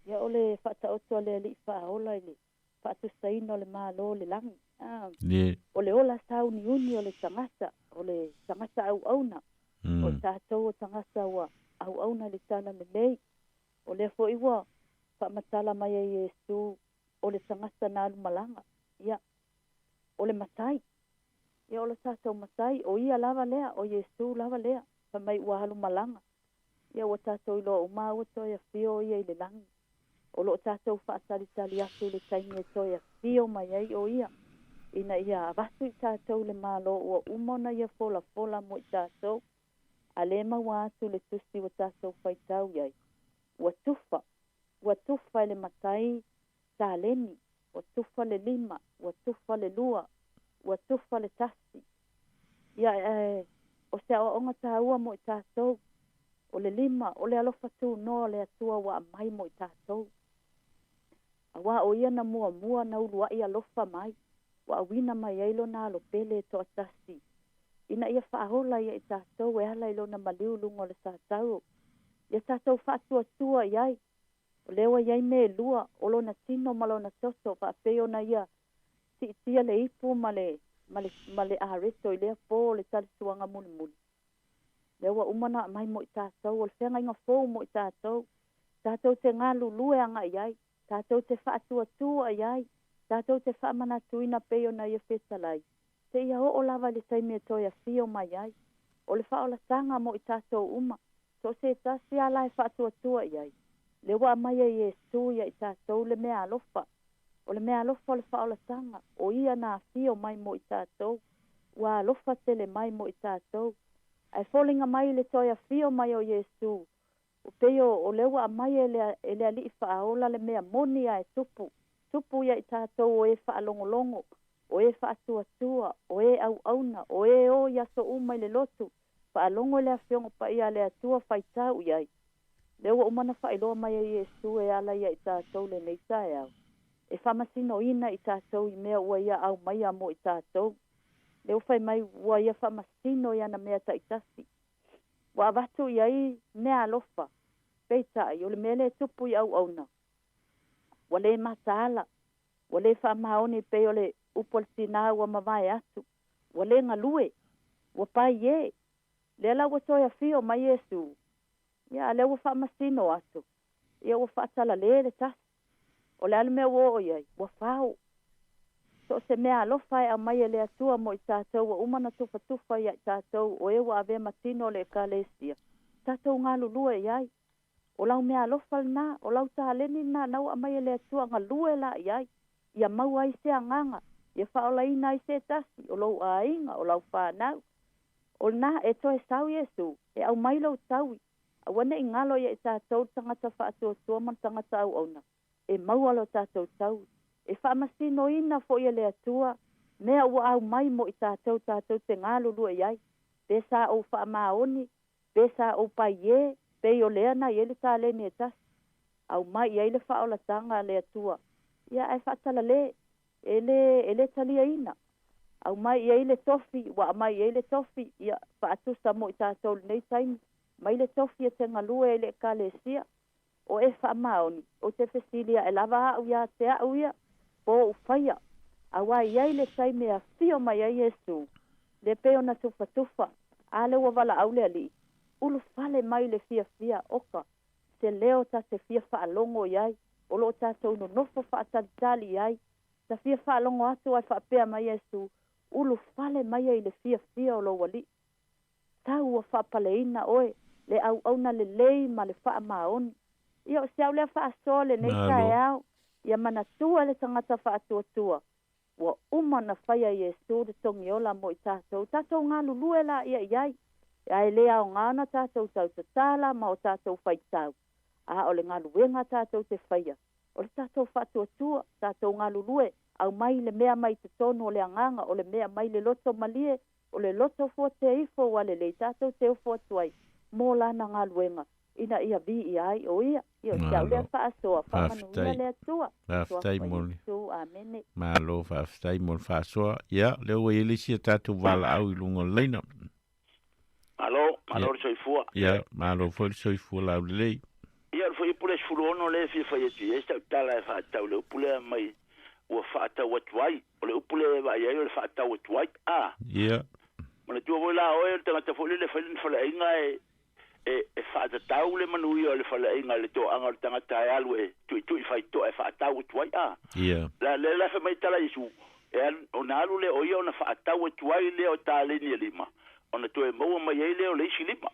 Ia ole fata oto le li fa ola ile. Fata saino le malo le lang. Ole ola sau ni uni ole tangasa. Ole tangasa au auna. O tātou tangasa wa au auna le tala le lei. Ole fo iwa fa matala mai e Yesu. Ole tangasa na alu malanga. Ia. Ole matai. Ia ole tātou matai. O ia lava lea. O Yesu lava lea. Fa mai ua alu malanga. Ia o tātou I lo uma o toia fio ia I le langi. O lo tātou whaatari atu le taimi e toia fio mai ai o ia. Ina ia avasu I tātou le malo o umona ia fola mo I tātou. A le maua atu le tusi o tātou whaitau iai. Ua tufa le matai tā leni. Ua tufa le lima. Ua tufa le lua. Ua tufa le tasi. Ia o se o onga tā ua mo I tātou. O le lima, o le alofa tu no le atua wa mai mo I tātou. Awa o ia na mua na ulua I alofa mai. Wa awina mai eilo na alo pele to atasi. Ina ia whaahola ia I tātou e hala ilo na maliulungo le tātou. Ia tātou whaatua iai. O lewa iai me lua, o lo na tino malo na toto, whaapeo na ia. Tia le ipu male ahareto I lea po le tali suanga muli. Lewa umana mai mo I tātou, o le whenga inga fōu mo I tātou. Tātou te ngā lulue anga iai. Tātou te whaatua iai. Tātou te whaamana peo na ia whetalai. Te ia o lava le taimi e toia fio mai iai. O le whaola tanga mo I tātou uma. So se tasi ala e whaatua iai. Lewa mai e Yesu ia I tātou le mea alofa. O le mea alofa o le whaola tanga. O ia na fio mai mo I tātou. Wa alofa tele mai mo I tātou. Ai folinga mai le toia fio mai o Yesu. O peo o lewa mai ele ali I whaaola le mea moni ai tupu. Tupu ia I tātou o e whaalongolongo. O e whaatuatua. O e au auna. O e o ia so umai le lotu. Whaalongo le awhiongo pa ia le atua whaitau iai. Lewa umana whailoa mai o Yesu e ala ia I tātou le neita e au. E whamasino ina I tātou I mea ua ia au mai amo I tātou. Leo fai mai ua ia whamasino ia na mea taitasi. Wa avatu iai mea alofa. Peitai, o le mele tupu I au auna. Wa le mataala. Wa le whamaoni pe o le upol tina ua mawai atu. Wa le ngalue. Wa pai ye. Le ala ua toia fio mai Yesu. Ia le ua whamasino atu. Ia ua whaatala le tasi. O le alu mea wo iai. Wa whao. So se mea alofa e a mai le atua mo I tātou wa umana tufa I tātou o e wa ave matino le kalesia. Tātou ngā lulua iai. O lau mea alofa na, o lau tahaleni na nau a mai le atua ngā lue la iai. Ia mau ai se anganga. Ia whaola ina ai se tasi. O lau a inga, o lau whanau. O na e toe sau Yesu. E au mai lau taui. A wane I ngalo I tātou tangata whaatua tuaman tangata au auna. E mau alo tātou tau. E whaamasino ina fo ia le atua. Mea ua au mai mo I tātou te ngālulu iai. Pesa o whaamaoni. Pesa o pai e. Pei o leana I ele tā leni e tas. Au mai iai le whaola tanga le atua. Ia e whaatala le. Ele talia ina. Au mai iai le tofi. Wa mai iai le tofi. Ia whaatusa mo I tātou nei taimi. Mai le tofi e te ngalue ele kalesia. O e whaamaoni. O te fesilia e lava au ia te au ia. Po ufaya. Awa iai le sai mea fio mai ai Yesu. Le peo na tufa. Ale ua wala au le ali. Ulu fale mai le fia oka. Se leo ta te fia whaalongo iai. O lo ta tau no nofo whaatalitali iai. Ta fia whaalongo atu ai whaapea mai Yesu. Ulu fale mai ai le fia o lo wali. Tau ua whaapale ina oe. Le au na le lei ma le wha maoni. Ia o se au lea wha asole nei tae au. Ia manatua le tangata whaatua. ua uma na whaia Iesu le tongi ola mo i tātou. Tātou ngā lulue la ia iai. Ai lea o ngāna tātou tau tatala ma o tātou whaitau. A o le ngā luenga tātou te whaia. O le tātou whatua tua, tātou ngā lulue. Au mai le mea mai te tono o le anganga, o le mea mai le loto malie, o le loto fua te ifo wale le tātou te ufo tuai. Mō lana ngā luenga. Ina ia vi i ai o ia. Ia o te lea whaasoa, whamanuia lea tua. Whaftai mole. Amene. Malo whaftai mole whaasoa. Ia, leo e elisi a tātou wala au i lungo leina. Malo, malo soifua. Ia, malo foi soifua lau lei. Ia, foi pule sfulono le fi faieti. Esta tala e whaatau le upule mai ua whaatau atuai. O le upule vai ai o le whaatau atuai. Ah. Ia. Mana tua voi la oe, tangata foli le whailin whala inga e whaatatau le manui o le whala inga le to anga le tangata e alu e tui whaito e whaatau atuai. Ah. Ia. La wha mai tala isu. E o na alu le oia o na whaatau atuai le o tā leni e lima. Ona toe maua mai ei leo le isi lima.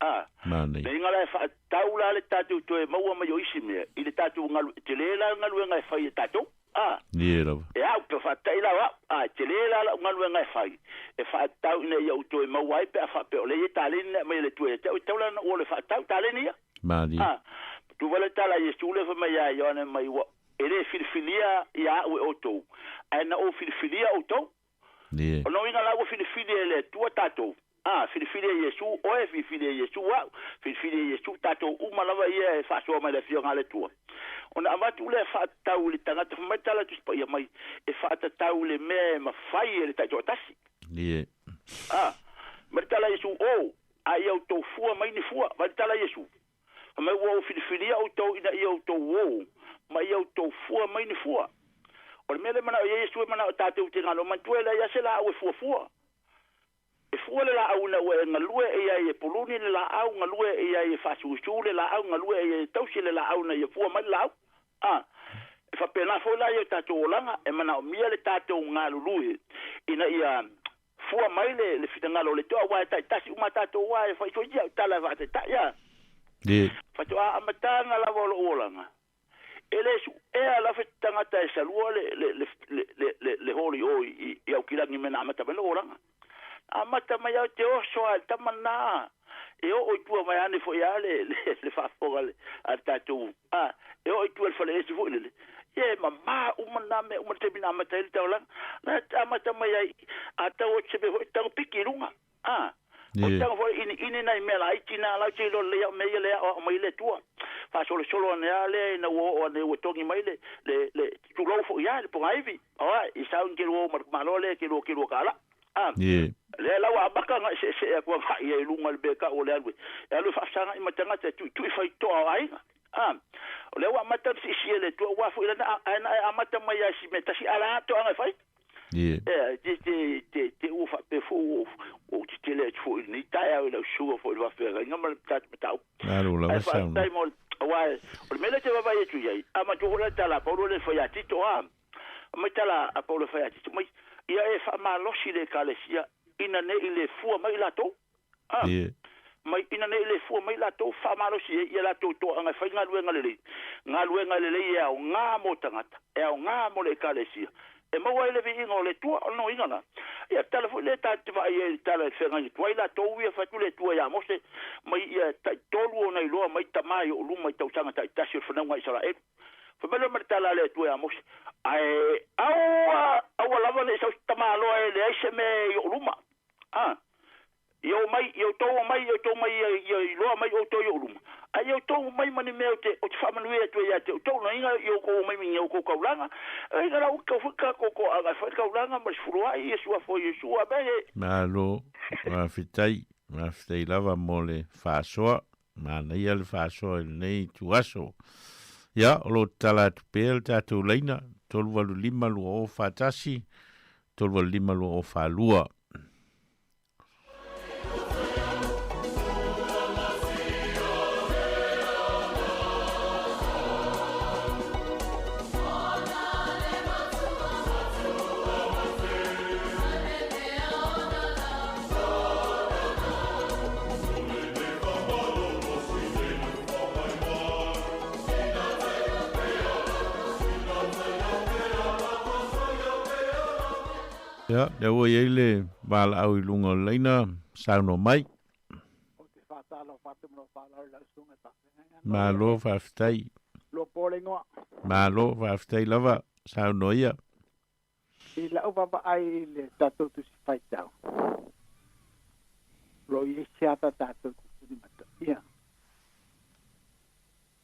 Ah. Mane. Me inga lai whaatau la le tātou toe maua mai o isi mea. I le tātou ngalu, te le la ngalu e ngai whai e tātou. Ah. Niera. E au pe whaatai la wa. Ah, te le la ngalu e ngai whai. E whaatau ina ia u toe maua i pe a whape o le e tāleni na mai le tue. Te au taula na o le whaatau tāleni ia. Mane. Ah. Tu wale tala i stule fa mai a ione mai wa. E le filifilia ia ue o tou. E na o filifilia o tou. Nie. O no inga lago filifilia le tua tātou. Ah, filifilia Yesu, oe filifilia Yesu, wow. Filifilia Yesu, tātou umalawa ia e whasoa mai le fio ngā le tua. Ona amatu le whaatau le tangata whamatala tuspa ia mai e whaatatau le mea e mawhai e le tātou atasi. Nie. Ah, maritala Yesu, o, a ia o tau fua mai ni fua, maritala Yesu. Mai ua o filifilia o tau ina ia o tau o, mai ia o tau fua mai ni fua. O le mea le mana o Yesu e mana o tātou te ngalo, mantua e la ia se la au e fua fua. E fua le la au na ue ngalue e ia e poluni le la au ngalue e ia e whasuusu le la au ngalue e ia tausi le la au na ia fua mai la au. Ah, e whapena fo la ia tātou o langa e mana o mia le tātou ngā lulue ina ia fua mai le fitangalo le toa wa tai tasi uma tātou wa e whaito ia tala vate ta ia. Ie. Whaito a amatanga la wolo o langa. Ele su e ala fitangata e salua le holi o i au kirangi mena amata mena o langa. Amata mai au te oso al tamana. E o tua mai ane fo ia le whafoga al tātou. Ah, e o tua le whale esi fo ile. Ie, ma umana me umate mina amata ili tau lang. Na amata mai ai a tau o tsepe hoi tau piki runga. Ah, o tau fo ini nai mela iti na lau te ilo lea mea lea o mai le tua. Whasole solo ane a le na uo ane ua tongi mai le tulau fo ia le ponga iwi. Oa, i saun kilo o marumalo kilo kala. Ah, yeah. Le la wa baka nga se ko fa ye lunga le beka o le alwe. Ya lu fa sanga i matanga te tu fa to ai. Ah, le wa mata si le to wa fu ina a mata mai ya si meta si ala to nga fa. Yeah. Te u fa pe fu o te le fu ni ta ya le su fo le fa nga ma ta ta. Claro, la fa tai mo wa o me le te va ye tu ye. Ama tu la ta la po le fa ya ti to a. Ma ta la a po le fa ya ti mai. Ia e whamalosi le kalesia, ina ne i le fua mai lato. Ah. Yeah. Mai ina ne i le fua mai lato, whamalosi e ia lato to anga whai ngā luenga lele. Ngā luenga lele e au ngā mo tangata, e au ngā mo le kalesia. E maua ele vi inga o le tua, no inga na. Ia tala le tāti vai e tala e whenga i tuai lato uia whatu le tua ia mose, mai ia tolu o nei loa, mai tamai o luma i tautanga tai tasi o whanau ngai sara e. Whamelo maritala le tua ia mose. Ai au lava le sa tamalo e le se me yo luma. Ah. Yo to mai lo mai o to yo luma. Ai yo to mai mani me o te famanu e to ya te to no inga yo ko mai mi yo ko kaulanga. Ai gara u ka fuka ko aga fa kaulanga mas furua i su afo i su abe. Malo ma fitai lava mole fasoa ma nei al fasoa nei tu aso. Ya, o lo tala tu pel tatu leina, tolwalu lima lua o fatasi, tolwalu lima lua o falua. Ya, le o ye le bala au lunga leina sauno mai. Malo faftai. Lo pole ngoa. Malo faftai lava sauno ia. I la upa pa ai le tatou tu si fai tau. Lo i siata tatou tu si mata. Ia.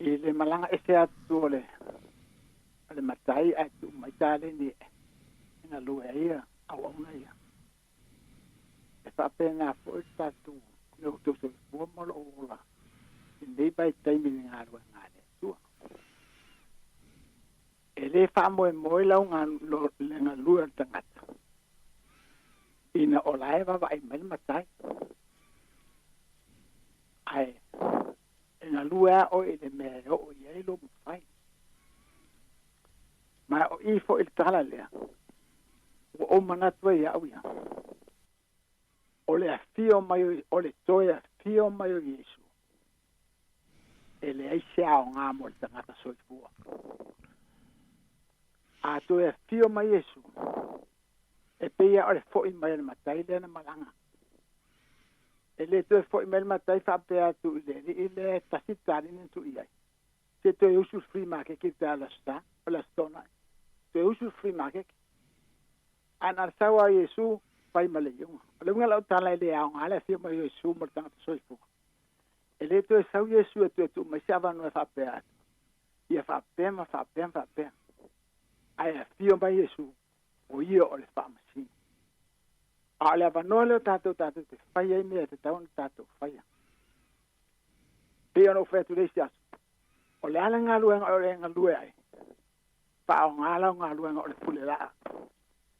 I le malanga e se atu ole. Ale matai atu mai tale ni. Ina lue ia. Awa una ia. E fa pena fo i tatou. Nau tu se fua malo ola. I nei bai taimi ni ngarua ngane. Tua. E le fa moe moe lau le ngā lua tangata. Ina o lae wa ai mel matai. Ai, e ngā lua o i le mea o i eilo mwhai. Mai o i fo i tala lea. O manatua i au ia. O le a fio mai o le toia fio mai o Yesu. E le aise ao ngā mo le tangata soifua. A to e fio mai Yesu. E peia o le fo'i mai le matai le na malanga. E le to e fo'i mai le matai fa pea tu i le tasitari ni tu iai. Se to e usu free market ki te ala sta, o la stona. To e usu free market. Ana sawa Yesu fai male yunga. O le unga lau tala le au ngale fio mai Yesu mo tanga soifu. E le to e sau Yesu e tu mai sava no e fa pea. Ia fa pea ma fa pea fa pea. Ai a fio mai Yesu o ia o le whamasi. A le avanoa tātou te whaia i mea te tauna tātou whaia. Pea no whetu reisi asu. O le ala ngā luenga o le ngā lue ai. Pa o ngā lau ngā luenga o le pule laa.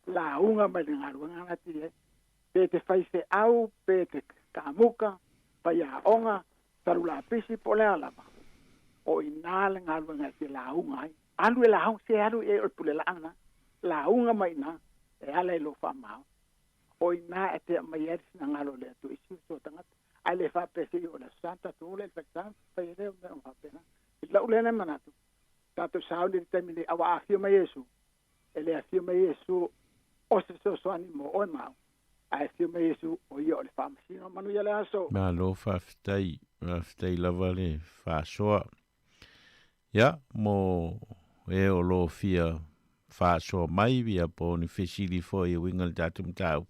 La unga mai le ngā luenga ngati e. Pe te whaise au, pe te kāmuka, whaia onga, taru la pisi po le alama. O i nā le ngā luenga te la unga ai. Alu e la hong se alu e o pule la ana. La unga mai na. E ala e lo whamao. O i nā e te mai eris na ngalo le atu isi so tangat. Ai le whapese i o la santa tu le whaktan. Pai reo me o whapena. I lau le ne manatu. Tato sauli ni temini awa a fio mai Yesu. E le a fio mai Yesu. O se so soani mo o mao. A fio mai Yesu o i o le whamasino. Manu ia le aso. Ma lo whaftai. Whaftai lava le whasoa. Ya, mo e o lo fia whasoa mai via po ni whesiri fo i wingal datum tau.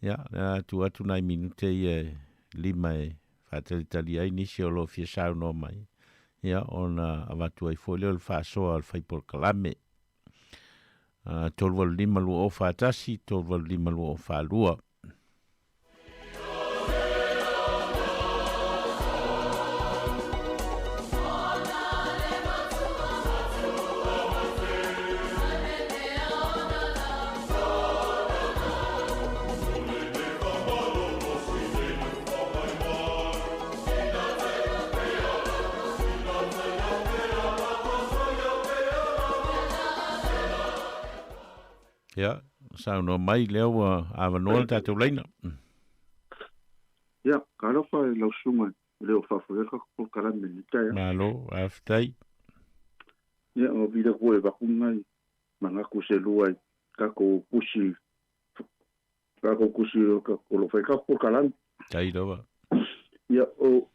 Ya, tu atu nai minute i e lima e whatelitali ai nisi o lo fia sau no mai. Ya, ona avatu ai fo leo le whasoa al whaipol kalame. Tolwalu lima lua o whatasi, tolwalu lima lua o whalua. Ya, sauno mai leo avanoa tātou leina. Ya, kalofa e lausunga leo whawhureka ko karame ni taia. Malo, aftai. Ya, o vida koe wakungai, manga kuse luai, kako kusi kako lo whaika ko karame. Tai rawa. Ya, o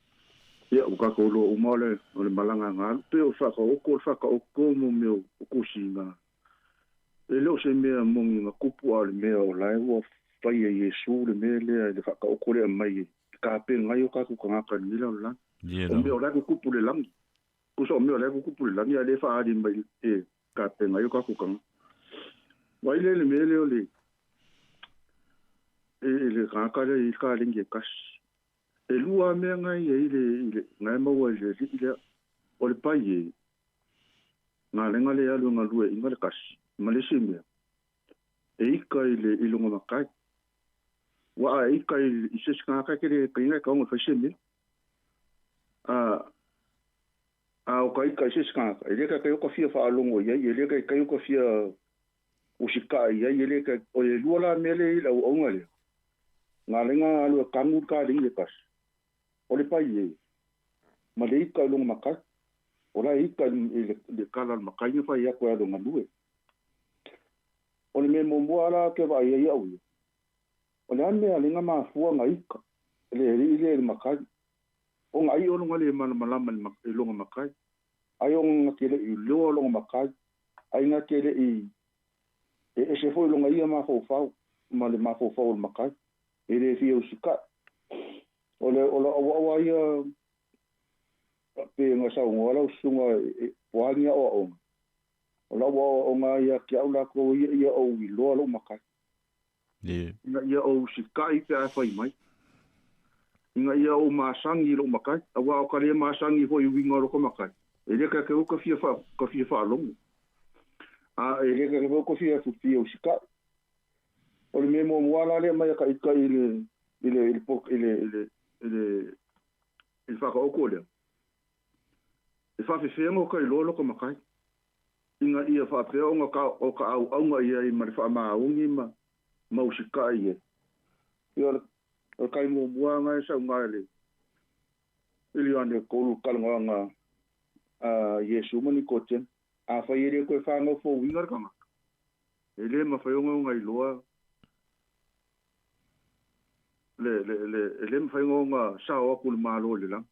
kako lo umale, o le malanga ngā, pe o whaka oko mo meo kusi ngā. E leo se mea mongi ngā kupu a le mea o lai ua whai e Yesu le mea lea le whaka okore a mai e ka pe ngai o kaku ka ngaka nila o lang. O mea o lai kupu le langi. Kusa o mea o lai kupu le langi a le wha ari mai e ka pe ngai o kaku ka ngaka. Wai le mea leo le e le ngaka le i ka ringi e kasi. E lua mea ngai e i le ngai maua i le o le pai e ngā lenga le alu ngā lue inga le kasi. Malesi mea. E ika i le ilunga makai. Wa a ika i se skaka kere ka inga ka ongo whaise mea. O ka ika i se skaka. E leka ka yoka fia whaalongo iai. E leka ka yoka fia usika iai. E leka o e luala mea le ila o onga lea. Ngā lenga alua kangur ka ringi le kasi. O le pai e. Ma le ika ilunga makai. O la ika i le kala makai nga whai ako e adonga nue. O le me mo moala ke va ia au. O le ane alinga mafua ngaika. Le makai. O ngai o longa le malama le longa makai. Ai o ngakele I leo longa makai. Ai ngakele I e se foi longa ia mafofau. Ma le mafofau le makai. E le fia usika. O le awa ia pe nga sa ngola usunga poania o o la o nga ia ki au la ko ia o I lo makai. Nga ia o sikai pe a fai mai. Nga ia o masangi lo makai. Awa o kale masangi ho I winga lo ko makai. E le ka ke o ka fia fa longo. A e le ka ke o ka fia o sikai. O le memo wala le mai ka ika ile fa ka o ko le. E fa fe fe ngo ka lo ko makai. Inga ia fa pe o ka au nga ia I ma fa ma ungi ma usika ia. Ia o kai mo buanga sa ngale. Ili ane ko kalanga Yesu mani koten. A fa ile ko fa ngo fo wingar kama. Ele ma fa ngo ngai loa. Le ma fa ngo nga sa o ku malo le la.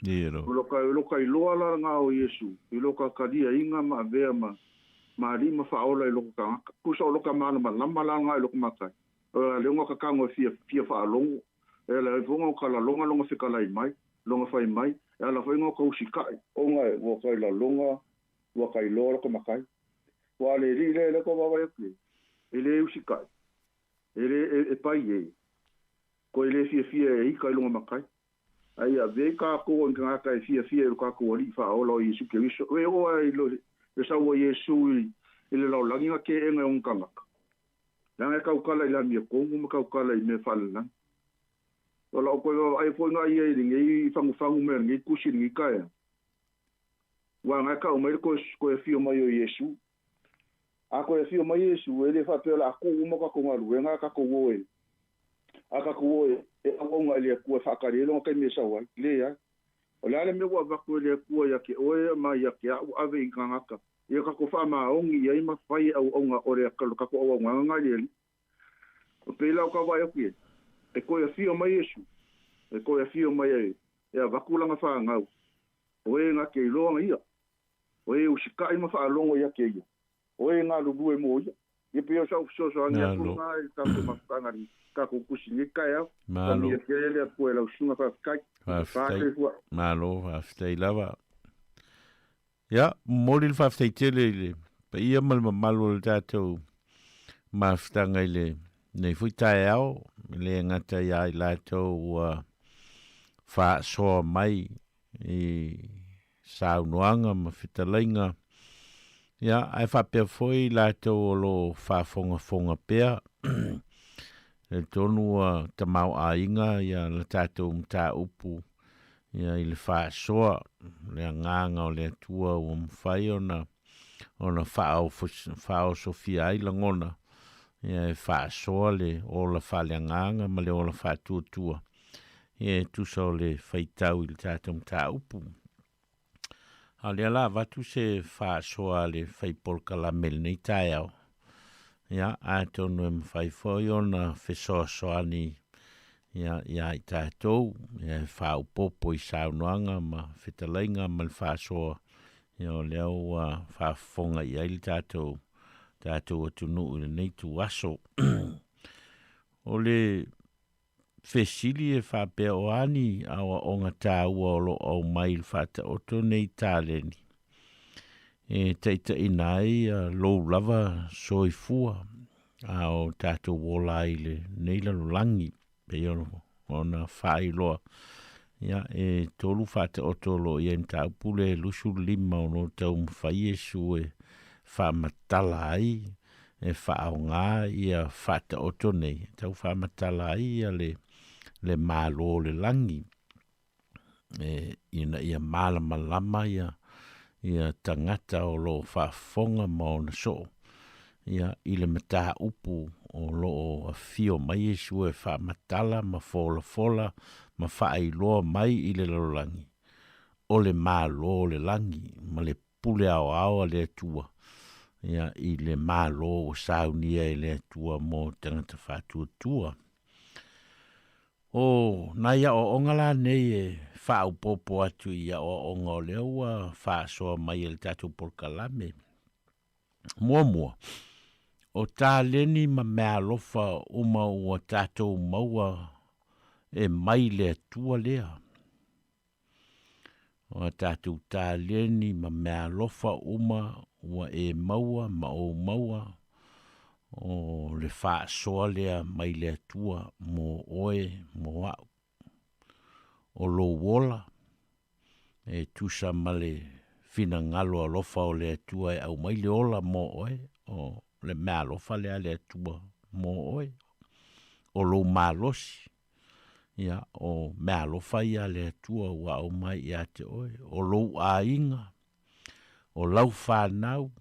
Dero. Lo kai loa la nga o Yesu. I lo ka kadia inga ma vea ma ri ma fa ola I lo ka. Ku sa lo ka ma lama la nga I lo ka makai. Le ngo ka kango fia fa longo. E la vonga ka la longa se ka lai mai. Longa fai mai. E la fa ngo ka usikai. O nga wo kai la longa. Wo kai lo ka makai. Wa le ri le ko ba e. Ele usikai. Ele e pai e. Ko ele fia e ka longa makai. Ai a ve ka ko nga ka fia ka ko ri fa ola Yesu ke wiso. E o ai lo le sa wo Yesu ile lo langi ke enga un kanga. Langa ka ukala ila mi ko mu ka ukala I me falla. Ola ko ai fo nga ia I fangu me ngi kushi ngi ka. Wa nga ka o mai ko fio mai o Yesu. A ko fio mai Yesu ele fa pe la ko mo ka ko ngaru nga ka ko wo e. Aka ko wo e o nga le ko fa ka le lo ka me sa wa le ya. Ola le me wa va ko le ko ya ke o ma ya ke a ave nga ka. Ia ka ko fa ma ongi ia ma fai au onga ore ka ko o nga le. O pe la ka va e e ko ia fio mai Yesu. E ko ia fio mai e. Ia vakulanga fa ngau. O e nga ke longa ia. O e usika ma fa longo ia ke ia. O e nga lu e mo ia. Ia pe so nga ku nga ka ko ma tanga ni ka ko kusi ni ka ia. Malo. Ia ke le ko la usunga fa kai. Malo fa lava. Ja, model fa tele pe ia mal malo tato ma stanga ile nei futai ao le ngata ia lato fa so mai I saunoanga ma fitalinga ia ai fa pe foi lato lo fa fonga pe le tonu te mau ainga ia le tato mta upu ia I le fa so le nganga o le tua o mfai ona fa Sofia ai langona ia fa so le o la fa le nganga ma le o la fa tua ia tu so le faitau il tato mta upu ale la va tu se fa so le fai polka la mel nei taiao ia a tonu mfai foi ona fe so ani ia I tātou, ia whao popo I saunoanga ma whetalainga ma le whaasoa. Ia o leo whaafonga I aili tātou atunu I nei tu aso. O le whesili e whapea o ani awa onga tāua o lo au mai le whata oto nei tāleni. E teita inai lo lava soifua a o tātou wola ile nei lalulangi. Pe ona fai loa ia e tolu fata o tolo ia mta upule lusu lima ono tau mwhai e su e wha matala ai e wha au ngā ia fata o tonei tau wha matala ai ia le malo le langi e ina ia malama lama ia tangata o lo wha fonga maona so ia ile mata upu o lo a fio mai su e fa matala ma fola ma fa ai lo mai ile lo langi o le malo le langi ma le pule ao le tua ia i le malo o saunia i le atua mo tangata whātua. O naia o ongala nei e whāu popo atu ia o onga o leua whāsoa mai le tātou porkalame. Mua. O tā leni ma mea lofa uma ua tātou maua e mai le atua lea. O tātou tā leni ma mea lofa uma ua e maua ma o maua o le whāsoa lea mai le atua mo oe mo au. O lo wola e tusa male fina ngalo alofa o le atua e au mai le ola mo oe o le mea alofa lea le atua mo oe. O lo malosi ia o mea alofa ia le atua wa au mai ia te oe. O lo a inga, o lau whanau,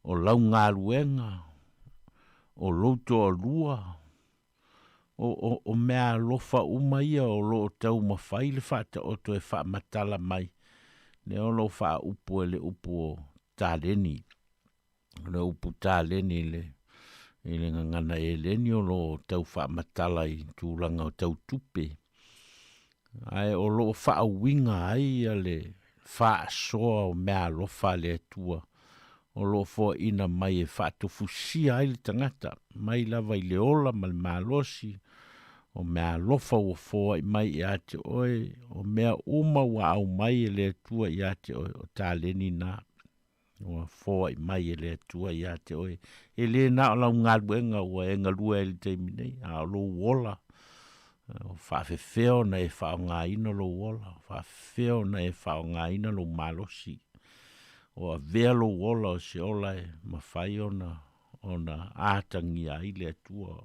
o lau ngaruenga, o loto o lua, o mea lofa uma ia o lo tau mawhai le whata o to e wha matala mai. Ne o lo wha upu e le upu o tāleni. Le upu tāleni le ngangana e leni o lo tau wha matala i tūlanga o tau tupe. Ai o lo wha winga ai a le wha soa o mea lofa le atua. O lo fo ina mai e whātofusia ai le tangata, mai lava i le ola ma le malosi, o mea lofa o fo i mai i ate oe, o mea uma wa au mai e le atua i ate oe, o tā leni nā, o fo i mai e le atua i ate oe. E le nā o lau ngā luenga o e ngā lua e le teiminei, a lo wola, o whawhewheo na e whao ngā ina lo wola, whawhewheo na e whao ngā ina lo malosi. O a velo wola o se ola e mawhai ona ātangi a ile atua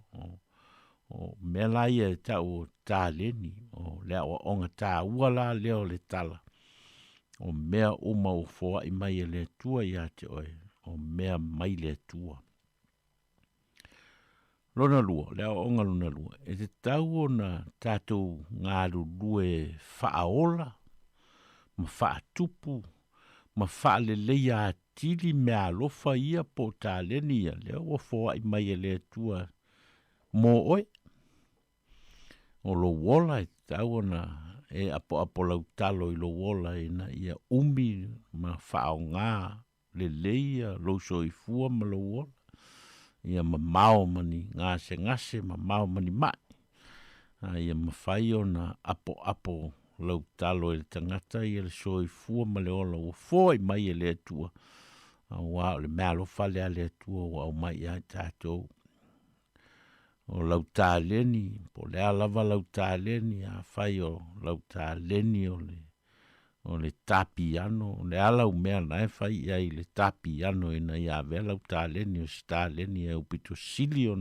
o melai e tau o tā leni o lea o onga tā uala leo le tala o mea uma o foa i mai e le atua i ate oe o mea mai le atua. Lona lua, lea o onga lona lua, e te tau o na tātou ngāru lue whaola, ma whaatupu, ma whaale leia tili mea lofa ia po tā leni ia leo o foa i mai e le atua mo oe. O lo wola e tau na e apo lau talo i lo wola e na ia umi ma whao ngā le leia lo so i fua ma lo wola. Ia ma mao mani ngase ma mao mani mai. Ia ma whai o na apo lau talo e tangata i le so i fua ma le ola o fua i mai e le atua. Wa le mea lofa lea le atua o au mai ia tātou. O lau tā leni, po lea lava lau tā leni, a whai o lau tā leni o le tapi ano, o le alau mea na e whai ia i le tapi ano e na ia vea lau tā leni o si tā leni e upito sili o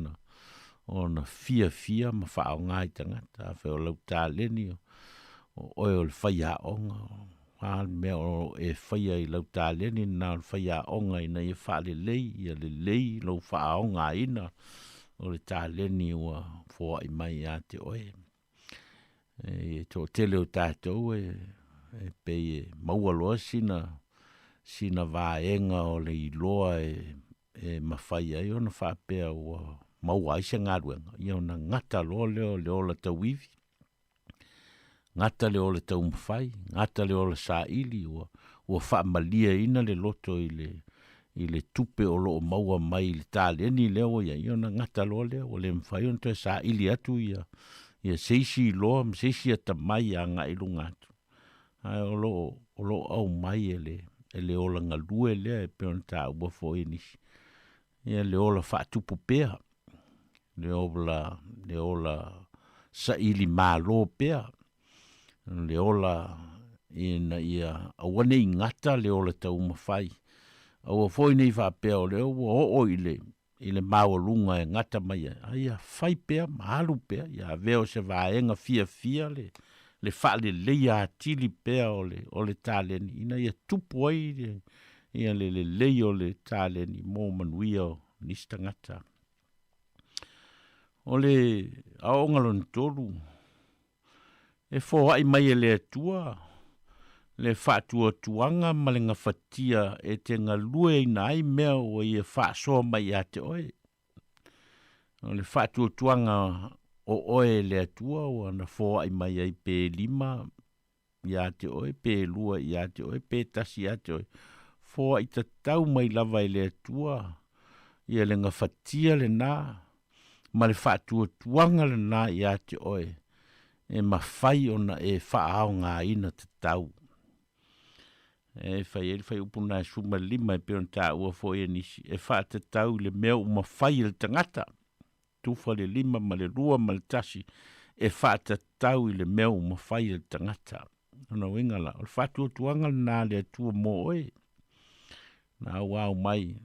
na fia ma whao ngai tangata, a whai o lau tā leni o oe o le whai a onga, mea o e whai i lau tā leni na o whai a onga i na i wha le lei, lau wha a onga ina, o le tā leni ua fua i mai a te oe. E tō tele o tātou e pei e maua loa sina vāenga o le iloa e mawhai ai o na whapea ua maua aisa ngāruenga. Ia o na ngata loa leo la tau iwi. Ngata leo le tau mawhai, ngata leo le sā ili ua whaamalia ina le loto i le tupe o loo maua mai le tāleni leo ia iona ngata loa leo o le mwhai on te sa ili atu ia seisi loa seisi ata mai a ngā ilu ngatu ai o loo au mai e le ola ngalue lea e peon tā ua fo inisi ia le ola whaatupu pēha le ola sa ili mālo pēha le ola ia awane i ngata le ola tau mawhai o foi nei fa peo le o ile maua lunga e ngata mai ai fai pe malu pe ya veo se va enga fia le fa le ya tili pe o le talen ina ia tupu ai ia le o le talen mo manuia ni stangata o le aonga lon tolu e fo ai mai le tua le whātua tuanga ma le ngawhatia e te ngalue i nai mea o i e whāsoa mai a te oe. O le whātua tuanga o oe le atua o ana fōa i mai ai pē 5 i a te oe, pē 2 i a te oe, pē tasi i a te oe. Fōa i ta tau mai lava i le atua i e le ngawhatia le nā, ma le whātua tuanga le nā i a te oe. E mawhai ona e whaao ngā ina te tau. E whai upuna e suma 5 e peon tā ua fo e nisi. E wha te tau le mea uma whai le tangata. Tufa le 5 ma le 2 ma le tasi. E wha te tau le mea uma whai le tangata. Ana wingala. O le whatua tuanga nā le atua mo oe. Nā wau mai.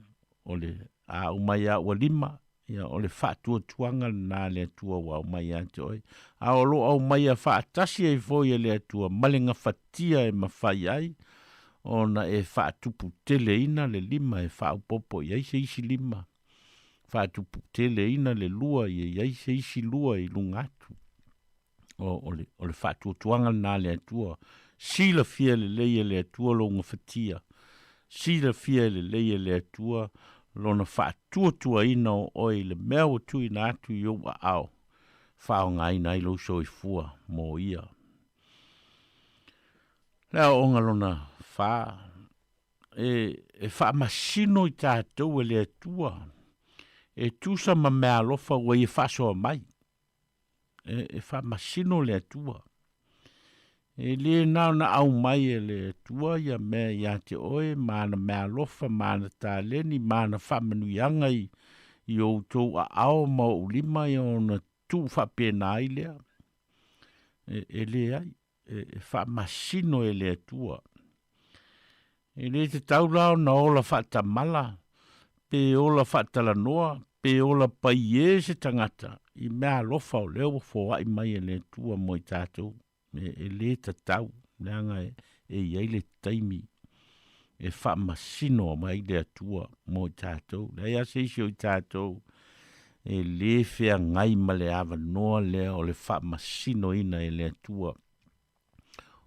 O le a umai a ua 5. Ia o le whatua tuanga nā le atua wau mai a te oe. A o lo au mai a wha tasi e foi le atua. Malenga whatia e mawhai ai. Ona e whaatupu tele ina le 5 e whaupopo i eise isi 5. Whaatupu tele ina le 2 i eise isi 2 i lungatu. O le whaatu tuanga nā le atua. Sila fia le leia le atua lo ngā whatia. Sila fia le leia le atua lo na whaatu tua ina o oi le mea o tui nā atu i o au. Whao ngai nai lo so i fua mo ia. Lea o ngalona wha e wha masino i tātou e le atua. E tūsa ma mea lofa wa i whasoa mai. E wha masino le atua. E le nao na au mai e le atua ia mea i te oe, maana mea lofa, maana tā leni, maana wha manuianga i o tau a ao ma o 5 i o na tū wha pēnā i lea. E le ai. E wha masino e le atua. E le te taulao na ola whata mala, pe ola whata la noa, pe ola pai e se tangata, i mea lofa o leo fōa i mai e le atua mo i tātou. E le ta tau, neanga e iei le taimi, e wha masino mai le atua mo i tātou. Lea se isi o i tātou, e le whea ngai ma le awa noa lea o le wha masino ina e le atua.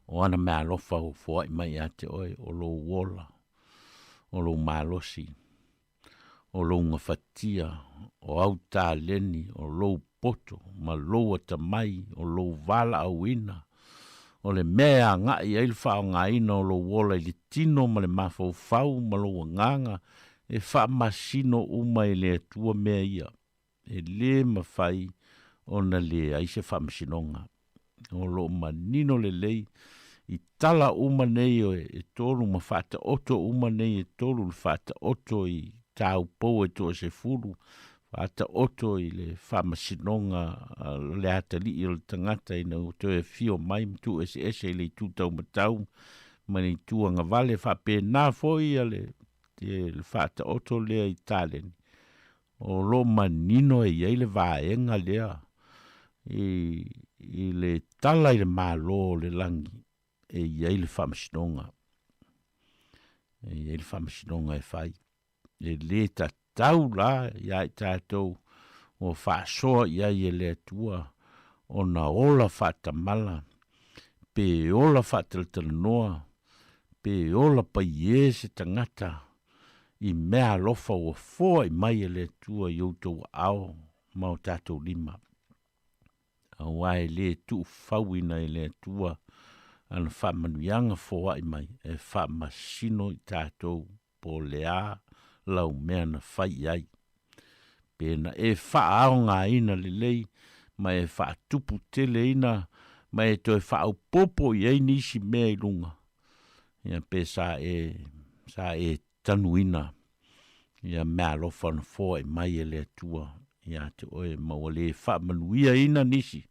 O ana mea lofa o fōa i mai a te oe, o lo wola, o lo malosi, o lo ngawhatia, o au tā leni, o lo poto, ma lo ata mai, o lo vala au ina, o le mea ngā i eilwha o ngā ina, o lo wola i le tino, ma le mafau fau, ma lo nganga, e wha masino uma i le atua mea ia, e le mawhai, o na le aise wha masinonga. O lo manino le lei i tala uma nei e tolu ma whata oto uma nei e tolu le whata oto i tau pou e to se furu whata oto i le whamasinonga le ata li i le tangata i na uto e fio mai mtu ese i le tūtau matau mani tuanga vale whape nā foi a le whata oto lea i talen o lo manino e iei le vaenga lea i le tala i le malo le langi e iei le whamasinonga e whai e le ta tau la ia i tātou o whaasoa iei e le atua o na ola whatamala pe ola whataltala noa pe ola pai e se tangata i mea lofa o fōa i mai e le atua i outou ao mau tātou 5 a wae le tu fawina i le atua an whamanuianga fōa i mai e whamasino i tātou po lea lau mea na whai ai. Pena e whaao ngā ina le lei, ma e whaatupu tele ina, ma e toi whaau popo i ei nisi mea i lunga. Ia pe sa e tanuina, ia mea lofa na fōa i mai e le atua, ia te oe mawale whamanuia ina nisi.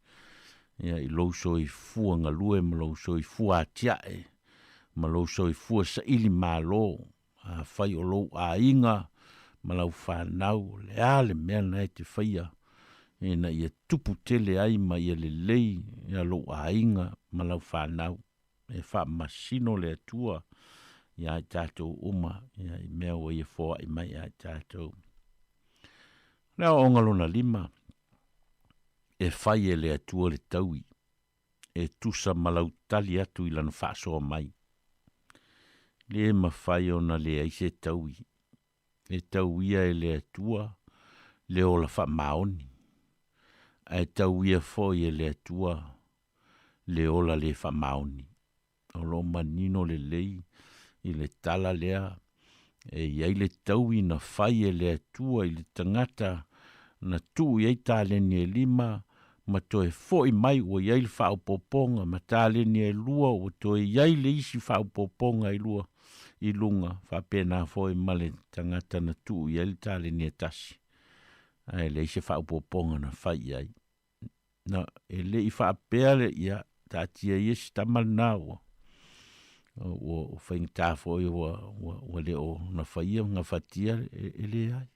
Ia i lauso i fua ngalue, ma lauso i fua atiae, ma lauso i fua sa ili malo, a whai o lou a inga, ma lau whanau, le ale mea nei te whaia, e na ia tupu tele ai ma ia le lei, ia lou a inga, ma lau whanau, e wha masino le atua, ia i tātou uma, ia i mea o ia fōa i mai ia i tātou. Lea o ngalona 5, e whai e le atua le taui, e tusa malau tali atu i lana whaasoa mai. Le mawhai ona le aise taui. E tauia e le atua, le ola wha maoni. Ai tauia foi e le atua, le ola le wha maoni. O lo manino le lei, i le tala lea, e iai le taui na whai e le atua, i le tangata, na tu iai tāleni e lima, ma toe foi mai o iai le whao poponga, ma tāleni e lua, o toe iai le isi whao poponga i lua, i lunga, whapena foi male tangata na tu iai le tāleni e tasi. Ai le isi whao poponga na whai iai. Na e le i whapea le ia, tātia iesi tamal nāua. O whaing tāwhoi wa le o na whaia ngā whatia e le ai.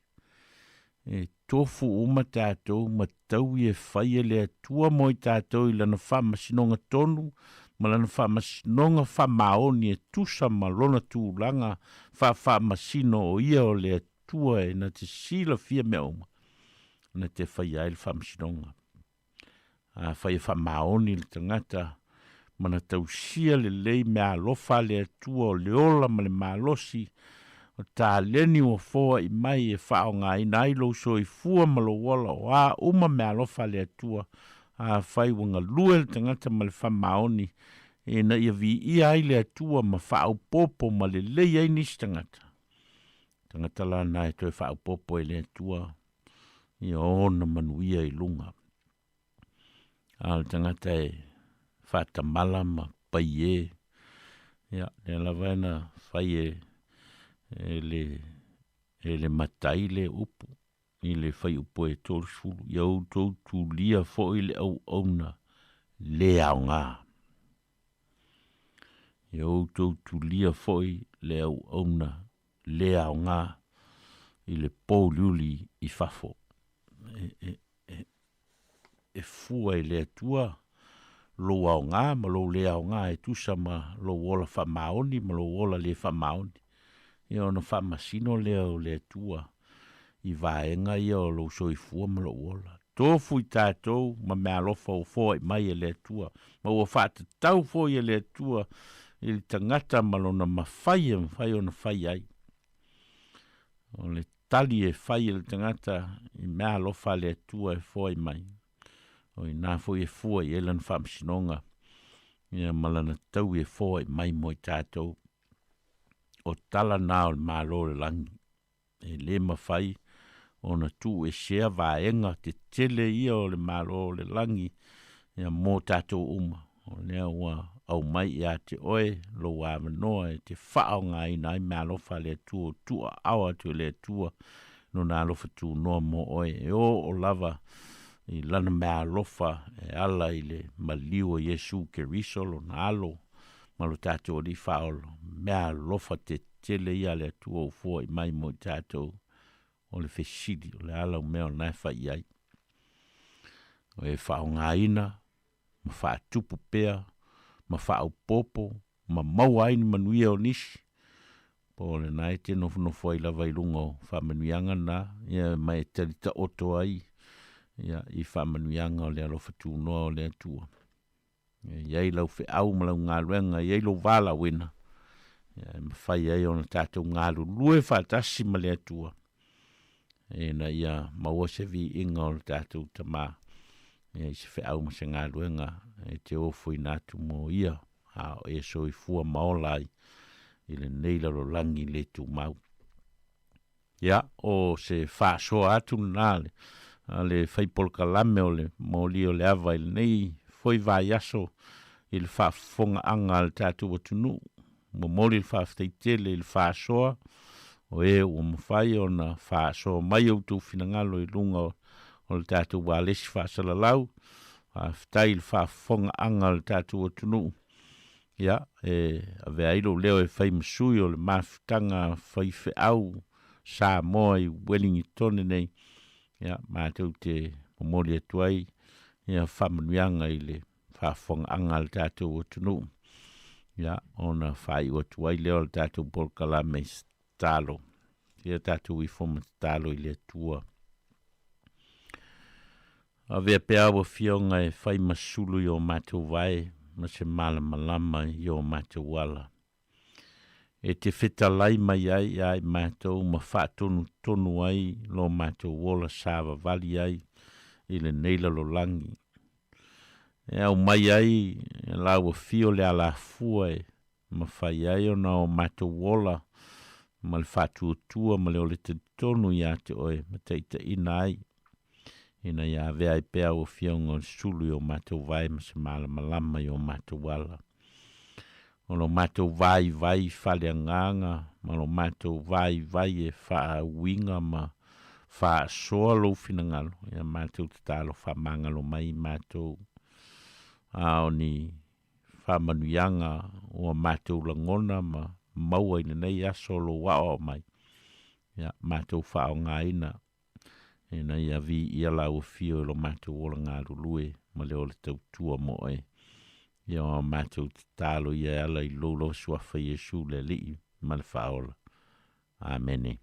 E tofu uma tātou ma tau i e whaia le atua moi tātou i lana whamasinonga tonu, ma lana whamasinonga whamaoni e tusa ma lona tūlanga whamasino o ia o le atua e na te sila fia mea uma. Na te whaia e le whamasinonga. A whaia whamaoni le tangata, mana tausia le lei mea alofa le atua o le ola ma le malosi o tā leni o foa i mai e whao ngā inailo so i fua ma lo wala o a uma mea alofa le atua a whai wanga lue le tangata ma le whamaoni e na ia vi ia ai le atua ma whao popo ma le lei ai nisi tangata. Tangata la nai toi whao popo e le atua i ona manuia i lunga. A le tangata e fata mala ma pai e. Ya, le lavaina fai e le matai le upu. I le fai upu e tōrsulu. Iau tō tu lia fo i le au auna le au ngā. Iau tō tu lia fo i le au auna le au ngā. I le pōliuli i fafo. E fua i le atua. Lo au ngā, ma lo le au ngā e tusa ma lo wola wha maoni, ma lo wola le wha maoni. Ia ona wha masino leo le tua. I vaenga ia o lo soifua ma lo wola. Tofu i tātou, ma mea lofa o fōa i mai e le tua. Ma ua whata tau fōa i le tua, i le tangata ma lo na mawhai e mwhai o na whai ai. O le tali e whai e le tangata, i mea lofa le tua e fōa i mai. O i nā fo e fua i elan whamsinonga. Ia malana tau e fua i mai mo i tātou. O tala nā o mālo le langi. E le mawhai o na tū e shea vaenga te tele ia o le mālo le langi. Ia mō tātou uma. O lea ua au mai ia te oe lo wā manoa e te whao ngā ina i mālo wha le tua. Tua awa tu le tua. No nā lofa tū noa mo oe. E o lava i lana mea lofa e ala i le maliu o Yesu ke risolo na alo malo tātou li whaolo mea lofa te tele i ale atua o fua i mai mo tātou o le whesidi o le ala o mea o nai whai ai o e whao ngā ina ma wha tupu pea ma whao popo ma mau aini manuia o nisi po le nai te nofu ai lava i lungo wha manuianga na ia mai telita oto ai ia i whamanuianga o le alofa tūnoa o le atua. Iai lau whi au ma lau ngā luenga, iai lau wala wina. Ia mawhai ai o na tātou ngā lue whatasi ma le atua. E na ia maua se vi inga o le tātou tamā. Ia i se whi au ma se ngā luenga, e te ofu i nātu mo ia, a e so i fua maolai, i le neila ro langi le tū mau. Ia o se whāsoa atu nāle, ale fai polka lame o le moli o le ava il nei foi vai aso il fa fonga anga al tatu o tunu mo moli il fa fteitele il fa soa o e o mfai o na fa so mai o tu finangalo i lunga o le tatu wa les fa salalau a ftai il fa fonga anga al tatu o tunu ya ave ailo leo e fai msui o le maftanga fai fe au sa moi Wellington nei ia mātou te momoli atuai ia whamanuianga i le whawhonga anga le tātou o tunu. Ia ona whai o atuai leo le tātou polkala me stalo. Ia tātou i whoma stalo i le tua. A vea pea wa fionga e whai masulu i o mātou vai ma se mala malama i o mātou wala. e te whetalai mai ai mātou ma whaatonu ai lo mātou wola sāwa vali ai i le neila lo langi. E au mai ai e lau a fio le ala fua e ma whai ai o na o mātou wola ma le whaatuatua ma le o le te tonu i ate oe ma teita ina ai. Ina ia vea i pēa o fiaunga o sulu o mātou vai ma se mala malama i o mātou wala. O lo mātou vai whale nganga, ma lo mātou vai e wha winga ma wha soa lo fina ngalo. Ia mātou te talo wha mangalo mai mātou ao ni wha manuianga o mātou langona ma maua ina nei aso lo wao mai. Ia mātou wha o ngā ina. Ina ia vi ia lau fio lo mātou ola ngā rulue ma leo le tau tua mo e. Ia o mātou te talo ia ala i lolo suafa Yesu le li ma le whaola. Amene.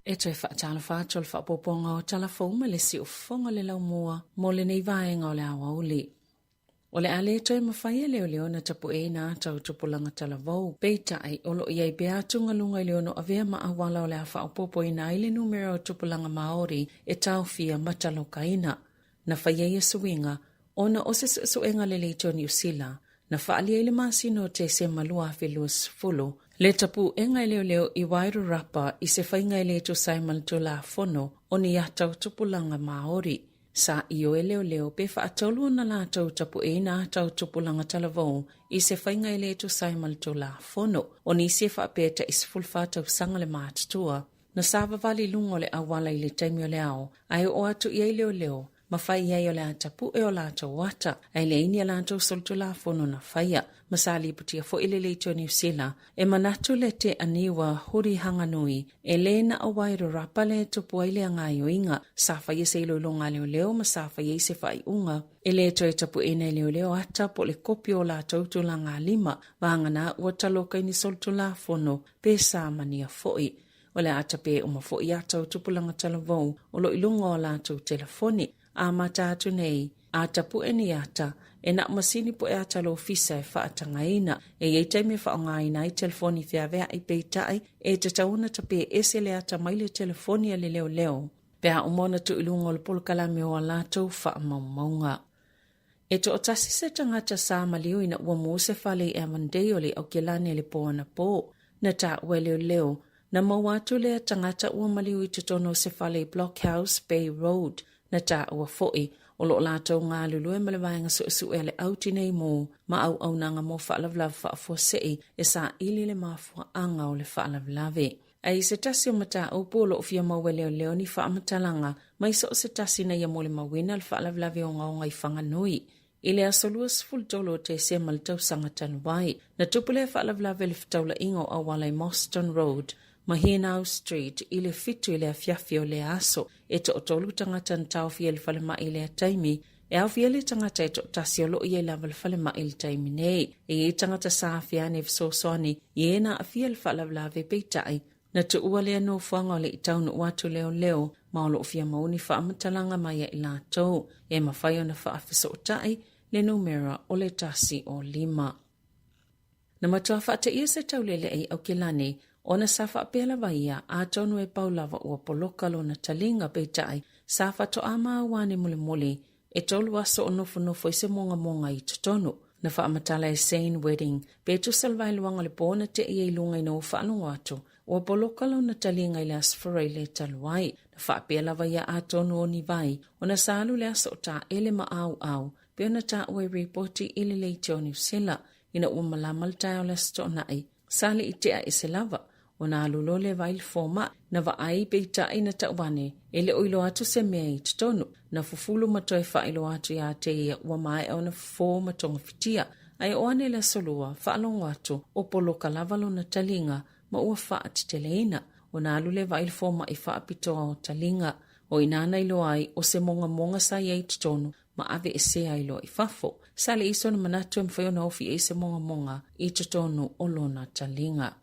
E toi whaatala whaatol whaapoponga o talafoma le si o whonga le lau mua mo le nei vaenga o le awa uli. O le ale toi mawhaia leo leo na tapu e na atau tupulanga talavou. Peita ai olo iai bea tunga lunga leo no avea maawala o le a whaapopo ina ile numero o tupulanga Maori e tau fia matalokaina. Na whaia ia suinga ona o se suenga le leito New Zealand. Na whaalia ile masino te se malua Luas Fulu. Le tapu e ngai leo I Wairarapa I se whainga le to Simon Tula Fono o ni atau tupulanga Maori. Sa I o leo pe whaatolu na la tau tapu e na atau tupulanga talavou I se whainga le to Simon Tula Fono o ni se whaapeta I se fulfatau sanga le mātatua. Na sava vali lungo le awala I le taimi o le ao. Ai o atu I leo. Mawhai ai o le atapu e o la tau wata. Ai le ini a la tau soltula fono na whaia. Masali putia fo ile leito New Zealand. E manatu le te aniwa huri hanganui. E le na o Wairarapa le tupu ai le angaio inga. Safa ye se ilo longa leo masafa ye se whai unga. E le to e tapu e nei leo ata po le kopi o la tau tulanga lima. Vangana ua taloka ini soltula fono. Pe sa mania foi. O le atape o mafoi atau tupulanga talavou. O lo ilunga o la tau telefoni. A matatu nei, a tapu e ni ata, e na masini po e ata lo fisa e whaatanga ina, e ei taime whaonga ina I telefoni whiawea I peitai, e te tauna tape ese le ata maile telefoni a le leo. Pea umona tu ilungo le polokalame o alatou whaamaumaunga. E to o tasi se tangata sa maliu ina ua mo se whale e amandeo le au kelane le poana po, na ta ue leo, na mawatu le tangata ua maliu I tutono se whale Blockhouse Bay Road, na ta ua foi o lo latou ngā lulue malewainga su ele auti nei mo ma au nanga mo whaalavlav whaafosei e sa ili le mafua anga o le whaalavlave. Ai se tasi o mata au polo o fia maue leo ni whaamatalanga mai so se tasi na ia mo le mawina le whaalavlave o ngaonga I whanganui. Ile aso Luas Fulu te se maltau sangatan wai na tupule whaalavlave le whataula ingo a walai Moston Road Mahinau Street, ile fitu ile afiafi o le aso, e to otolu tangata ntau fia le falema ile a taimi, e au fia le tangata e to tasiolo ie lava le falema ile taimi nei, e tangata saa fia ne visosoani, ie na a fia le falavlave peitai, na tu ua lea no fuanga o le itaunu watu leo, maolo fia mauni whaamatalanga maia ila tau, e mawhaio na whaafiso utai, le numera o le tasi o 5. Na matua whaata ia se taulele ei au kelane, ona safa apela vaia a tonu e paulava ua polokalo na talinga peitai safa to ama wane mule e tolu aso o nofo I se monga I tutonu na whaamatala e Sane Wedding petu salvai luanga le pōna te ia ilunga ino whaanongo atu ua polokalo na talinga I le asfara I le taluai na whaapela vaia a tonu o ni vai ona salu le aso o ta ele ma au pe ona ta ue reporti ili leite o New Zealand ina ua malamaltai o le sto nai sali I te a ese lava o na alulole vail forma na vaai peita ina tauane ele oilo atu se mea I tutonu na fufulu matoe whailo atu ia te ia ua mai au na forma tonga fitia ai oane le solua whaalongo atu o poloka lavalo na talinga ma ua whaati teleina o na alule vail forma I whaapitoa o talinga o inana ilo ai o se monga sa ia I tutonu ma ave e se ailo I fafo sale iso na manatu mfayona ofi e se monga I tutonu o lona talinga.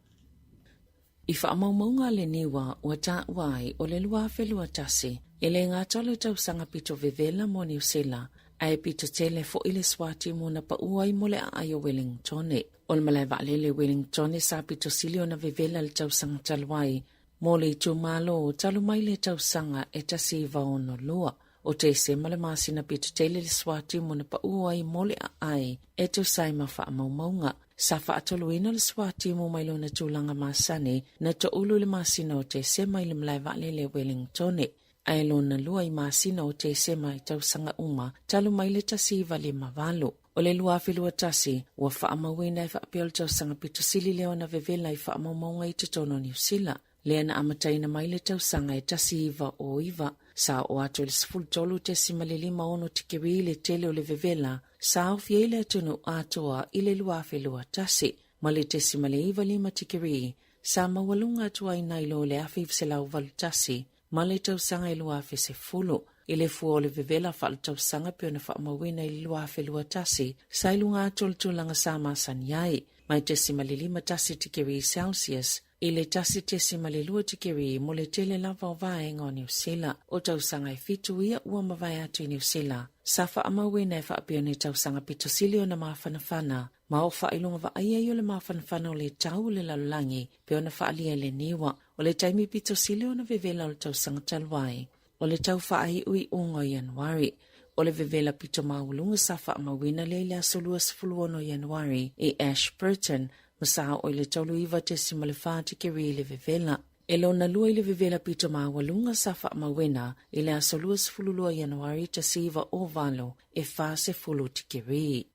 I whaamaumaunga le niwa ua ta wai o le lua whelua tasi, e le ngā tole tau sanga pito vevela mo New Zealand, ai pito tele fo ile swati mo na pa uai mo le aio Wellingtone. O le malai vaalele Wellingtone sa pito silio na vevela le tau sanga talwai, mo le itu malo o talu mai le tau sanga e tasi vaono lua. O te se male masina pito tele le swati mo na pa uai mo le ai, e tu saima whaamaumaunga. Sa whaatoluina le swati mo mailo na tūlanga masane na to ulu le masina o te se mai le mlai vale le Wellingtone. Ailo na lua I masina o te se mai tau sanga uma talu mai le tasi vale mavalo. O le lua whilua tasi ua whaamawina I whaapio le tau sanga pito sili leo na vevela I whaamaumaunga I tutono New Zealand. Lea na amataina mai le tau sanga e tasi iwa o iwa. Sa o atu le sifulu tolu te simalilima ono tikiri le tele o le vevela. Sa au fiele atunu atoa I le lua whilua tasi. Ma le te simale iwa lima tikiri. Sa mawalunga atua I nailo le afiv se lau valu tasi. Ma le tau sanga I lua se fulu. I le fua o le vevela whaal tau sanga pio na whaamawina I le lua whilua tasi. Sa ilunga atulanga sa masani ai. Mai te simalilima tasi tikiri Celsius. I le tasi tesi ma le lua tikiri mo le tele lava o vaenga o New Zealand o tausanga I fitu ia ua mawai atu I New Zealand. Safa amawina e whaapio ne tausanga pitosili o na mawhanawhana. Ma o whailunga wa aia I o le mawhanawhana o le tau le lalulangi pe o na whaalia le niwa o le taimi pitosili o na vevela o le tausanga talwai. O le tau whaai ui ungo Januari. O le vevela pito maulunga safa amawina le le asolua sifuluono Januari I Ashburton. Masaha o le taulu iwa te simale whaati ke ri le vevela. E lo na lua I le vevela pito mawalunga safa mawena I le asolua sifululua Januari ta siva o valo e fase fulu te ke ri.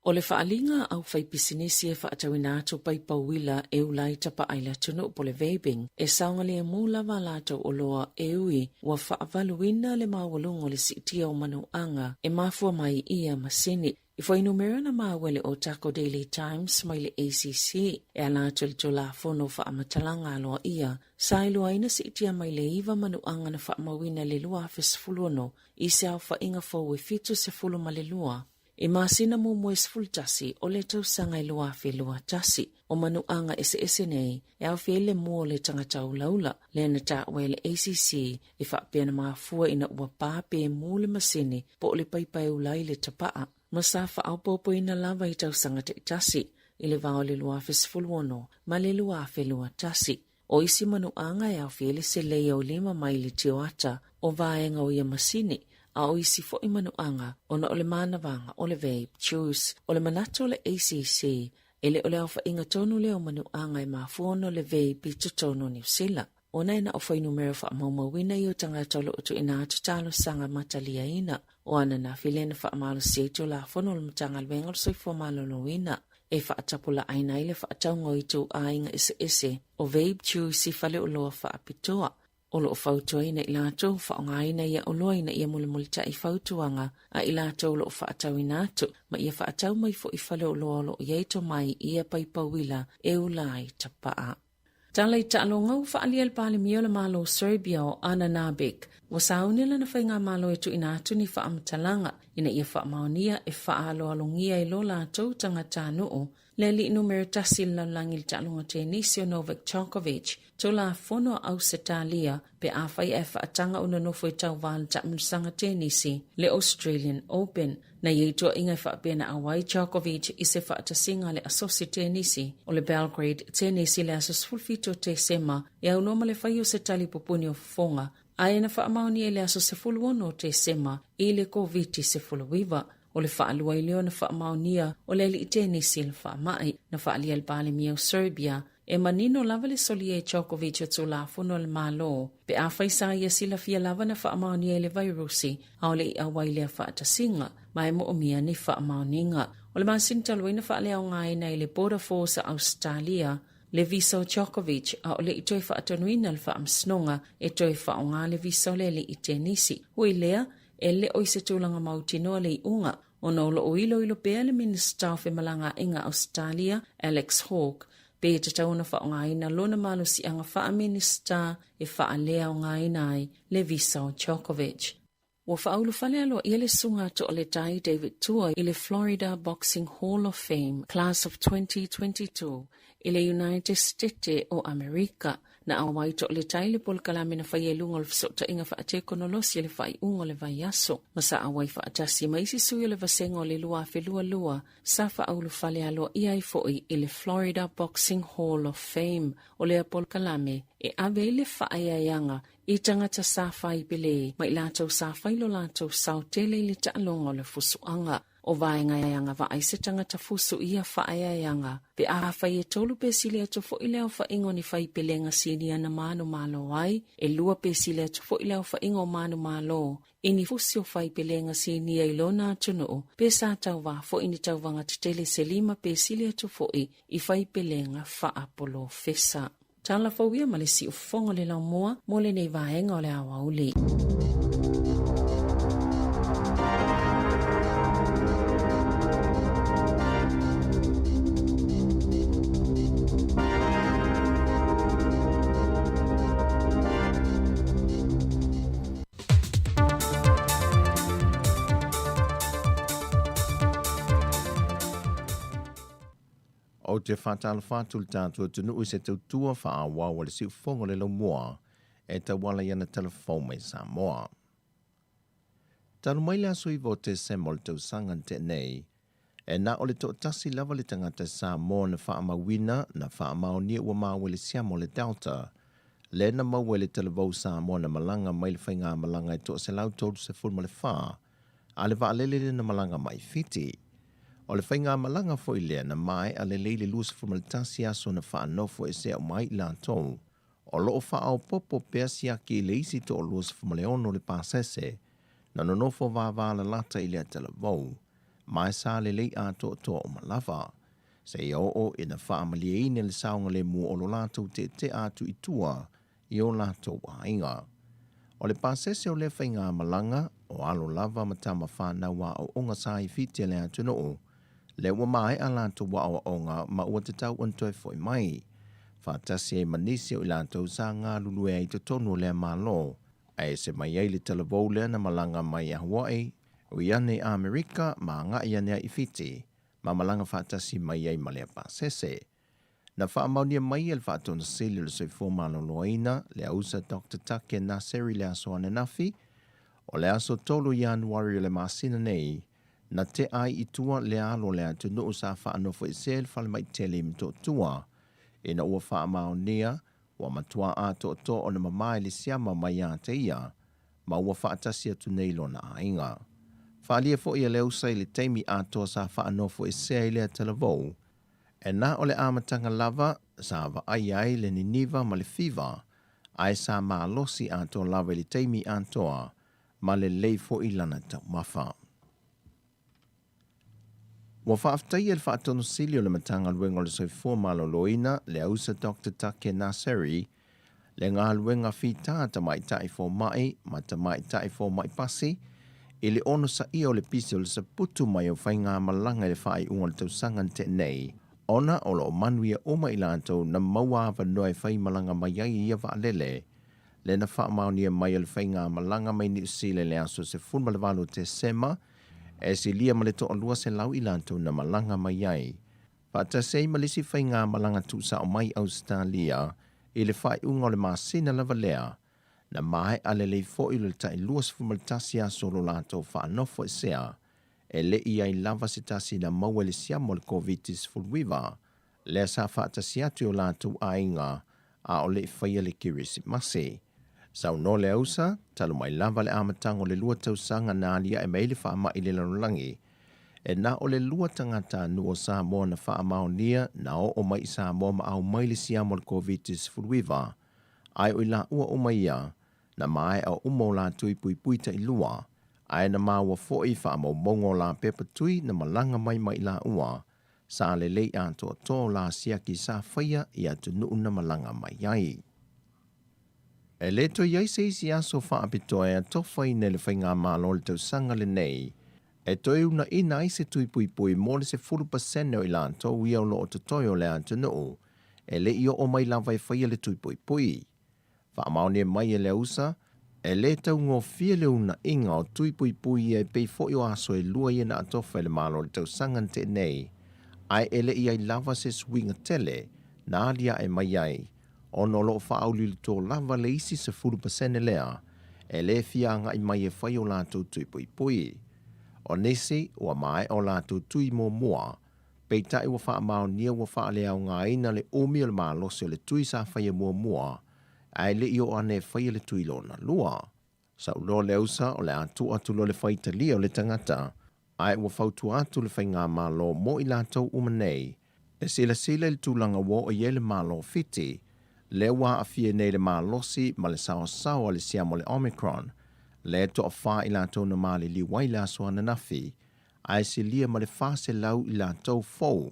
O le whaalinga au whaipisinisi e whaatawina atu paipauila e ulai tapa aila tunu po le vaping e saunga le mula valato o loa e ui wa whaavaluina le mawalunga le sitia o manuanga e mafua mai ia masini. I fo numero na mawele o Taco Daily Times mai le ACC e ana tula fono fa amatalanga loa ia sai loa ina sitia mai le iwa manuanga na fa mawina le lua fesfuluno I se au fa inga fo we fitu se fulu ma le lua. I masina mo e sful tasi o le tausanga I lua fe lua tasi o manuanga ese nei e au fe le mo le tangata ulaula le na ta wele ACC I fa pena mafua ina ua pape mo le masini po le paipai ulai le tapaa. Masafa au popo ina lava I tausanga te tasi I le vao le lua fesfuluono ma le lua fe lua tasi. O isi manuanga e au fe le se leia o 5 mai le tioata o vaenga o ia masini. A o isi fo I manuanga o na o le manawanga o le vape choose o le manato le ACC e le o le alfa inga tonu le o manuanga e mafuono le vape I tutono New Zealand. O na ina o fai numero fa maumawina I o tangatolo o tu ina atu talo sanga matalia ina o ana na filena fa amalo seito la fono le matanga alwenga o soifo malo loina e fa atapula aina ile fa atango I tu a inga ese o vape choose si fale o loa fa apitoa. O lo fautua ina I lato fa ngaina ia o loa ina ia mulimulita I fautuanga a I lato lo fa atau inatu ma ia fa atau mai fo I fale o loa lo iaito mai ia paipawila e ulai tapaa. Tala I ta'alonga u fa aliel pale miola malo Serbia o Ananabik wa saunila na whainga malo e tu inatu ni fa amtalanga ina ia fa maonia e fa alo alongia I lo lato tangata nuu Leli numero tasil na langil ta'alonga tenisi o Novak Djokovic to la fono au setalia pe a fai e whaatanga una nofo I tau wala ta'amsanga tenisi le Australian Open na yeito inga whaapena awai Djokovic I se whaatasinga le asosi tenisi o le Belgrade tenisi le asos fulfito te sema e au noma le whai o setali popuni o fonga a ena whaamaoni e le asos se fuluono te sema I le COVID se fuluwiva. O le whaalua I leo na whaamaonia o le li tenisi le whaamai na whaalia le pale mia o Serbia e manino lava le soli e Djokovic o tula fono le malo pe a whaisa ia sila fia lava na whaamaonia le virusi a o le I awai lea whaatasinga mai mo o mia ni whaamaoninga. O le masintalu ina whaalea o ngaina I le Border Force Australia le visa o Djokovic a o le I toi whaatanuina le whaamsnonga e toi whaonga le visa o le li I tenisi. Hui lea e le o I se tūlanga mautinoa le I unga o na olo o ilo pea le Minister of Malanga inga Australia Alex Hawke pe te tauna whaonga ina lona malo si anga wha minister e wha lea o ngaina ai le visa o Djokovic. Wa whaulu whale alo I le sunga to o le tai David Tua I le Florida Boxing Hall of Fame Class of 2022 I le United States o Amerika na awai to le tai le pol kalame na whai e lunga le fsota inga wha ate konolosi le whai unga le vai aso. Masa awai wha atasi maisi sui le vasengo le lua fe lua sa wha aulu whale alo I ai foi I le Florida Boxing Hall of Fame o le pol kalame e ave le wha ayayanga I tangata sa whai pele ma I lato sa whai lo lato sao tele le ta'alonga le fusuanga. O vaenga yanga va aise tangata fusu ia whaayayanga. Pe a whai e tolu pesile atu fo I leo whaingo ni whai pelenga sinia na manu malo ai. E lua pesile atu fo I leo whaingo manu malo. Ini fusi o whai pelenga sinia I lona atunu. Pe sa tau wa fo ini tau vanga tutele selima pesile atu fo I whai pelenga wha apolo fesa. Tala fawia malesi ufonga le lau moa mole nei vaenga o le awa uli. O te whatala whātu le tātua tunu i se tautua whaawa wale siu whongo le lau mua e ta wala iana telefon mai Samoa. Tanu mai le aso i vo te semo le tau sangan te nei, e na o le to tasi lava le tangata Samoa na whaamawina na whaamaonia ua mawele siamo le Delta, le na mawele televou Samoa na malanga mai le whainga malanga i to se lau tolu se fulma le wha, a le waalele na malanga mai fiti. O le whainga malanga fo i lea na mai a le leile lua se fulma le tasi aso na whaanofo e se au mai la tau, o loo whaao popo pea siaki le isi to o lua se fulma le ono le pasese, na nonofo vāvāla lata i lea televou, mai sa le lei ato to o malava. Se i o ina whaamalia ine le saunga le mua o lo lato te atu i tua i o lato wainga. O le pasese o le whainga malanga o alo lava matama whānawa o onga sa i fiti le atu no le ua mai a lato wa o onga ma ua te tau antoi foi mai. Whātasi e manisi o i lato sa ngā lulu e i te tonu le malo, ai se mai ai le televou le na malanga mai a Hawaii, o iane a Amerika ma ngā iane i fiti, ma malanga whātasi mai ai malea pasese. Na whaamaunia mai el whaatona sili le soifo malo loaina, le ausa Dr. Take Naseri le aso ananafi, o le aso tolu Januari le masina nei, na te ai i tua le alo le atu nuu sa whaanofo i sel whale mai tele mto tua, ina ua whaamaunia, wa matua ato to o na mamai le siama mai a te ia, ma ua whaatasi atu nei lona ainga. Whaalia fo ia leo sai le teimi ato sa whaanofo e sea i lea televou, e na o le amatanga lava sa wa ai le niniva ma le fiva, ai sa maa losi ato lava le teimi atoa, ma le lei fo i lana tau mafa. Wa whaaftai e le whaatono sili o le matanga luenga le soifua malo loina le ausa Dr. Take Naseri, le ngā luenga whita ta mai tai fo mai, ma ta mai tai fo mai pasi, i le ono sa ia o le pisi o le saputu mai o whainga malanga le whai unga le tausangan te nei, ona o lo manuia oma i lantou na maua wanoe whai malanga mai ai ia waalele, le na whaamaunia mai o le whainga malanga mai ni usile le aso se funma le walo te sema, e si lia ma le to alua se lau i lantou na malanga mai ai. Whata sei malisi whainga malanga tu sa o mai Australia, i le whai unga o le masina lava lea, na mai ale lei fo i le tai luas fumaltasi a solo lato whaanofo e sea, e le i ai lava se tasi na maua le siamo le COVID-19 fulwiva, le sa whaatasi atu o lato a inga, a o le whaia le kirisi masi. Sau no le ausa, talo mai lava le amatango le lua tausanga na alia e meile whaama i le lanulangi, e na o le lua tangata nu o Samoa na whaamaonia na o mai Samoa ma au mai le siamo le COVID-19 fulwiva, ai o la ua o mai ia, na mai au umo la tui pui pui ta ilua, ai na maua foi wha mo mongo la pepa tui na malanga mai mai la ua, sa le lei ato to la siaki sa whaia i atu nuu na malanga mai ai. E leto iai se isi aso wha apitoa e atowhai ne le whainga malo le tau sanga le nei, e toi una ina i se tui pui pui mo le se 40% o ila to ui au lo o tatoi o le atu nuu, e le i o mai la vai whaia le tui pui pui. Whaamaone mai e le usa, e le tau ngō fia le una inga o tui pui pui e pei fo i o aso e lua i na atofa le malo le tau sangan te nei, ai ele i ai lava se swinga tele, na alia e mai ai, o no lo whaauli le tō lava le isi se 40% lea, e le fia nga i mai e whai o lātou tui pui pui. O nesi, ua mai o lātou tui mō mua, pei tai wa whaamaonia wa whaale au ngā ina le omi o le mālosi o le tui sa whai e mua, ai le i o ane whai le tui lona lua. Sau lo le usa o le atu lo le whai talia o le tangata, ai ua whautu atu le whai ngā mālo mo i lātou umanei, e sila le tūlanga wo o ye le mālo fiti, le wa afie nei le mālosi ma le sao le siamo le Omicron, le to a wha i lātou na māli li wai la soa na nafi, ai se lia ma le whase lau i lātou fau,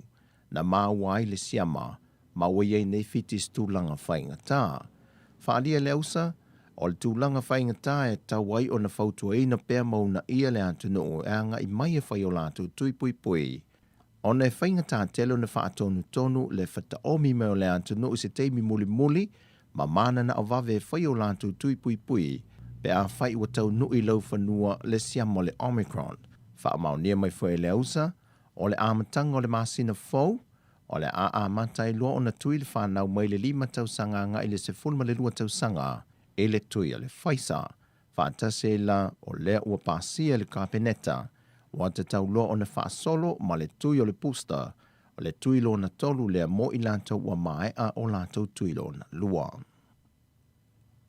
na mā wai le siama, ma wai nei fiti stūlanga whainga tā. Whaalia le usa, o le tūlanga whainga tā e tawai o na whautua i na pēr mau na ia le atu noo e anga i mai e whai o lātou tui pui pui. O na e whainga tā telo na whaatonu tonu le whata omi me o le atu noo se teimi muli muli, ma mana na awave e whai o lātou tui pui pui, pe a whai ua tau nui lau whanua le siamo le Omicron. Whaamau nia mai whai le usa, o le amatanga o le masina fau, o le a matai loa o na tui le whanau mai le 5 tausanga nga i le 12 tausanga e le tui a le whaisa. Whaatase la o lea ua pasia le kapeneta, wa te tau loa o na whaasolo ma le tui o le pusta, o le tui lo na tolu lea mo i lantou ua mae a o lantou tui lo na lua.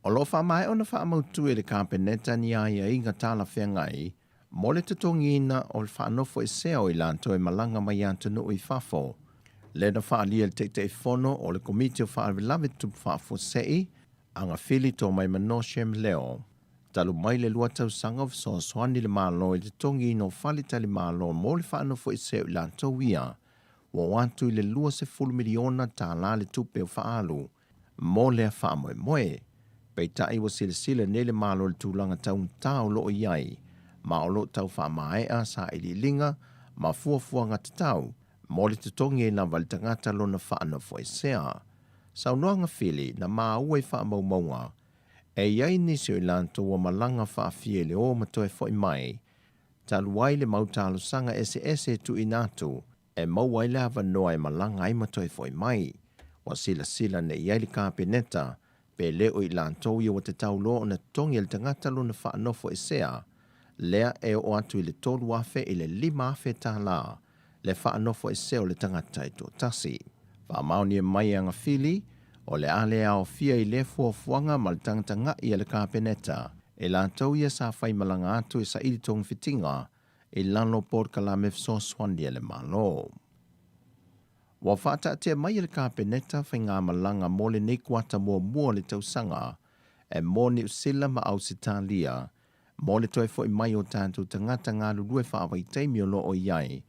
O lo wha mai o na wha amautu e le kapeneta ni a ia inga tala whengai, mo le tutongina o le whanofo e seo i lantou e malanga mai antunu i whafo. Le na wha alia le te fono o le komiti o wha alawelawe tupu whafo sei, anga whili tō mai manoshem leo. Talu mai le lua tausanga o so swani le malo i le tongi no whali tali malo mo le whanofo e seo i lantou ia, wa wantu i le lua se 10 miliona tā la le tupe o whaalu, mo lea wha moe moe. Pei tai wa sile nele malo le tūlanga taun tau lo o iai, ma o lo tau wha mae a sa ili linga, ma fuafua ngata tau, mo le tutongi e na wali tangata lo na whaana fo e sea. Sau noanga whili na maa ue wha maumaunga, e iai nisi o ilanto wa malanga wha fie le o matoe fo i mai, taluai le mautalo sanga ese tu inatu, e mauai le hava noa e malanga ai matoe fo i mai, wa sila ne iai li kapeneta, pe leo i lantou ia wa te tau loa o na tongi le tangata lo na whaanofo e sea, lea e o atu i le tolu afe i le 5 afe tā la, le whaanofo e sea o le tangata i tō tasi. Whaamauni e mai anga whili, o le ale ao fia i le fuafuanga ma le tangata nga i le kapeneta, e lantou ia sa whai malanga atu e sa ili tong fitinga, i lano por kalame fso swandi le malo. Wa whata te mai le kapeneta whai ngā malanga mo le nei kuata mua le tausanga, e mo ni usila ma au sitalia, mo le toi fo i mai o tātou tangata ngā lulue whaawai teimi o lo o iai,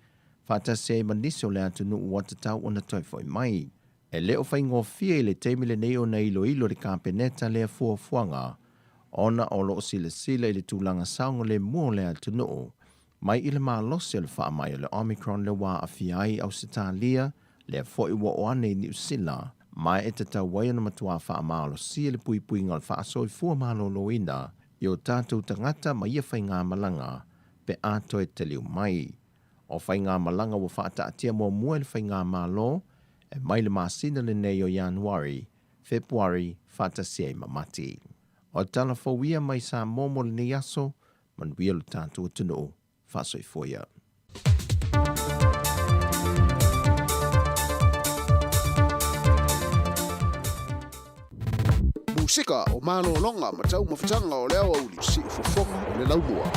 whata se manisio le atunu ua tatau o na toi fo i mai. E leo whai ngō fia i le teimi le nei o na ilo le kapeneta lea fuafuanga, ona o lo sila i le tūlanga saunga le mua le atunu, mai i le maa losi le wha mai o le Omicron le wā a fiai au sitalia, le fo i wa oane ni usila, mai e te tau wai na matua wha maalo si le pui ngal wha aso i fua maalo loina, i o tātou tangata mai ia whai ngā malanga, pe ato e te liu mai. O whai ngā malanga wa wha ata atia mua le whai ngā malo, e mai le masina le nei o Januari, Februari, whata siei mamati. O tala fawia mai sa momo le nei aso, man wia lo tātou tunu, whaso i foia. Musika o malo longa ma tau mawhitanga o leo au li si ufofonga o le laumua.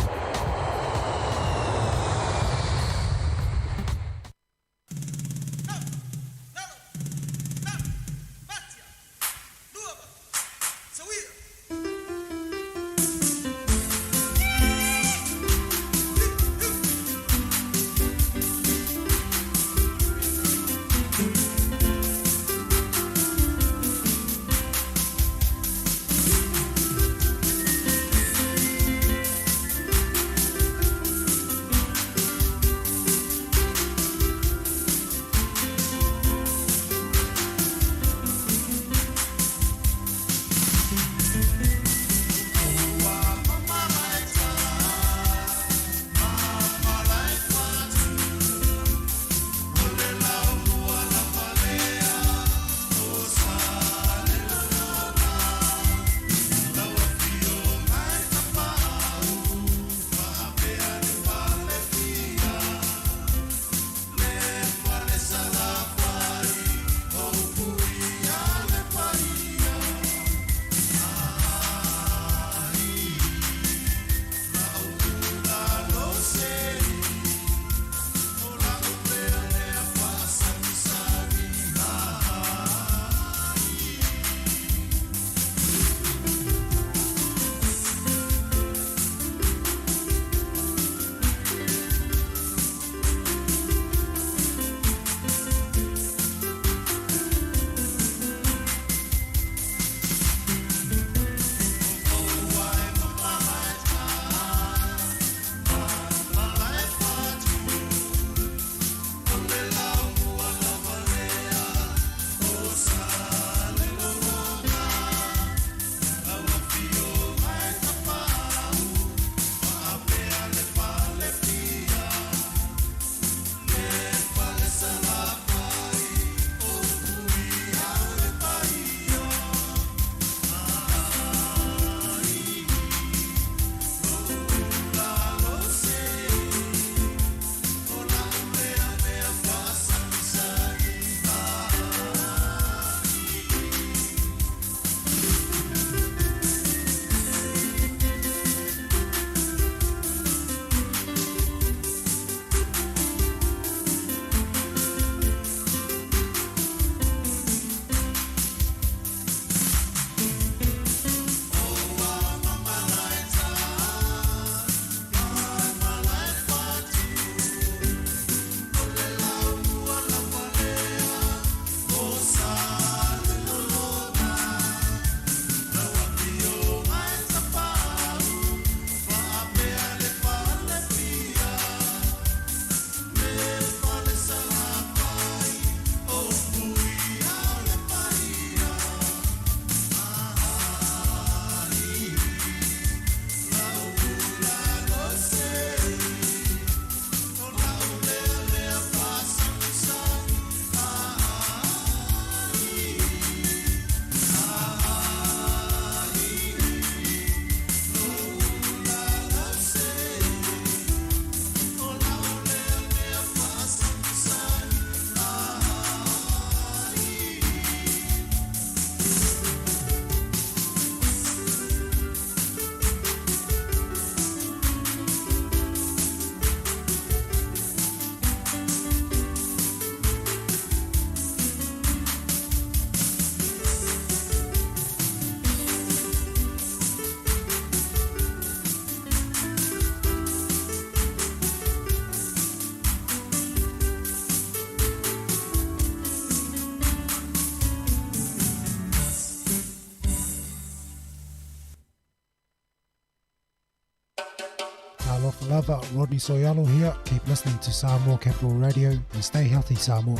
Alofa Lava, Rodney Soyalo here. Keep listening to Samoa Capital Radio and stay healthy, Samoa.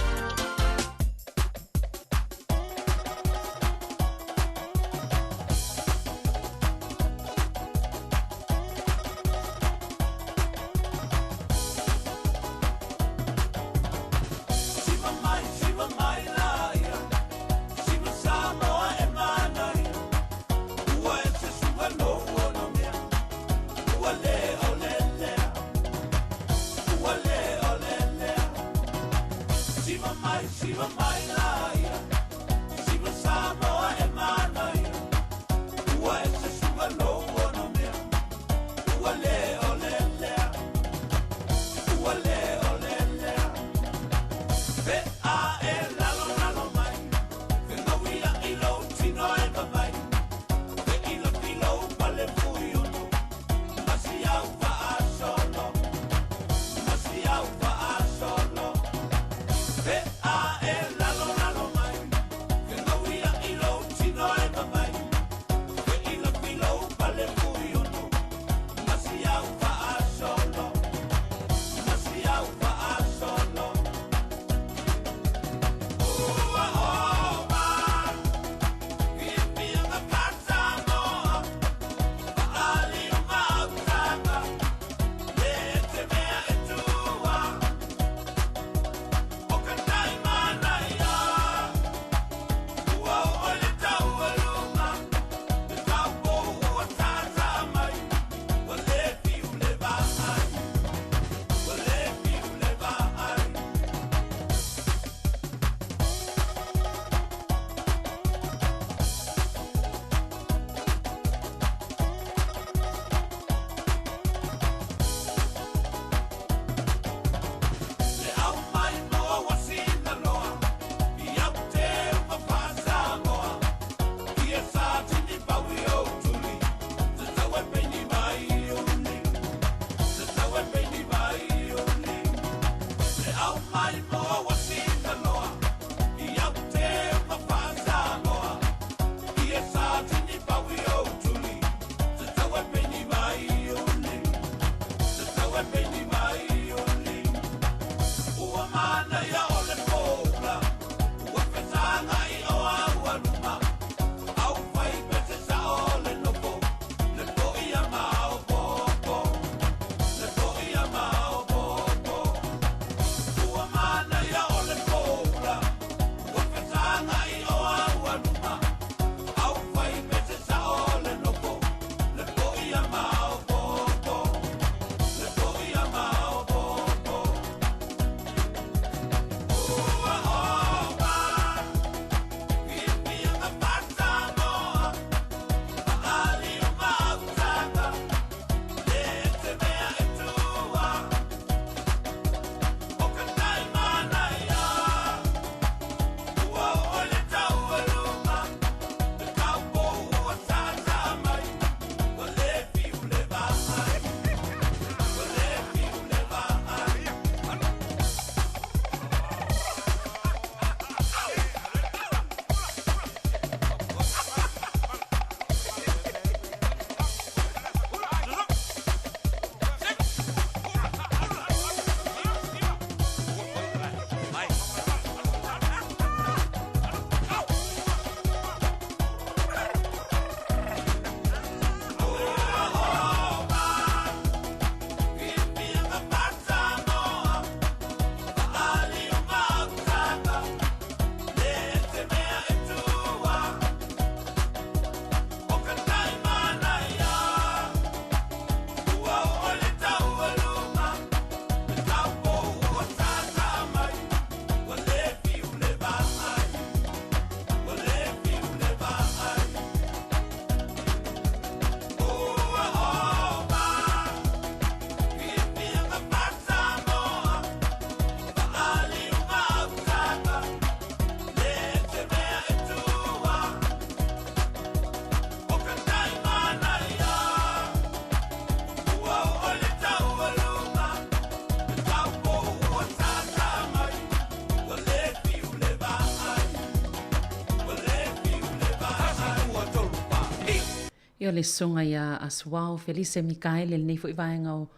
Ia le songa ia Aswao Felice Mikaele le nei fo i vaenga o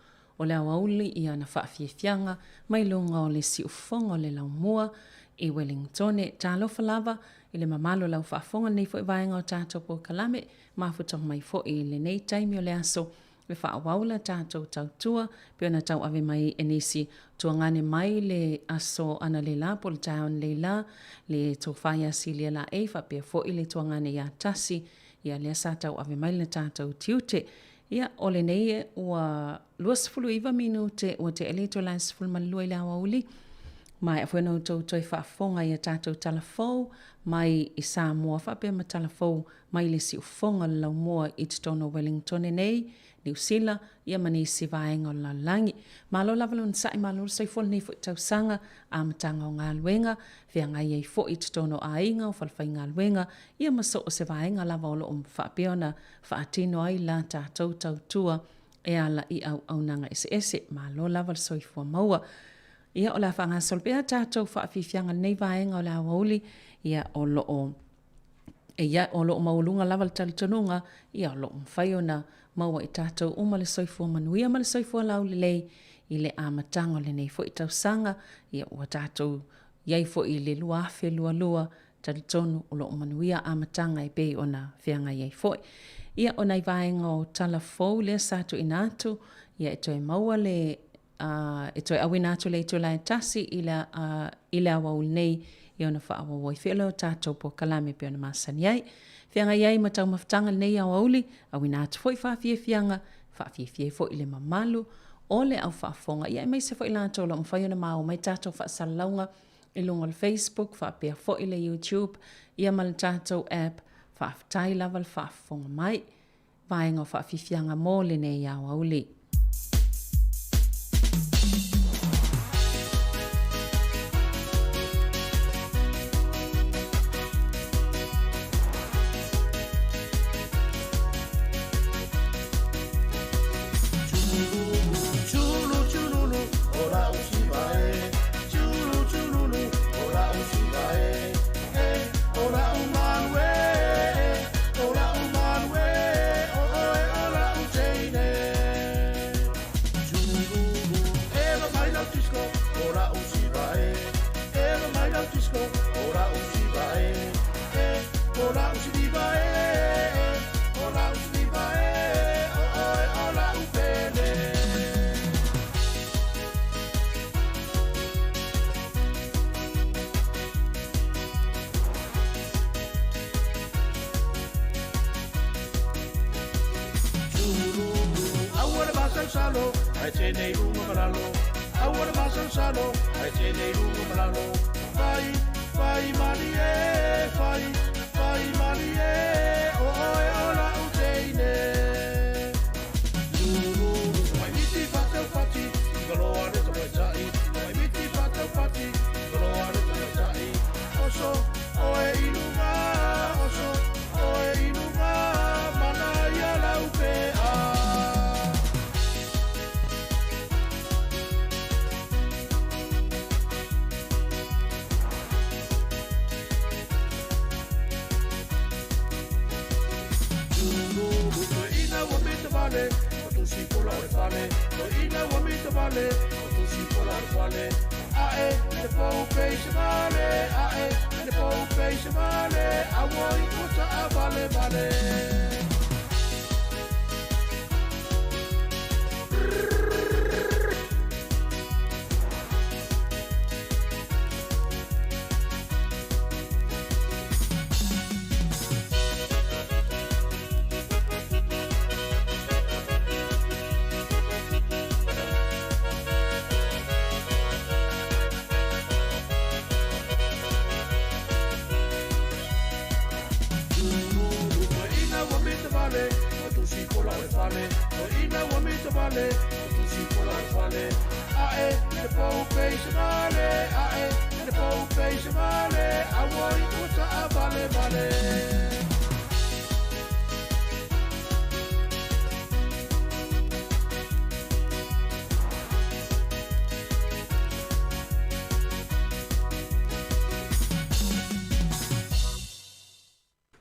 o le awauli ia na whaafiafianga mai lunga o le si ufonga o le laumua i Wellingtone. Talofa lava i le mamalo lau whaafonga nei fo i vaenga o tātou po kalame, mafuta mai fo i le nei taimi o le aso, le whaawaula tātou tautua, pia na tau ave mai enisi tuangane mai le aso ana le la, po le taon le la, le tō whaia si le la eifa, pia fo i le tuangane ia tasi, ia le sa tau ave mai le tātou tiute. Ia ole nei e ua 25 minute ua te elito la 10 le awa uli, mai a whenau tau toi whaafonga ia tātou talafou, mai i Samoa whapea ma talafou, mai le si ufonga lau moa i Tono Wellington nei, New Zealand, ia mani si vaenga o la langi. Malo lavalun sai malo sai fol nei fo tau sanga, a matanga o ngā luenga, vea ngai ei fo i Tono a inga o falfai ngā luenga, ia maso o se vaenga lava o lo whapeona, whaatino ai la tātou tautua, e ala i au nanga ese, malo laval soifua maua. Ia o la whanga solpea tātou whaafifianga nei vaenga o la wauli, ia o loo maulunga laval talitonunga, ia o loo mwhaiona maua i tātou umale soifua manuia male soifua lauli lei, i le amatanga le nei fo i tausanga, ia ua tātou iai fo i le luafe lua talitonu o loo manuia amatanga i pei ona whianga iai fo. Ia o nei vaenga o talafou le sātu inatu, ia e toi maua le e toi awina atu le tula e tasi i le awaul nei i ona whaawawai whilo tātou po kalame pe ona masani ai. Whianga iai matau mawhtanga nei awauli, awina atu fo i whawhiawhianga, whawhiawhia fo i le mamalu, o le au whaafonga. Ia e mai se fo i lātou la mwhaiona mao mai tātou whaasalaunga i lunga le Facebook, whaapea fo i le YouTube, ia ma le tātou app, whaaftai laval whaafonga mai, vaenga o whawhiawhianga mō le nei awauli.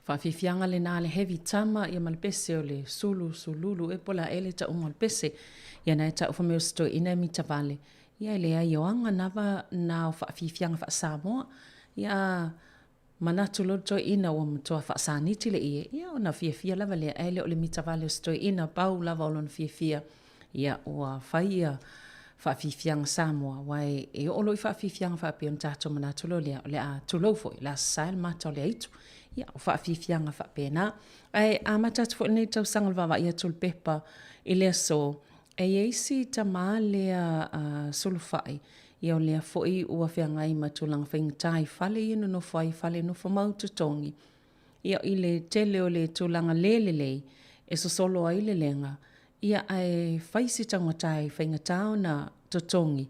Whawhiwhianga le nā le hevi tama i malpese o le sululu e pola ele ta unga pese Ia na ta ufa me sto ina mi tavale. Ia le ai oanga nava na o whaafifianga wha Samoa. Ia manatu lo toi ina o mtoa wha saniti le ie. Ia o na fia lava le ele o le mi tavale o sto ina pau lava o lon fia. Ia o whaia whaafifianga Samoa. Wai e o loi whaafifianga whaapion tato manatu lo le a tulo foi. La sail mata o le aitu. Ia o whaafifianga whaapena. Ai a matatu fo nei tau sangal wawa ia tulpepa i lea so. E eisi ta maa lea sulufai. Ia o lea foi ua whiangai matulang whaingatai. Fale inu no whai, fale no whamau tutongi. Ia i le tele o le tulanga lelelei. E so solo ai le lenga. Ia ai whaisi tangatai whaingatau na tutongi.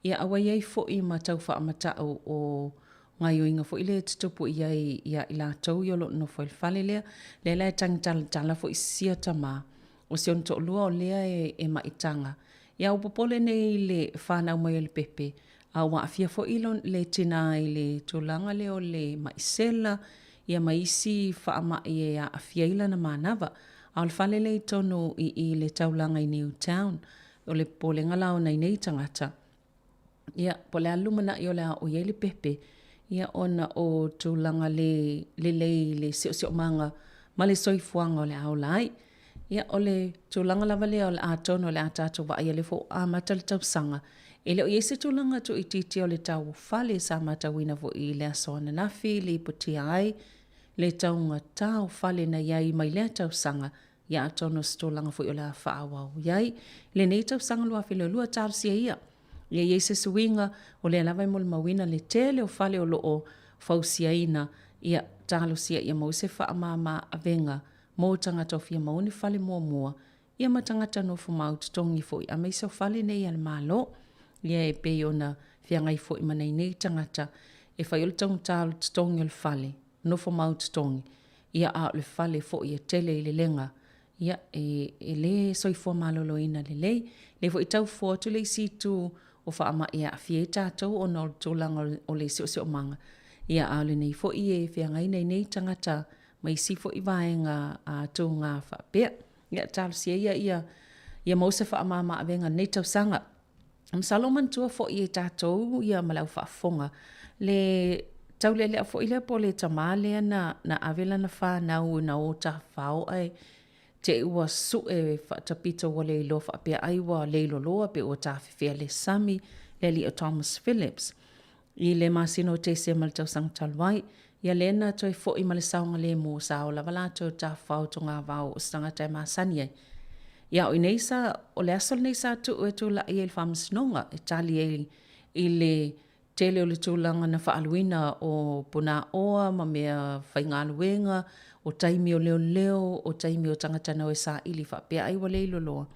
Ia awa iei foi matau wha amatau o ngai uinga fo ile tutupu ia i la tau yolo no fo fale lea. Le lai tangitala fo isia tama. O se on to lua o lea e maitanga. Ia upopole nei le whanau mai le pepe. A wa afia fo ilon le tina i le tulanga le o le maisela. Ia maisi whaama i a afia ila na manava. A le fale le tono i le taulanga i Newtown. O le pole ngalao nei nei tangata. Ia pole alumana i o lea o ye le pepe. Ia ona o tulanga le seo manga. Ma le soifuanga o le au lai. Ia ole tulanga lava le o le atono o le atato wa ia le fo a matali tau sanga. Ele o iese tulanga tu ititi o le tau fale sa matawina fo i le asoana nafi, le iputi ai, le taunga tau fale na iai mai le tau sanga. Ia atono stolanga fo i o le awhaawau iai. Le nei tau sanga lua filo lua tarsia ia. Ia iese suinga o le lava i mole mawina le tele o fale o loo fausia ina. Ia talo sia ia mause wha ama avenga. Mō tangata o fia mauni fale mua. Ia matangata no fumau tutongi foi. A meisa o fale nei al malo. Ia e pe ona fia ngai foi manai nei tangata. E fai ol tong talo tutongi ol fale. No fumau tutongi. Ia a le fale foi e tele i le lenga. Ia e le soifua malolo ina le lei. Le foi tau fua tu le situ o wha ama ia fia tātou o no tūlanga o le sio manga. Ia a le nei foi e fia ngai nei tangata. Mai sifo i vaenga a tō ngā whapea. Ia tālu sia ia mausa wha amama awenga nei tau sanga. Saloman tua fo i e tātou ia malau whaafonga. Le tau lea fo i lea po le tamale na avela na whanau na o ta whao ai. Te ua su e whaatapita wa le ilo whapea ai wa le ilo loa pe o ta whiwhia le Sami le li o Thomas Phillips. I le masino te se mal tau sang talwai. Ia lena toi fo i male saunga le mo sao la wala to ta fau to ngā vau o stanga tai masani ai. Ia o ineisa o le asol neisa tu e tu la i el famas nonga e tali i le tele o le tūlanga na whaaluina o puna oa ma mea whaingaluenga o taimi o leo o taimi o tangatana o e sa ili whapea ai wa leilo loa.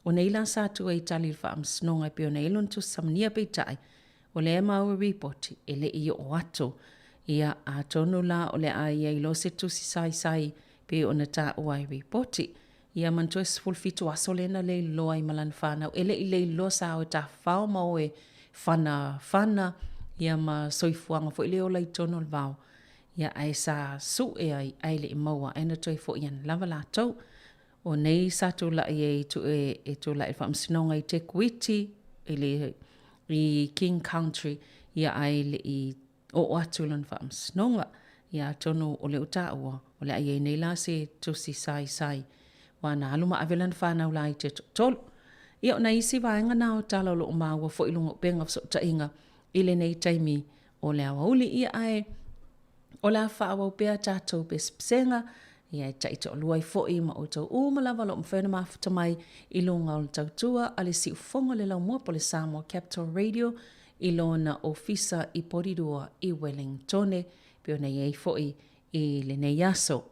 O neila sa tu e tali il famas nonga pe o neilon tu samnia pe tai o le ema o report e le i o ato. Ia a tonu la o le ai ai lo se tu si sai pe ona ta o ai repoti. Ia manto e fulfitu asolena le loa i malan whanau. Ele i le lo sa o ta whao ma o e whana. Ia ma soifuanga fo i leo lai tonu al vau. Ia ai sa su e ai le i maua. Aina toi fo ian lava la tau. O nei sa tu la i tu la i whamsinonga i te kuiti i King Country. Ia ai le i o atulon whamsinonga. Ia tonu o le uta ua. O le ai nei la se tu si sai. Wana aluma avelan whanau la i te tolu. Ia o na isi vaenga nao tala lo o maua fo ilunga penga so ta inga. Ile nei taimi o le awauli ia ai. O la whaawau pea tātou pespsenga. Ia e taito o luai fo i ma o tau umalawa lo mwhena mafuta mai ilunga o le tautua. Ale si ufonga le lau mua po le Samoa Capital Radio. Ilona ofisa i Porirua i Wellingtone. Peo nei ei fo i le nei aso.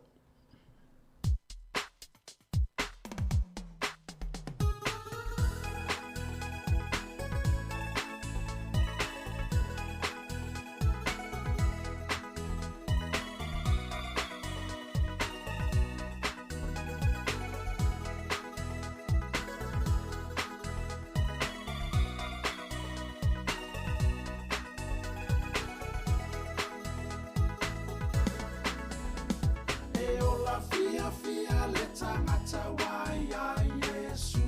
Fia le tangata wai ai Yesu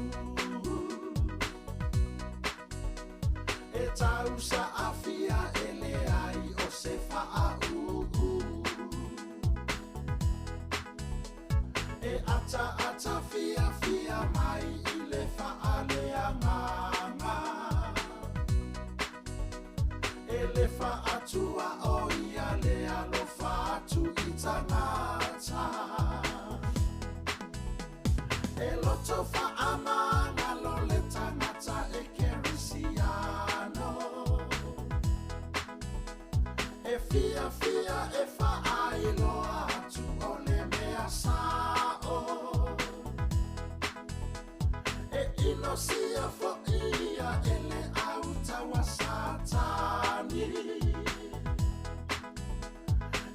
fia fia e whaailoa atu o le mea sao. E ino sia fo ia e le au tawa satani.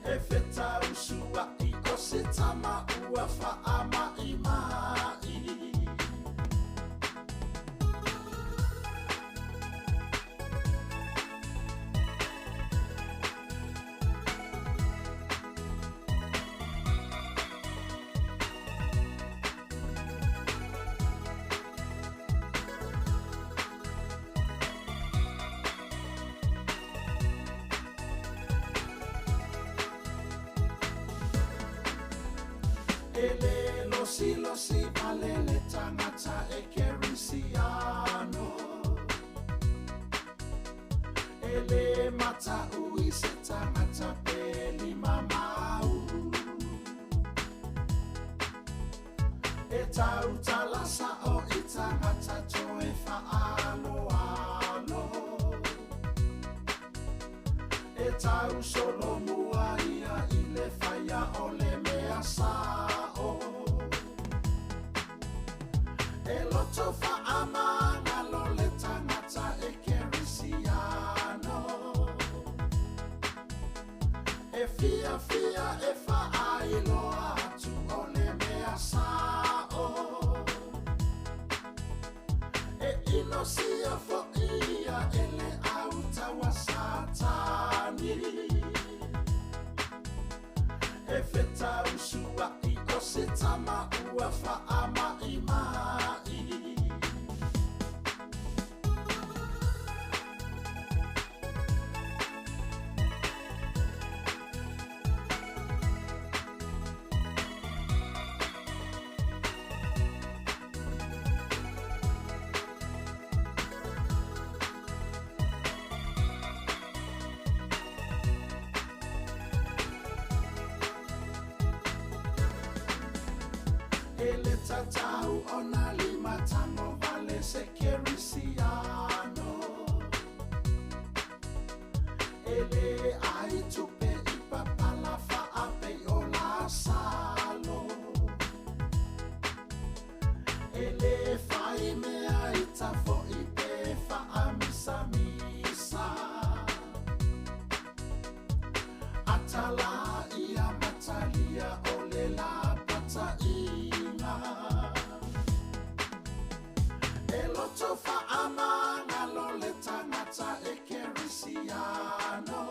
E feta usua i o se tama ua whaama i mai. Ele losi valele tangata e kerisiano. Ele mata ui se tangata peli mamau. E tau talasa o i tangata toe whaalo alo. E tau solo mua ia i le whaia o le mea sao. E loto whaamanga lo le tangata e kerisiano. E fia fia e whaailoa atu o le mea sao. E ino sia fo ia e le au tawa satani. E feta usua i o se tama ua whaama i mai. Ele tatau ona lima tango vale se kerisiano. Ele ai tupe i papala fa ape o la salo. Ele fai mea i tafo i pe fa amisa misa. Atala ia matalia o le la pata ina. E loto whaamanga lo le tangata e kerisiano.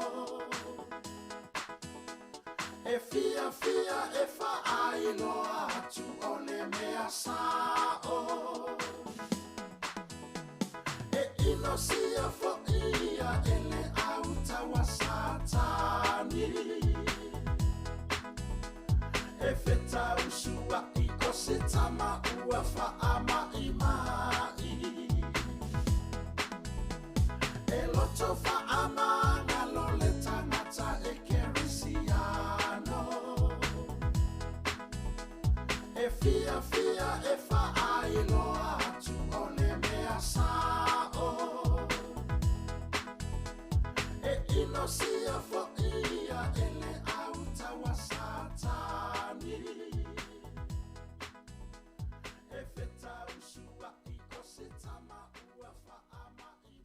E fia fia e whaailoa atu o le mea sao. E ino sia fo ia e le au tawa satani. E feta usua i o se tama ua whaama i mai. E loto whaamanga lo le tangata e kerisiano. E fia fia e whaailoa atu o le mea sao. E ino sia fo ia e le au tawa satani. E feta usua i o se tama ua whaama i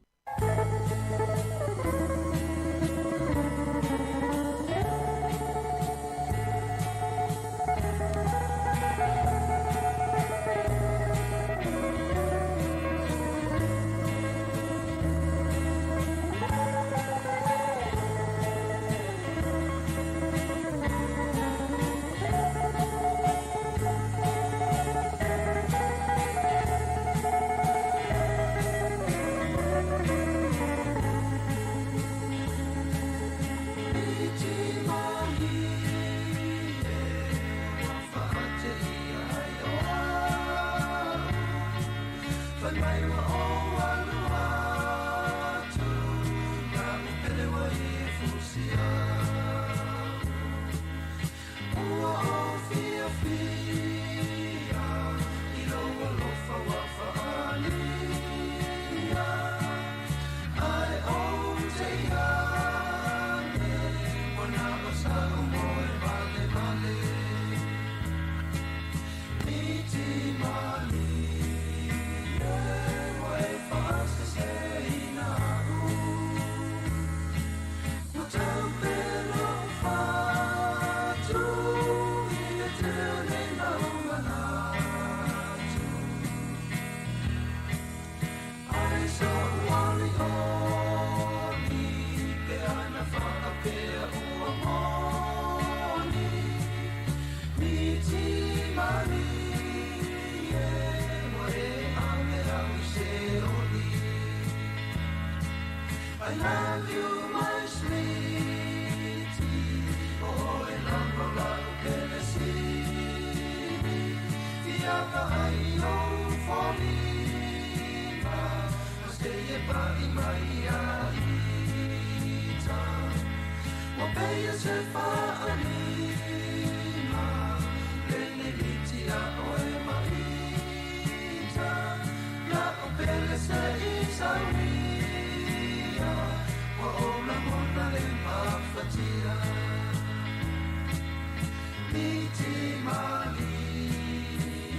I love you, my sweetie. Oh, e lava lago che le sini. Fiava ai non forima. Stay e pari mai aita. Wapeya se fa anima. Lene liti a oe maita. La opele se isawi. Ola mona le mafatia Miti mali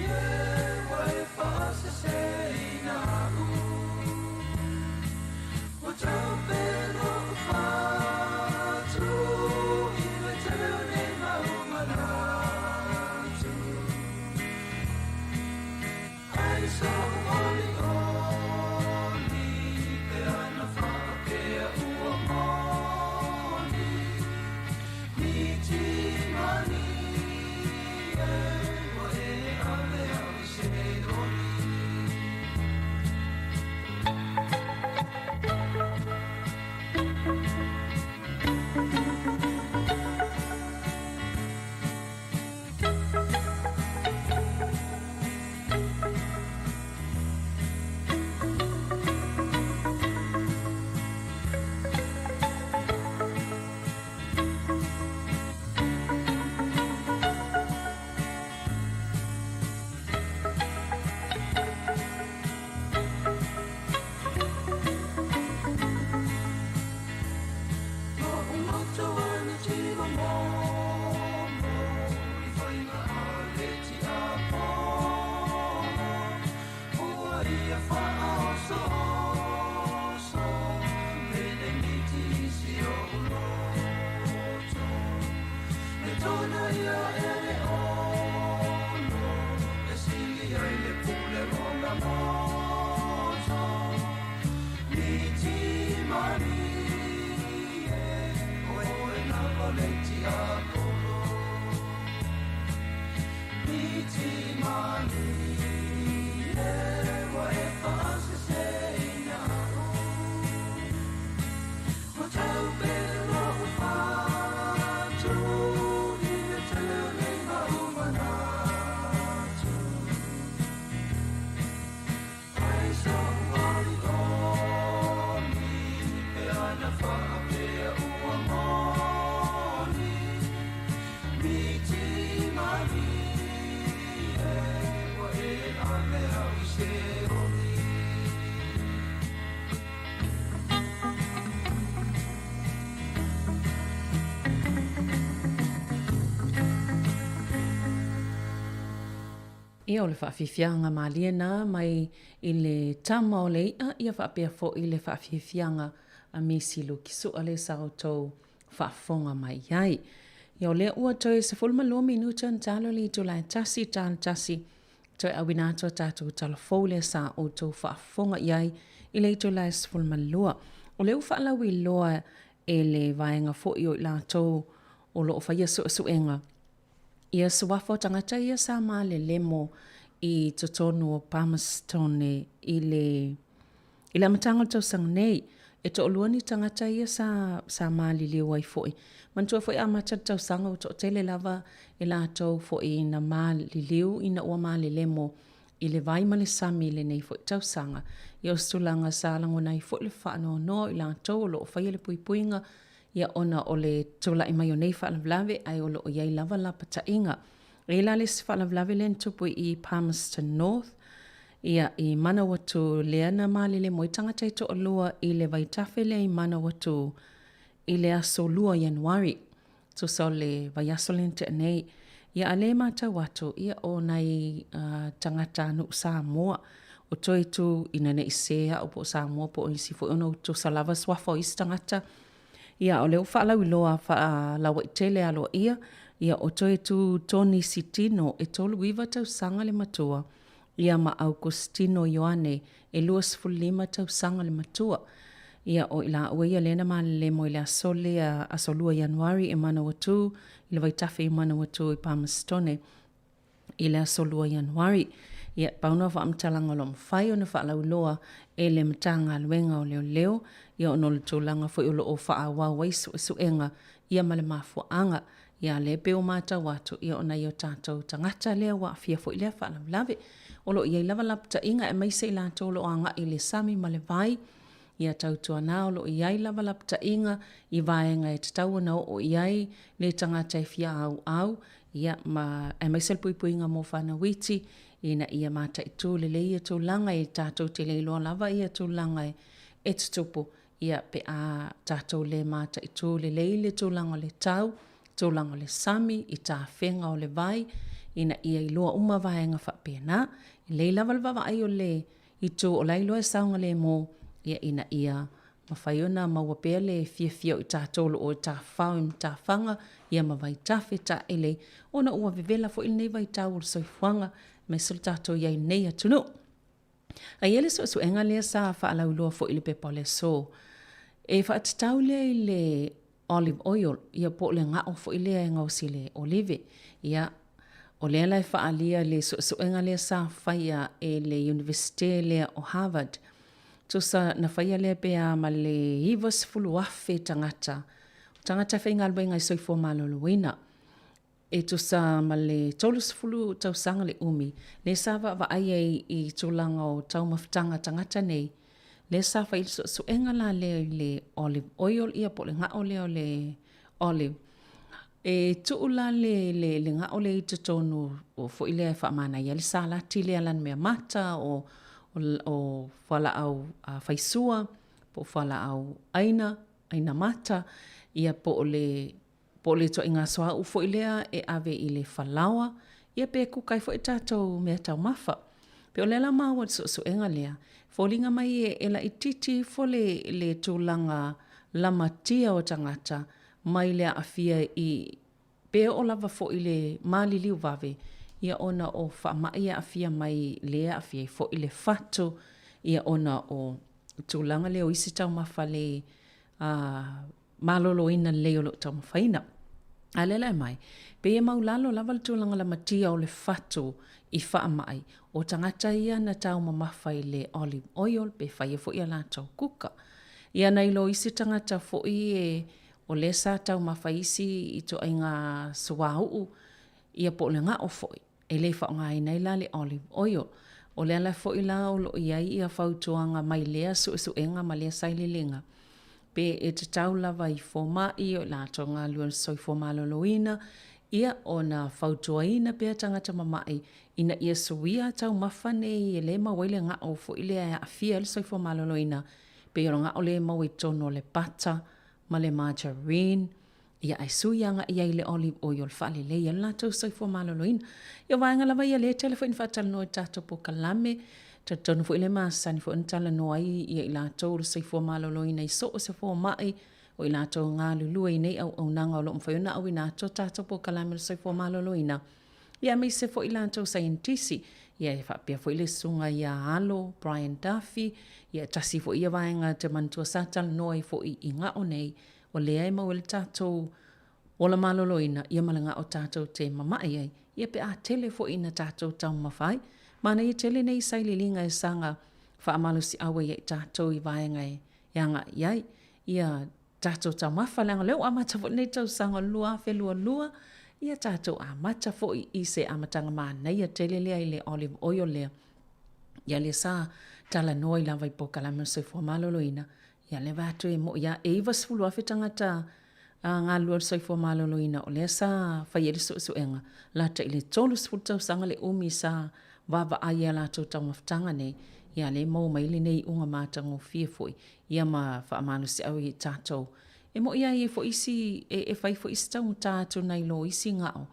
Ye wai fasa se ina u Watau pelo fatu Iwe telu ne maumanatu I saw only Pe ana whakapea ua moni Miti mani E wa e ame au se roni Ia o le whaafifianga maliena mai i le tama o le ia whaapea fo i le whaafifianga a misilu ki sua le sautou whaafonga mai iai. Ia o le ua toi se fulma lua minuta n talo li tu lai tasi toi awinato tatu talafou le sa o tau whaafonga iai i le tu lai se fulma lua. O le uwhaalawi loa e le vaenga fo i o i la tau o lo o whaia suenga. Ia suwafo tangata ia sa ma le lemo i totonu o Palmerston i le amatanga tau sang nei. E to oluani tangata ia sa ma li liwa i foi. Mantua foi amata tau sanga o to tele lava i la tau foi na ma li liu i na ua ma le lemo i le vai ma le sami le nei foi tau sanga. Ia stulanga sa lango nei foi le whaano no i la tau lo o whaia le puipuinga ia ona o le tula i mai o nei whaalavlave ai o lo o iei lava la patainga. E la le whaalavlave len tupu i Palmerston North, ia i mana watu leana mali le moi tangata i to o lua i le vaitafe le i mana watu i le aso lua Januari. tu so le vai aso le te nei. Ia ale mata watu, ia o nei tangata nu Samoa. O toi tu ina ne isea o po Samoa po isi fo ono tu salava swafo isi tangata. Ia o leo wha lau iloa wha lawa i tele alo ia. Ia o toi tu Tony Sitino e tolu iwa tau sanga le matua. Ia ma Augustino Ioane e 25 tau sanga le matua. Ia o ila ua ia lena ma le mo ila sole a solua Januari e mana watu. Ila waitafe i mana watu i Palmerston ila solua Januari. Ia pauna wa amtalanga lo mwhai o na wha lau loa e le matanga luenga o leo leo. Ia o nolo tūlanga fo ilo o wha awa waisu e suenga ia male mafua anga. Ia le peo mata watu ia o na i o tātou tangata lea wa fia fo ilea wha lau lave. Olo ia lava lapta inga e maise ila tolo anga i le sami male vai. Ia tautua nā olo iai lava lapta inga i vaenga e tatau na o iai le tangata e fia au. Ia ma e maise pui inga mo whana witi. Ina ia mata i tū le leia tū langa i tātou te leiloa lava ia tū langa e tutupu. Ia pe a tātou le mata i tū le leile tū langa le tau, tū langa le sami, i tā whenga o le vai. Ina ia i loa uma vaenga whapena. I lei lava lava ai o le i tū o leiloa e saunga le mō. Ia ina ia mawhaiona mawapea le fia i tātou lo o tā whau i tā whanga. Ia mawai tawhi tā ele. Ona ua vivela fo il nei vai tāu o soifuanga. Me sul tātou iai nei atunu. A iele so enga lea sa whaalau loa fo ili pepa le so. E whaatatau lea i le olive oil. Ia po le ngao fo ilea e ngausi le olive. Ia o lea lai whaalia le so enga lea sa whaia e le universite lea o Harvard. So sa na whaia lea pea ma le hivas fulu afe tangata. Tangata whaingalwa ngai soifo maloluina. E tu sa ma le tolus fulu tau sanga le umi. Le sa wa ai i tūlanga o tau mawhitanga tangata nei. Le sa wha i so enga la le olive oil ia po le ngao leo le olive. E tuula le ngao le i te tonu o fo ile e whaamana ia le sa la tile alan mea mata o whala au whaisua, po whala au aina mata, ia po le to inga soa u fo ilea e ave i le whalawa, ia pe kukai fo i tātou mea tau mawha. Pe o lela maua so enga lea, fo linga mai e la ititi fo le tūlanga lamatia o tangata, mai lea afia i pe o lava fo i le maliliu vave, ia ona o whaamai afia mai lea afia i fo i le whatu, ia ona o tūlanga leo isi tau mawha le malolo ina leo lo tau mawhaina. Alela e mai, pe e maulalo lava le tūlanga lamatia o le whatu i whaamai, o tangata ia na tau mamawhai le olive oil, pe whaia fo ia la tau kuka. Ia nei lo isi tangata fo i o le sa tau mawhai isi i to ainga suwau, ia po le ngā o fo i, e le whaonga i nei la le olive oil. O le ala fo i la o lo iai ia whautuanga mai lea suenga ma lea saililinga. Pe e te tau lava i fōma i o la tonga lua soi fōma loloina, ia o na whautuaina pia tangata mamai, ina ia suia tau mawhane i le mawaile ngā o fo i lea a fia le soi fōma loloina, pe o ngā o le mawe tono le pata, ma le margarine, ia ai suianga ia i le olive oil whale le ia la tau soi fōma loloina. Ia waanga lava ia le telefoni whatal no tato po kalame, ta tonu fo ile masani fo ntala no ai ia ila tau le soi fo malolo ina i so o se fo mai o ila tau ngā lulua i nei au nanga o lo mwhaiona au ina tau tata po kalame le soi fo malolo ina. Ia mei se fo ila tau scientisi, ia e whapia fo ile sunga ia alo, Brian Duffy, ia tasi fo ia vaenga te mantua satal no ai fo i inga o nei, o lea e mawele tatou o la malolo ina, ia malanga o tatou te mamai ai, ia pe a tele fo ina tatou tau mawhai, mana i tele nei saililinga e sanga whaamalusi awe i tātou i vaenga e yanga iai. Ia tātou tau mawhalanga leo amata fo nei tau sanga lua, whelua lua. Ia tātou amata fo i se amatanga mana. Ia tele lea i le olive oil lea. Ia le sa tala noi la vai po kalama se fo maloloina. Ia le vatu e mo ia e iwa sifulu awhetangata ngā lua soi fo maloloina. O le sa whaieri suenga. La te ile tolu sifulu tau sanga le umi sa wawa aia la tau tau maftanga nei, ia le mau maili nei unga mātango fia foi, ia ma whaamanu se au i tātou E mo ia e fo isi e fai fo isi tau tātou nei lo isi ngao.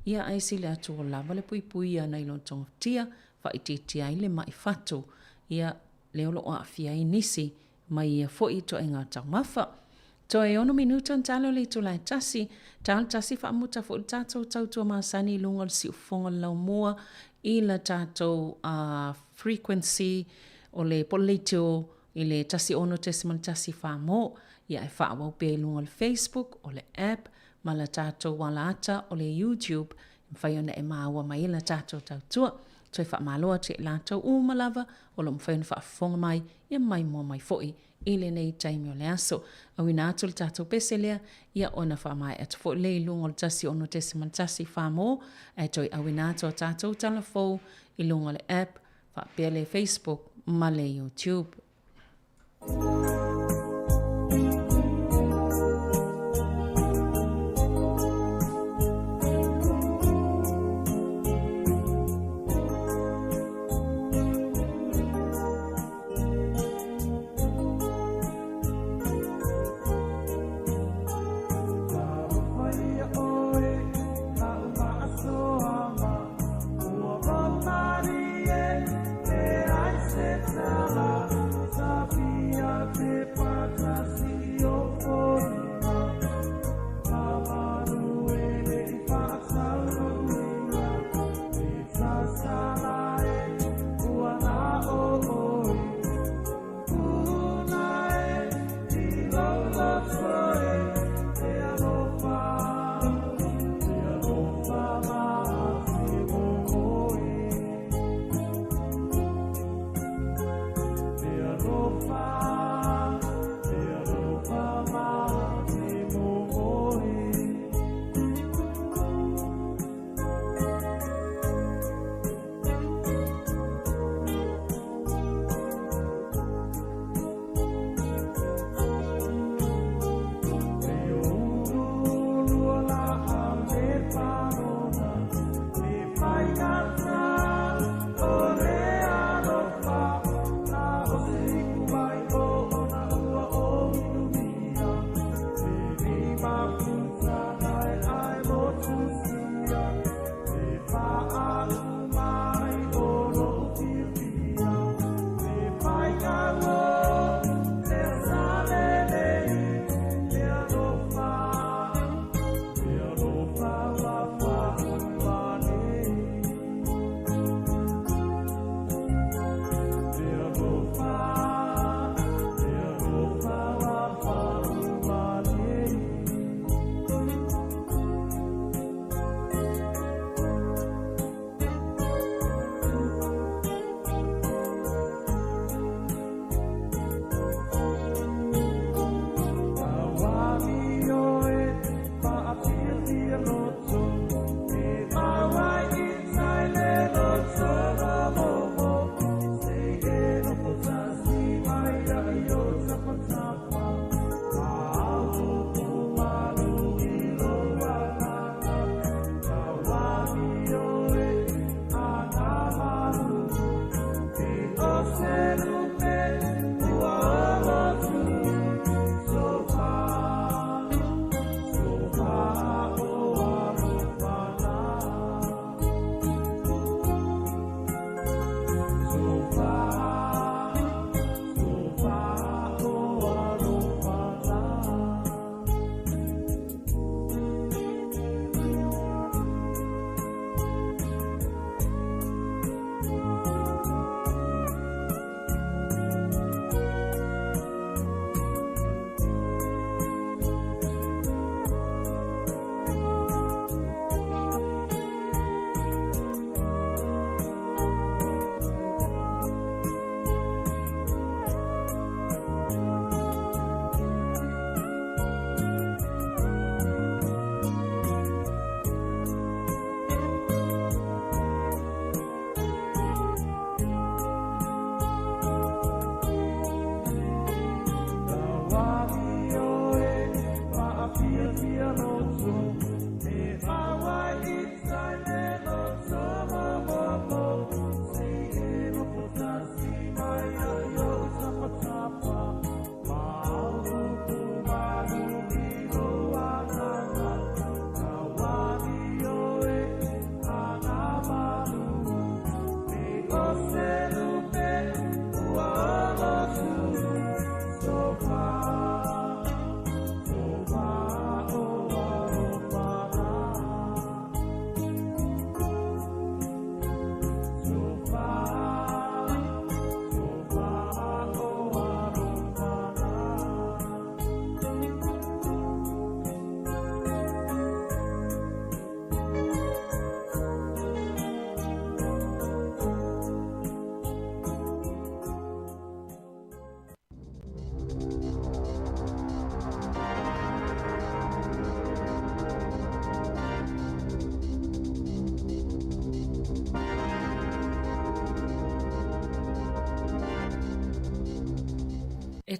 Ia ai si le atu o lava le pui pui ia nei lo tonga tia, fa i tia i le mai fatu. Ia leo lo a fia i nisi, mai ia fo i to e ngā tau mafa. To e ono minuto an talo le tu lai tasi, tal tasi fa amuta fo tātou tau tua maasani lunga le si ufonga lau mua, i la tātou frequency o le politio, i le tasi ono tesimal tasi fa mo, ia e fa awau pe lunga le Facebook o le app, ma la tātou wala ata o le YouTube, mwhai ona e maaua mai la tātou tau tua, toi fa maloa te lātou umalava, o lo mwhai ona fa afonga mai, ia mai mua mai foi, i le nei taimi o le aso. Au ina atu le tātou pese lea, ia ona fa mai atu fo le lunga le tasi ono tesimal tasi fa mo, e toi au ina atu o tātou talafou, i lunga le app, fa pe le Facebook, ma le YouTube. Sabia que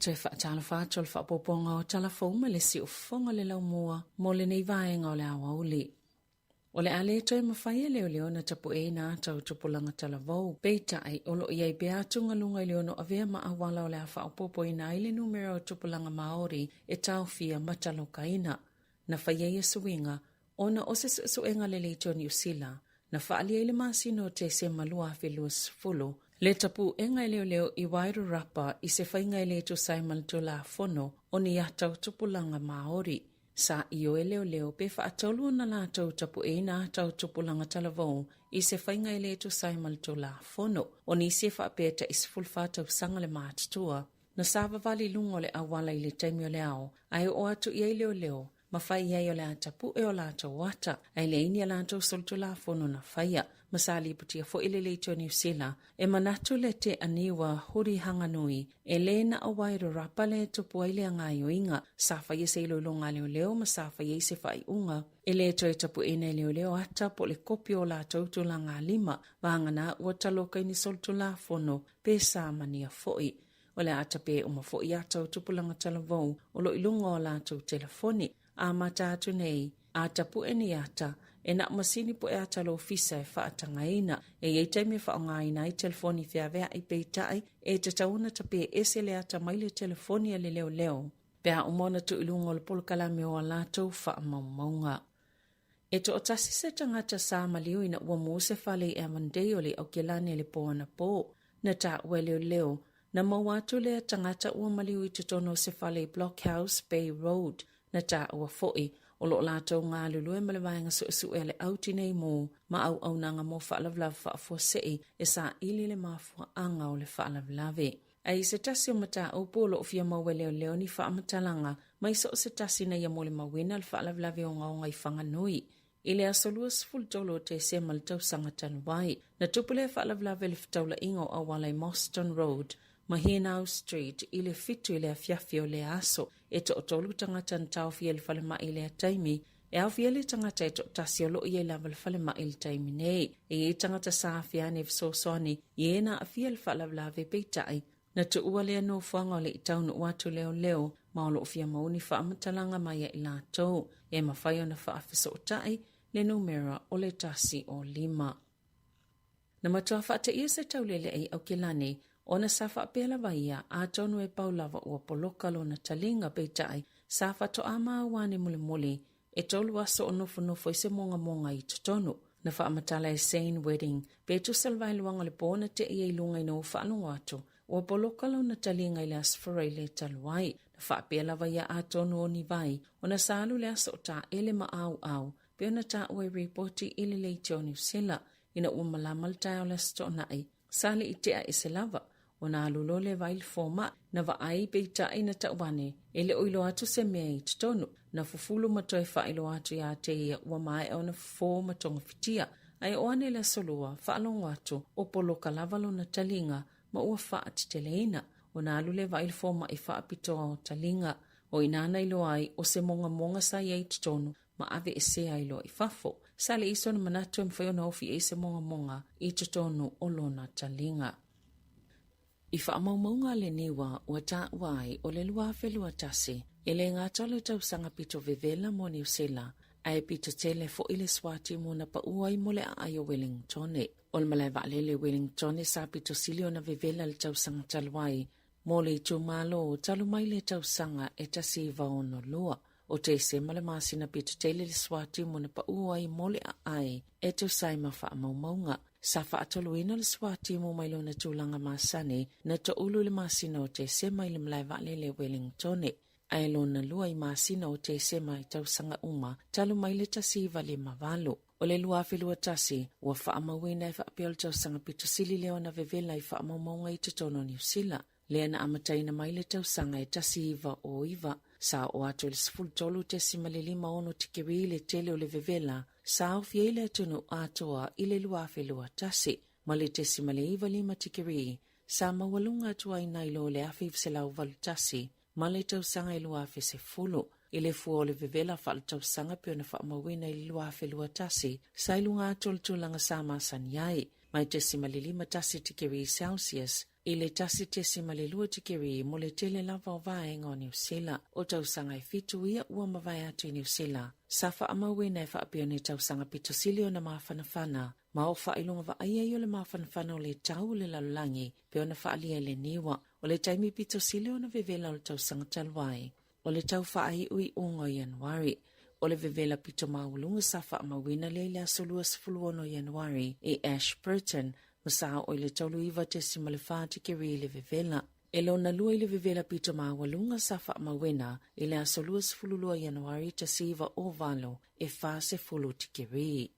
toi whaatala whaatol whaapoponga o talafoma le si ufonga le lau mua mo le nei vaenga o le awa uli. O le ale toi mawhaia leo leo na tapu e na atau tupulanga talavou. Peita ai olo iai bea tunga lunga leo no avea maawala o le a whaapopo ina ile numero o tupulanga Maori e tau fia matalokaina. Na whaiei suinga ona o se suenga le leito New Zealand. Na whaalia ile masino te se malua filus fulu. Le tapu e ngai leo i wairu rapa i se whainga le to Simon to la fono o ni atau tupulanga Maori. Sa iyo e leo pe whaatolu na la tau tapu e na atau tupulanga talavou i se whainga le to Simon to la fono o ni se whaapeta i se fulfatau sanga le mātutua. Na sava vali lungo le awala i le taimio le ao, ai o atu i leo. Mawhai iai o le atapu e o la tau wata, ai le ini a la tau soltu la fono na whaia. Masali putia fo ile leito New Zealand, e manatu le te aniwa huri hanganui, e le na awairu rapa le tupu ai le angaio inga, sa whaia se ilo longa leo ma whaia se whai unga. E le toi tapu e nei leo ata po le kopi o la tautu la ngā lima, wahangana ua taloka ini soltu la fono, pe sa mania foi. O le ata pe uma foi atau tupulanga talavou, o lo ilunga o la tau telefoni, a mata atu nei, a tapu e ni ata, e na masini po e ata lo fisa e whaatanga ina, e ei taime whaonga ina i telefoni whiawea i peitai, e te tauna tape e se le ata maile telefoni a le leo. Pea umona tu ilunga o le polokalame o a lātou whaamaumaunga. E to o tasi se tangata sa maliu ina ua mo se whale e amandei o le au kelane le poana po, na ta ue leo, na mawatu le tangata ua maliu i tutono se whale Blockhouse Bay Road, na ta ua foi, o lo lātou ngā lulue malewainga su e le auti nei mō, ma au nanga mō whaalavlav whaafosei, e sa ili le mafua anga o le whaalavlave. Ai se tasi o mata au polo o fia maue leo ni whaamatalanga, mai so se tasi na ia mole mawina le whaalavlave o ngaonga i whanganui. Ile asolua sfultolo te se maltau sangatan wai, na tupule whaalavlave le whataula ingo a walai Moston Road, Mahinau Street, ile fitu ile afiafi o le aso, e to otolu tangata ntau fia le whalema ile a taimi, e au fia le tangata e to tasi o lo i e lava le whalema ile taimi nei, e tangata saa fia ne visosoani, i na a fia le whaalavlave peitai, na tu ua lea no whanga o le i taunu uatu leo, ma o lo fia mauni whaamatalanga mai e la tau, e mawhai o na whaafiso o tai, le numera o le tasi o 5. Na matua whaata ia se taulele ai au kelane, ona safa pela vaia a tonu e paulava ua polokalo na talinga peitai safa to ama wane mule e tolu aso o nofo i se monga i tonu na whaamatala e Sane Wedding petu salvai luanga le pōna te ia ilunga ino whaalunga atu ua polokalo na talinga i le asfara i le taluai na whaapela vaia a tonu o ni vai ona salu le aso ta ele ma au pe ona ta ue reporti ili le teo New Zealand ina ua malamaltai o le sto nai sali i tea i se lava ona alulole vail forma na vaai peita ina tawane ele oilo atu se mea i tonu na fufulu matoe whailo atu ya te ia ua mai ona forma tonga fitia ai oane le solua whaalongo atu o poloka lavalo na talinga ma ua whaati teleina ona alule vail forma i whaapitoa o talinga o inana ilo ai o se monga sa ia i tonu ma ave e se ailo i fafo sale iso na manatu mwhaiona ofi e se monga i tonu o lona talinga. I whaamaumaunga le niwa ua ta wai o le lua whelua tasi, e le ngā tole tau sanga pito vevela mo New Zealand, ai pito tele fo ile swati mo na pa uai mo le aio Wellingtone. O le malai vale le Wellingtone sa pito silio na vevela le tau sanga talwai, mo le itu malo talu mai le tau sanga e tasi vaono lua. O te se male masina pito tele le swati mo na pa uai mo le ai, e tu saima whaamaumaunga. Sa whaatoluina le swati mo mailo na tūlanga masane na to ulu le masina o te sema i le mlai vale le Wellingtone. Ailo na lua i masina o te sema i tausanga uma talu mai le tasi vale mavalo. O le lua whelua tasi ua whaamawina i whaapia le tausanga pito sili leo na vevela i whaamaumaunga i te tono New Zealand. Lea na amataina mai le tausanga e tasi iwa o iwa. Sa o atu le sifulu tolu te simale 5 ono tikiri le tele o le vevela. Sa au fiele atunu atoa i le lua whelua tasi. Ma le te simale 5 tikiri. Sa mawalunga atua i nailo le afiv se lau valu tasi. Ma le tausanga i lua se fulu. I le fua o le vevela whaal tausanga pio na whaamawina i le lua whelua tasi. Sa ilunga atol tulanga sa masani ai. mai 15 tasi tikiri Celsius, i le tasi 12 tikiri mo le tele lava o vaenga o New Zealand, o tausanga i fitu ia ua mawai atu i New Zealand. Safa amawina e whaapio ni tausanga pitosili o na mawhanawhana, ma o whailunga wa aia i o le mawhanawhana o le tau le lalulangi, pe o na whaalia le niwa, o le taimi pitosili o na vevela o le tausanga talwai. O le tau whaai ui ungo i Januari, o le vevela pito maulunga safa amawina le ile asolua sifuluono Januari i Ashburton, masaa o le taulu iwa te simalefati kiri le vevela. E lo na lua i le vevela pito mawalunga safa amawina i le asolua sifululua Januari te siva o valo e fase fulu tikiri.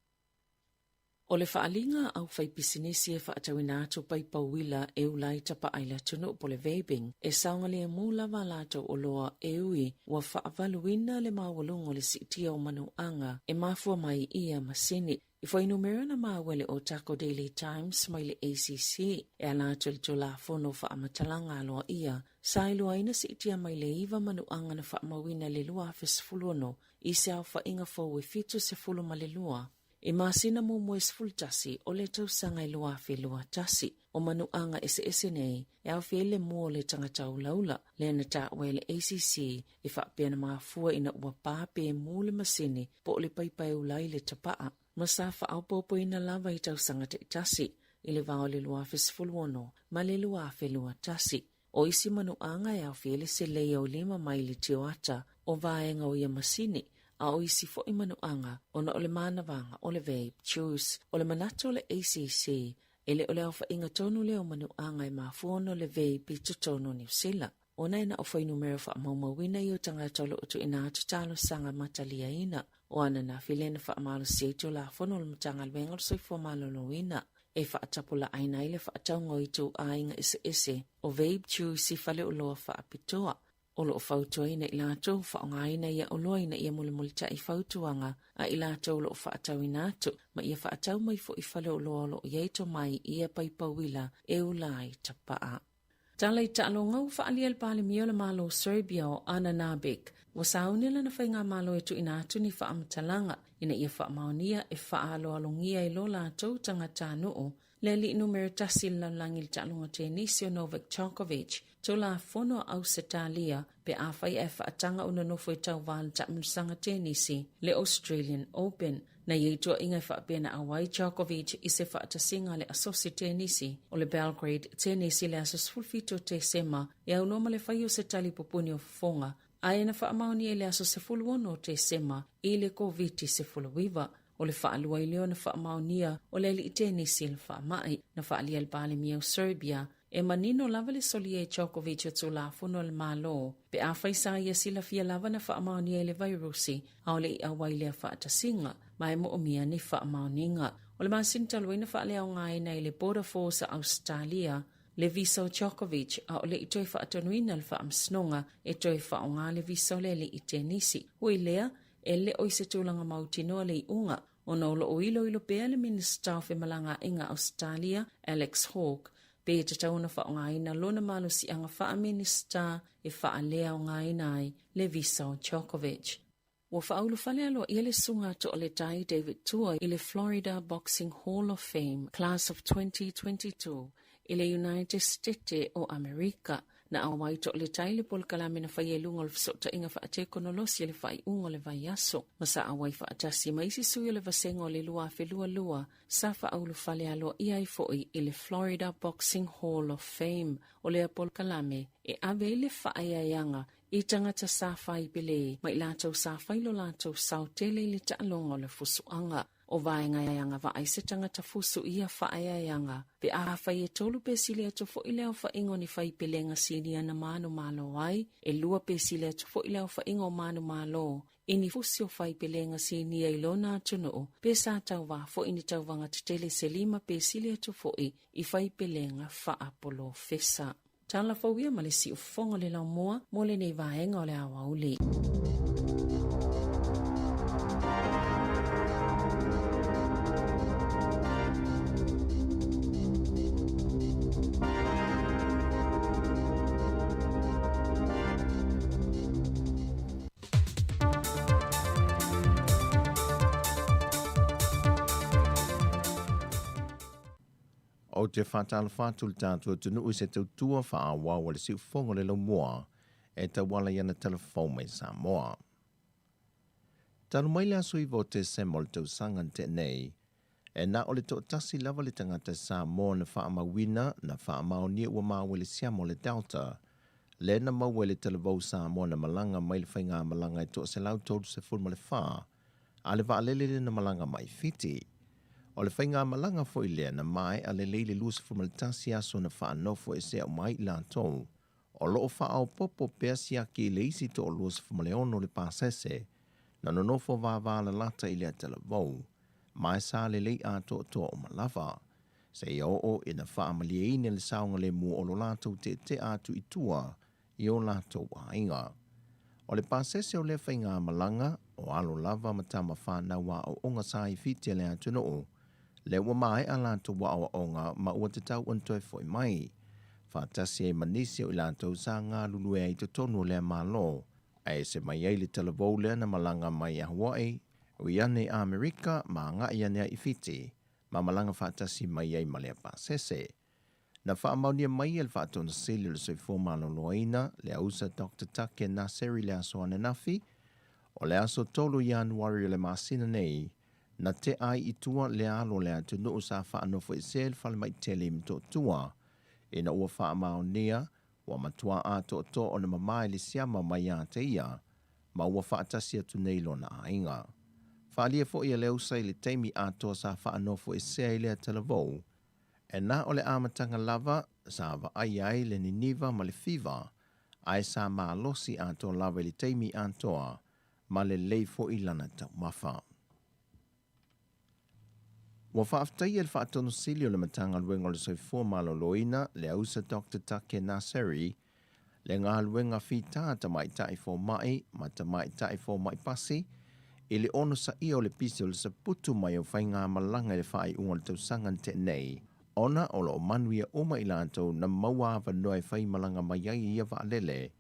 O le whaalinga au whaipisinisi e whaatawina atu paipauila e ulai tapa aila tunu po le vaping e saunga le mula valato o loa e ui wa whaavaluina le mawalunga le sitia o manuanga e mafua mai ia masini. I fo numero na mawele o Taco Daily Times mai le ACC e alato le tola fono whamatalanga aloa ia sa ilua ina sitia mai le iwa manuanga na whaamawina le lua fesfuluono i se au whainga fo e fitu se fulu ma le lua. E masina mo esful tasi o le tausanga i lua fe lua tasi o manuanga ese nei e au fele mo le tangatau laula le na ta wele ACC e whaapena maafua ina ua pape mule masini po le paipai ulai le tapaa. Masafa au popo ina lava i tausanga te tasi i le vao le lua fe sfuluono ma le lua fe lua tasi. O isi manuanga e au fele se leia o 5 maili tioata o vaenga o ia masini a o isi fo i manuanga o na ole manawanga o le vape choose o le manato le ACC ele ole au inga tonu leo manuanga e mafuono le vape i tutono New Zealand. O na ina o fai numero fa maumawina i o tangatolo o tu ina atu talo sanga matalia ina o ana na filena fa amalo seito la fono le matanga alwenga o soifo malo loina e fa atapula aina ile fa atango i tu ainga ese o vape choose si fale o loa fa apitoa. O lo fautua ina i lato whaongaina ia o loa ina ia mulimulita i fautuanga a i lato lo whaatau inatu ma ia whaatau mai fo i whale o loa lo ieto mai ia paipawila e ulai tapaa. Tala i taalo ngau whaalia le pale mio le malo Serbia o Ananabik wa saunila na whainga malo e tu inatu ni whaamatalanga ina ia whaamaunia e whaalo alongia i lo lato tangata nuu le li numero tasi lalangi le talunga tenisi o Novak Djokovic to la fono au Setalia pe a whai e whaatanga una nofo i tau wale tamusanga tenisi le Australian Open na ietua inga whaapena awai Djokovic i se whaatasinga le asosi tenisi o le Belgrade tenisi le asas fulfito te sema e au noma le whai o Setali popuni o fonga a e na whaamauni e le asas se fuluono te sema i le koviti se fuluwiva o le whaalua i leo na whaamaunia o le li tenisi le whaamai na whaalia le pale mio Serbia e manino lava le soli e Djokovic o tu la fono le malo pe a whaisa ia sila fia lava na whaamaunia le virusi a o le i awai lea whaatasinga mai mo omia ni whaamauninga. O le masinta luina whaalea o ngaina i le Border Force Australia le visa o Djokovic a o le i toi whaatonuina le whaamsnonga e toi whaonga le visa o le li i tenisi. Hui lea e le o i se tūlanga mautinoa le i unga o na olo o ilo pea le Minister of Malanga inga Australia Alex Hawke pe te tauna whaongaina lona malo si anga wha minister e whaalea o ngainai le visa o Djokovic. Wa whaulu whale alo i le sunga to o le tai David Tua i le Florida Boxing Hall of Fame Class of 2022 i le United States o Amerika na awai to le tai le pol kalame na whai e lunga le fsota inga wha ate konolosi le whai unga le vai aso. Masa awai wha atasi maisi sui le vasengo le lua fe lua sa wha aulu whale alo i ai foi i le Florida Boxing Hall of Fame o le pol kalame e ave le wha ayayanga i tangata sa whai pele ma i lātou sa whai lo lātou sau tele le taalonga le fusuanga. O vaenga yanga va aise tangata fusu ia whaayayanga. Pe a whai e tolu pe sile atu fo i leo whaingo ni whai pelenga sinia na manu malo ai. E lua pe sile atu fo i leo whaingo manu malo. Ini fusi o whai pelenga sinia i lona atunu. Pe sa tau wa fo ini tau wanga tutele selima pe sile atu fo i whai pelenga whaapolo fesa. Tala fawia malesi o fonga le lau moa mole nei vaenga o le awa uli. o te whatala whatul tātua tunu i se tautua wha wale si ufongo le moa e ta wala yana telefon mai Samoa. Tanu mai le aso i vote se mo le tausangan te nei, e na o le to tasi lava le tangata Samoa na wha mawina na wha maonia ua mawele siamo le Delta, le na mawele televou Samoa na malanga mai le whainga malanga e to se lau tolu se fulma le wha, a le waalele na malanga mai fiti. O le whainga malanga fo i lea na mai a le leile lua se fulma le tasi aso na wha anofo e se au mai la tou, o loo wha au popo pea siaki le isi to o lua se fulma le ono le pasese, na nonofo vāvāla lata i lea televou, mai sa le lei ato to o malava. Se i o ina wha amalia ine le saunga le mua o lo lato te atu i tua i o lato wainga. O le pasese o le whainga malanga o alo lava matama whānawa o onga sai fiti le atu no le ua mai a lato wa o onga ma ua te tau antoi foi mai. Whātasi e manisi o i lato sa ngā lulue i te tonu le malo, ai se mai ei le televou le na malanga mai a Hawaii, o iane a Amerika ma ngā iane i fiti, ma malanga whātasi mai ei malea pasese. Na whaamaunia mai el whaatona sili le soifo malo loina, le ausa Dr. Take Naseri le aso ananafi, o le aso tolu Januari le masina nei, na te ai i tua le alo le atu nuu sa whaanofo i sel whale mai tele mto tua, ina ua whaamaunia, wa matua ato to o na mamai le siama mai a te ia, ma ua whaatasi atu neilo na ainga. Whaalia fo ia leo sai le teimi ato sa whaanofo i sea le televou, e na o le amatanga lava sa wa ai le Niniva ma le Fiva, ai sa maa losi ato lava le teimi atoa, ma le leifo i lana tau mafa. Wa whaaftai e le whaatono sili o le matanga luenga le soifua malo loina le ausa Dr. Take Naseri, le ngā luenga whita ta mai tai fo mai, ma ta mai tai fo mai pasi, i le ono sa i o le pisi o le saputu mai o whainga malanga le whai unga le tausangan te nei, ona o lo manuia oma i lantou na maua hawa noe whai malanga mai ai ia waalele,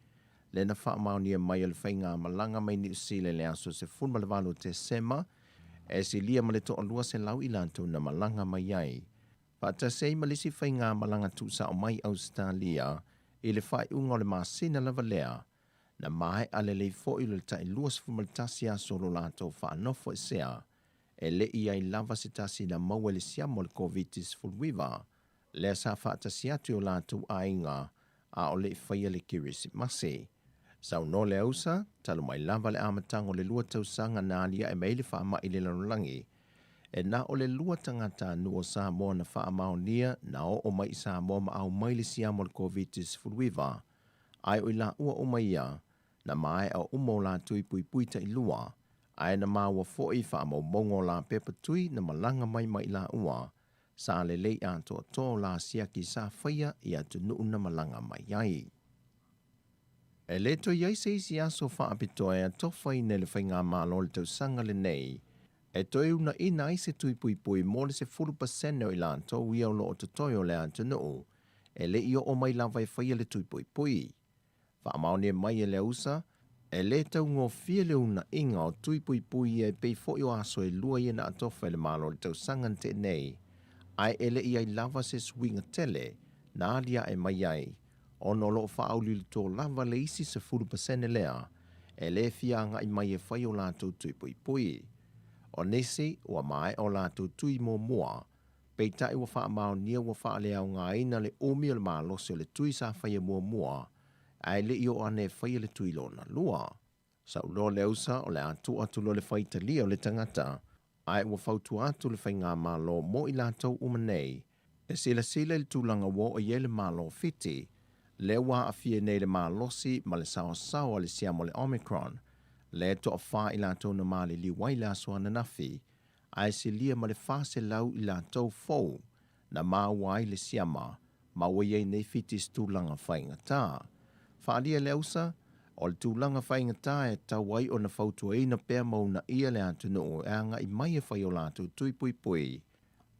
le na wha maunia mai o le whainga malanga mai ni usile le aso se funma le walo te sema, e si lia ma le to alua se lau i lantou na malanga mai ai. Pata sei malisi whainga malanga tusa o mai Australia, i le whai unga o le masina lava lea, na mai ale le fo i le tai luas fumaltasi a solo lato wha anofo e sea, e le i ai lava se tasi na maua le siamo le COVID-19 fulwiva, le sa whaatasi atu o lato a inga, a o le whaia le kirisi masi. Sau no le ausa, talo mai lava le amatango le lua tausanga na alia e meile wha ama i le lanulangi, e na o le lua tangata nuo sa moa na wha amaonia na o mai sa moa ma au mai le siamo le COVID-19 fulwiva, ai o la ua o mai ia, na mai au umo la tui pui pui ta ilua, ai na maua foi wha mo mongo la pepa tui na malanga mai mai la ua, sa le lei ato to la siaki sa whaia i atu nuu na malanga mai ai. E leto iai se isi aso wha apitoa e tofa i nele whainga malo le tausanga le nei, e toi una ina i se tui pui pui mo le se 40% o ilanto ui au lo o totoio le atu nuu, e le i o mai la vai whaia le tui pui pui. Whaamaone mai e le usa, e le tau ngō fia le una inga o tui pui pui e pei fo i o aso e lua i na atofa e le malo le tau sangan te nei, ai ele i ai lava se swinga tele, na alia e mai ai, o no lo whaauli le tō lava le isi se 40% lea, e le fia nga i mai e whai o lātou tui pui pui. O nesi, ua mai o lātou tui mō mua, pei tai ua whaamaonia ua whaalea o ngā ina le omi o le mālosi o le tui sa whai e mua mua, ai le i o ane whai le tui lo na lua. Sau lo le usa o le atu atu lo le whai talia o le tangata, ai ua whautu atu le whai ngā malo mo i lātou umanei, e sila le tūlanga wo o iele malo fiti, le wa a fie nei le malosi ma le sao le siamo le Omicron, le to a wha i lātou na mali li wai la soana nafi, ai se lia ma le whase lau i lātou fau, na mā wai le siama, ma wai nei fiti stūlanga whai ngatā. Whaalia le usa, o le tūlanga whai ngatā e tau wai o na whautua i na pēr mau na ia le atu no e anga i mai e whai o lātou tui pui pui.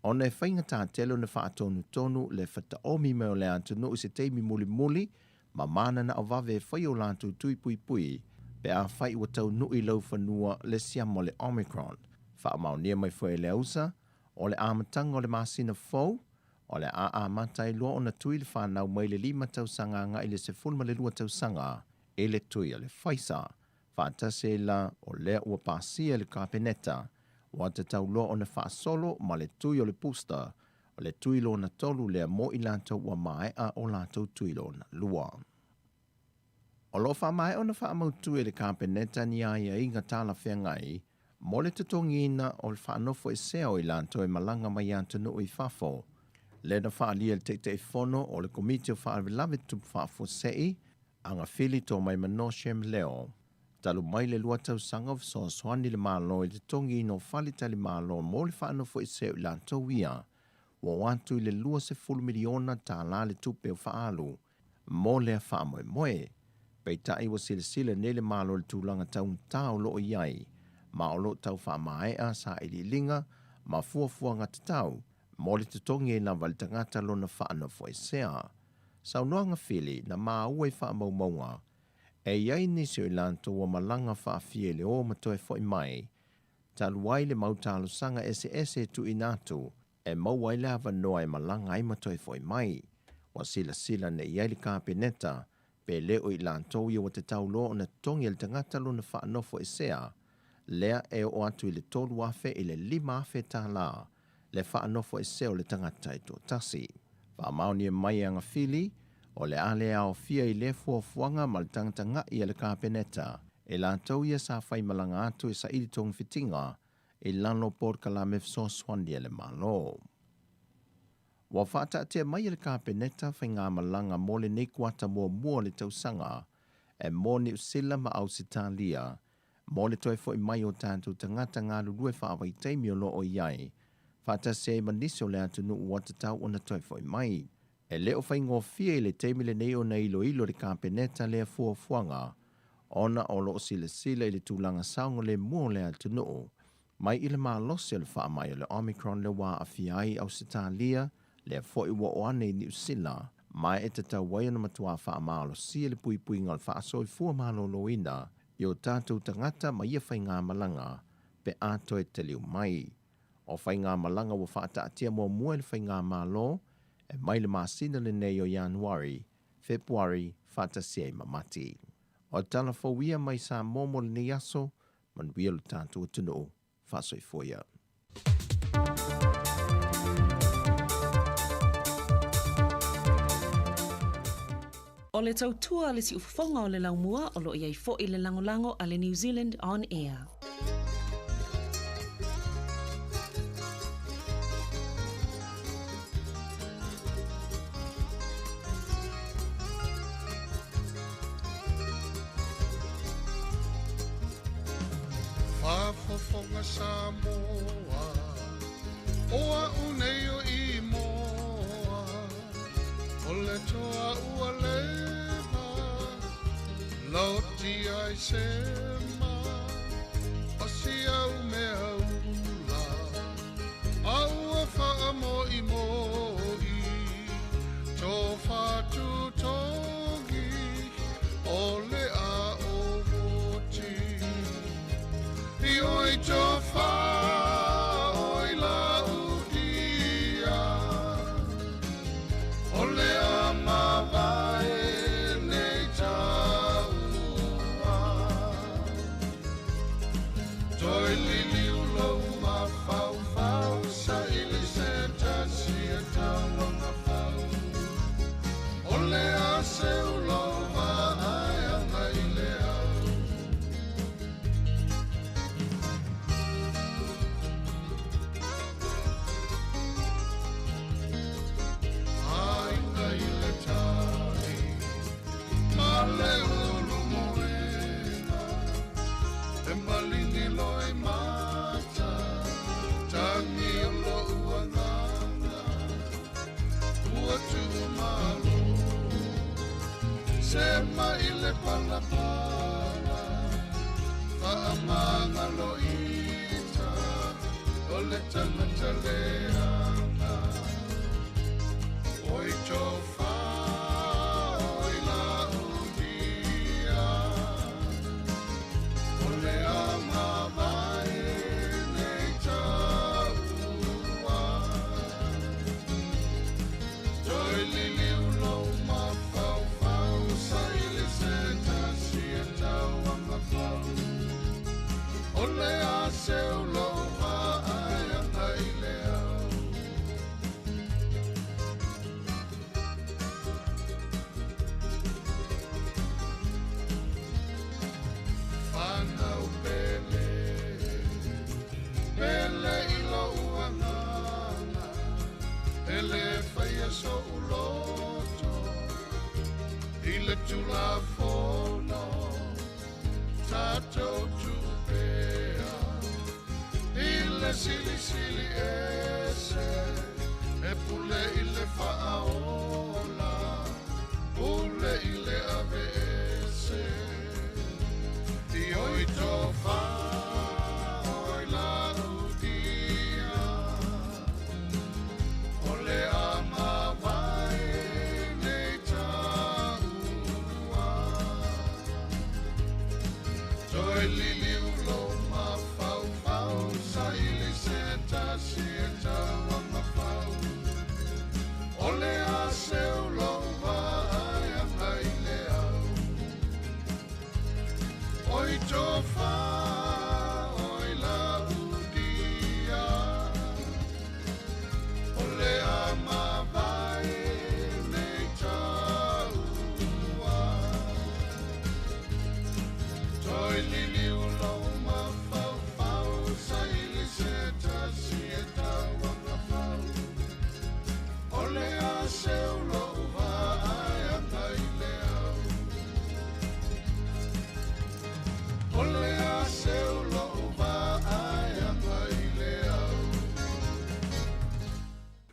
O ne whai ngatā telo na whaatonu tonu le whata omi meo le atu no i se teimi muli muli, ma mana na awave e whai o lātou tui pui pui, pe a whai ua tau nui lau whanua le siamo le Omicron. Wha amau nia mai whai le usa, o le amatanga o le masina fau, O le a matai loa o na tui le whanau mai le 5 tausanga nga i le 12 tausanga e le tui a le whaisa. Whaatase la o lea ua pasia le kapeneta. Wa te tau loa o na whaasolo ma le tui o le pusta. O le tui lo na tolu lea mo i lantou ua mai a o lantou tui lo na lua. O lo wha mai o na wha amautu e le kapeneta ni aia inga tala whengai, mo le tutongina o le whanofo e seo i lantou e malanga mai antanu i whafo. Le na wha alia le te whono o le komiti o wha alawelawe tupu whafo sei, anga whili tō mai manoshem leo. Talu mai le lua tau sanga o so soani le malo i le tongi no whali tali malo mo le whanofo e seo i lantou ia. Wa wantu i le lua se 10 miliona tā la le tupe o whaalu, mo le wha moe moe. Pei tai wa sile nele malo le tūlanga tau tau lo o iai, ma o lo tau wha mai a sa ili linga, ma fuafua ngata tau, mo le tutongi e na wali tangata lo na wha anofo e sea. Sau noanga whili na maa ue wha maumaunga, e iai nisi o ilanto wa malanga wha fie le o matoe fo i mai, taluai le mautalo sanga ese tu inatu, e mauai le hava noa e malanga i matoe fo i mai, wa sila ne iai le kapeneta, pe leo i lantou ia wa te tau loa o na tongi el tangata lo na whaanofo e sea, lea e o atu i le tolu afe i le 5 afe tā la, le whaanofo e sea o le tangata i tō tasi. Whaamauni e mai anga whili, o le ale ao fia i le fuafuanga ma le tangata nga i le kapeneta, e lantou ia sa whai malanga atu e sa ili tong fitinga, i lano por kalame fso swandi e le malo. Wa whata te mai le kapeneta whai ngā malanga mo le nei kuata mua le tausanga, e mo ni usila ma au sitalia, mo le toi fo i mai o tātou tangata ngā lulue whaawai teimi o lo o iai, whata se manisi o le atu nu uata tau o na toi fo i mai. E leo whai ngō fia i le teimi le nei o na ilo le kapeneta lea fuafuanga, ona o lo sila i le tūlanga saungo le mua le atu nu, mai i le maa losi le wha mai o le Omicron le wā a fiai au sitalia, le fo i wa oane ni usila, mai e te tau wai na matua wha maalo si le pui ngal wha asoi fua maalo loina, i o tātou tangata ma ia whai ngā malanga, pe ato e te liu mai. O whai ngā malanga wa wha ata atia mua le whai ngā malo, e mai le masina le nei o Januari, Februari, whata siei mamati. O tala fawia mai sa momo le ni aso, man wia le tātou tunu, wha asoi fuia. O le tautua le si ufafonga o le laumua o lo iai fo i le langolango a le New Zealand On Air. Whafofonga Samoa, oa unei o i moa, o le toa ua lewa, lauti ai sema, o si au me aula, aua wha mo i moi, tō whatu tongi, o le a o moti, i oi tō wha, oi la udia, o le a mawai nei taua. Toi lili ulau ma fau fau, sa ili se tasi e tawanga fau. O le a se ulau ma ai anga i le au. Ainga i le tai, ma le ulu moena, e malini loi mata, tangi o lo uananga, ua tu malu, se ma i le palapala, whaamanga lo ita, o le tangata leanga. Oi tō wha, oi la udia, o le a mawai nei taua. sili ese e pule i le whaaola pule i le ave ese i oi tō wha oi la utia o le ama vai nei taua toi lili ulo ma fau fau sa ili se tasi e tawanga fau o le a se ulo vai anga i le au oi tō wha oi la udia o le ama vai nei taua toi lili ulo ma fau fau sa ili se tasi e tawanga fau o le a se ulo vai anga i le au o le a se ulo vai anga i le au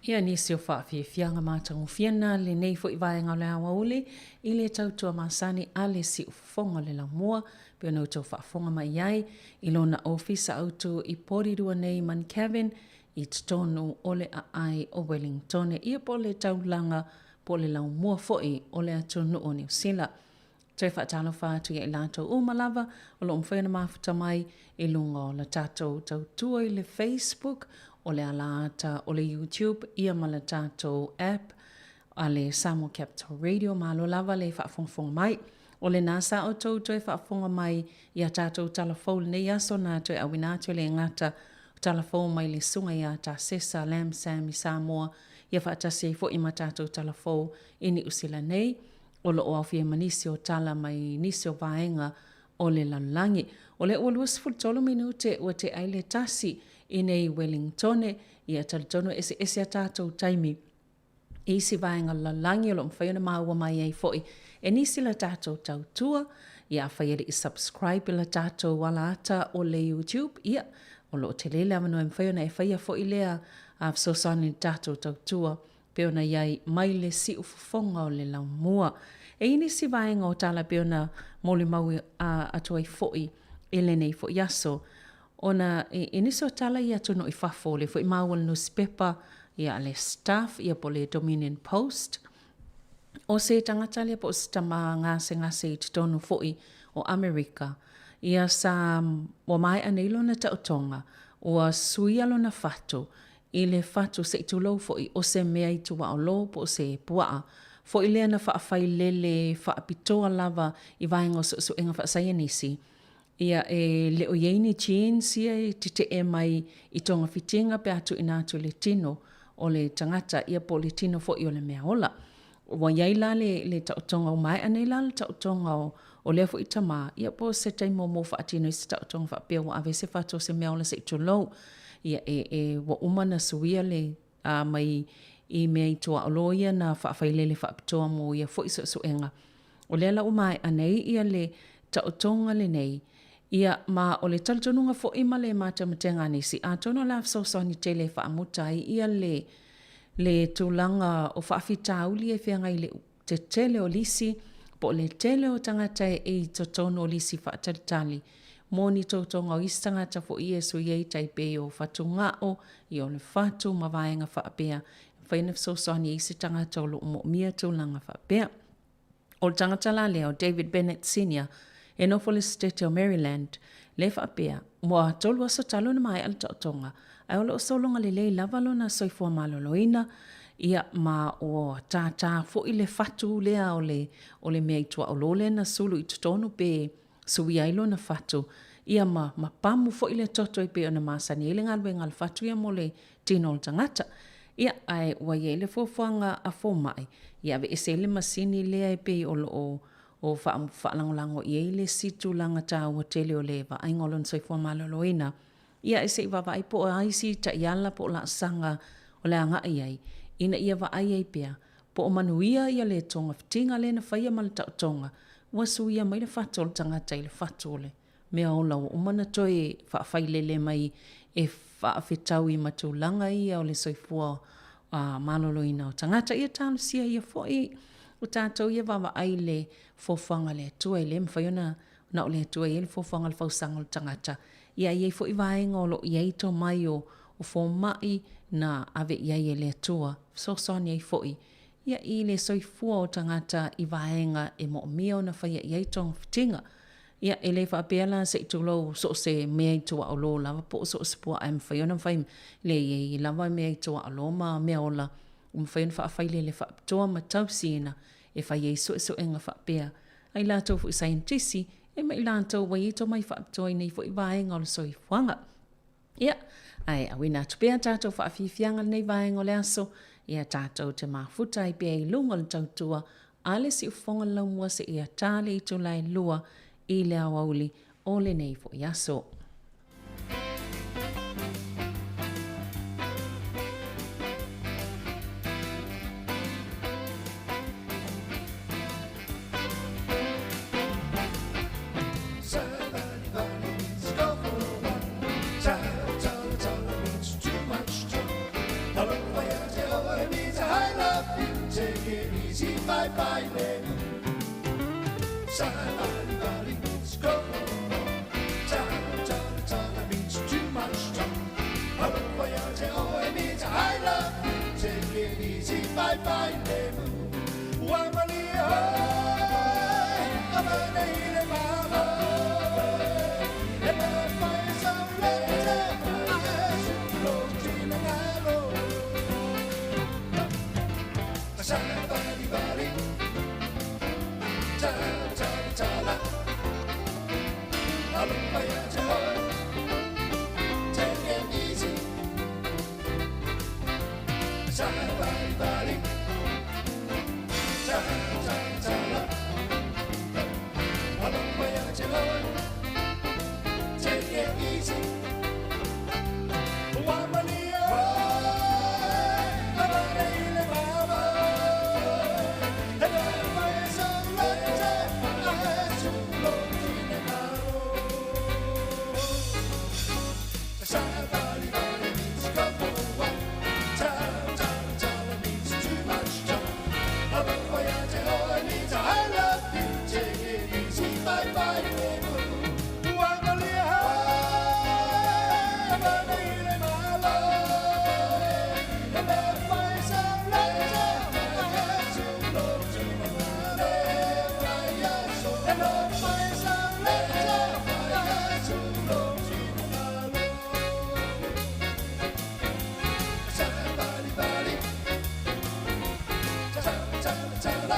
Ia nisi o whaafianga mātangu whiana le nei fo i vaenga le awa ule i le tautua masani a le si ufonga le la mua peo nau tau whaafonga mai iai i lona ofisa autu i porirua nei man Kevin i tonu o le a ai o Wellington ia po le taulanga po le lau mua foi o le atunu o New Zealand. Toi whaatalo whaatu i lato umalava o lo mwhena mafuta mai i lunga o la tatou tautua i le Facebook o le alata o le YouTube ia ma le tatou app a le Samoa Capital Radio ma lo lava le whaafonga mai o le nasa o tau toi whaafonga mai i a tatou talafou nei aso na toi awinatu le ngata talafou mai le sunga i a ta sesa lam sam i Samoa ia whaatasi fo i ma tatou talafou i ni usila nei o lo o awhia manisi o tala mai nisi o vaenga o le lalangi. O le ua luas fultolo minute ua te aile tasi i nei Wellington i a talitono ese a tātou taimi i si vaenga lalangi o lo mwhaiona maua mai ei foi. E nisi la tātou tautua i a whaiere i subscribe la tātou wala ata o le YouTube ia o lo te lele amano e mwhaiona e whaia foi lea a fsosani tātou tautua peona iai mai le si ufufonga o le laumua. E ini si vaenga o tala peona moli mau atuai foi e le nei foi aso. Ona ini so tala ia tono i fafo le foi mau le newspaper ia le staff ia po le Dominion Post. O se tangata le po stama ngase i tono foi o Amerika. Ia sa o mai aneilo na tautonga o suia lo na fatu i le fatu se itulo foi o se mea i tua o lo po se pua. Fo i lea na whaafai lele, whaapitoa lava i vaenga o so enga whaasaya nisi. Ia e leo yeini chiensia i te e mai i tonga fitinga pe atu ina atu le tino o le tangata ia po le tino fo i o le mea ola. Wa iai la le tautonga o mai ane la le tautonga o lea fo i tama ia po se taimo mo whaatino i se tautonga whaapea wa ave se whato se mea ola se itulo. Ia wa umana suia le mai i mea i toa aloia na whaafai whaapitoa mo ia fo iso enga. O lea la umai anei ia le tautonga le nei. Ia ma o le talitonunga fo ima le mata matenga nisi. A tono la fsosoni te le whaamutai ia le tūlanga o whaafita uli e whianga i le te tele o lisi. Po le tele o tangata e i totono o lisi whaatalitali. Moni tautonga o isi tangata fo i esu iei taipe o whatunga o i o le whatu mawaenga whaapea. Whaina fsosoni isi tangata o lo umo mia tūlanga whaapea. O tangata la leo David Bennett Sr. e Norfolk State o Maryland le whaapea. Mua tolu aso talo na mai al tautonga. Ai olo o solonga le lei lavalo na soifua maloloina. Ia ma o tata fo i le whatu lea o le mea itua o lole na sulu i tutonu pe sui ailo na whatu. Ia ma pamu fo i le toto i pe o na masani ele ngalwe ngal whatu ia mo le tino o tangata. Ia ai wai e le fofuanga a fo mai. Ia ve ese le masini lea e pe o whaalangolango i eile situ langa tā ua tele o lewa ai ngolon soifua maloloina. Ia ese i wawa po a aisi ta iala po la sanga o le anga iai. Ina ia wa ai pia po o manuia ia le tonga fitinga le na whaia mal tautonga. Wasu ia mai le whatol tangata i le whatole. Mea o lau umana toi whaafai lele mai e whaawhetau I matulanga ia o le soifua maloloina o tangata ia talusia ia fo'i o tātou ia wawa ai le fofanga le atua I le mwhaiona na o le atua I le fofanga le fausanga o tangata ia iei fo'i vaenga o lo iei to mai o fomai na ave iei le atua sosoni ai fo'i ia I le soifua o tangata I vaenga e mo mia o na whaia iei tong fitinga ia ele fa pela se tulo so se me to o lo lava po so spua am fa yona fa le ye lava me to o lo ma me ola fa fa fa le fa to ma tausina e fa ye so enga fa pe ai la to fu scientist e mai la to wa to mai fa to nei fo I vaenga o so I fanga ia ai a wina to pe ta fa fi fianga nei vaenga o le aso ia tatou te mafuta I pe I lunga le tautua ale si ufonga la mua se ia tale I to lai lua I le awauli o le nei fo iaso. Bye-bye, baby. Somebody means go. Tala means too much time. Hello, voyage, oh, it means I love you. Take it easy, bye-bye, baby. Wamali, oh, I'm a lady, mama. And I find some later. I should go to the narrow. Somebody, Tala, I'll voyage, oh, take it easy. Somebody, Tala, I'll voyage, oh, take it easy. Wamali, oh, I'm a lady, mama. And I find some later. Somebody means go for one. Tala means too much time. I'm a voyage, oh, I need to I love you. Take it easy, bye-bye, baby. Wamali, I'm a lady, my love. And I find some later. I had to go to my life. And I find some later. I had to go to my life. Tala.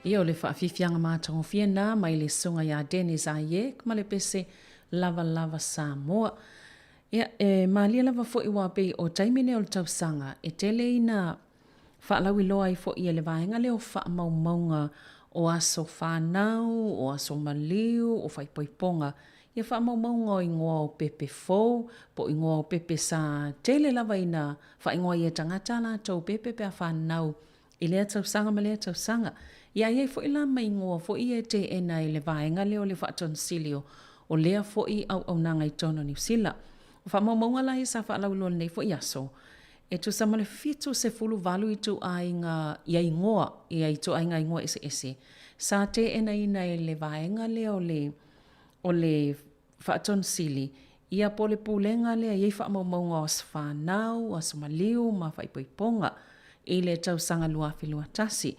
Ia o le whaafifianga mātango whiana mai le sunga ia Dennis Ayek ma le pese lava Samoa. Ia maalia lava fo i wapei o taimine o le tausanga e tele ina whaalauwi loa i fo i le vaenga leo whaamaumaunga o aso whanau, o aso maliu, o whaipoiponga. Ia whaamaumaunga o ingoa o pepe fou, po ingoa o pepe sa tele lava ina whaingoa i e tangata la tau pepe pe a whanau i lea tausanga ma lea tausanga. Ia iei fo i la mai ingoa fo i e te ena i le vaenga leo le whaatonsilio o lea fo i au nanga i tono New Zealand. Whaamaumaunga la i sa whaalauwi nei fo i aso. E tu sa male fitu se fulu valu i tu ainga i ingoa, i tu ainga ingoa ese. Sa te ena ina i le vaenga leo o le whaatonsili, ia po le pulenga lea iei whaamaumaunga o whanau, o maliu, ma whaipoiponga, i le tausanga luafi luatasi.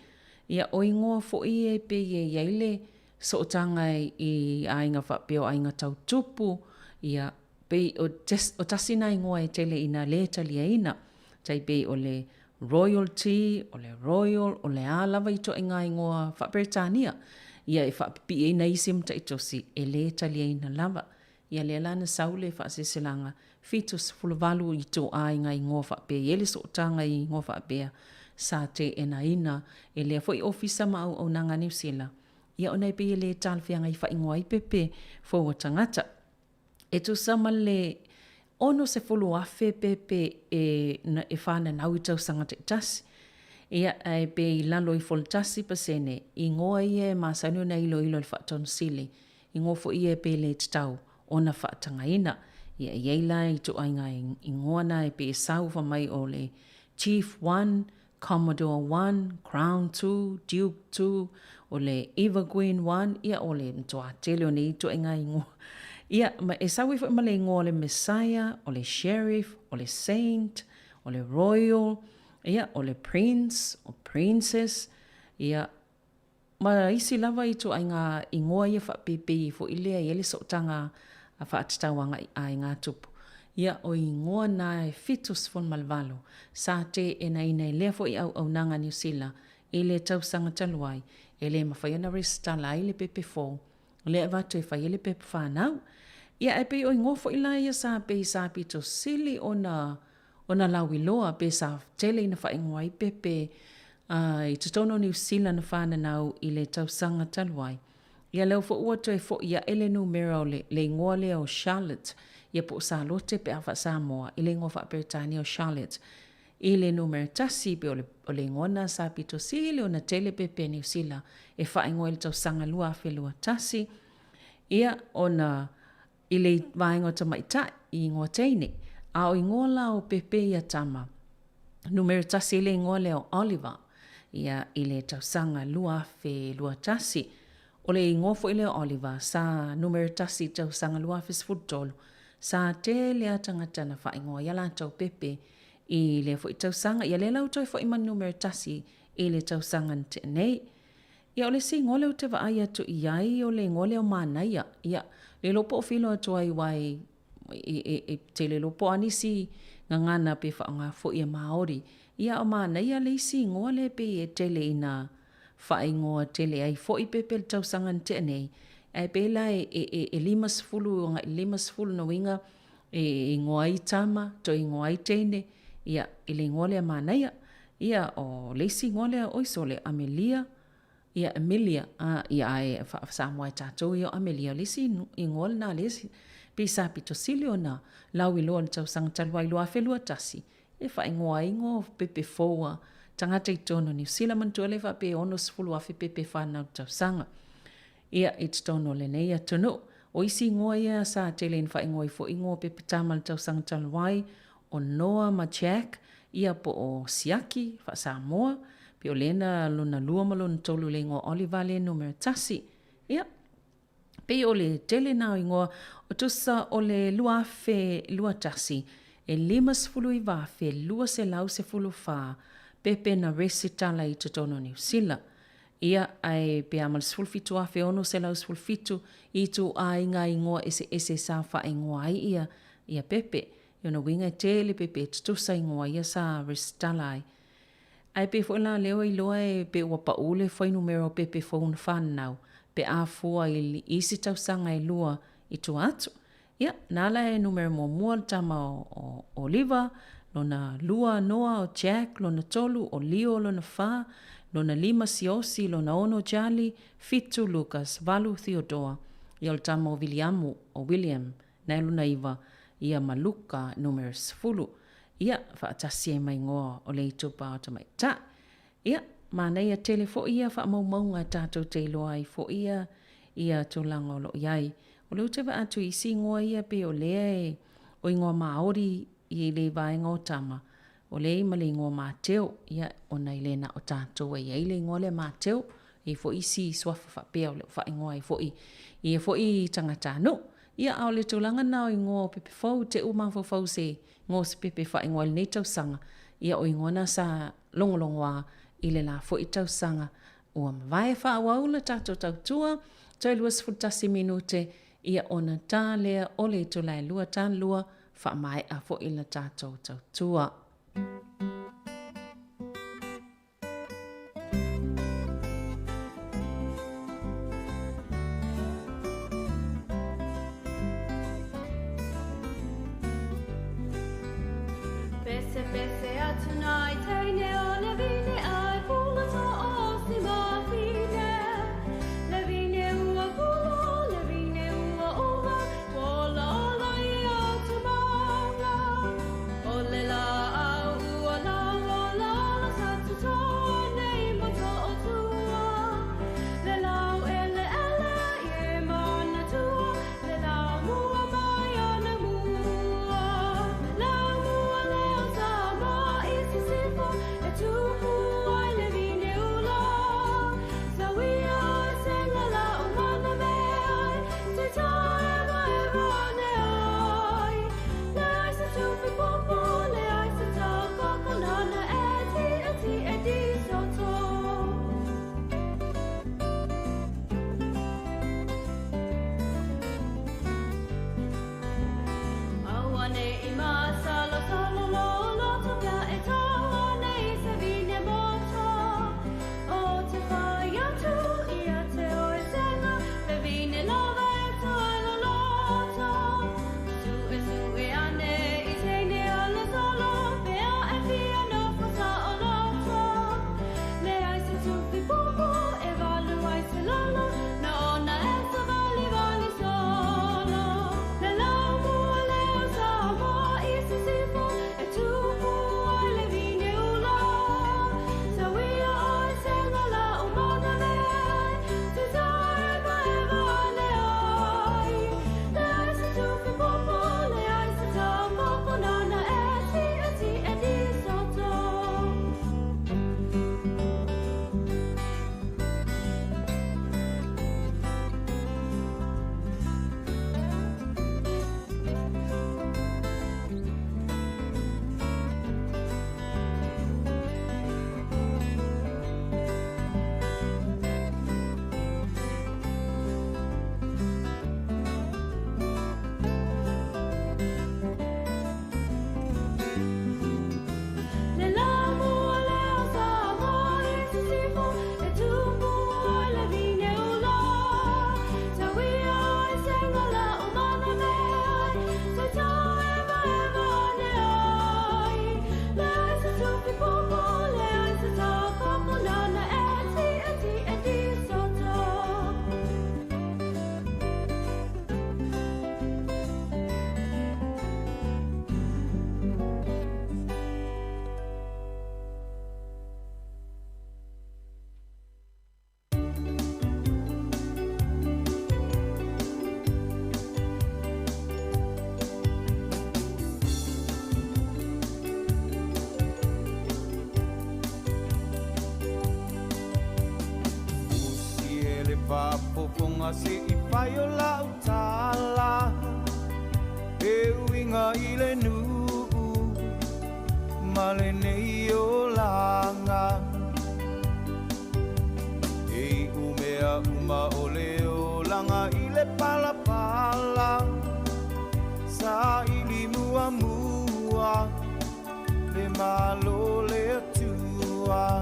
Ia o ingoa fo i e pe i eile so tanga i ainga whapeo ainga tautupu, ia pe o tasina ingoa e tele ina le talia ina, tai pe o le royalty, o le royal, o le alava i to inga ingoa whaperetania, ia e whapipi e na isim taitosi e le talia ina lava, ia le lana saule whaaseselanga, fitus fulvalu i to a inga ingoa whape, ele so tanga i ingoa whapea, sa te ena ina, e lea foi ofisa ma au nanga New Zealand, ia o nei pe e le talwhianga i whaingoa i pepe fo o tangata. E tu sama le ono se fulu afe pepe e whana nau i tau sangata i tasi. Ia e pe i lalo i fol tasi pasene, i ngoa i e masanu na ilo le whaatonsili, i ngoa fo i e pe le tau ona whaatanga ina. Ia i eila i tu ainga i ngoa na e pe e sau fa mai o le Chief 1, Commodore 1, Crown 2, Duke 2, o le Evergreen 1, ia o le ntoa tele o ne i tu ainga i ngoa. Ia, ma e sawi fo male ngoa le Messiah, o le Sheriff, o le Saint, o le Royal, ia, o le Prince, o Princess, ia, ma isi lava i tu ainga i ngoa ia whapepe fo ilea i ele sotanga a whaatatawanga a inga tupu. Ia, o i ngoa na e fitus fon malvalo, sa te e na ina i lea fo i au nanga New Zealand, i le tausanga taluai, e le mawhaiana restala i le pepe fo, le avatu e whai ele pepe whanau. Ia e pe o ngofo ila ia sa pe sa pito sili ona lawi loa pe sa tele ina whai ngoi pepe i tutono New Zealand whana nau i le tausanga taluai. Ia leo fo ua toe fo ia ele numero le ngoa lea o Charlotte. Ia po sa lote pe awha Samoa i le ngoa wha Britania o Charlotte. I le numero tasi pe o le ngona sa pito sili ona tele pepe New Zealand e whai ngoi le tausanga lua whelua tasi. Ia ona i le vaenga tamaita i ngoa teine. A o ingoa la o pepe ia tama. Numero tasi le ingoa leo Oliver. Ia i le tausanga lua whelua tasi. O le ingoa fo i leo Oliver sa numero tasi tausanga lua whesfutolo. Sa te lea tangatana wha ingoa ia la tau pepe i le fo i tausanga. Ia le lau toi fo i man numero tasi i le tausanga te nei. Ia o le si ngole o te vaaya tu iai o le ngole o manaia. Ia le lopo o filo atu ai wai te le lopo anisi ngangana pe whaanga fo ia Māori. Ia o manaia le si ngole pe e tele ina whaingoa tele ai fo i pepe le tausangan te nei. Ai pe la e limas fulu na winga e ngoa i tama to i ngoa i teine. Ia i le ngole a manaia. Ia o le si ngole a oisole Amelia. Ia Amelia, ia e Samoa tātou ia Amelia, lesi i ngol na lesi, pisa pito sili o na lau i loa ni tau sanga talua i loa whelua tasi, e wha ingoa ingo pepe foua, tangata i tono New Zealand mantua le pe ono sifulu afi pepe whanau tau sanga. Ia i tono le neia tono, o isi ingoa ia sa tele in wha ingoa i fo ingoa pepe tamal tau sanga taluai, o Noah ma Jack, ia po o Siaki, wha Samoa, pe o lena luna lua malona tolu le ingoa Oliver le numero tasi. Ia. Pe o le tele nao ingoa o tusa o le lua fe lua tasi. E limas fulu i wafe, lua se lau se fulu wha, pepe na resitala i tutono New Zealand. Ia ai pe amal sful fitu afe ono se lau sful fitu i tu a inga ingoa ese sa wha ingoa ia pepe. Iona winga tele pepe tutusa ingoa ia sa resitala ai. Ai pe fo la leo I loa e pe ua paule foi numero pe pe phone whanau. Pe a fua I isi tausanga I lua I tu atu. Ia, nala e numero mua tama o Oliver, lona lua noa o Jack, lona tolu o Leo lona wha, lona lima siosi, lona ono Jali, fitu Lucas, valu Theodora, ia o tama o William, na luna iwa, ia maluka numero 10. Ia, whaatasi e mai ngoa o leitu pa o tamai ta. Ia, mana ia tele fo ia wha maunga tātou te loa I fo ia tūlanga o lo iai. O leo te wa atu I si ngoa ia pe o lea e o ingoa Māori I le vaenga o tama. O le ima le ingoa Māteo ia o nei lena o tātou e ia le ingoa le Māteo I fo I si swafa whapea o le wha ingoa I fo I tangata no. Ia au le tūlanga nao ingoa o pepe fau te umawhau se ngō se pepe wha ingoa le nei tausanga. Ia o ingoa na sa longolongoa I le la fo I tausanga. Ua mawai wha awaula tātou tautua. Toi luas futasi minute ia ona tā lea o le tūlai lua tā lua wha mai a fo I la tātou tautua. Pese pese atuna I teine o le vine ai pula to o si mawhine. Le vine ua pula, le vine ua uma, wola ola I atu maunga. O le la au ua la lola ola satu toa nei mo to o tua. Le lau ele I e mana tua, le lau mua mai ana mua. Lau mua leo sa ma I si sifo, e tupu ai le vine ula. Sa wia ai senga la umana me ai, te tae mai rane ai. Le ai sa tupi popo, le ai sa tau kokonana e ti soto. Awane I masalo salo lolo toka e tawane I se vine moto. O te whai atu ia te oe senga, pe vine lava e toi lo loto. Su e ane I teine ala solo, pe a e fia no fata o loto. Le ai se tupi pupu, e valu ai se lolo, na ona e sa vali solo. Le lau mua leo sa moa I se sifo, e tupu ai le vine ula. Sa wia ai senga la umana me ai, te tae mai vane ai. Le ai se tupi pupu, le ai se tau kokonana e ti soto. Le lau mua leo sa moa I se sifo, e tupu ai le vine ula. Sa wia ai senga la umana me ai, te tae mai vane ai. Le ai se tupi popo, le ai se tau kokonana e ti soto. Si ele papoponga se I whai o lau tala, e uinga I le nuu, ma le nei o langa. E umea uma o leo langa I le pala pala, sa I li mua mua, le malo le atua.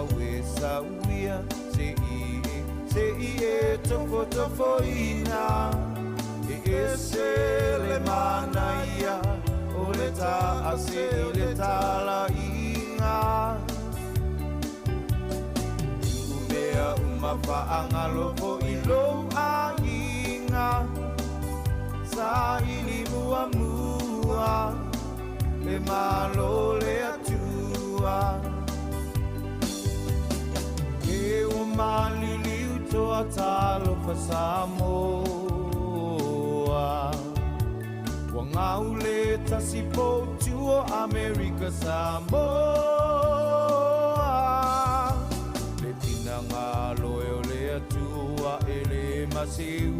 awe sauia se i e tofo ina e se le mana ia o le ta ase i le tala inga umea umapaanga fo i lo a inga sa ili mua le malo le atua e o malili uto atalo fa Samoa wanga ule tasipo tuo America Samoa le tinanga loe le atua ele maseu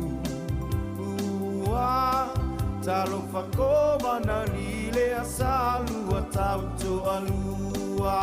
talo fakoma na lile asalu atauto alua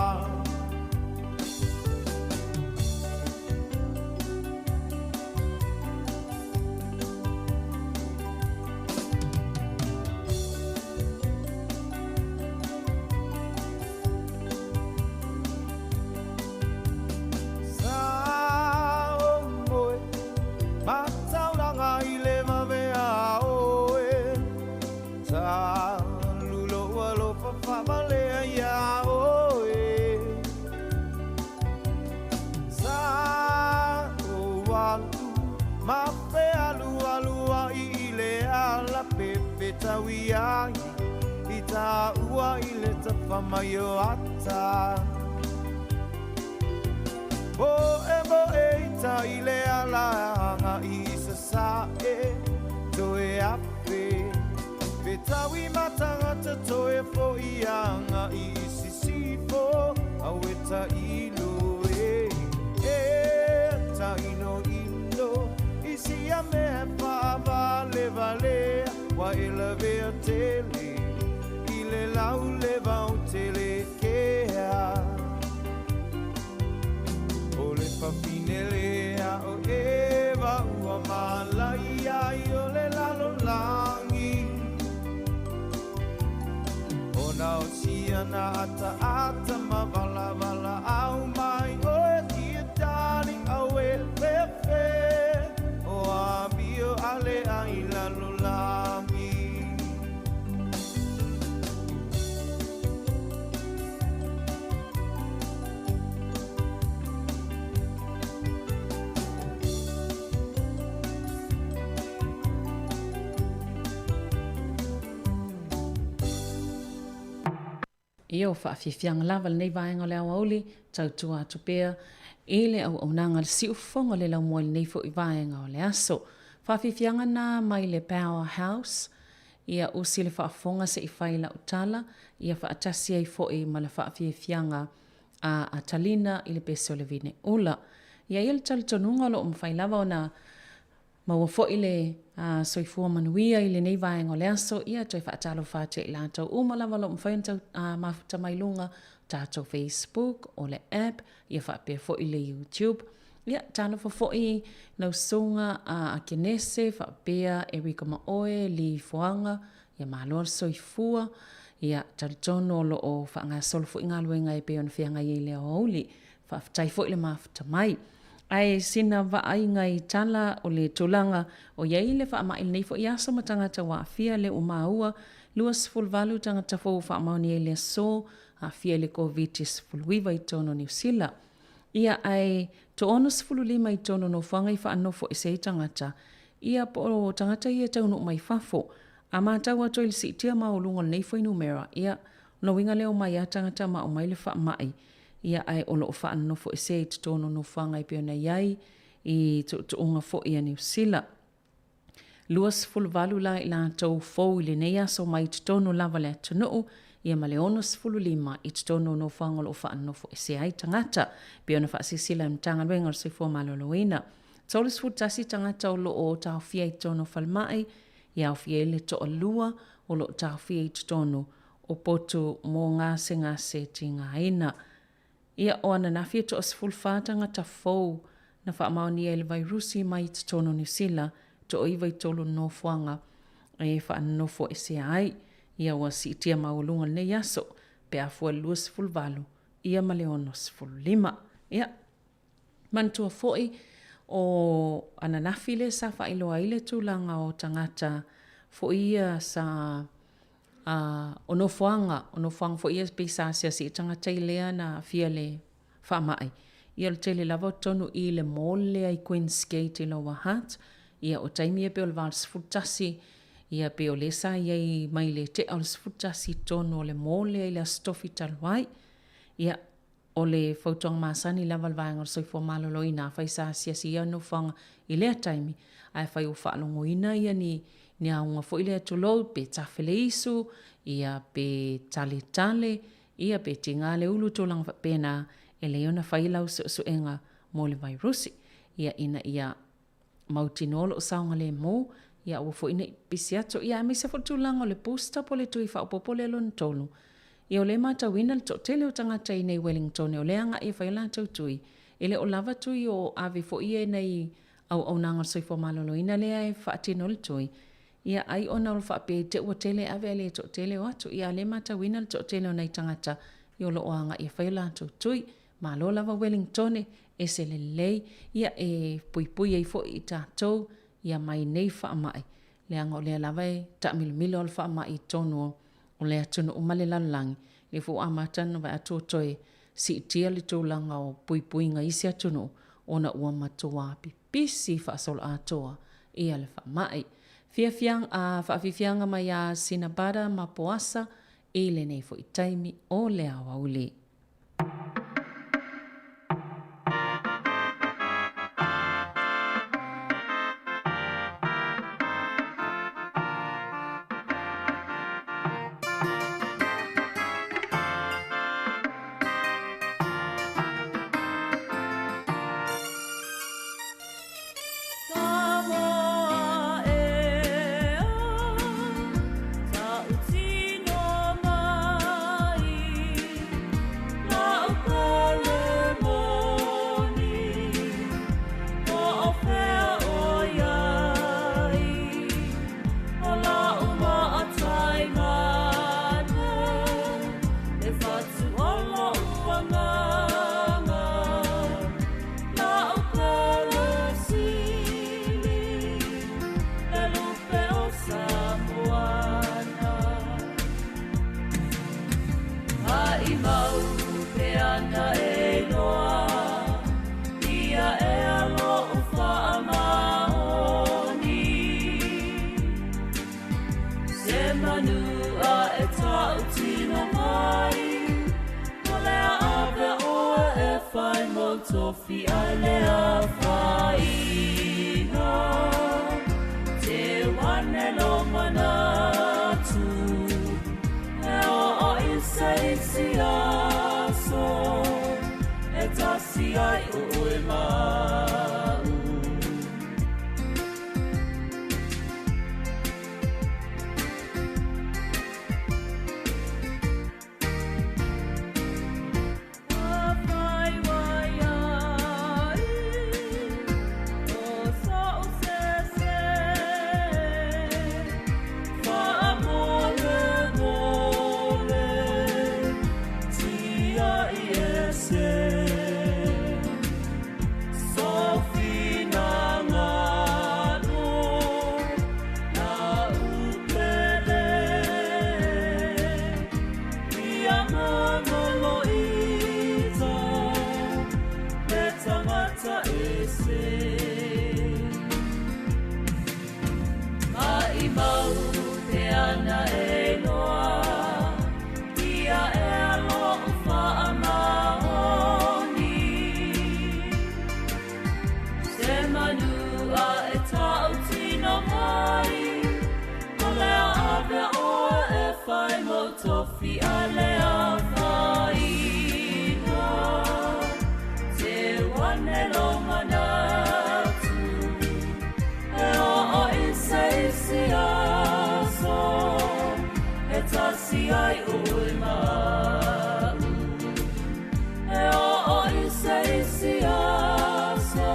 Tawia ita ua ile tafamayo ata bo ita ile ala isa sa toe ape betawi matanga toe fo ianga isi sifo aweta ilo ta ino isi ame pa vale wa elevea tele ile lau leva tele kea ole papinelea o eva ua malaya ole lalo langi ona osiana ata mavala au mai oe tia tali au elefe o abio ale ai lalo langi Ia o whaafiafianga lava nei vaenga le auli, tautua atu pēr, e le au nanga le siufonga le lau moali nei fo i vaenga o le aso. Whaafiafianga na mai le Powerhouse, ia usi le whaafonga se i whaila utala, ia whaatasi ai fo i ma le whaafiafianga a talina i le peso le vine ula. Ia le talitonunga lo mwhailava o na maua fo i le soifua manuia i le nei vaenga o le aso, ia toi whaatalo whaate i lātou umalava lo mwhainta mafuta mailunga, tātou Facebook o le app, ia whaapea fo i le YouTube. Ia, talo fo i nau sunga a Kenese, whaapea Erika Maoe, Li Fuanga, ia maloa soifua, ia talitono lo o whaanga solo fo i ngā luenga e peo na whianga i le auli, whaafutai fo i le mafuta mai. Ai sina vaaiga i tala o le tulaga o iai le faamaʻi lenei foʻi aso ma tagata ua afia le umaua 24 tagata fou faamaoni ai le aso afia i le COVID-19 i tono niusila. Ia ai toono 15 i tono nofoaga i faanofo e sei tagata ia po o tagata ia taunuu mai fafo a matau atu i le siitia maoluga lenei foʻi numera ia noiga leo mai a tagata ma o mai le faamaʻi ia ai o loo whaanofo e se te tono no whanga i peona iai i tuunga fo i a New Zealand. Luas fulvalu la i la tau fau i le neia so mai te tono lava le atunuu ia ma le onos fululima i te tono no whanga loo whaanofo e se ai tangata peona whaasisila i mtanga luenga o se fua maloloina. Taulis futasi tangata o loo tau fia i tono falmai ia o fia le to lua o loo tau fia i te tono o poto mo ngase ti ngaina. Ia o ana na fia to as fulfatanga ta fou na whaamaoni e le vairusi mai te tono New Zealand to o iwa i tolo no fuanga e whaanofo e se ai ia wa si tia maulunga ne yaso pe a fua luas fulvalu ia ma leonos fulima Ia, mantua fo'i o ananafi le sa whailoa ile tūlanga o tangata fo'i ia sa onofuanga fo'i ia pisa sia si tangata i lea na fia le whamai. Ia le tele lava tonu i le mole ai Queen's Gate i Lower Hutt. Ia o taimi e pe o le val sfutasi. Ia pe o le sa ia i mai le te o le sfutasi tonu o le mole ai le stofi talwai. Ia o le fautong masani lava le vaenga o soifo malolo ina fai sa sia si ia no fanga i lea taimi. Ai fai o whaalongo ina ia ni aunga fo i lea tulou pe tafele isu. Ia pe tale. Ia pe tinga le ulu tulang pena e leona whailau suenga mo le vairusi. Ia ina ia mautinolo o saunga le mo. Ia ua fo ina pisi ato. Ia me se fotulanga o le posta po le tui whaopopo le lon tolu. Ia o le mata wina le totele o tangata i nei Wellington. E o le anga e whaila tau tui. E le o lava tui o ave fo ia nei au nanga soifo malolo. Ina lea e whaatino le tui. Ia ai ona o whaape te ua tele ave le totele o atu. Ia le mata wina le totele o nei tangata. I o lo o anga e whaila tau tui. Ma lo lava Wellington e se le lei. Ia e pui e fo i tātou. Ia mai nei whaamai. Le anga o lea lava e ta milimilo o le whaamai tonu o lea tunu o male lalangi. Le fu amatana vai atu toe si itia le tūlanga o pui nga isi atunu o na ua matua pisi whaasol atoa ia le whaamai. Whaafifianga mai a Sinabara ma poasa i le nei fo i taimi o lea wauli. Tofi alea whaina Te wane lo manatu E o isi aso E tasi ai ue mau Tofi alea whaina Te wane lo manatu E o isi aso E tasi ai ue mau E o isi aso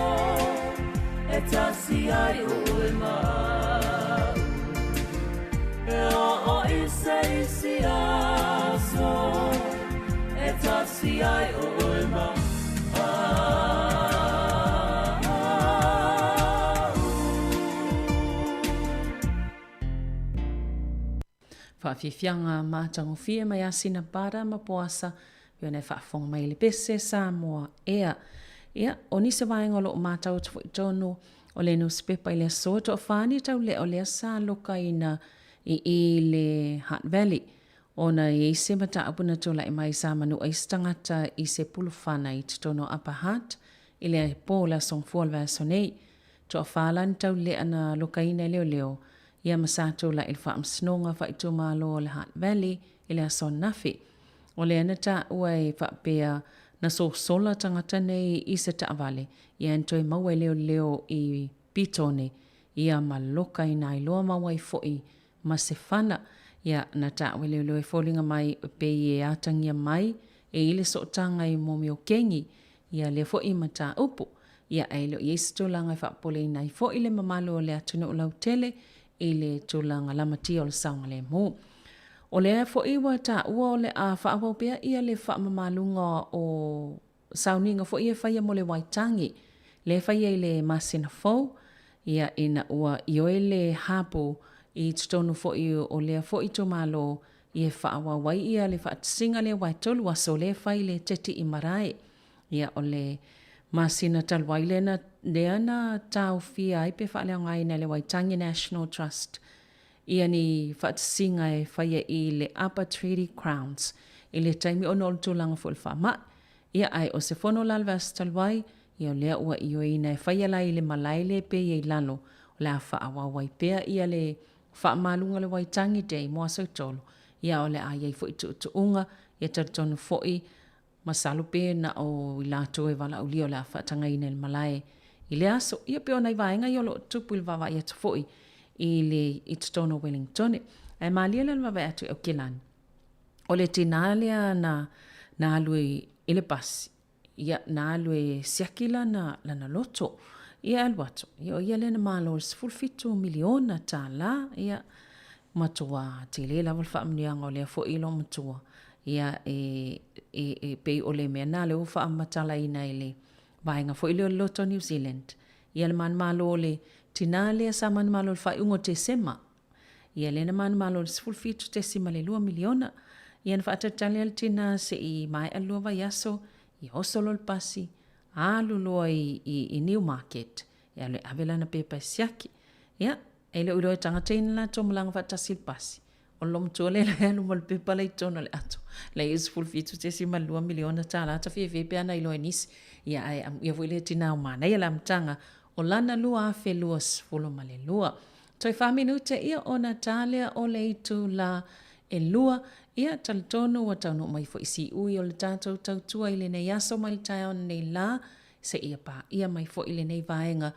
E tasi ai ue mau E o isi aso E tasi ai ue mau Whaafifianga mātangofia mai asina para ma poasa, pio nei whaafonga mai le pese Samoa ea. Ia, o nise vaenga lo mātau tu tonu, o le no spepa i le soto o whani tau le o le sa loka ina i le Hutt Valley. Ona i se mata apuna tula i mai sa manu ai stangata i se pulufana i titono Upper Hutt, i le pola song fualwa sonei. To a whalan tau le ana loka ina leo leo, ia masato la il wha amsnonga wha i tumalo o le Hutt Valley i le ason nafi. O le anata ua i wha pia na so sola tangata nei i se taawale, ia entoi maua leo leo i pitone, ia maloka ina i loa maua i foi ma se whana, ia na tawe leo leo i fōlinga mai pe i e atangia mai, e ile so tanga i momi o kengi, ia le foi ma ta upu, ia eilo i esi tūlanga i whapole ina i foi le mamalo o le atunu o lau tele, i le tūlanga lamatia o le saunga le mō. O le fo iwa ta ua o le a whaapopea ia le whaamamalunga o sauninga fo ia whaia mo le waitangi. Le whaia i le masina fau, ia ina ua ioe le hapo i tutonu fo i o le fo i tumalo i e whaawawai ia le whaatisinga le waitolu aso le whai le teti i marae. Ia o le masina talwaile na leana tau fia ai pe whaalea ngai na le Waitangi National Trust. Ia ni whaatisinga e whaia i le Upper Treaty Crowns. I le taimi o nol tūlanga fo le whaama. Ia ai o se whono lalvas talwai, ia o lea ua i oina e whaia lai le malaile pe i lalo. O lea whaawawai pea ia le whaamalunga le Waitangi Day moa sautolo. Ia o le a iei fo i tuunga, ia taritonu fo i masalu pe na o i lato e wala uli o lea whaatanga ina le malae. I le aso, ia pe o nei vaenga i o lo tupu il wawa ia tu fo i le Itotono Wellington. E maalia le wawe atu au kilani. O le tinalea na alue ile pasi. Ia na alue siakila na loto. Ia alwato. Ia le na malo fulfitu miliona ta la. Ia matua te le lawal whaamnianga o lea fo ilo matua. Ia pei o le mea na le ufa amatala ina ile. Vaenga fo ilo loto New Zealand. Ia le man malo le tinalea sa man malo le whai ungo te sema. Ia le na man malo le fulfitu te sima le 2 miliona. Ia na whaatatalia le tina se i mai alua vai aso, i osolo le pasi, alu loa i Newmarket. Ia le avela na pepa siaki. Ia, e le uroe tangateina la tomalanga whaatasi le pasi. O lom tua le la anu mo le pepa le tono le ato. Le is fulfitu te sima 2 miliona ta la ta whiwhipe ana i loa nisi. Ia ai ia vui le tina o mana. Ia la mtanga o lana lua a fe lua sfolo ma le lua. Toi whaminute ia o Natalia o le itu la e lua. Ia talitono wa tauno mai fo isi ui o le tātou tautua i le nei aso mai le tae nei la. Se ia pa ia mai fo i le nei vaenga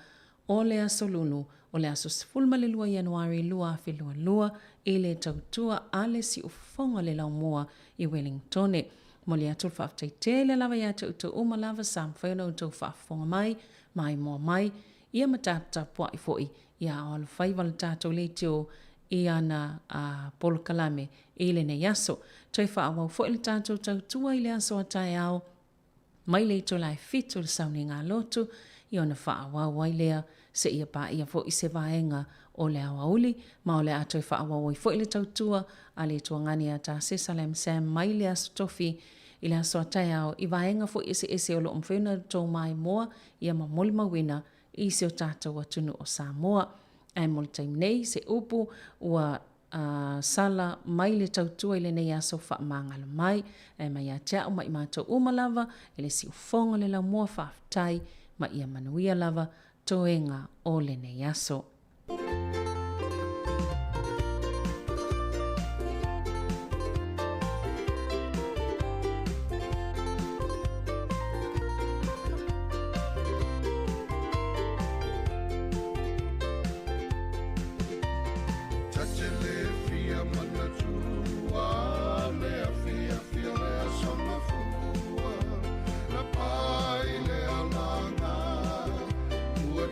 o le aso lunu. O le aso sifulma le lua Januari lua a fe lua lua. I le tautua ale si ufonga le lau moa i Wellington. Mo le atul whaaftai te le lava ia tautu uma lava sam whaino tau whaafonga mai moa mai. Ia matata pua i foi. Ia o le whaiva le tātou le teo i ana Polo Kalame i le nei aso. Toi whaawau foi le tātou tautua i le aso a tae au. Mai le to lai fitu le sauni ngā lotu. I ona whaawau ai lea se ia pa ia foi se vaenga o le awa uli. Ma o le atoi whaawau i foi le tautua a le tuangani a ta Sesalem Sam mai le aso tofi i le aso a tae au. I vaenga foi ese o lo umwhena tau mai moa ia ma moli mawina i se o tātou atunu o Samoa. Ai mol taim nei se upu ua sala mai le tautua i le nei aso whaamangala mai. Ai mai a tea o mai mātou umalava i le si ufonga le la mua whaaftai ma ia manuia lava toenga o le nei aso.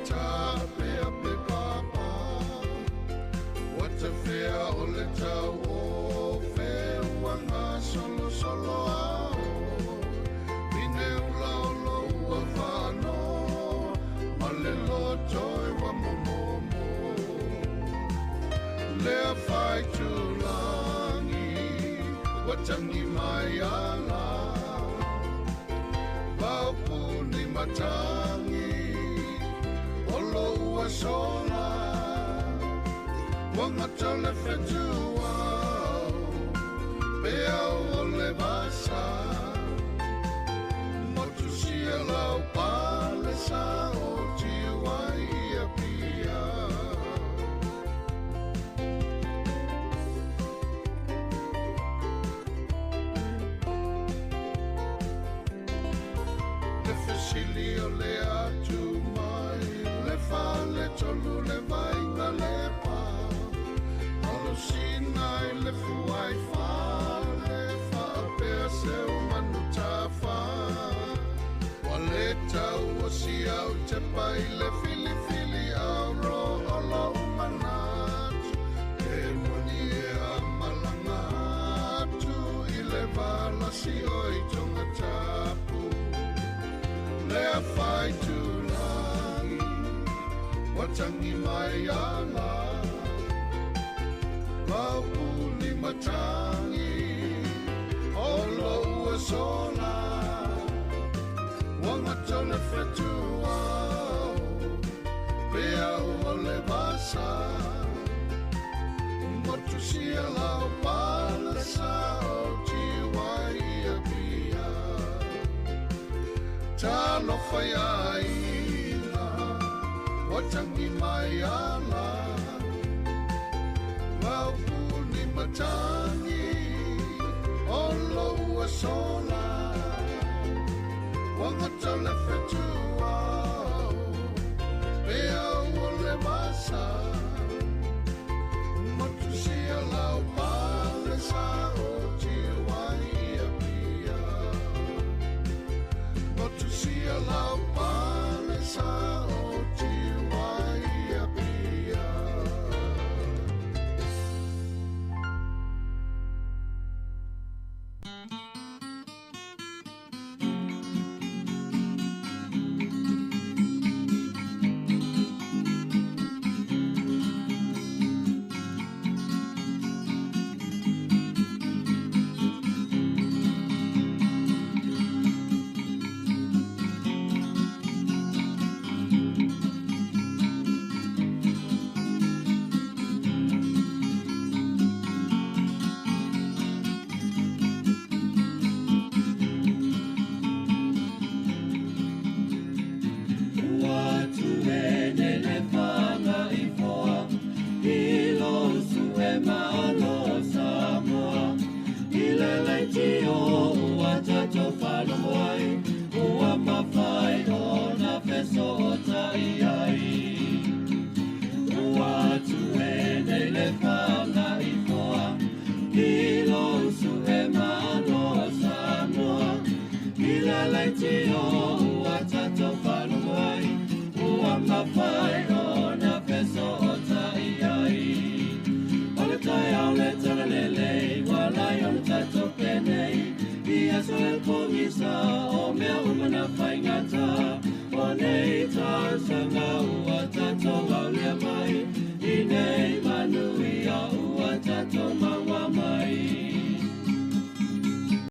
Ta pe pe pa pa watangi mai ala Vaupuni matangi Olo ua sola Wangatole fetua Pea ole basa Motu sia lau pale sa o tiwa ia pia Le fesili o le atu mai Le fale tolu le vainga le pa Olo sinai le fuai fale Fa apea se umanu tafa Wale tau o si au te pai le fili fili au ro Olo umanatu E moni e amalanga atu I le vala si oi tonga tapu Lea fai tu langi Watangi mai ala Maupuni matangi Olo ua sola Wangatole fetua Pea ole basa Motu sia lau palasa O tiwa ia pia Talo fai aina Watangi mai ala Maupuni matangi Olo ua sola Wangatole fetua Pea ole basa Motu sia lau palesa O tiwa ia pia Motu sia lau palesa O tiwa ia pia Wala yon tato penei, ia soe komisa